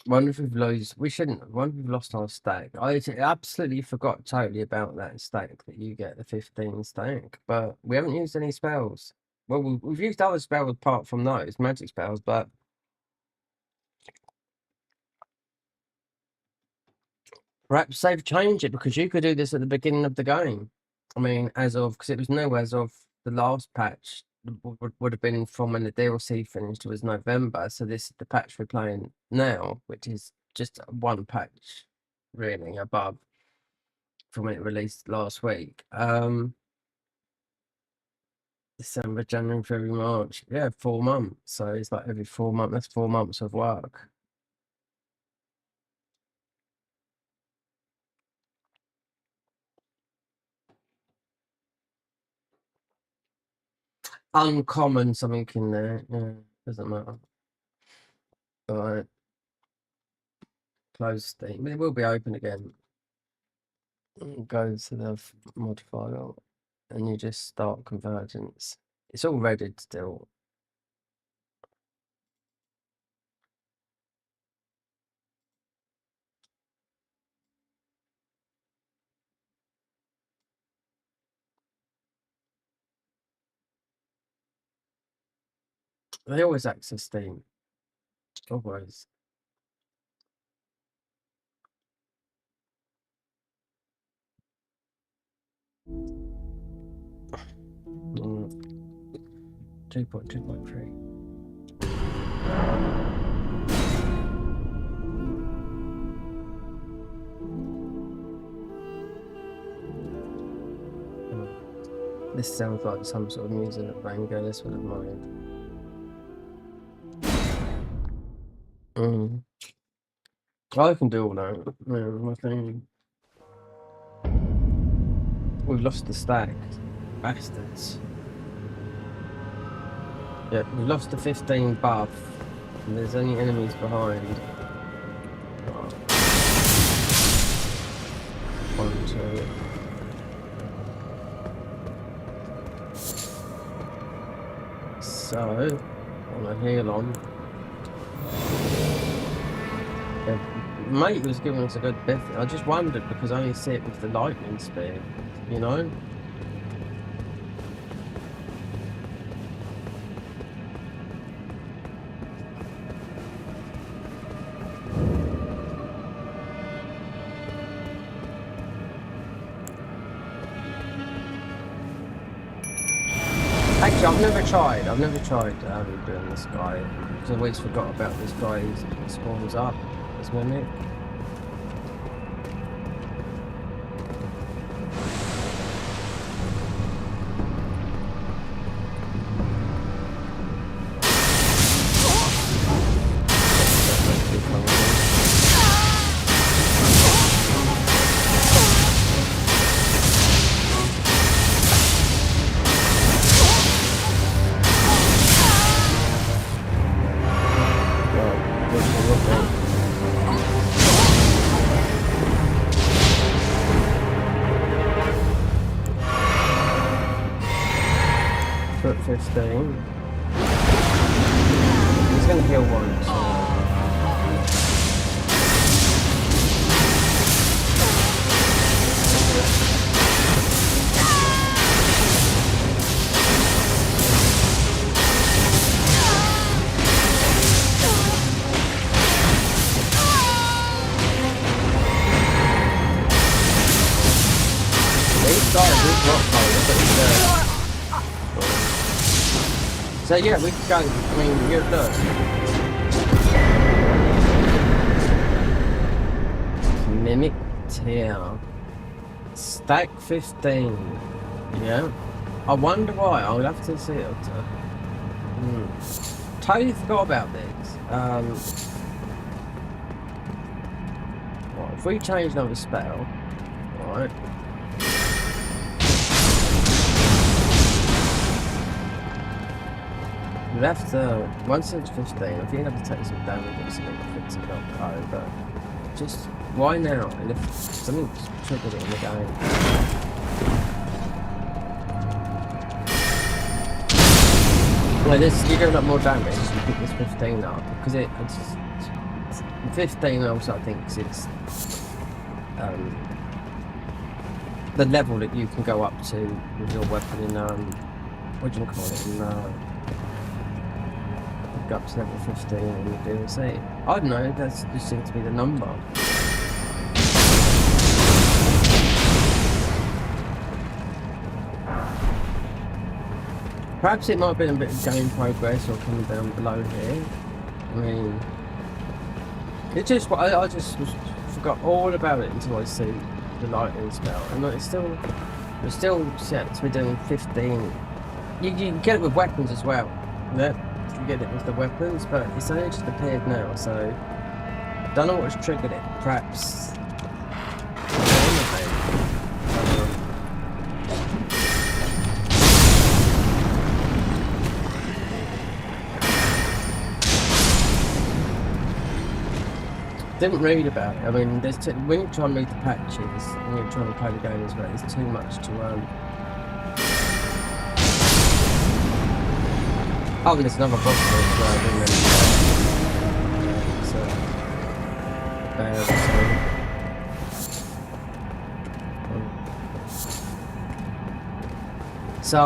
Wonder if we've lost. We shouldn't. Wonder if we've lost our stack. I absolutely forgot totally about that stack that you get, the 15 stack. But we haven't used any spells. Well, we've used other spells apart from those magic spells, but perhaps they've changed it because you could do this at the beginning of the game. I mean, because it was new as of the last patch would have been from when the DLC finished. It was November, so this is the patch we're playing now, which is just one patch, really above from when it released last week. December, January, February, March. Yeah, 4 months. So it's like every 4 months. That's 4 months of work. Uncommon something in there. Yeah, doesn't matter. All right. Close Steam. It will be open again. Go to the mod file and you just start Convergence. It's all redded still. They always access Steam. Always. Mm. 2.2.3. This sounds like some sort of music that Vango, this would have mind. I can do all that. Yeah, I think we've lost the stack. Bastards. Yeah, we've lost the 15 buff. And there's only enemies behind. Oh. 1, 2. So, on a heal on. Yeah, mate was giving us a good bit. I just wondered because I only see it with the lightning speed, you know? Actually, I've never tried doing this guy. Because I always forgot about this guy who spawns up as mimic. 15. He's going to heal once. So yeah, we can go. I mean, you're look. Mimic Tail. Stack 15. Yeah. I wonder why. I'll have to see it. Totally forgot about this. Right, if we change another spell, right. We'd have to, once it's 15, I think you'd have to take some damage or something to fix it up, but just, why now? And if something's triggered it in the game. Well, this, you do a lot more damage, you pick this 15 up, because it's 15 also I think it's the level that you can go up to with your weapon in, what do you call it, in, go up to level 15 in the DLC. I don't know, that just seems to be the number. Perhaps it might have been a bit of game progress or coming down below here. I mean, it just, I just forgot all about it until I see the lightning spell, and it's still set to be doing 15. You can get it with weapons as well. Yeah. You get it with the weapons, but it's only just appeared now, so don't know what's triggered it. Perhaps didn't read about it. I mean, there's when you try and read the patches and you're trying to play the game as well, there's too much to Oh, and there's another boss there as well, isn't there? So,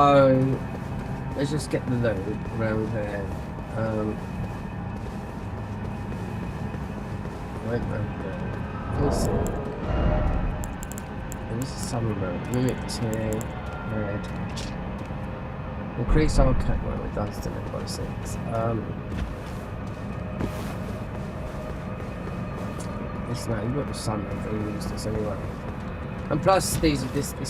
let's just get the load around here. Right around there. Let's see. There is some mimic here. Red. Increase our cat, well, it does deliver by 6. This now, you've got the sun over used this anyway. And plus this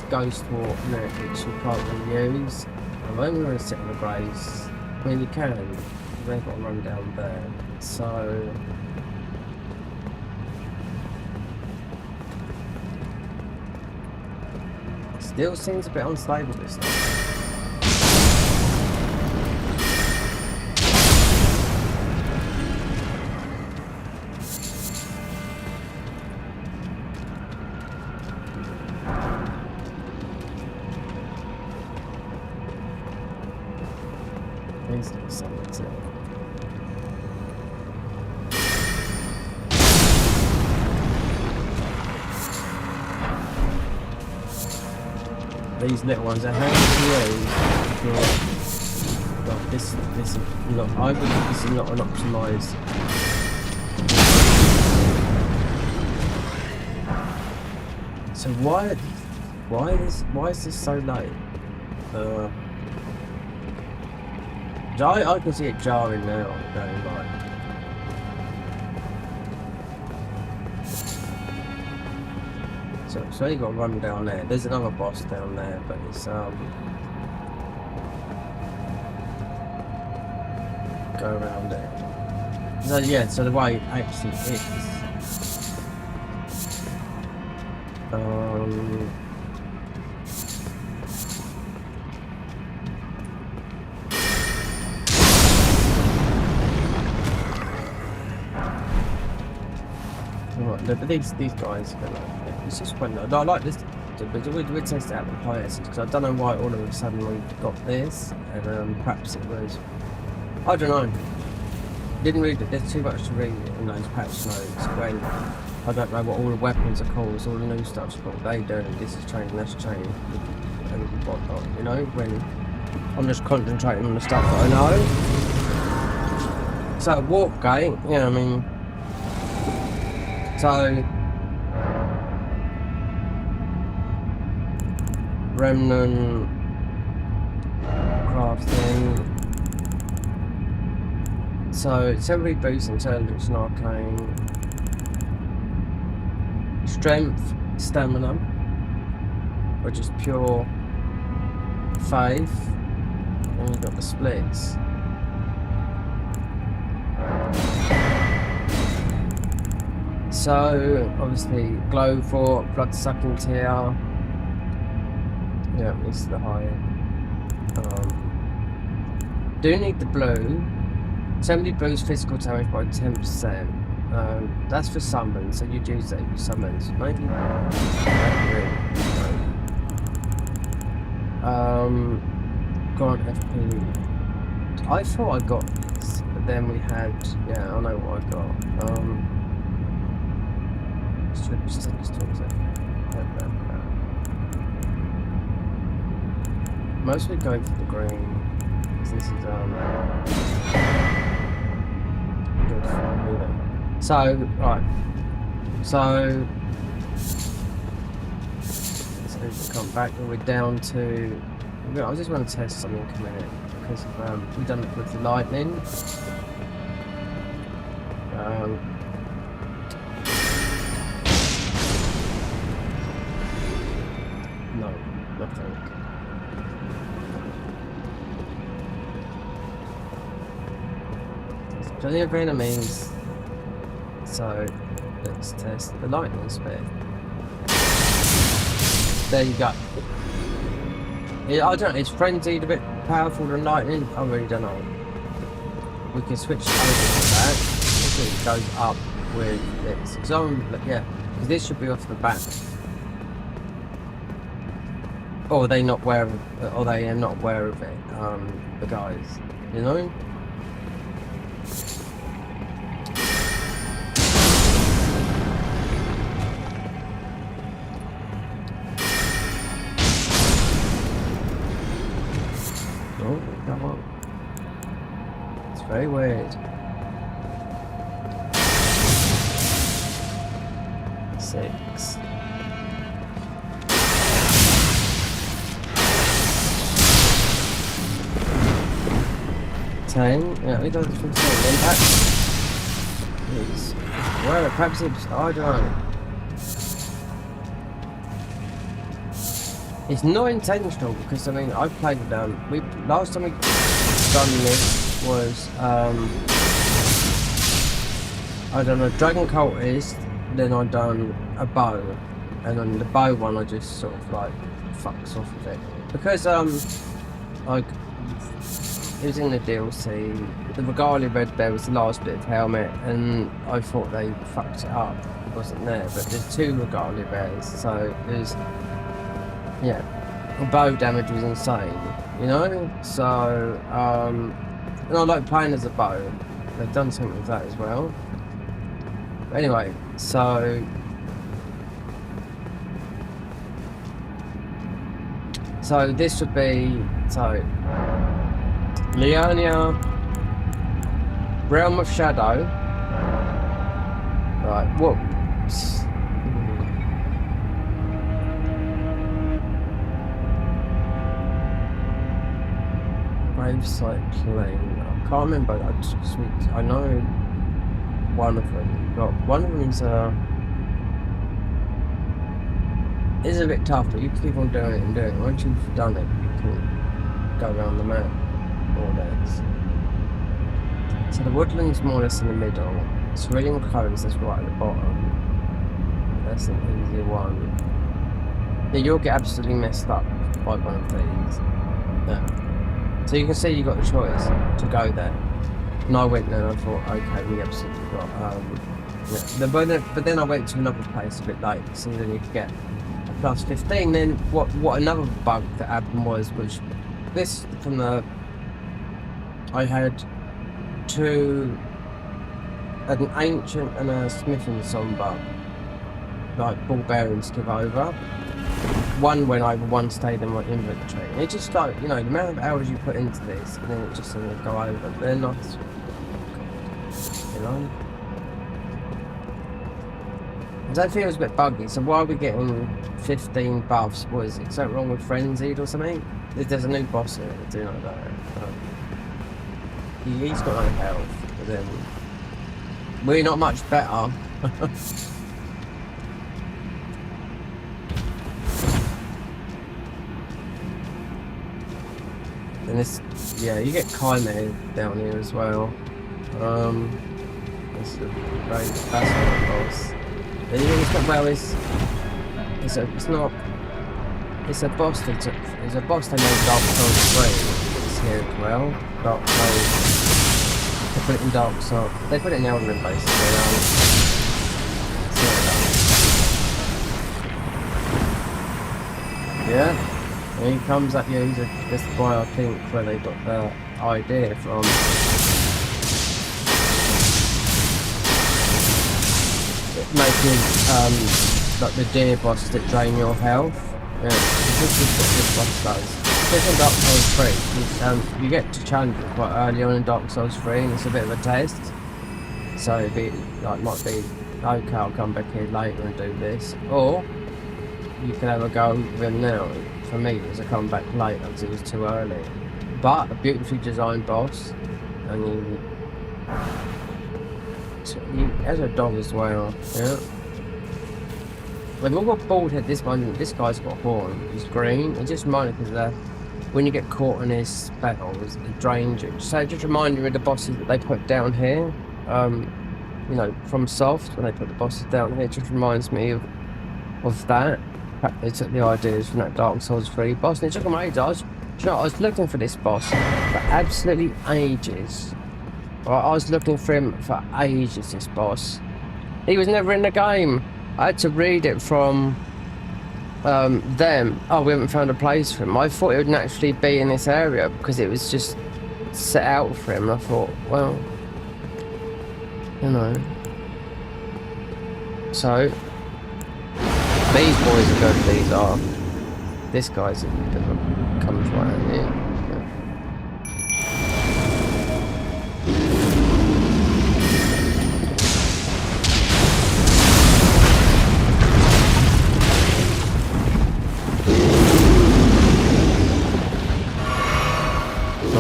ghost walk net which you can't really use. I'm only going to sit on the graves. I mean you can, you've only got to run down there. So still seems a bit unstable this time. These little ones are handy to use. But this is not. I believe this is not an optimised. So why is this so late? I can see it jarring now, going like. So you got to run down there. There's another boss down there, but it's go around there. So yeah, so the way it actually is. But these guys, it's just when I like this. but we tested it out with highest because I don't know why all of a sudden we've got this, and perhaps it was, I don't know. Didn't read it. There's too much to read in those patch notes. When I don't know what all the weapons are called, all the new stuff's called. They do. This is changing. That's changing, and whatnot. You know, when I'm just concentrating on the stuff that I know. So warp gate. Yeah, I mean, so remnant crafting. So, temporary boost intelligence and arcane. Strength, stamina, which is pure faith. And you've got the splits. So, obviously, glow for blood sucking tear. Yeah, this is the high. Do need the blue. 70 boosts physical damage by 10%. That's for summons, so you'd use that for summons. Maybe. Grant FP. I thought I got this, but then we had. Yeah, I know what I got. Just take this mostly go for the green. This is so, right. So let's come back and we're down to. I just want to test something a minute because we've done it with the lightning. No, nothing. There's plenty of enemies. So let's test the lightning speed. There you go. Yeah, I don't know, is frenzied a bit powerful than lightning? I really don't know. We can switch over to that. It goes up with this. Because this should be off the back. Or are they not aware of it? Or they are not aware of it, the guys. You know? Come on. It's very weird. 6. Yeah, it does it from impact. It's, well, perhaps it's, I don't know. It's not intentional because I mean I played with them. Last time we done this was I done a dragon cultist, then I done a bow, and on the bow one I just sort of like fucks off of it because like it was in the DLC. The Regalia Red Bear was the last bit of helmet, and I thought they fucked it up. It wasn't there, but there's 2 Regalia Bears, so there's. Yeah, bow damage was insane, you know? So, and I like playing as a bow. They've done something with that as well. But anyway, so this would be, Leonia, Realm of Shadow. Right, whoops. Cycling. I can't remember. I know one of them. But one of them's is a bit tough, but you can keep on doing it and doing it. Once you've done it, you can go around the map. All that. So the woodland's more or less in the middle. Cerulean Coves is right at the bottom. That's an easy one. Yeah, you'll get absolutely messed up by one of these. Yeah. So you can see you got the choice to go there. And I went there and I thought, okay, we absolutely got, yeah. But then I went to another place a bit late, so then you could get plus 15. Then what another bug that happened was this from the I had an ancient and a smithing somber, like ball bearings give over. One went over, one stayed in my inventory. And it just like, you know, the amount of hours you put into this, and then it just doesn't go over. They're nice, you know. That feels a bit buggy. So why are we getting 15 buffs? What is it? Something wrong with Frenzied or something? There's a new boss here. I do know that. He's got no health, but then we're not much better. And this, yeah, you get Chimera down here as well. It's a very fascinating boss. It's not well. It's a boss that made Dark Souls 3. It's here as well. Dark Souls. They put it in Dark Souls. They put it in Elden basically. Yeah. And he comes up, yeah, this boy I think where they got the idea from. Making like the deer bosses that drain your health. Yeah, this is what this boss does. This in Dark Souls 3, you get to challenge it quite early on in Dark Souls 3 and it's a bit of a test. So it'd be like might be okay, I'll come back here later and do this. Or you can have a go with him now. For me it was a come back later because it was too early. But a beautifully designed boss, and he has a dog as well, yeah. We've all got bald head, this guy's got horn, he's green. It just reminded me that when you get caught in his spells, it drains you. So it just reminded me of the bosses that they put down here. You know, from Soft, when they put the bosses down here, it just reminds me of that. In fact, they took the ideas from that Dark Souls 3 boss, and it took them ages. I was looking for this boss for absolutely ages. I was looking for him for ages, this boss. He was never in the game. I had to read it from them. Oh, we haven't found a place for him. I thought it would naturally be in this area because it was just set out for him. And I thought, well, you know. So, these boys are good, these are. This guy's a bit of a comes right in here.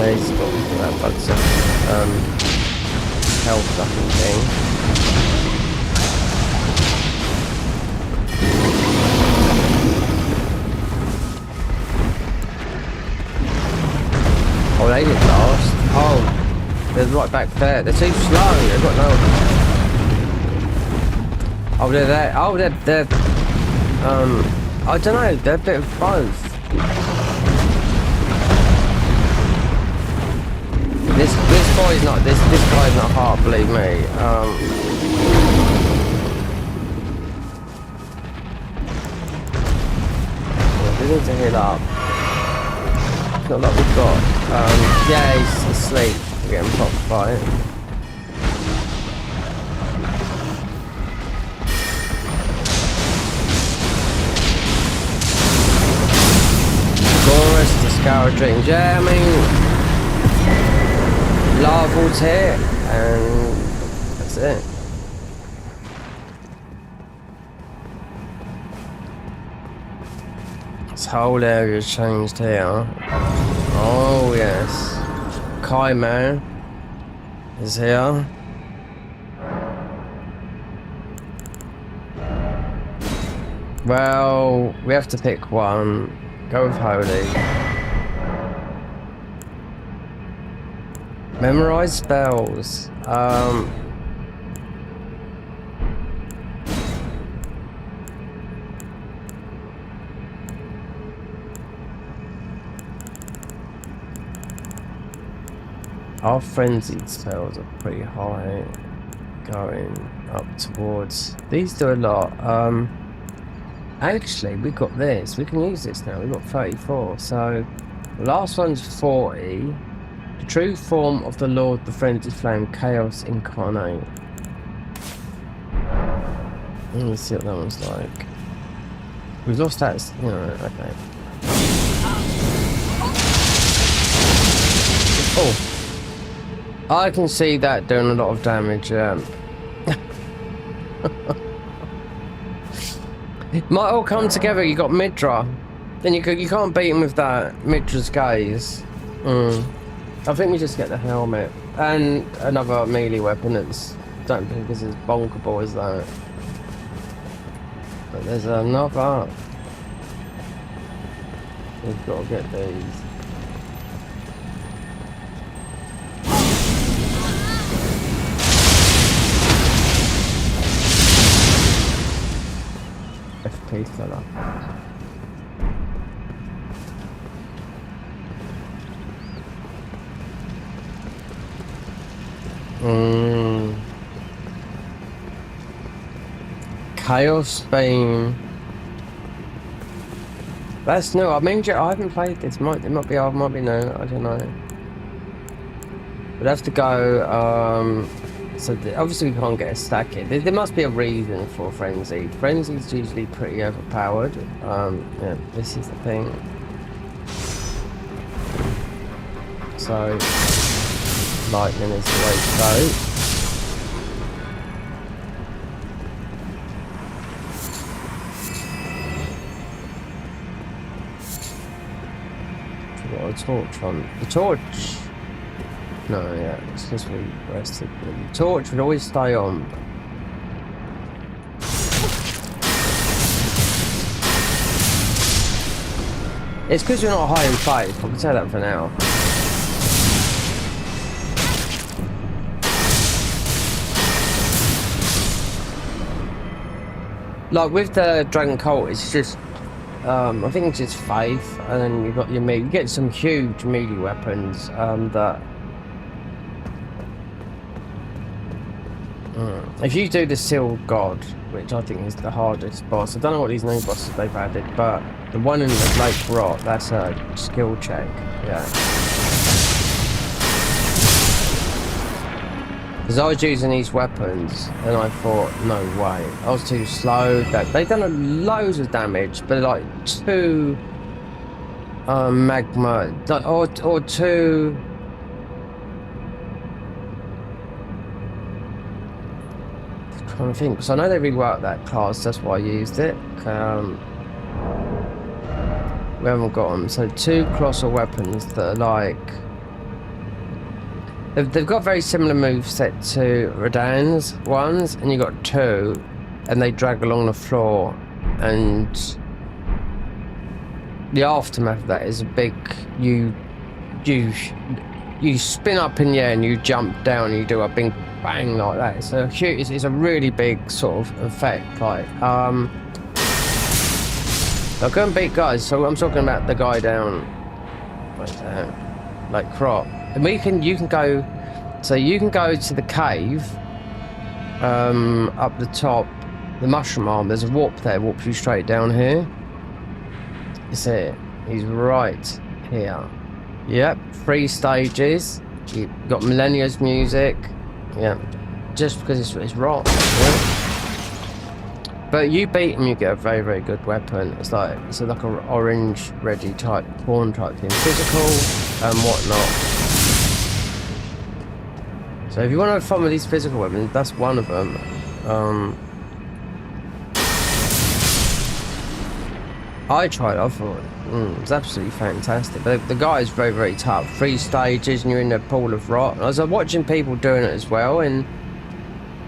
He's got that bugs of health fucking thing. Oh, they didn't last. Oh, they're right back there. They're too slow. They've got no. Oh, they're there. Oh, they're. I don't know. They're a bit of both. This boy's not this guy's not hard, believe me. We need to heal up. It's not like we've got. Yeah, he's asleep. We're getting popped by it. Chorus, the Scour Dreams. Yeah, I mean. Larval's here, and that's it. This whole area's changed here. Oh yes. Chimera is here. Well, we have to pick one. Go with Holy. Memorize spells. Our frenzied spells are pretty high, going up towards. These do a lot. Actually, we got this. We can use this now. We've got 34. So the last one's 40. The true form of the Lord, the frenzied flame, chaos incarnate. Let's see what that one's like. We've lost that. You know, okay. Oh. I can see that doing a lot of damage. It might all come together. You got Midra, then you can't beat him with that Midra's gaze. I think we just get the helmet and another melee weapon. That's don't think is as bonkable as that. But there's another. We've got to get these. FP fella. Chaos Beam. That's new. I mean, I haven't played this. It might be old, might be new. I don't know. We'd have to go. So obviously we can't get a stack here. There must be a reason for Frenzy. Frenzy's usually pretty overpowered. Yeah, this is the thing. So lightning is the way to go. Got a torch on. The torch. No, yeah, it's because we rested. The torch would always stay on. It's because you're not high in faith. I can tell that for now. Like with the Dragon Cult, it's just. I think it's just faith, and then you've got your melee. You get some huge melee weapons that. If you do the Sealed God, which I think is the hardest boss, I don't know what these new bosses they've added, but the one in the Lake Rot, that's a skill check, yeah. Because I was using these weapons, and I thought, no way, I was too slow. They've done loads of damage, but like 2 magma, or 2... I think, because I know they reworked that class, that's why I used it. We haven't got them. So 2 colossal weapons that are like... They've got very similar moveset to Radan's ones, and you got 2, and they drag along the floor, and the aftermath of that is a big... You spin up in the air and you jump down and you do a big bang like that. It's a huge, it's a really big sort of effect. Like I couldn't beat guys, so I'm talking about the guy down like Crop. And you can go, so you can go to the cave up the top, the mushroom arm. There's a warp there, warps you straight down here. It's it. He's right here. Yep, 3 stages. You've got Millennia's music. Yeah, just because it's rock. Yeah. But you beat him, you get a very, very good weapon. It's like an orange, ready type, pawn type thing, physical and whatnot. So if you want to have fun with these physical weapons, that's one of them. I tried. I thought it was absolutely fantastic. But the guy is very, very tough. 3 stages, and you're in a pool of rot. And I was watching people doing it as well, and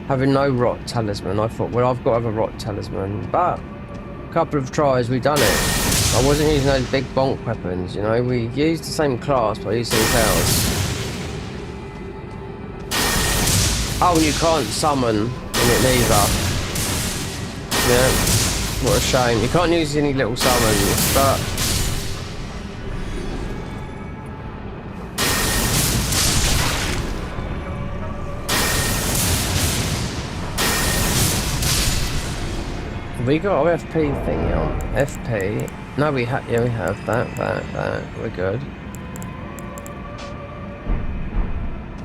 having no rot talisman. I thought, well, I've got to have a rot talisman. But a couple of tries, we've done it. I wasn't using those big bonk weapons. You know, we used the same class, but I used something else. Oh, and you can't summon in it neither. Yeah. What a shame. You can't use any little summons, but... We got our FP thingy on. FP. No, we have. Yeah, we have that. We're good.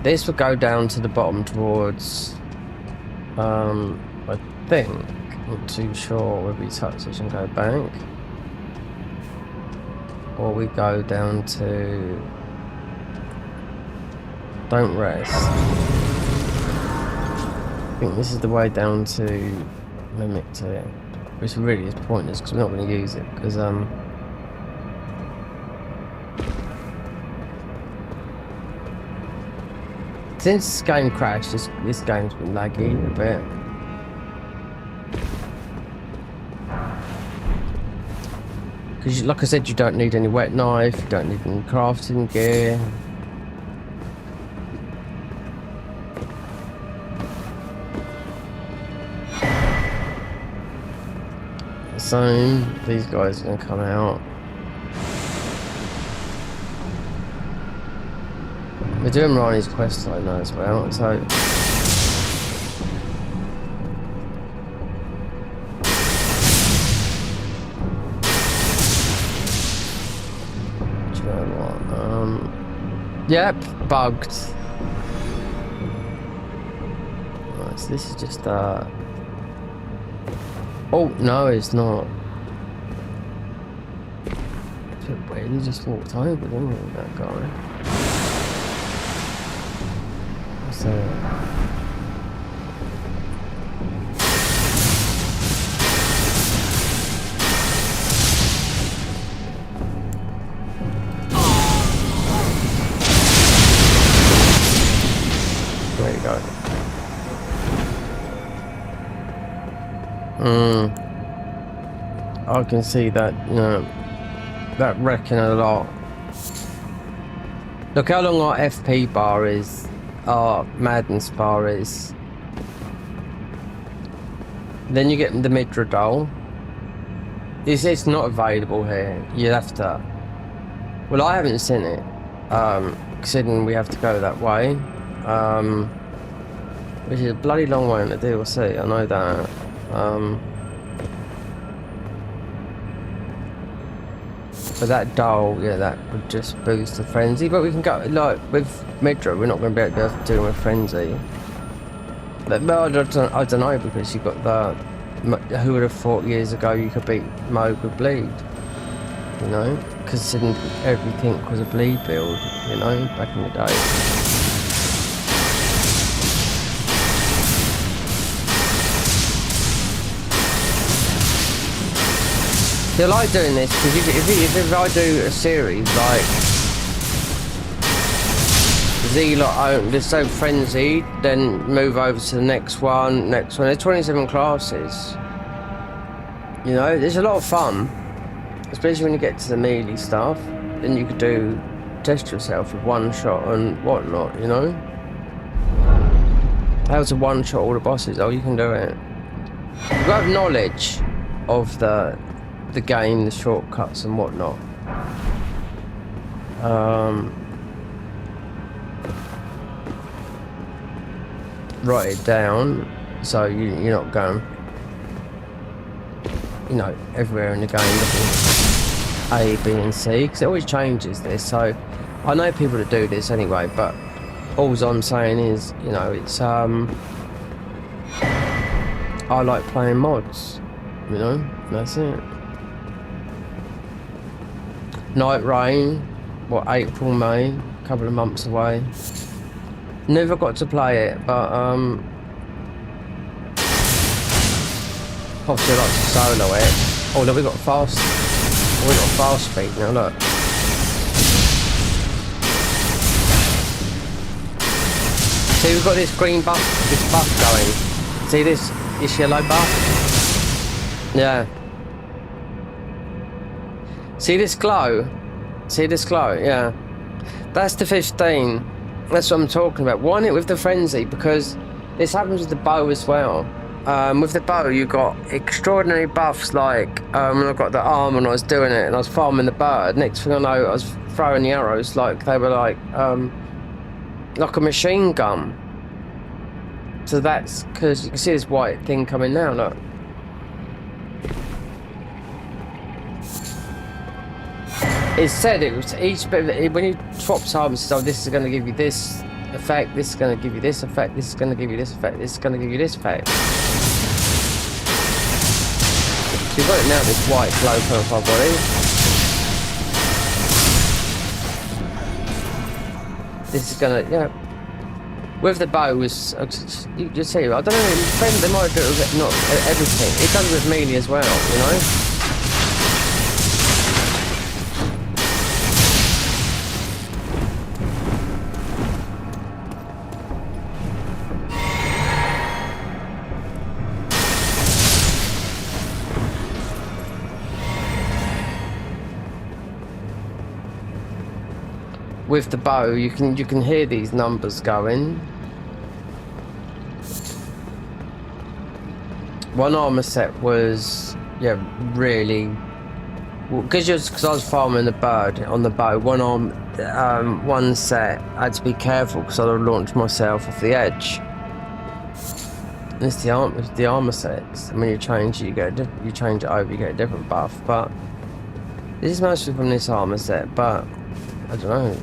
This will go down to the bottom towards. I think. Not too sure whether we touch this and go back, or we go down to. Don't rest. I think this is the way down to Mimic to it, which really is pointless because we're not going to use it because since this game crashed, this game's been laggy a bit. Because like I said, you don't need any wet knife, you don't need any crafting gear. So these guys are going to come out. We're doing Rani's quest line now as well, so do you know what? Yep, bugged. Right, so this is just oh, no, it's not. It's a bit weird, he just walked over, didn't he, that guy? So... There you go. I can see that, you know, that wrecking a lot. Look how long our FP bar is, our Madness bar is. Then you get the Midrodol. It's not available here. You have to. Well, I haven't seen it, considering we have to go that way, which is a bloody long way in the DLC. I know that. But that doll, yeah, that would just boost the frenzy. But we can go, like, with Midro, we're not going to be able to do a frenzy. But I don't know, because you've got the... Who would have thought years ago you could beat Moog with Bleed? You know? Considering everything was a Bleed build, you know, back in the day. I like doing this because if I do a series like Z-Lot, they're so frenzied, then move over to the next one. There's 27 classes. You know, there's a lot of fun, especially when you get to the melee stuff. Then you could test yourself with one shot and whatnot. You know, how to one shot all the bosses. Oh, you can do it. You have knowledge of the game, the shortcuts and whatnot. Write it down so you're not going, you know, everywhere in the game looking A, B and C, because it always changes this. So I know people that do this anyway, but all I'm saying is, you know, it's I like playing mods, you know, that's it. Night Rain, what, April, May, a couple of months away. Never got to play it, but obviously I like to solo it. Oh look, we got fast speed now, look. See, we've got this green buff, this buff going. See this yellow buff? Yeah. See this glow? See this glow? Yeah. That's the 15. That's what I'm talking about. Why not with the frenzy? Because this happens with the bow as well. With the bow, you got extraordinary buffs. Like when I got the arm and I was doing it, and I was farming the bird. Next thing I know, I was throwing the arrows like they were like a machine gun. So that's because you can see this white thing coming now. Look. It said it was each bit of it, when you swap arms, so this is going to give you this effect, this is going to give you this effect, this is going to give you this effect, this is going to give you this effect. So you've got it now, this white glow off our body. This is going to, yeah. With the bow was, you just see, I don't know, they might do it with not everything. It does it with melee as well, you know? With the bow, you can hear these numbers going. One armor set was really because I was farming the bird on the bow. One set I had to be careful because I'd launched myself off the edge. And it's the armor sets. And when you change it, you change it over, you get a different buff. But this is mostly from this armor set. But I don't know.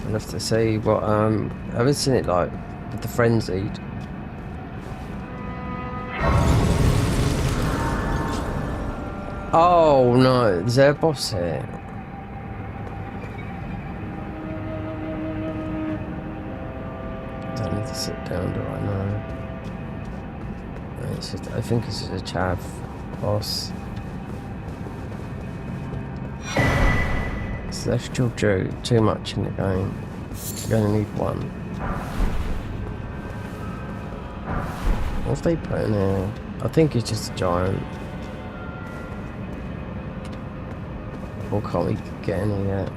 I'll have to see what I haven't seen it like with the frenzied. Oh no, is there a boss here? Don't need to sit down, do I know? It's just, I think it's just a chav boss. Celestial Drew, too much in the game. You're gonna need one. What have they put in here? I think it's just a giant. Or can't we get any yet?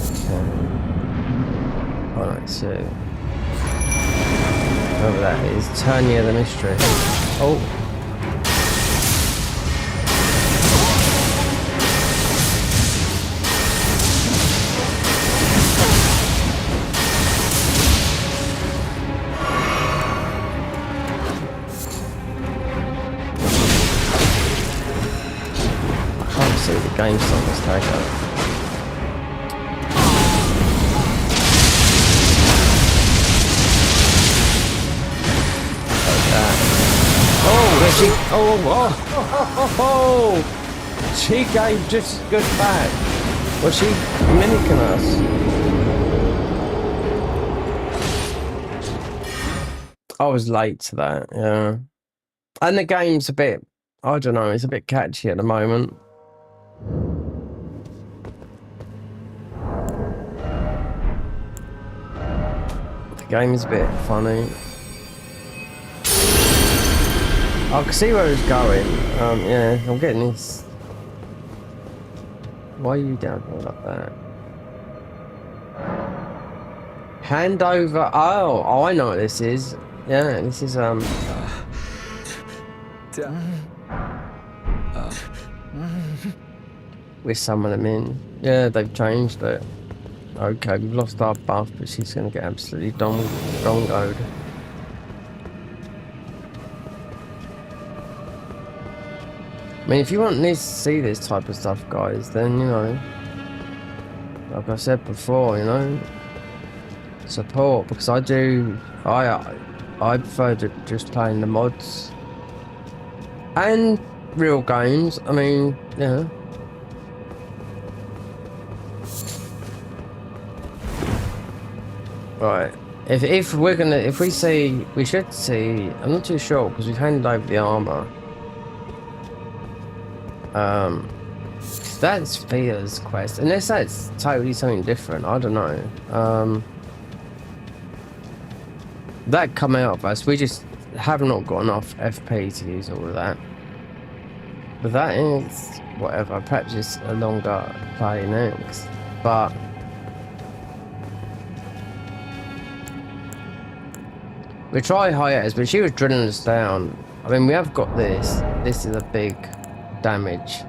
Okay. Alright, so whatever that is, Turnia the Mistress. Oh! Game song is taken. Oh, there she. Oh, she gave just good back. Was she mimicking us? I was late to that, yeah. And the game's a bit, I don't know, it's a bit catchy at the moment. The game is a bit funny. I can see where it's going. Yeah, I'm getting this. Why are you down here like that? Hand over. Oh, I know what this is. Yeah, this is We're summoning them in. Yeah, they've changed it. Okay, we've lost our buff, but she's gonna get absolutely dongoed. I mean, if you want to see this type of stuff, guys, then, you know, like I said before, you know, support, because I prefer just playing the mods and real games. I mean, yeah. Right. If we should see. I'm not too sure because we've handed over the armor. That's Thea's quest, unless that's totally something different. I don't know. That come out of us. We just have not got enough FP to use all of that. But that is whatever. Perhaps it's a longer play next. But we try hiatus, but she was drilling us down. I mean, we have got this. This is a big damage.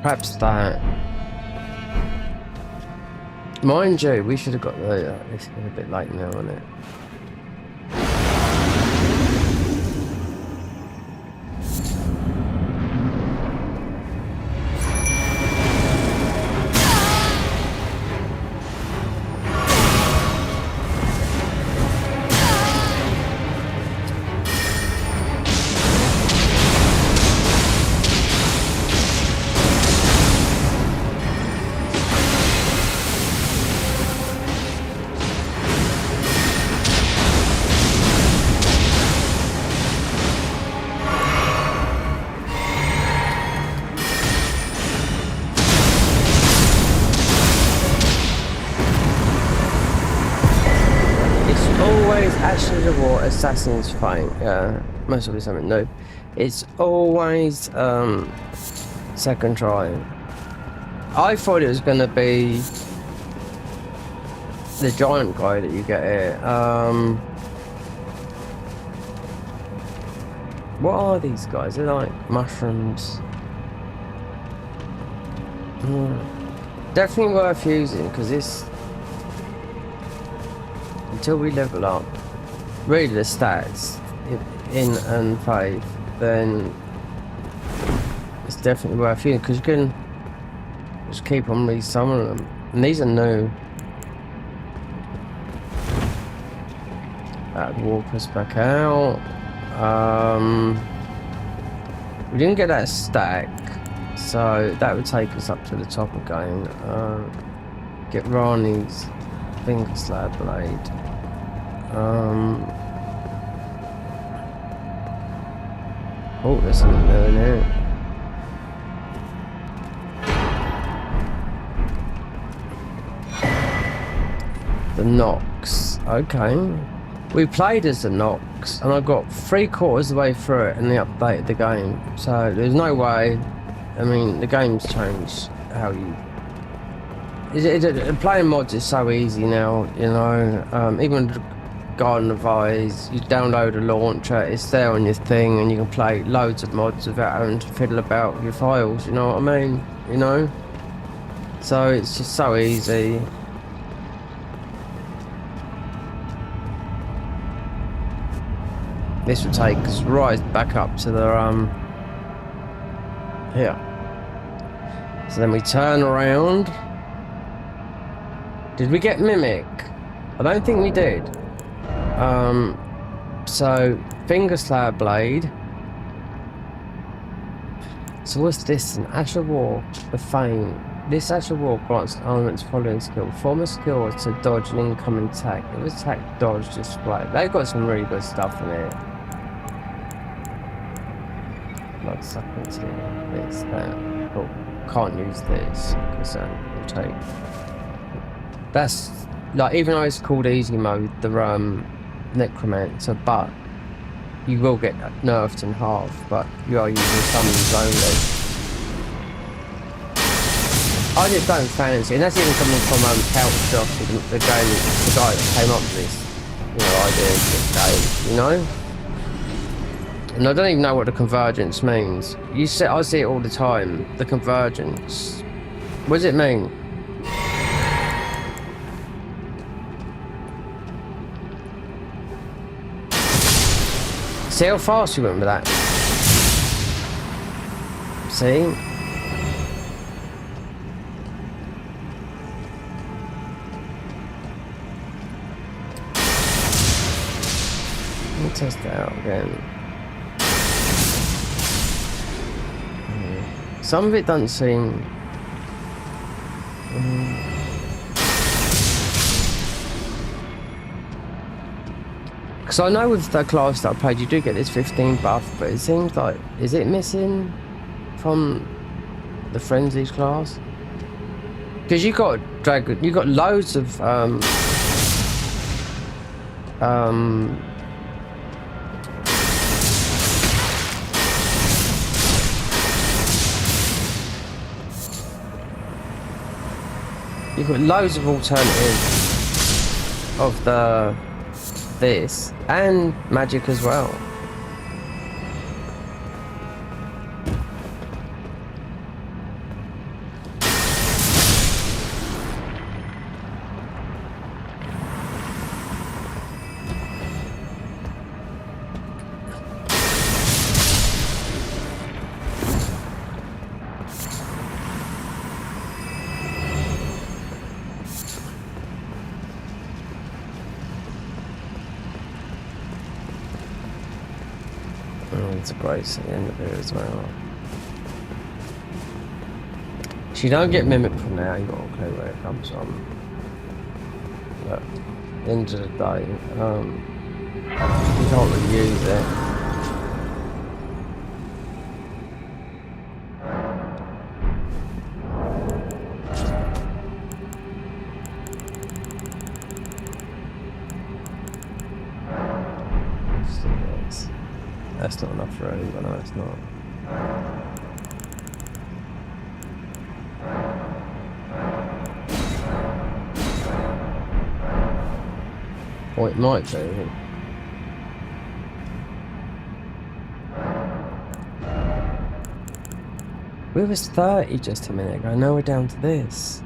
Perhaps that. Mind you, we should have got the. It's a bit late now, isn't it? always Ashes of War, Assassin's Fate. Yeah, must be something new. It's always second try. I thought it was gonna be the giant guy that you get here. What are these guys? They're like mushrooms. Definitely worth using because this, until we level up really the stats in and 5, then it's definitely worth using because you can just keep on resummoning them, and these are new. That would walk us back out. We didn't get that stack, so that would take us up to the top again. Get Rani's finger slab blade. Oh, there's something there in here. The Nox. Okay. We played as the Nox, and I got 3/4 of the way through it, and they updated the game. So there's no way. I mean, the game's changed how you. Playing mods is so easy now, you know. Even Garden of Eyes, you download a launcher, it's there on your thing, and you can play loads of mods without having to fiddle about with your files. You know what I mean? You know. So it's just so easy. This will take us right back up to the here. So then we turn around. Did we get Mimic? I don't think we did. So finger slab blade. So what's this? An Ash of War, the Fame. This Ash of War grants elements following skill. Form a skill to dodge an incoming attack. It was attack, dodge, display. They've got some really good stuff in here. Blood sucking to this, that. Oh, can't use this because will take. That's like, even though it's called easy mode, the Necromancer, but you will get nerfed in half. But you are using summons only. I just don't fancy, and that's even coming from Couch Josh, the guy that came up with this, you know, idea of this game, you know. And I don't even know what the Convergence means. I see it all the time. The Convergence. What does it mean? See how fast you went with that? See? Let me test that out again. Some of it doesn't seem. Because I know with the class that I played, you do get this 15 buff, but it seems like, is it missing from the Frenzies class? Because you got dragon, you got loads of you've got loads of alternatives of this and magic as well. It's a grace at the end of it as well. If you don't get Mimic from now, you've got a clue where it comes from. But at the end of the day, you can't really use it. That's not enough room, but no, it's not. Or it might be. We was 30 just a minute ago, now we're down to this.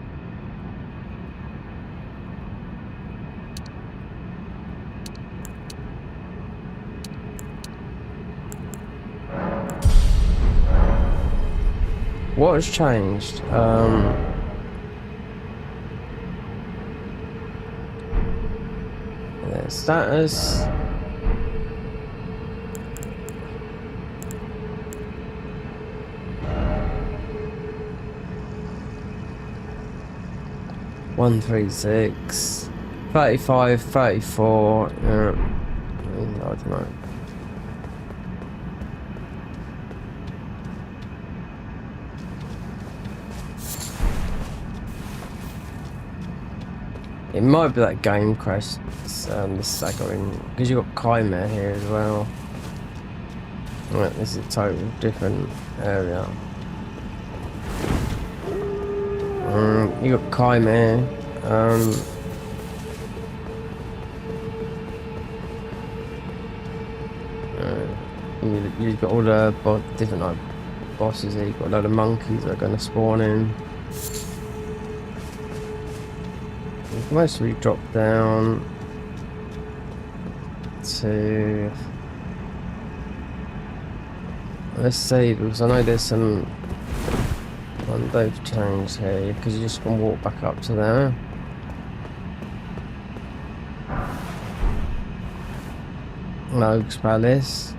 What has changed? Status. One 136 35 34 I don't know. It might be that game crash. This is because you've got Chimera here as well. Right, this is a total different area. You got Chimera. You've got all the different like bosses here. You've got a load of monkeys that are going to spawn in. You can mostly drop down to, let's see, because I know there's some one they've changed here because you just can walk back up to there. Rogue's Palace.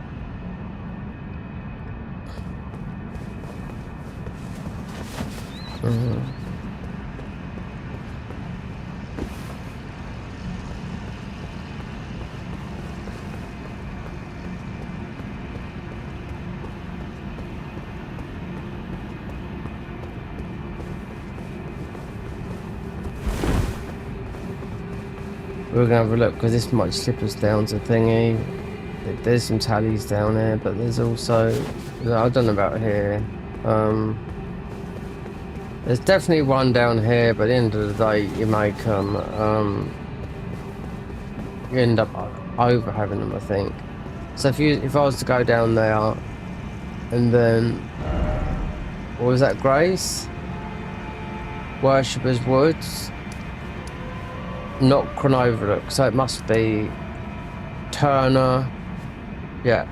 We're gonna have a look because this might slip us down to thingy. There's some tallies down there, but there's also, I don't know about here. There's definitely one down here, but at the end of the day, you may come. You end up over having them, I think. So if I was to go down there, and then what was that, Grace? Worshippers Woods. Not Chronoverlook, so it must be Turner. Yeah,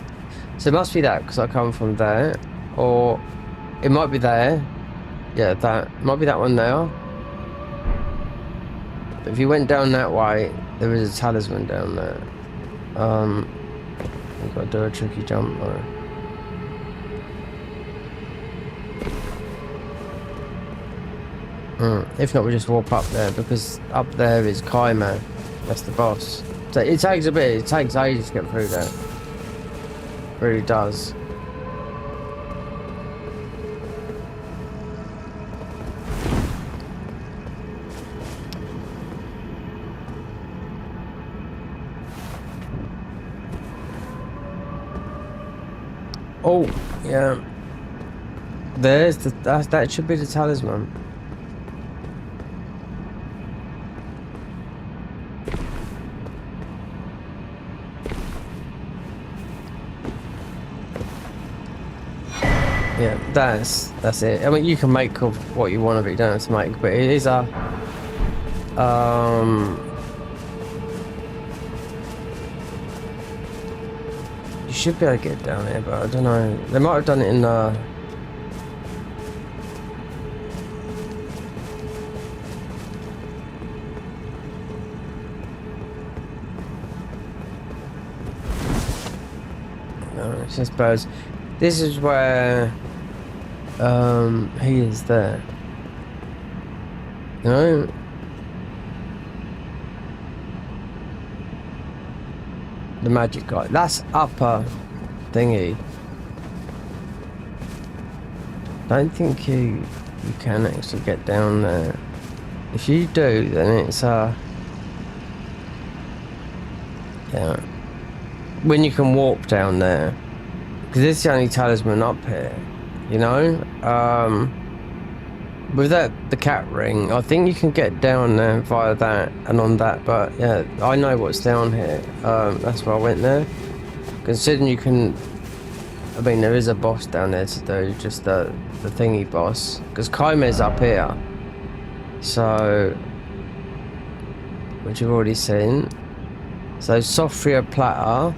so it must be that because I come from there, or it might be there. Yeah, that might be that one there. If you went down that way, there is a talisman down there. You've got to do a tricky jump though. If not, we just walk up there because up there is Chimera. That's the boss. So it takes a bit. It takes ages to get through there. It really does. Oh yeah. There's the that should be the talisman. Yeah, that's it. I mean, you can make of what you want of it, you don't have to make, but it is a you should be able to get down there, but I don't know. They might have done it in the no, it's just birds. This is where he is there. You know? The magic guy. That's upper thingy. Don't think you can actually get down there. If you do, then it's yeah. When you can warp down there. Because it's the only talisman up here, you know? With the cat ring, I think you can get down there via that and on that, but yeah, I know what's down here. That's why I went there. Considering you can, I mean, there is a boss down there to do, just the thingy boss. Because Kaime's up here. So, which you've already seen. So, Sophia Platter.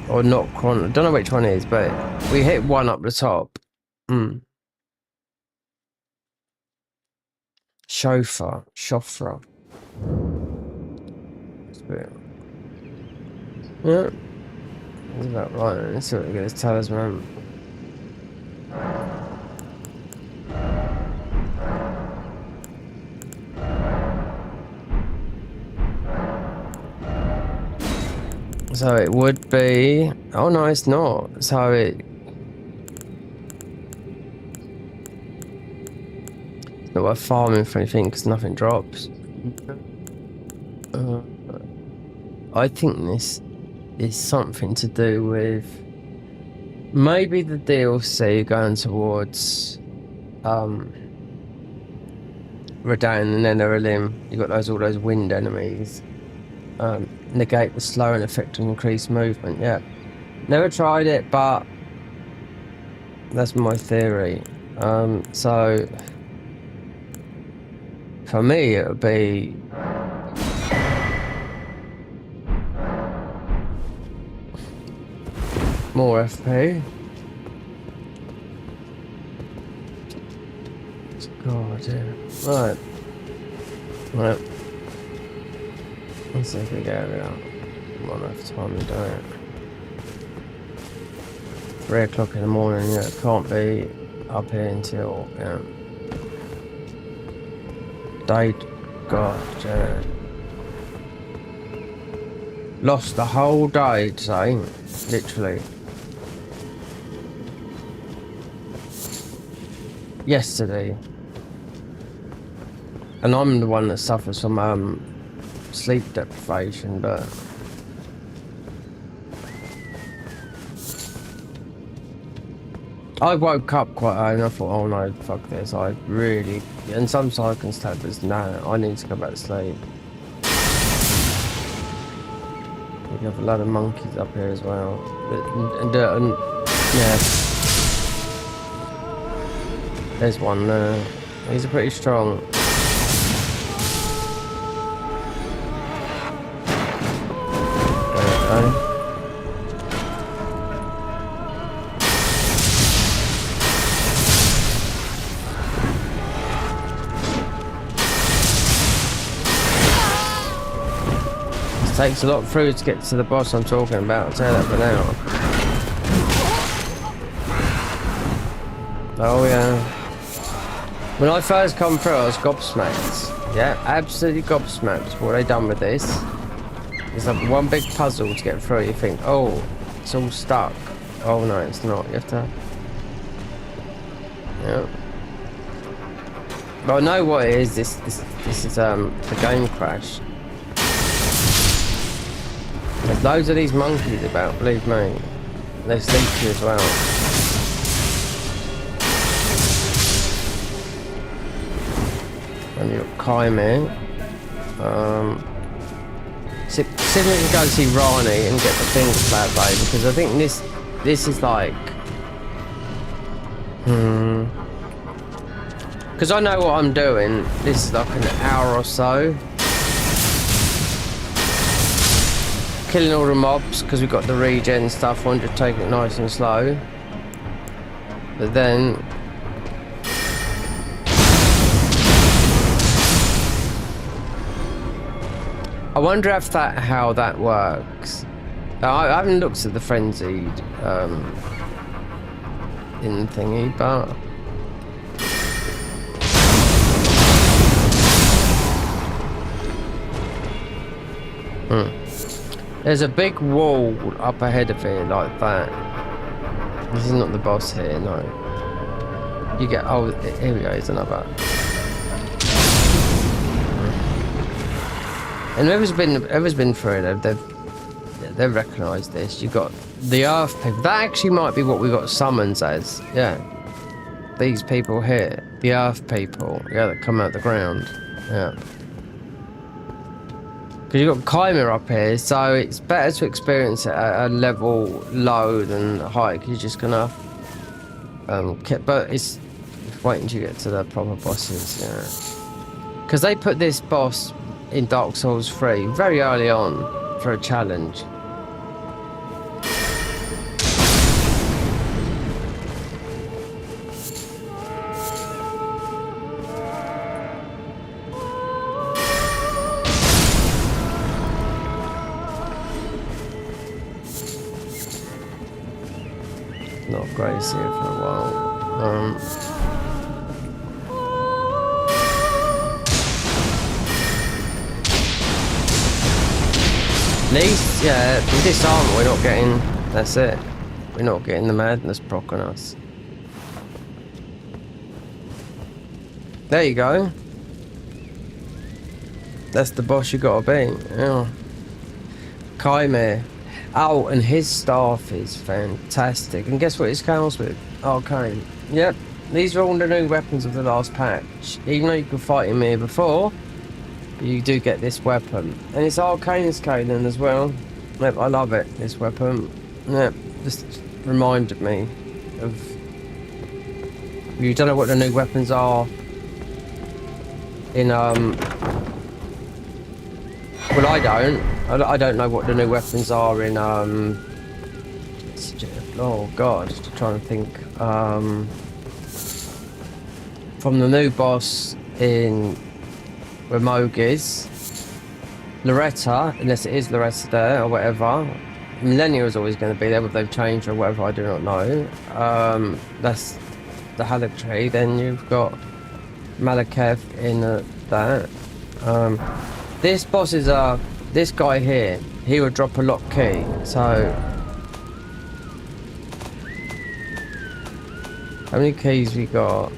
Or not Chron, I don't know which one it is, but we hit one up the top. Chauffeur. Yeah. That's about right. Let's see what we get this talisman. So it would be... Oh no, it's not. So it's not worth farming for anything because nothing drops. I think this is something to do with maybe the DLC going towards Redan and Enerlim. You got all those wind enemies. Negate the slowing effect and increase movement. Yeah, never tried it, but that's my theory. So for me, it would be more FP. God, yeah. Right. Let's see if we get it out. Won't have time to do it. 3 o'clock in the morning, yeah, it can't be up here until, yeah. Day, God, yeah. Lost the whole day today, literally. Yesterday. And I'm the one that suffers from, sleep deprivation, but I woke up quite early and I thought, oh no, fuck this, I really, and some cycling tablets, nah, I need to go back to sleep. You have a lot of monkeys up here as well, and yeah, there's one there, he's pretty strong. Takes a lot of fruit to get to the boss I'm talking about, I'll tell you that for now. Oh yeah. When I first come through I was gobsmacked. Yeah, absolutely gobsmacked. What they done with this? It's like one big puzzle to get through. You think, oh, it's all stuck. Oh no, it's not. You have to... Yeah. But I know what it is. This is the game crash. There's loads of these monkeys about, believe me. They're sleepy as well. And you've got Kaime. See if we can go see Rani and get the thing cloud bay, because I think this is like... Because I know what I'm doing. This is like an hour or so. Killing all the mobs because we've got the regen stuff. I'm just taking it nice and slow. But then I wonder if how that works. I haven't looked at the frenzied in thingy, but there's a big wall up ahead of it like that. This is not the boss here, no. You get, oh, here we go, here's another. And whoever's been through it, they recognise this. You've got the Earth people. That actually might be what we got summons as. Yeah. These people here. The Earth people. Yeah, that come out the ground. Yeah. Because you've got Chimera up here, so it's better to experience it at a level low than high, because you're just gonna but it's waiting to get to the proper bosses, yeah. Because they put this boss in Dark Souls 3 very early on for a challenge. Not Grace here for a while. At least, yeah, with this armor we're not getting, that's it. We're not getting the madness proc on us. There you go. That's the boss you gotta beat. Yeah. Chimera. Oh, and his staff is fantastic. And guess what it comes with? Arcane. Yep. These are all the new weapons of the last patch. Even though you could fight him here before, you do get this weapon. And it's Arcane scaling as well. Yep, I love it, this weapon. Yep, just reminded me of... You don't know what the new weapons are in, well, I don't know what the new weapons are in, oh god, just trying to think, from the new boss in where Moog is, Loretta, unless it is Loretta there or whatever. Millennia is always going to be there, whether they've changed or whatever, I do not know. That's the Halleck tree. Then you've got Malakev in that. This boss is this guy here. He would drop a lock key. So how many keys we got?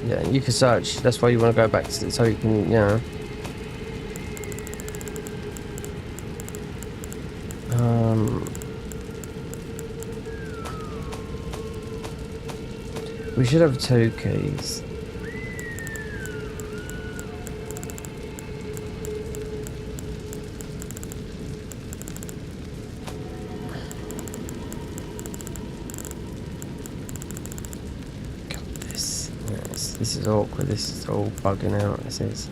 Yeah, you can search. That's why you want to go back to it, so you can, you know. We should have 2 keys. This is awkward, this is all bugging out, this is.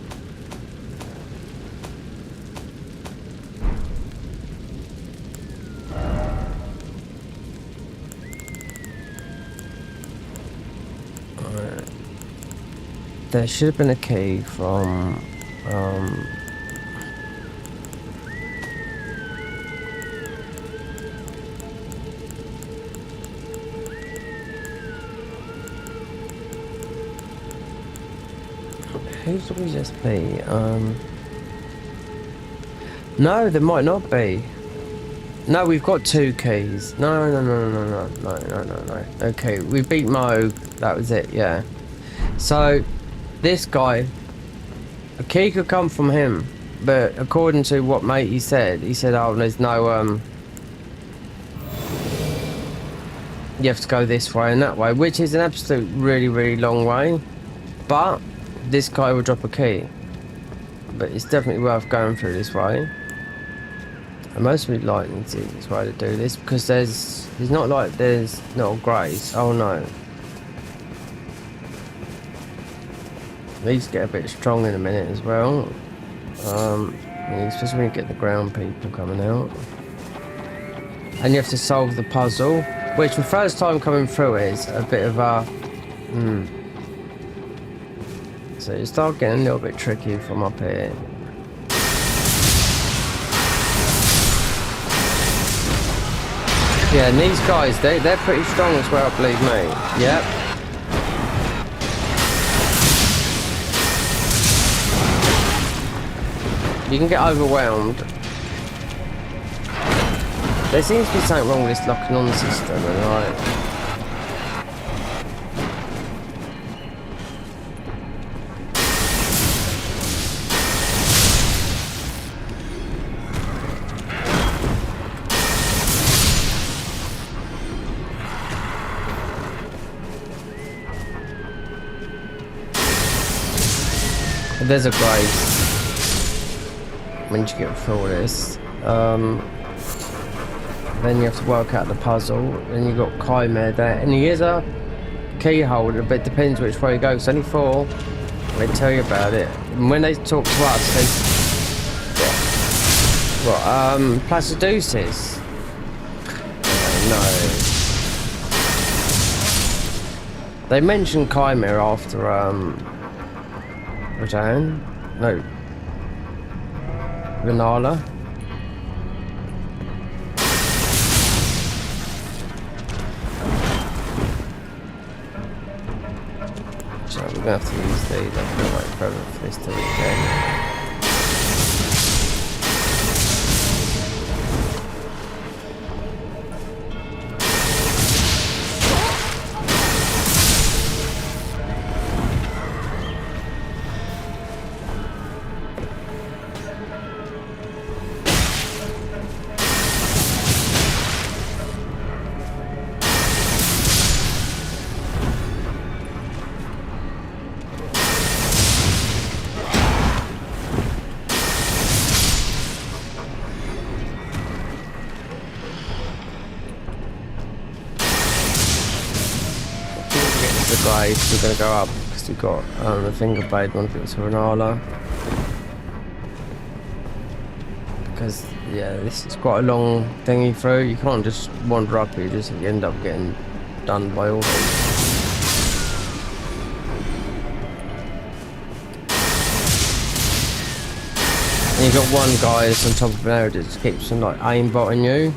Alright. There should have been a key from, who's always just be? No, there might not be. No, we've got 2 keys. No. Okay, we beat Moog. That was it, yeah. So, this guy, a key could come from him, but according to what Matey said, he said, oh, there's no, you have to go this way and that way, which is an absolute really, really long way. But this guy will drop a key, but it's definitely worth going through this way. And most of me like this way to do this, because it's not like there's no grace. Oh no, these get a bit strong in a minute as well. Especially when you get the ground people coming out, and you have to solve the puzzle, which the first time coming through is a bit of a So you start getting a little bit tricky from up here. Yeah, and these guys, they're pretty strong as well, believe me. Yep. You can get overwhelmed. There seems to be something wrong with this locking on system, alright. There's a grace. When you get through all this, then you have to work out the puzzle. Then you got Chimera there, and he is a key holder, but it depends which way you go. It's only 4. They tell you about it. And when they talk to us, they Placiduces. No. They mentioned Chimera after Radan. No. Renala. So we're gonna have to use these. I'm gonna wait forever for this to regain. We're going to go up because we've got the finger blade one, if it was Renala. Because, yeah, this is quite a long thingy through. You can't just wander up, you just end up getting done by all these. And you've got one guy that's on top of an area that just keeps on like aimbotting you.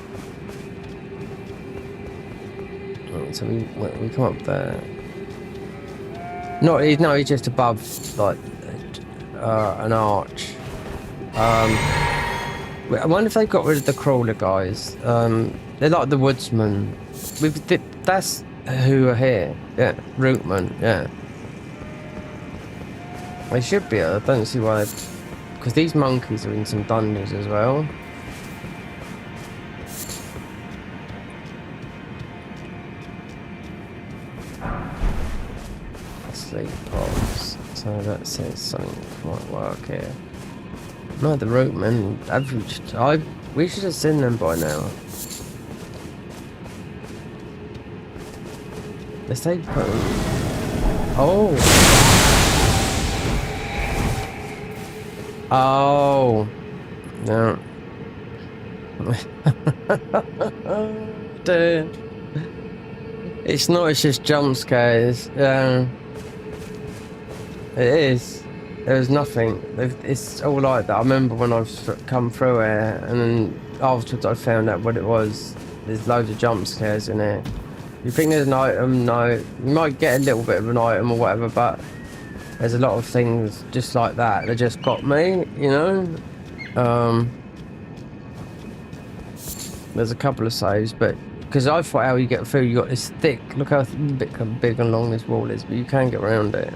So we come up there. No, he's just above like an arch. I wonder if they got rid of the crawler guys. They're like the woodsmen. That's who are here. Yeah, rootmen. Yeah, they should be. I don't see why. Because these monkeys are in some dungeons as well. Pods. So that says something might work here. No, the rootmen. We should have seen them by now. Let's take put. Oh. Oh. No. Dude. It's not. It's just jump scares. Yeah. It is. There's nothing. It's all like that. I remember when I've come through here, and then afterwards I found out what it was. There's loads of jump scares in here. You think there's an item? No. You might get a little bit of an item or whatever, but there's a lot of things just like that that just got me, you know? There's a couple of saves, but because I thought how you get through, you got this thick. Look how big and long this wall is, but you can get around it.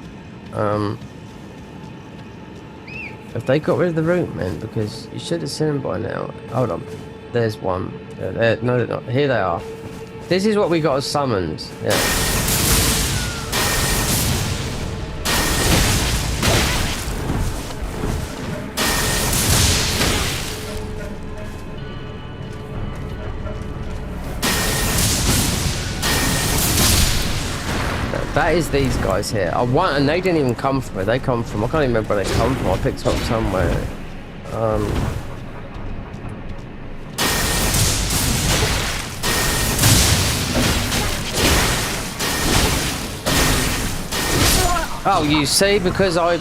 If they got rid of the rootmen, because you should have seen them by now. Hold on, there's one. Yeah, no, they're not. Here they are. This is what we got as summons. Yeah. That is these guys here. And they didn't even come from where they come from. I can't even remember where they come from. I picked them up somewhere. Oh, you see, because I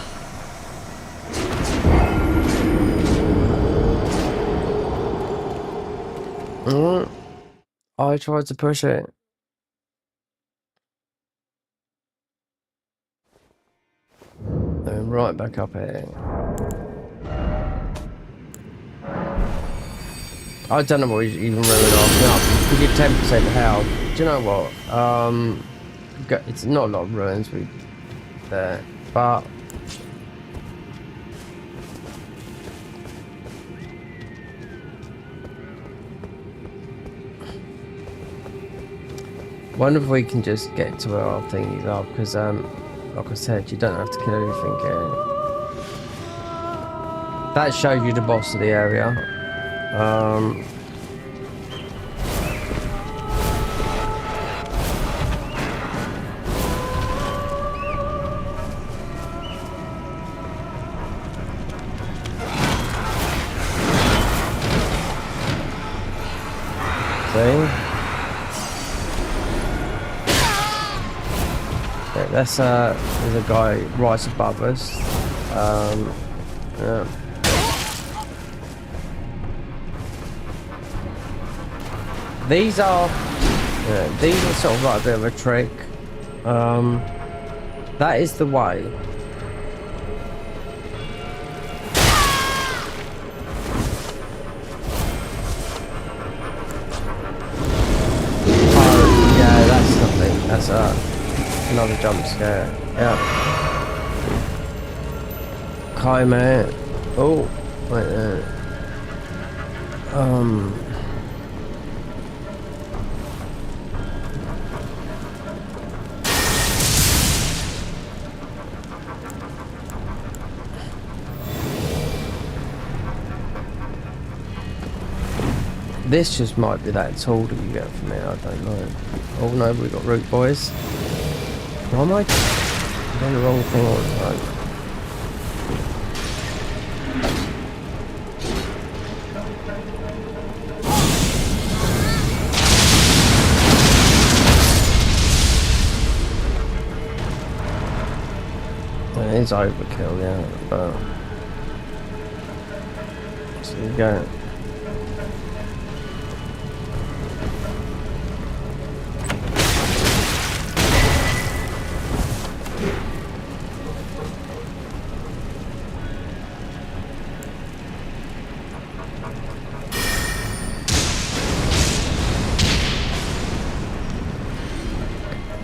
tried to push it. Right back up here. I don't know what he's even really asking up. We did 10% health. Do you know what? It's not a lot of ruins there, but wonder if we can just get to where our thingies are, because like I said, you don't have to kill everything here. That shows you the boss of the area. See? Yeah, that's there's a guy right above us. Yeah. These are sort of like a bit of a trick. That is the way. Oh yeah, that's nothing. That's another jump scare. Yeah. Hi man. Oh, wait there. This just might be that tool that you get from it, I don't know. Oh no, we got root boys. Why am I doing the wrong thing all the time? It is overkill, yeah, but so you go.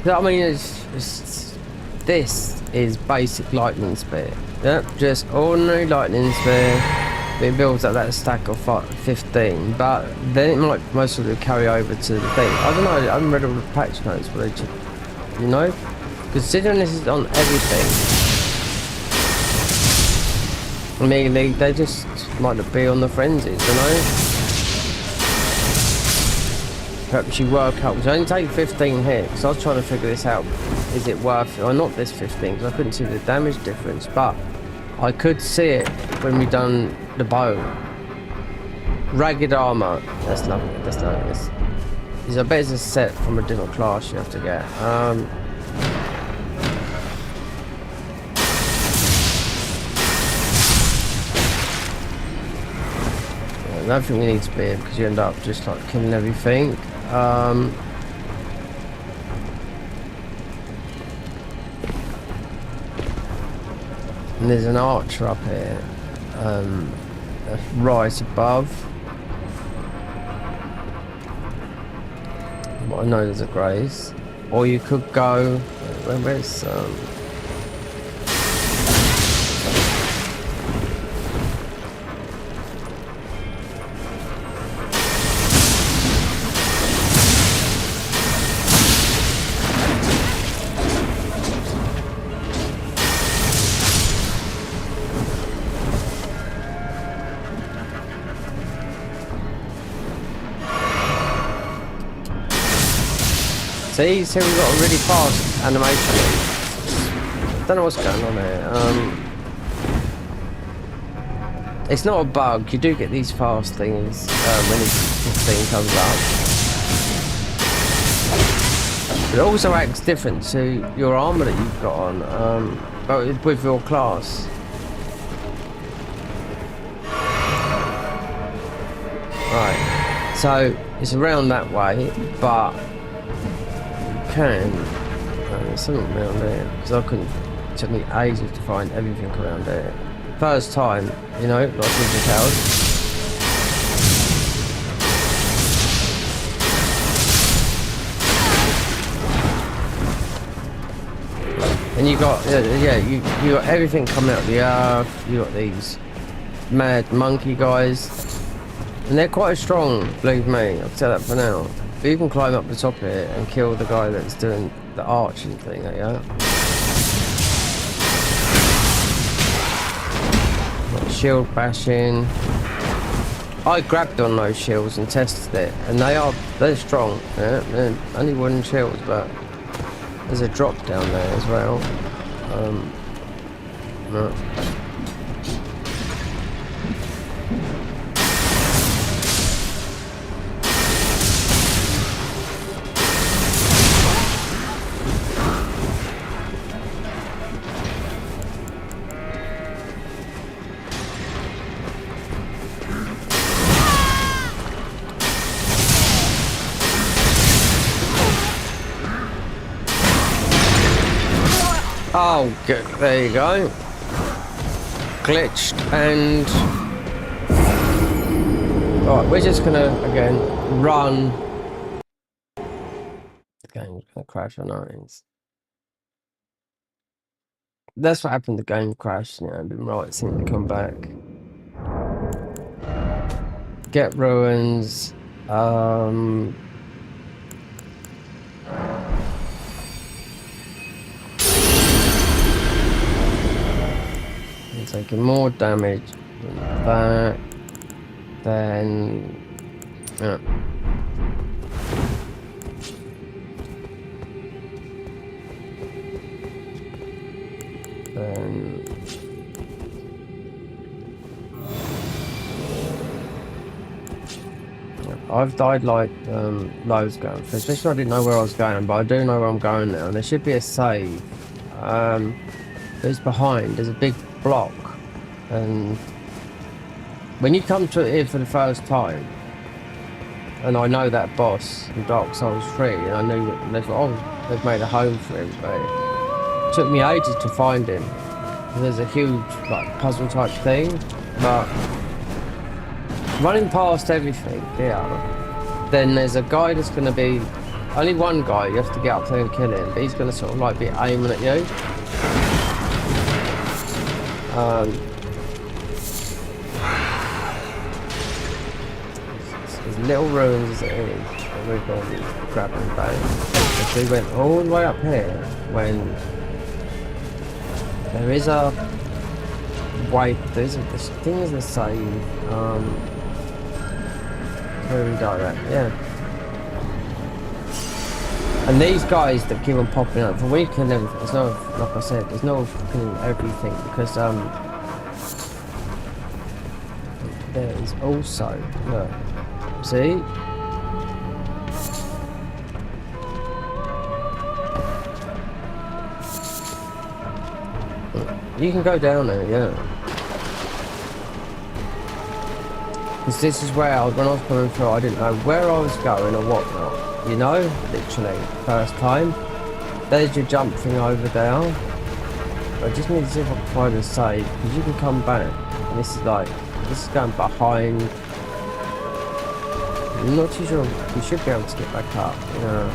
I mean, this is basic lightning spear. Yep, just ordinary lightning spear. It builds up that stack of 15, but then it might most of it carry over to the thing. I don't know. I haven't read all the patch notes, but they just, you know, considering this is on everything, I mean, they just might not be on the frenzies, you know. Perhaps you work out, which only take 15 hits. I was trying to figure this out. Is it worth it or not? This 15, because I couldn't see the damage difference, but I could see it when we done the bow. Ragged armor. That's nothing. That's nothing. It's a better set from a different class you have to get. I don't think we need spear because you end up just like killing everything. And there's an archer up here, that's right above. But I know there's a grace, or you could go. Where's See, we've got a really fast animation. Don't know what's going on here. It's not a bug. You do get these fast things when this thing comes up. It also acts different to your armor that you've got on, but with your class. Right. So it's around that way, but there's something around there because I couldn't. It took me ages to find everything around there. First time, you know, like Ninja Tales. And you got you got everything coming out of the earth. You got these mad monkey guys, and they're quite strong. Believe me, I'll tell that for now. But you can climb up the top here and kill the guy that's doing the arching thing, yeah? Like shield bashing. I grabbed on those shields and tested it, and they're strong. Yeah, they're only wooden shields, but there's a drop down there as well. No. Oh, good. There you go. Glitched and... Alright, we're just gonna, again, run. The game's gonna crash on our ends. That's what happened, the game crashed, you know, I've been right since to come back. Get ruins. Taking more damage than that, then yeah. Then I've died like loads going, especially I didn't know where I was going, but I do know where I'm going now, and there should be a save. There's behind, there's a big block, and when you come to it for the first time, and I know that boss in Dark Souls 3, and I knew that they've made a home for him, but it took me ages to find him. There's a huge like puzzle type thing, but running past everything, yeah, then there's a guy that's going to be, only one guy, you have to get up there and kill him, but he's going to sort of like be aiming at you. There's little ruins as it is, and we're going to be grabbing back. If we went all the way up here, when there is a way, this thing is the same, very direct, yeah. And these guys that keep on popping up, for we kill everything, there's no, like I said, there's no killing everything, because there is also, look, see? You can go down there, yeah. Because this is where when I was coming through, I didn't know where I was going or whatnot. You know, literally, first time. There's your jump thing over there. I just need to see if I can find a save, because you can come back. And this is like, this is going behind. I'm not too sure, you should be able to get back up, yeah.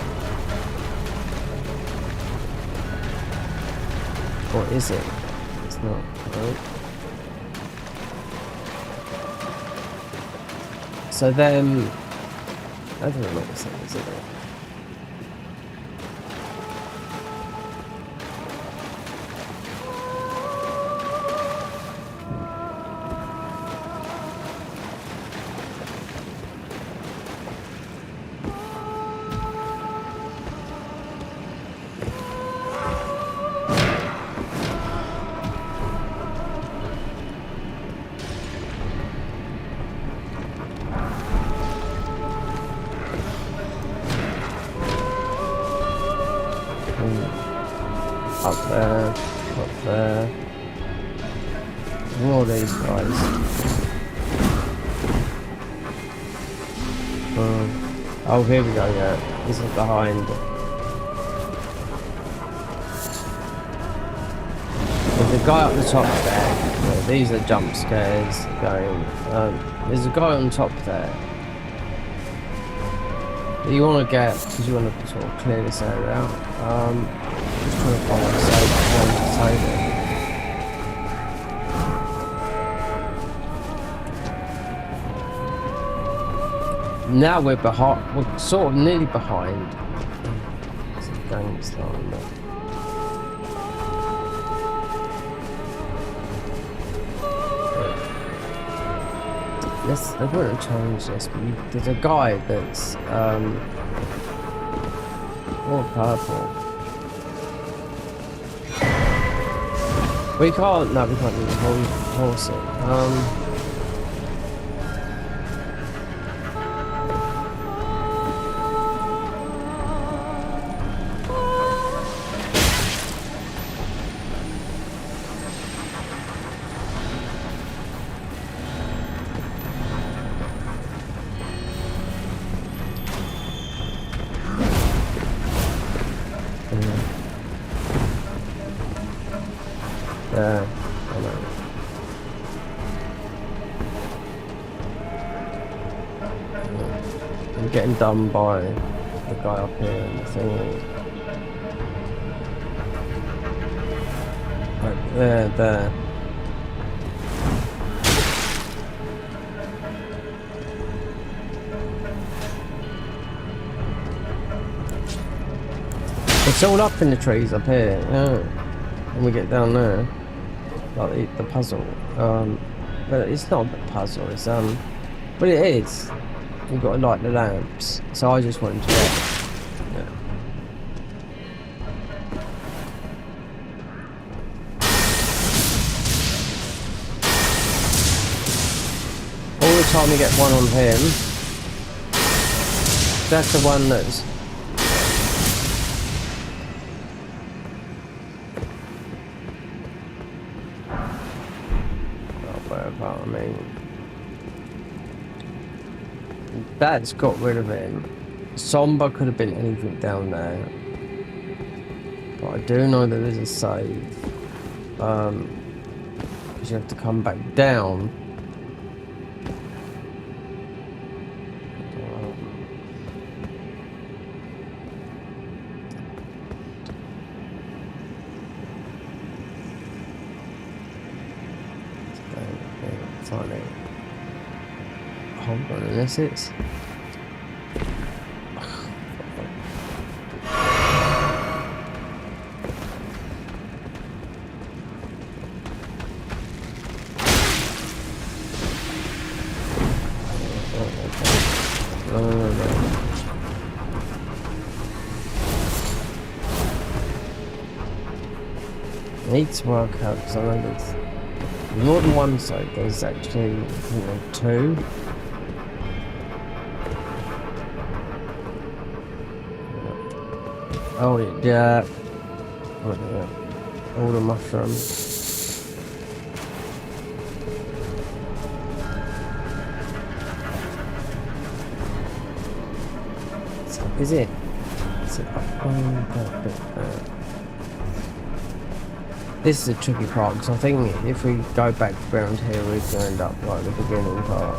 Or is it? It's not, right? So then, I don't know what this is, it? Up there. All these guys. Oh, here we go, yeah. This is behind. There's a guy up the top there. Yeah, these are jump scares going. There's a guy on top there. That you want to get, because you want to sort of clear this area out. Just trying to find a save it. Now we're behind, we're sort of nearly behind. It's a game starting there. This, they wouldn't change this, but there's a guy that's all purple. We can't do the horse it. Yeah, I know. I'm getting done by the guy up here and the thing. Right there. It's all up in the trees up here, yeah. When we get down there. Like the puzzle, but it's not a puzzle. It's but it is. You've got to light the lamps. So I just wanted to. Yeah. All the time you get one on him. That's the one that's. I mean, that's got rid of him. Somber could have been anything down there, but I do know there is a save. Because you have to come back down. Hold on, unless it's no. I need to work out because I know there's more than one side. There's actually, two. Oh yeah. Oh, yeah. All the mushrooms. So, is it? Is it up on that bit there? This is a tricky part because I think if we go back around here, we're going to end up like the beginning part.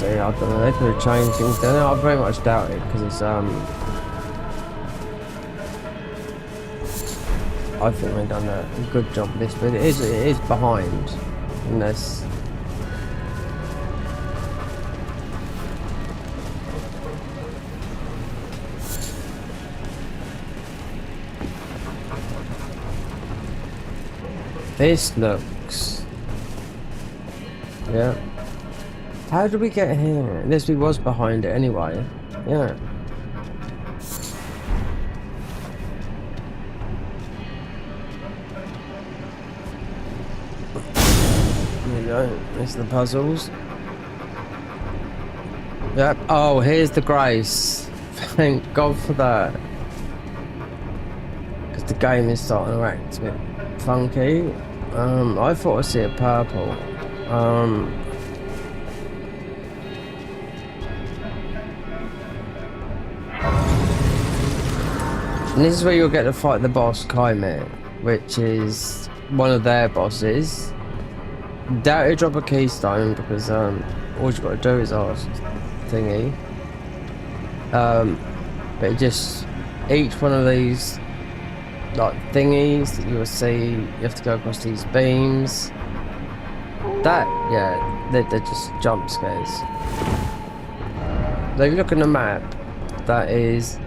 I don't know, they could have changed things down there. I very much doubt it because it's I think they've done a good job with this, but it is behind unless this looks, yeah. How did we get here? Unless we was behind it anyway. Yeah. There you go. There's the puzzles. Yep. Oh, here's the grace. Thank God for that. Because the game is starting to act a bit funky. I thought I see a purple. And this is where you'll get to fight the boss, Kaimir, which is one of their bosses. Doubt you drop a keystone because all you've got to do is ask thingy. But just each one of these like thingies that you will see. You have to go across these beams. That, yeah, they're just jump scares. So if you look at the map, that is,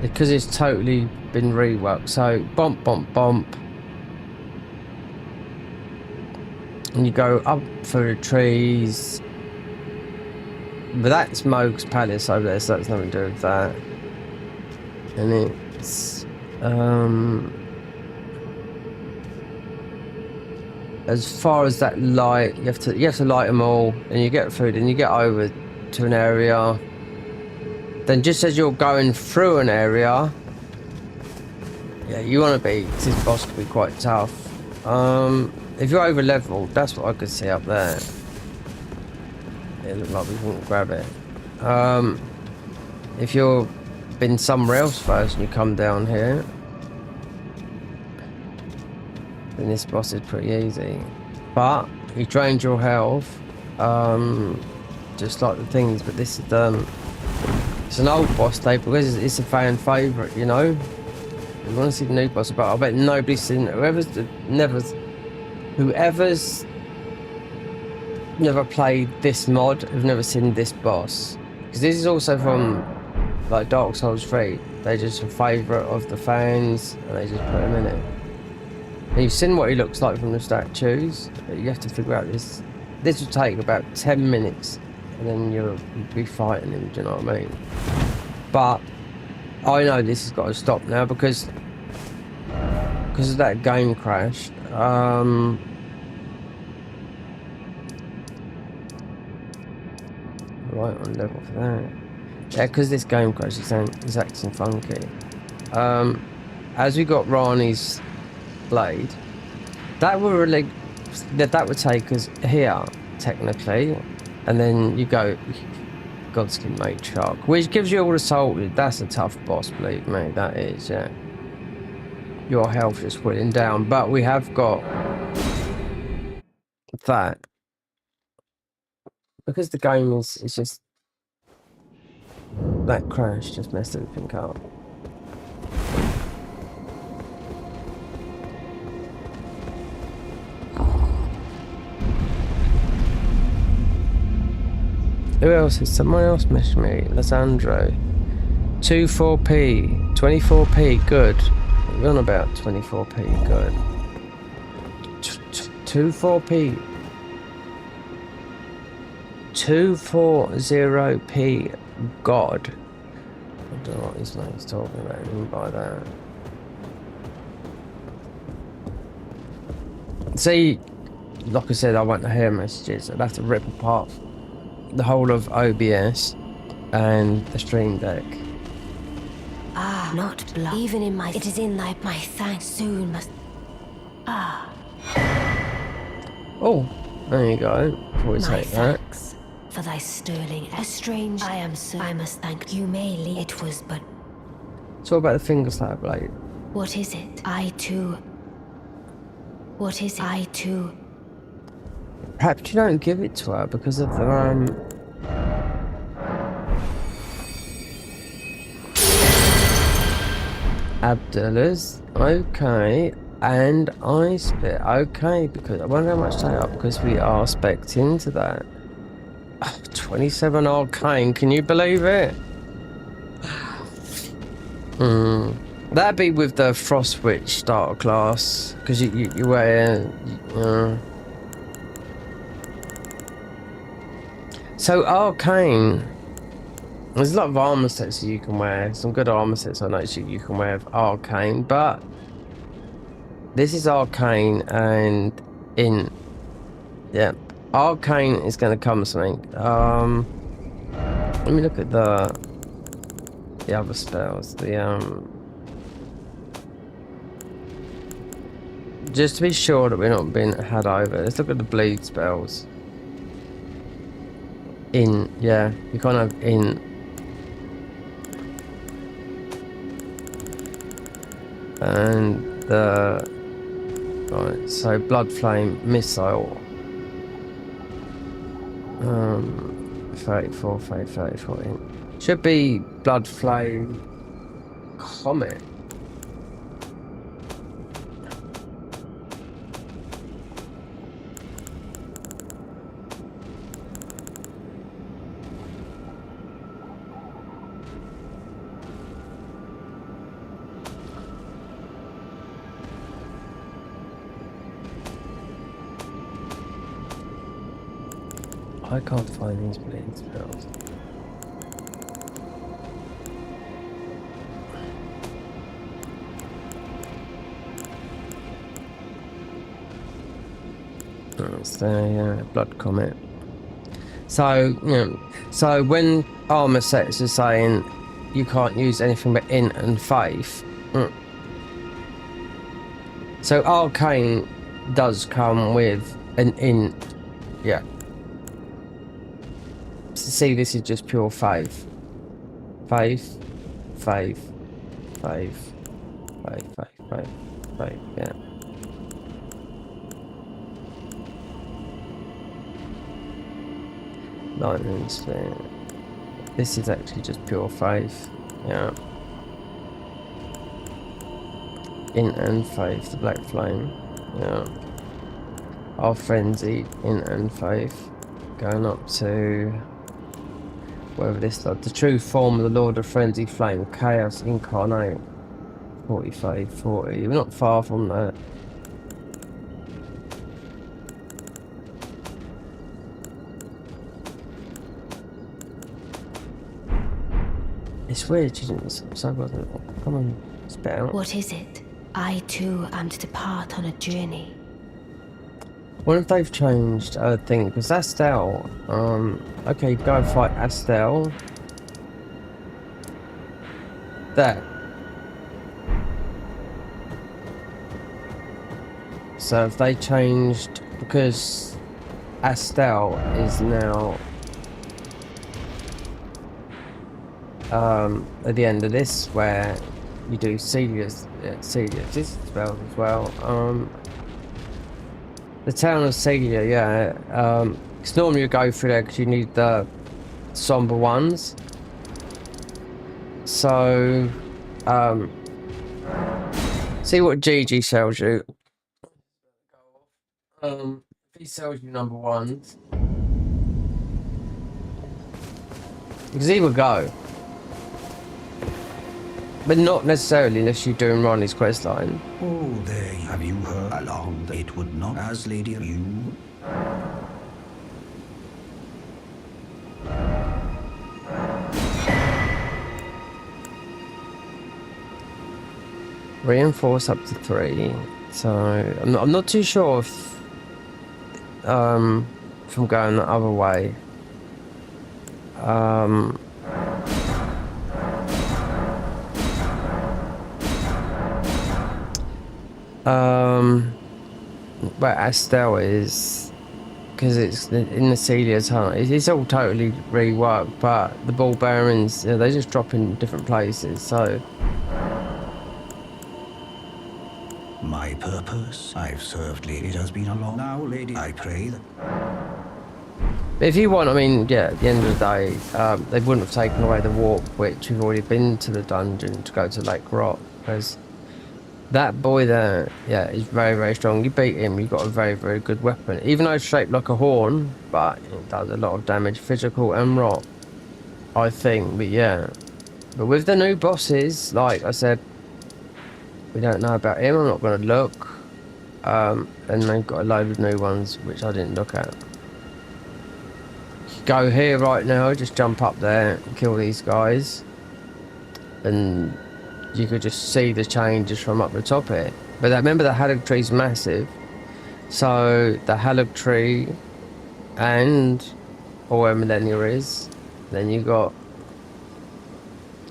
because it's totally been reworked. So bump, bump, bump, and you go up through the trees. But that's Moog's Palace over there, so that's nothing to do with that. And it's as far as that light, you have to light them all, and you get food, and you get over to an area. Then just as you're going through an area, yeah, you want to be. This boss can be quite tough. If you're over leveled, that's what I could see up there. It looked like we wouldn't grab it. If you're been somewhere else first and you come down here, then this boss is pretty easy. But you drained your health, just like the things. But this is it's an old boss tape because it's a fan favourite, you know. You want to see the new boss, but I bet nobody's seen whoever's never played this mod have never seen this boss, because this is also from like Dark Souls 3. They're just a favourite of the fans and they just put him in it. And you've seen what he looks like from the statues, but you have to figure out this will take about 10 minutes and then you'll be fighting him, do you know what I mean? But I know this has got to stop now because of that game crash. Right on level for that. Yeah, because this game crash is acting funky. As we got Rani's blade, that would take us here technically, and then you go Godskin Matriarch, which gives you all the soul. That's a tough boss, believe me. That is, yeah. Your health is whittling down, but we have got that. Because the game is just that crash just messed everything up. Who else is someone else messaged me? Lissandro. 24p. 24p, good. We're on about 24p, good. 24p. 240p God. I don't know what his name's talking about. I mean by that. See, like I said, I want to hear messages. I'd have to rip apart the whole of OBS and the stream deck. Ah, not blood. Even in my... It is in my thanks soon must... Ah. Oh, there you go. Before we take that. For thy sterling, a strange... I must thank you. Mainly it was but... It's all about the finger slap blade. What is it? I too... What is it? I too... Perhaps you don't give it to her because of the, Abdullah's, okay, and I spit, okay, because I wonder how much they are, because we are specced into that. 27 arcane, can you believe it? That'd be with the Frost Witch starter class, because you wear, So arcane, there's a lot of armor sets that you can wear. Some good armor sets I know you can wear with arcane, but this is arcane and in, yeah, arcane is going to come something. Let me look at the other spells. Just to be sure that we're not being had over. Let's look at the bleed spells. In, yeah, you can't have in. And the, right, so blood flame missile. 34, 34 in. Should be blood flame comet. I can't find these bleeding spells. It's the blood comet. So, so when armor sets are saying you can't use anything but int and faith, so arcane does come with an int, yeah. See, this is just pure faith. Faith, faith, faith, faith, faith, faith, faith, yeah. Lightning sphere. This is actually just pure faith, yeah. Int and faith, the black flame, yeah. Our frenzy, int and faith, going up to whatever this does. The true form of the Lord of Frenzy Flame, Chaos Incarnate. 45, 40. We're not far from that. It's weird, she didn't. So come on, spit out. What is it? I too am to depart on a journey. I wonder if they've changed a thing, because Astel, okay, go and fight Astel. There. So if they changed, because Astel is now at the end of this, where you do Celia's this spells as well. The town of Celia, yeah. Because normally you go through there because you need the somber ones. So, see what GG sells you. If he sells you number ones, because he would go. But not necessarily unless you're doing Ronnie's quest line. Oh, there. Have you heard along? It would not as lady you. Reinforce up to 3. So I'm not too sure if I'm going the other way. Where Astel is, because it's in the Celia's Hunt. It's all totally reworked, but the ball bearings, they just drop in different places. So My purpose, I've served lady. It has been a long now, lady. I pray that. if you want, I mean, yeah, at the end of the day, they wouldn't have taken away the warp, which we've already been to the dungeon to go to Lake Rock, because that boy there, yeah, is very, very strong. You beat him, you've got a very, very good weapon. Even though it's shaped like a horn, but it does a lot of damage, physical and rock, I think. But yeah, but with the new bosses, like I said, we don't know about him. I'm not going to look. And they've got a load of new ones, which I didn't look at. Go here right now, just jump up there and kill these guys. And you could just see the changes from up the top here. But remember, the Halug tree's massive. So the Halug tree and where Millennia is, then you got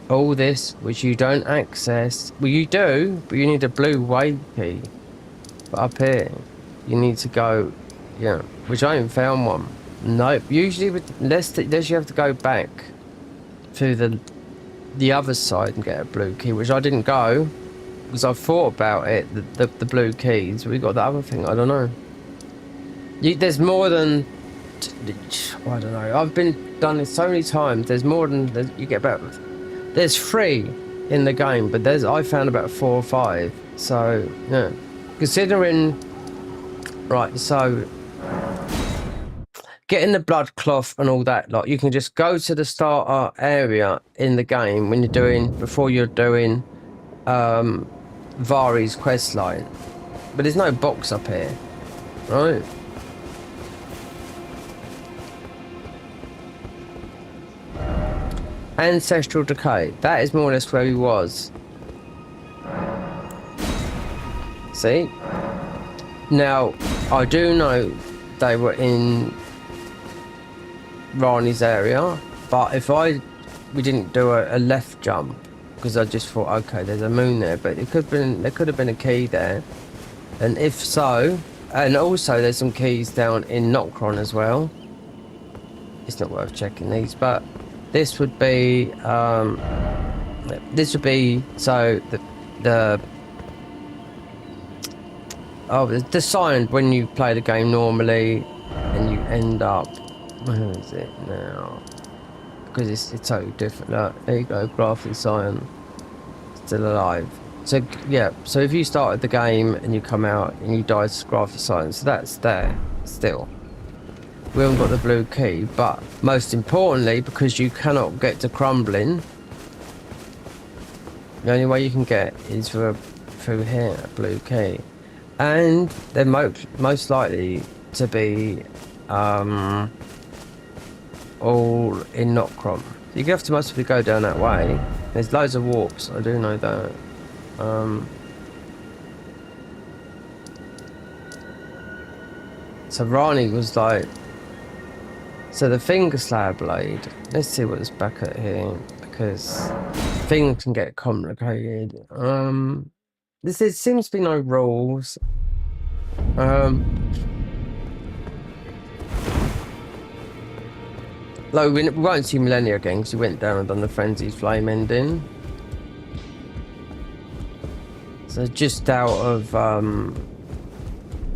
all this, which you don't access. Well, you do, but you need a blue wave key. But up here, you need to go, yeah, which I ain't found one. Nope. Usually, unless you have to go back to the other side and get a blue key, which I didn't go because I thought about it. The blue keys. We got the other thing. I don't know. There's more than. I don't know. I've done this so many times. There's more than you get about. There's 3 in the game, but I found about 4 or 5. So yeah, considering. Right. So. Getting the blood cloth and all that, like, you can just go to the starter area in the game before you're doing Vari's quest line. But there's no box up here, right? Ancestral decay. That is more or less where he was. See? Now, I do know they were in Rani's area, but if we didn't do a left jump, because I just thought, okay, there's a moon there, but there could have been a key there, and if so, and also there's some keys down in Nocron as well. It's not worth checking these, but this would be so the sign when you play the game normally, and you end up, where is it now? Because it's totally different. Look, there you go, Grafton Scion, still alive. So yeah, so if you started the game and you come out and you died to Grafton Scion, so that's there still. We haven't got the blue key, but most importantly, because you cannot get to Crumbling, the only way you can get is through here, a blue key. And they're most likely to be all in Nocron. You have to mostly go down that way. There's loads of warps, I do know that. So Rani was like, so the finger slab blade, let's see what's back at here, because things can get complicated. There seems to be no rules. Like we won't see Millennia again because we went down and done the Frenzied Flame ending. So just out of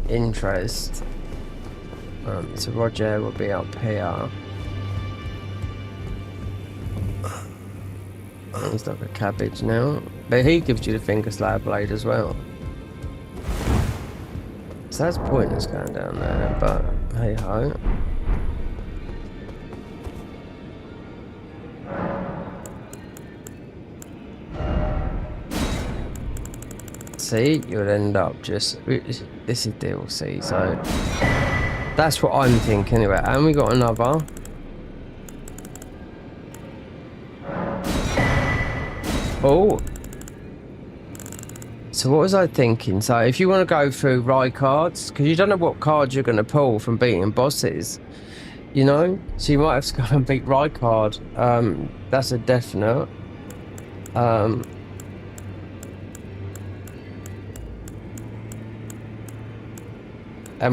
interest, so Roger will be up here. He's like a cabbage now, but he gives you the finger slab blade as well. So that's pointless going down there, but hey ho. See, you'll end up just, this is DLC, so that's what I'm thinking anyway. And we got another. Oh. So what was I thinking? So if you want to go through Rye cards, because you don't know what cards you're going to pull from beating bosses, you know? So you might have to go and beat Rye card. That's a definite. And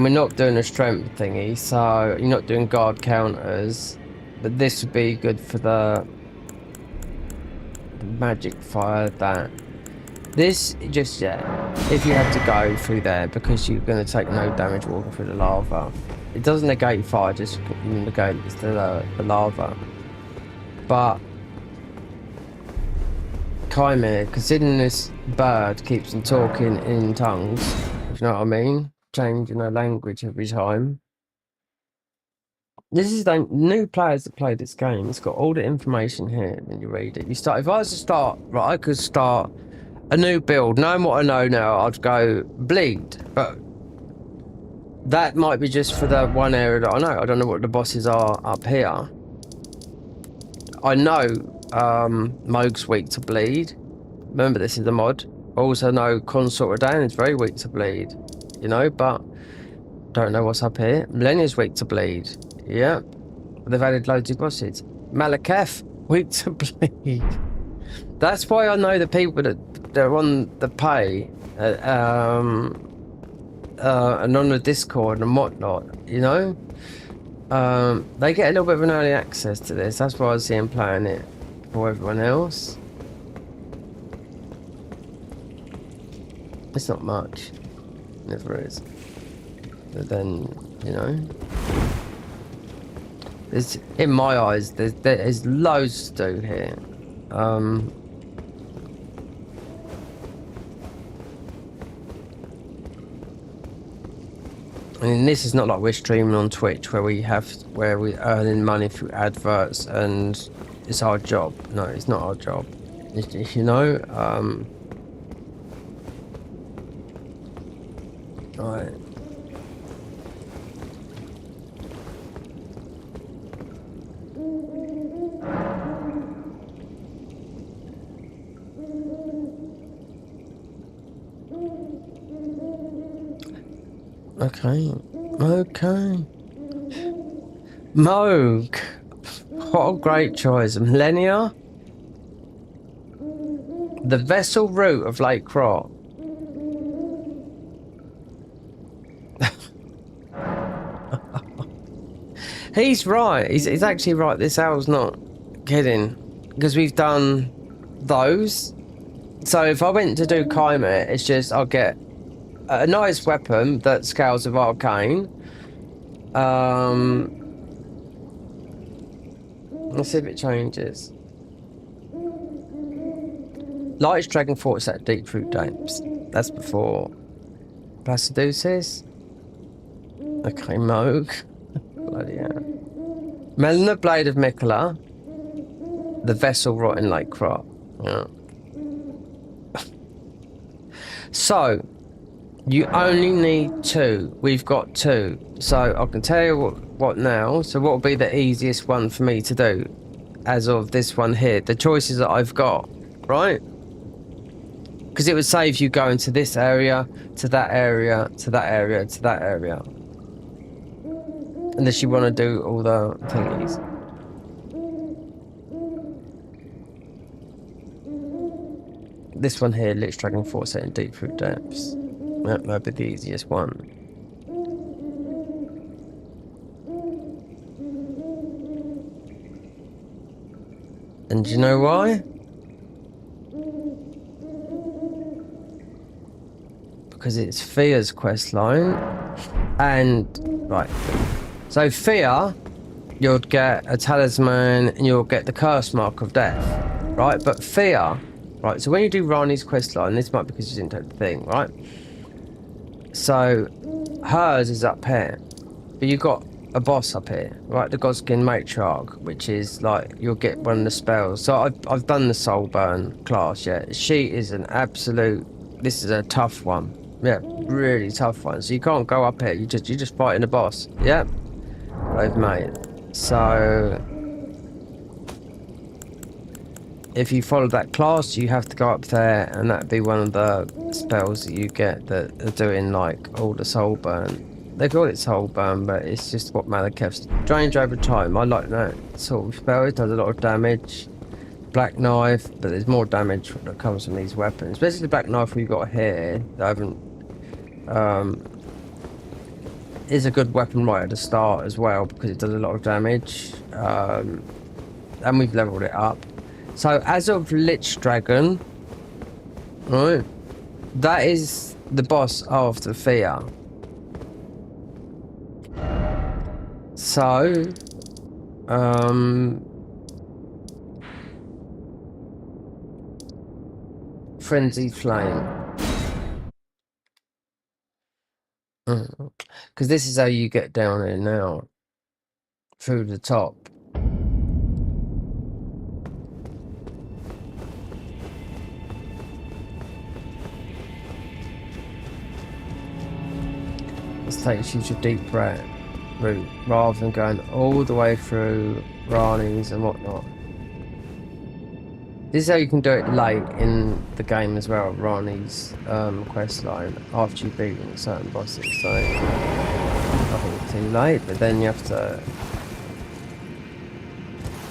we're not doing a strength thingy, so you're not doing guard counters. But this would be good for the magic fire that. This, just, yeah, if you have to go through there, because you're going to take no damage walking through the lava. It doesn't negate fire, just negates the lava. But Chimera, considering this bird keeps on talking in tongues, if you know what I mean, changing their language every time. This is the new players that play this game. It's got all the information here when you read it. You start. If I was to start, right, I could start a new build. Knowing what I know now, I'd go bleed, but that might be just for the one area that I know. I don't know what the bosses are up here. I know Moog's weak to bleed. Remember, this is the mod. I also know Consort Radan is very weak to bleed, you know, but don't know what's up here. Millennia's weak to bleed. Yeah, they've added loads of bosses. Malaketh, weak to bleed. That's why I know the people that they're on the pay and on the Discord and whatnot, you know? They get a little bit of an early access to this. That's why I see them playing it for everyone else. It's not much. Never is. But then, you know, there's, in my eyes, there's loads to do here. I mean, this is not like we're streaming on Twitch where we're earning money through adverts and it's our job. No, it's not our job. It's, you know, right. Okay. Okay. Moog. What a great choice. Millennia. The vessel route of Lake Krot. He's right. He's actually right. This owl's not kidding. Because we've done those. So if I went to do Chimera, it's just I'll get a nice weapon that scales with Arcane. Let's see if it changes. Lightest Dragon Force at Deep Fruit Depths. That's before Placidusis. Okay, Moog. Bloody hell. Melina Blade of Mikola. The Vessel Rotting Lake Krot. Yeah. So, you only need 2. We've got 2. So, I can tell you what now. So, what will be the easiest one for me to do as of this one here? The choices that I've got, right? Because it would save you going to this area, to that area, to that area, to that area. Unless you want to do all the thingies. This one here, Lich Dragon Force in Deep Fruit Depths. That might be the easiest one. And do you know why? Because it's Fia's quest line. And, right. So Fia, you'll get a talisman and you'll get the curse mark of death. Right? But Fia, right, so when you do Rani's quest line, this might be because you didn't take the thing, right? So hers is up here. But you've got a boss up here, right? The Godskin Matriarch, which is like you'll get one of the spells. So I've done the Soulburn class, yeah. She is an absolute, this is a tough one. Yeah, really tough one. So you can't go up here, you're just fighting the boss. Yeah. I've made. So if you follow that class, you have to go up there, and that'd be one of the spells that you get that are doing like all the Soulburn. They call it Soulburn, but it's just what Malekith's drains over time. I like that sort of spell. It does a lot of damage. Black Knife, but there's more damage that comes from these weapons. Especially the Black Knife we've got here. I haven't. Is a good weapon right at the start as well because it does a lot of damage. And we've leveled it up. So as of Lich Dragon, right, that is the boss of the Fia. So, Frenzy Flame. Because this is how you get down here now. Through the top. This takes you to Deep Rat route rather than going all the way through Rani's and whatnot. This is how you can do it late in the game as well, Rani's quest line, after you've beaten certain bosses. So I think it's too late, but then you have to,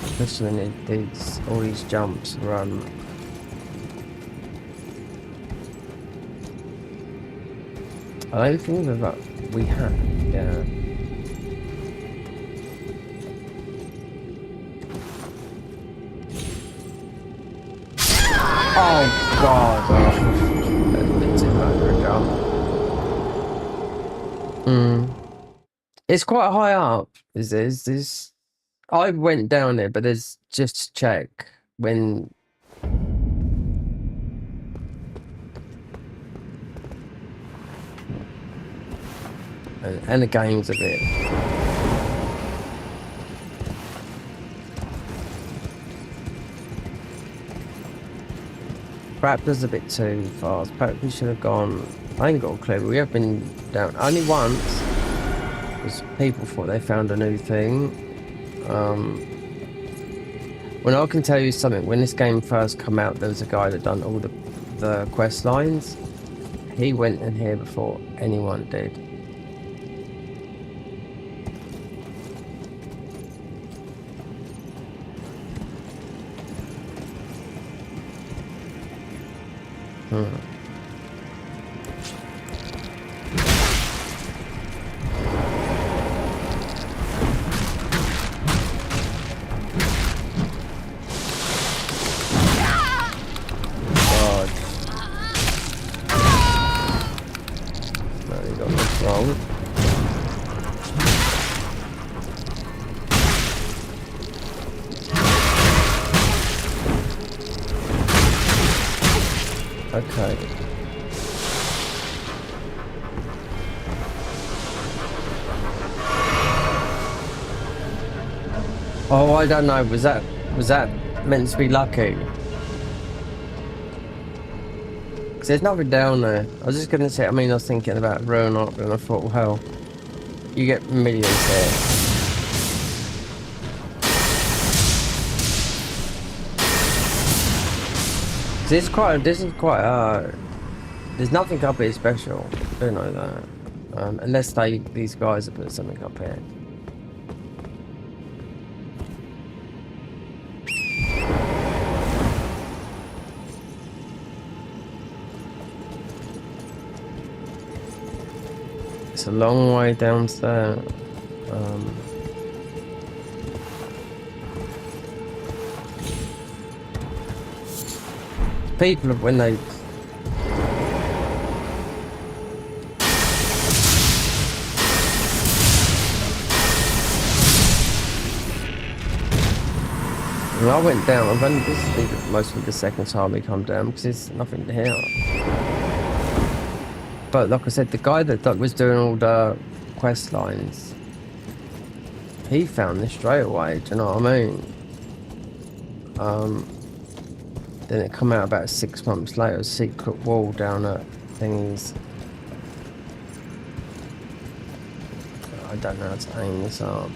especially when it does all these jumps, run. I don't think that we have, yeah. Oh god. That's too much for a jump. It's quite high up. Is this? I went down there, but there's just to check when. And the game's a bit. Perhaps was a bit too fast. Perhaps we should have gone. I ain't got a clue. We have been down only once. Because people thought they found a new thing. When I can tell you something, when this game first came out, there was a guy that done all the quest lines. He went in here before anyone did. God. No, you got this wrong. Okay. Oh, I don't know. Was that meant to be lucky? Because there's nothing down there. I was just gonna say. I mean, I was thinking about ruin up, and I thought, well, hell, you get millions here. This is quite. There's nothing up here special. I do know that. Unless these guys have put something up here. It's a long way downstairs. People, when they... When I went down, this is mostly the second time we come down because there's nothing here. But like I said, the guy that was doing all the quest lines, he found this straight away, do you know what I mean? Then it come out about 6 months later, secret wall down at thingies. I don't know how to aim this up.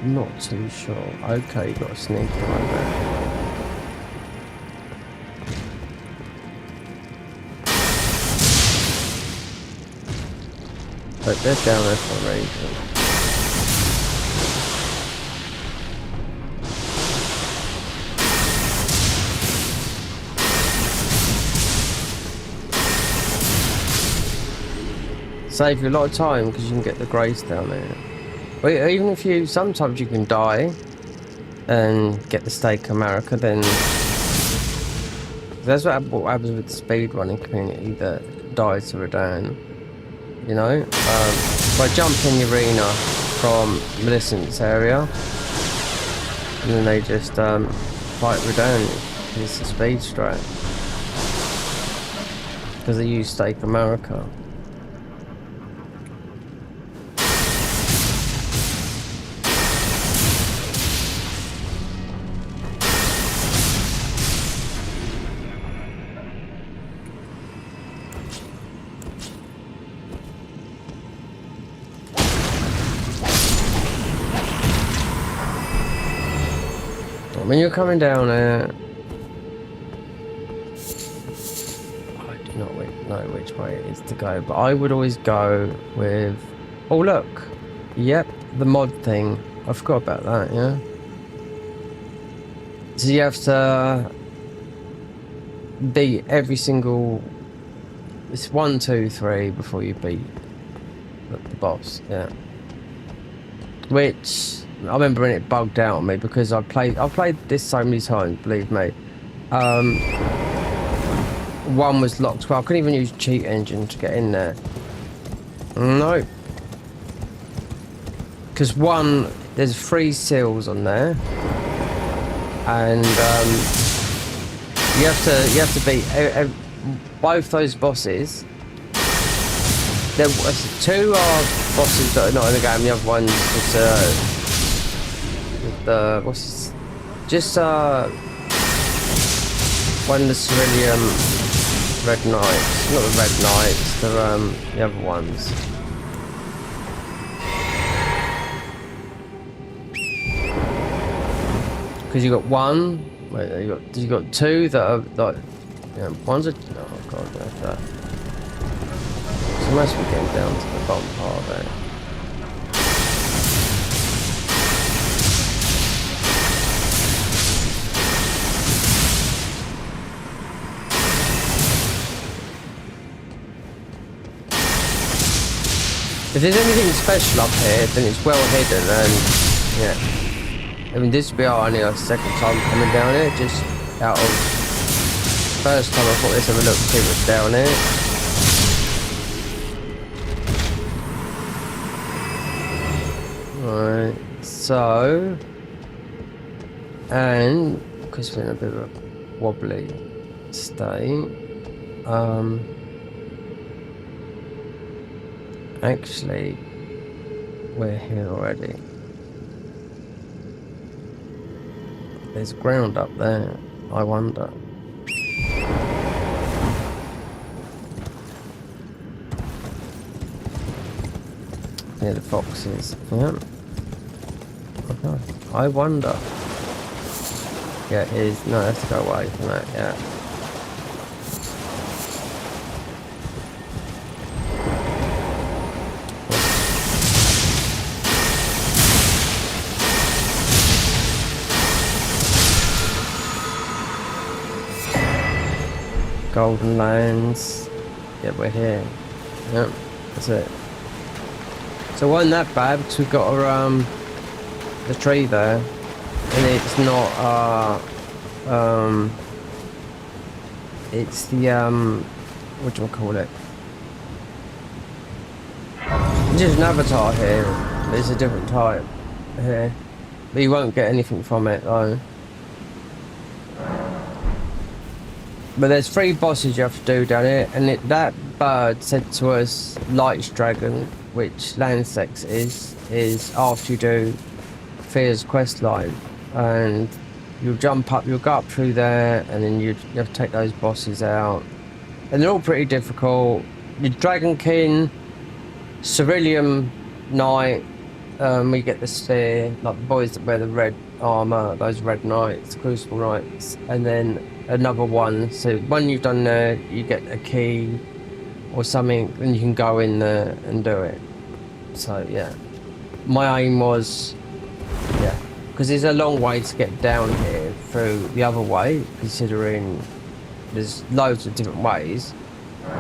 Not too sure. Okay, you got a sneak right there. But they're down there for a reason. Save you a lot of time because you can get the grace down there. But even if you, sometimes you can die and get the stake America, then that's what happens with the speedrunning community that dies to Redan. You know, by jumping the arena from Millicent's area, and then they just fight Redan. It's a speed strat because they use stake America. When you're coming down there, I do not know which way it is to go, but I would always go with, oh look, yep, the mod thing. I forgot about that, yeah. So you have to beat every single, it's 1, 2, 3 before you beat the boss, yeah. Which I remember when it bugged out on me because I've played this so many times, believe me. One was locked, well I couldn't even use cheat engine to get in there. No. Because one, there's 3 seals on there. And you have to beat both those bosses. there was two bosses that are not in the game. The other one is the what's this? Just one of the Cerulean Red Knights, not the Red Knights, the other ones. Because you got one. Wait, you got two that are like, you know, one's a. Oh god, there's that. So must be getting down to the bottom part of it. If there's anything special up here, then it's well hidden, and yeah. I mean, this will be our only second time coming down here, just out of first time I thought let's have a look and see what's down here. Alright, so, and because we're in a bit of a wobbly state, actually, we're here already. There's ground up there, I wonder. Near the foxes, yeah. Okay. I wonder. Yeah, it is. No, I have to go away from that, yeah. Golden Lands. Yeah, we're here. Yep, that's it. So it wasn't that bad because we got the tree there, and it's not it's the what do I call it? It's just an avatar here, but it's a different type here. But you won't get anything from it though. But there's 3 bosses you have to do down here, and that bird said to us, Light's Dragon, which Landsex is after you do Fear's quest line, and you'll jump up, you'll go up through there, and then you have to take those bosses out, and they're all pretty difficult. Your Dragon King, Cerulean Knight, we get the sphere, like the boys that wear the red armor, those red knights, Crucible Knights, and then another one. So when you've done there, you get a key or something, and you can go in there and do it. So yeah, my aim was, yeah, because it's a long way to get down here through the other way, considering there's loads of different ways.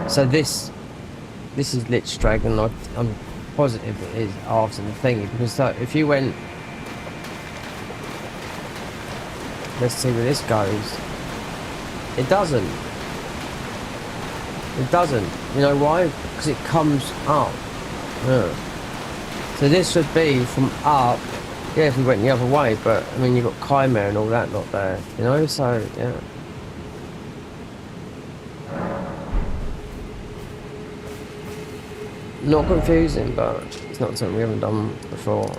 So this is Lich Dragon. I'm positive it is after the thingy, because if you went, let's see where this goes. It doesn't. It doesn't. You know why? Because it comes up. Yeah. So this would be from up. Yeah, if we went the other way, but I mean, you've got Chimera and all that not there. You know, so yeah. Not confusing, but it's not something we haven't done before.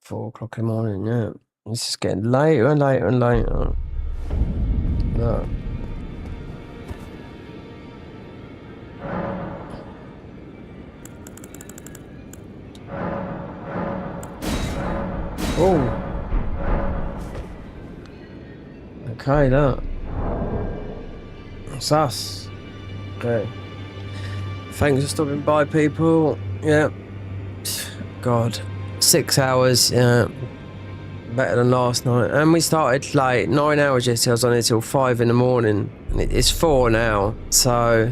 4 o'clock in the morning, yeah. It's just getting later and later and later. No. Oh. Okay, that. That's us. Okay. Thanks for stopping by, people. Yeah. God. 6 hours, yeah. Better than last night. And we started late, 9 hours yesterday. I was on it till 5 in the morning. It's 4 now. So,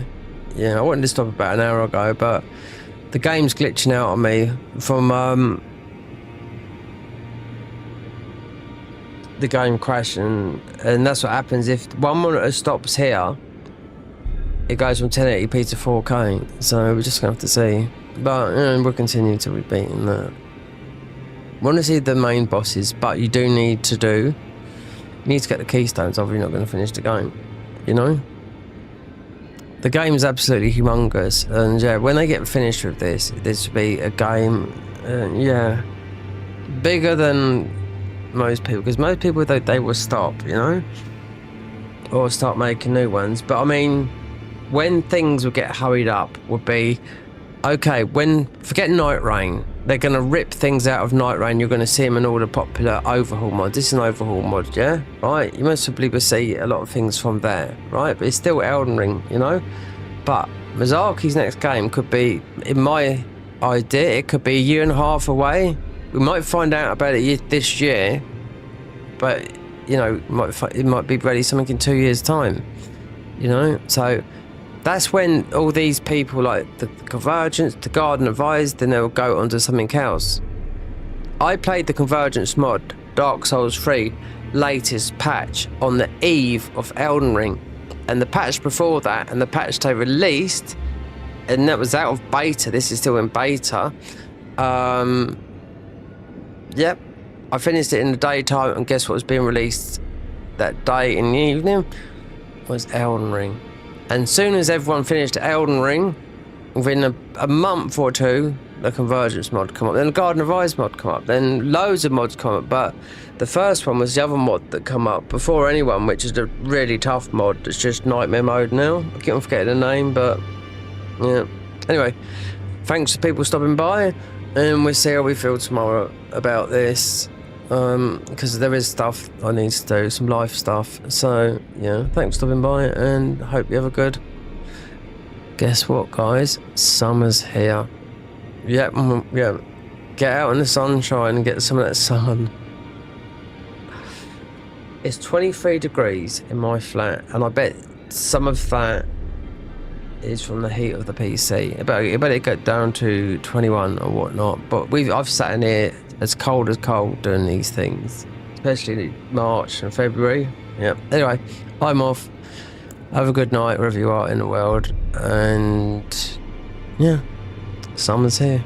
yeah, I wanted to stop about an hour ago, but the game's glitching out on me from the game crashing, and that's what happens if one monitor stops here. It goes from 1080p to 4K. So we're just gonna have to see. But we'll continue till we've beaten that. Want to see the main bosses, but you do need to get the keystones, or you're not going to finish the game, you know? The game's absolutely humongous, and yeah, when they get finished with this will be a game, yeah, bigger than most people, because most people they will stop, you know, or start making new ones. But I mean, when things will get hurried up would be, okay, forget Night Rain, they're going to rip things out of Night Rain, you're going to see them in all the popular overhaul mods. This is an overhaul mod, yeah, right? You most probably will see a lot of things from there, right? But it's still Elden Ring, you know? But Miyazaki's next game could be, in my idea, it could be a year and a half away. We might find out about it this year, but, you know, it might be ready something in 2 years' time, you know? So that's when all these people like the Convergence, the Garden of Eyes, then they'll go onto something else. I played the Convergence mod, Dark Souls 3, latest patch, on the eve of Elden Ring. And the patch before that, and the patch they released, and that was out of beta, this is still in beta. Yep, I finished it in the daytime, and guess what was being released that day in the evening? Was Elden Ring. And soon as everyone finished Elden Ring, within a month or two, the Convergence mod come up, then the Garden of Eyes mod come up, then loads of mods come up, but the first one was the other mod that come up before anyone, which is a really tough mod. It's just Nightmare mode now. I keep on forgetting the name, but yeah. Anyway, thanks to people stopping by, and we'll see how we feel tomorrow about this, because there is stuff I need to do, some life stuff. So yeah, thanks for stopping by, and hope you have a good. Guess what, guys? Summer's here. Yep, yeah. Get out in the sunshine and get some of that sun. It's 23 degrees in my flat, and I bet some of that is from the heat of the PC. I bet it got down to 21 or whatnot. But I've sat in here as cold doing these things, especially March and February. Yep. Anyway, I'm off. Have a good night wherever you are in the world, and yeah, summer's here.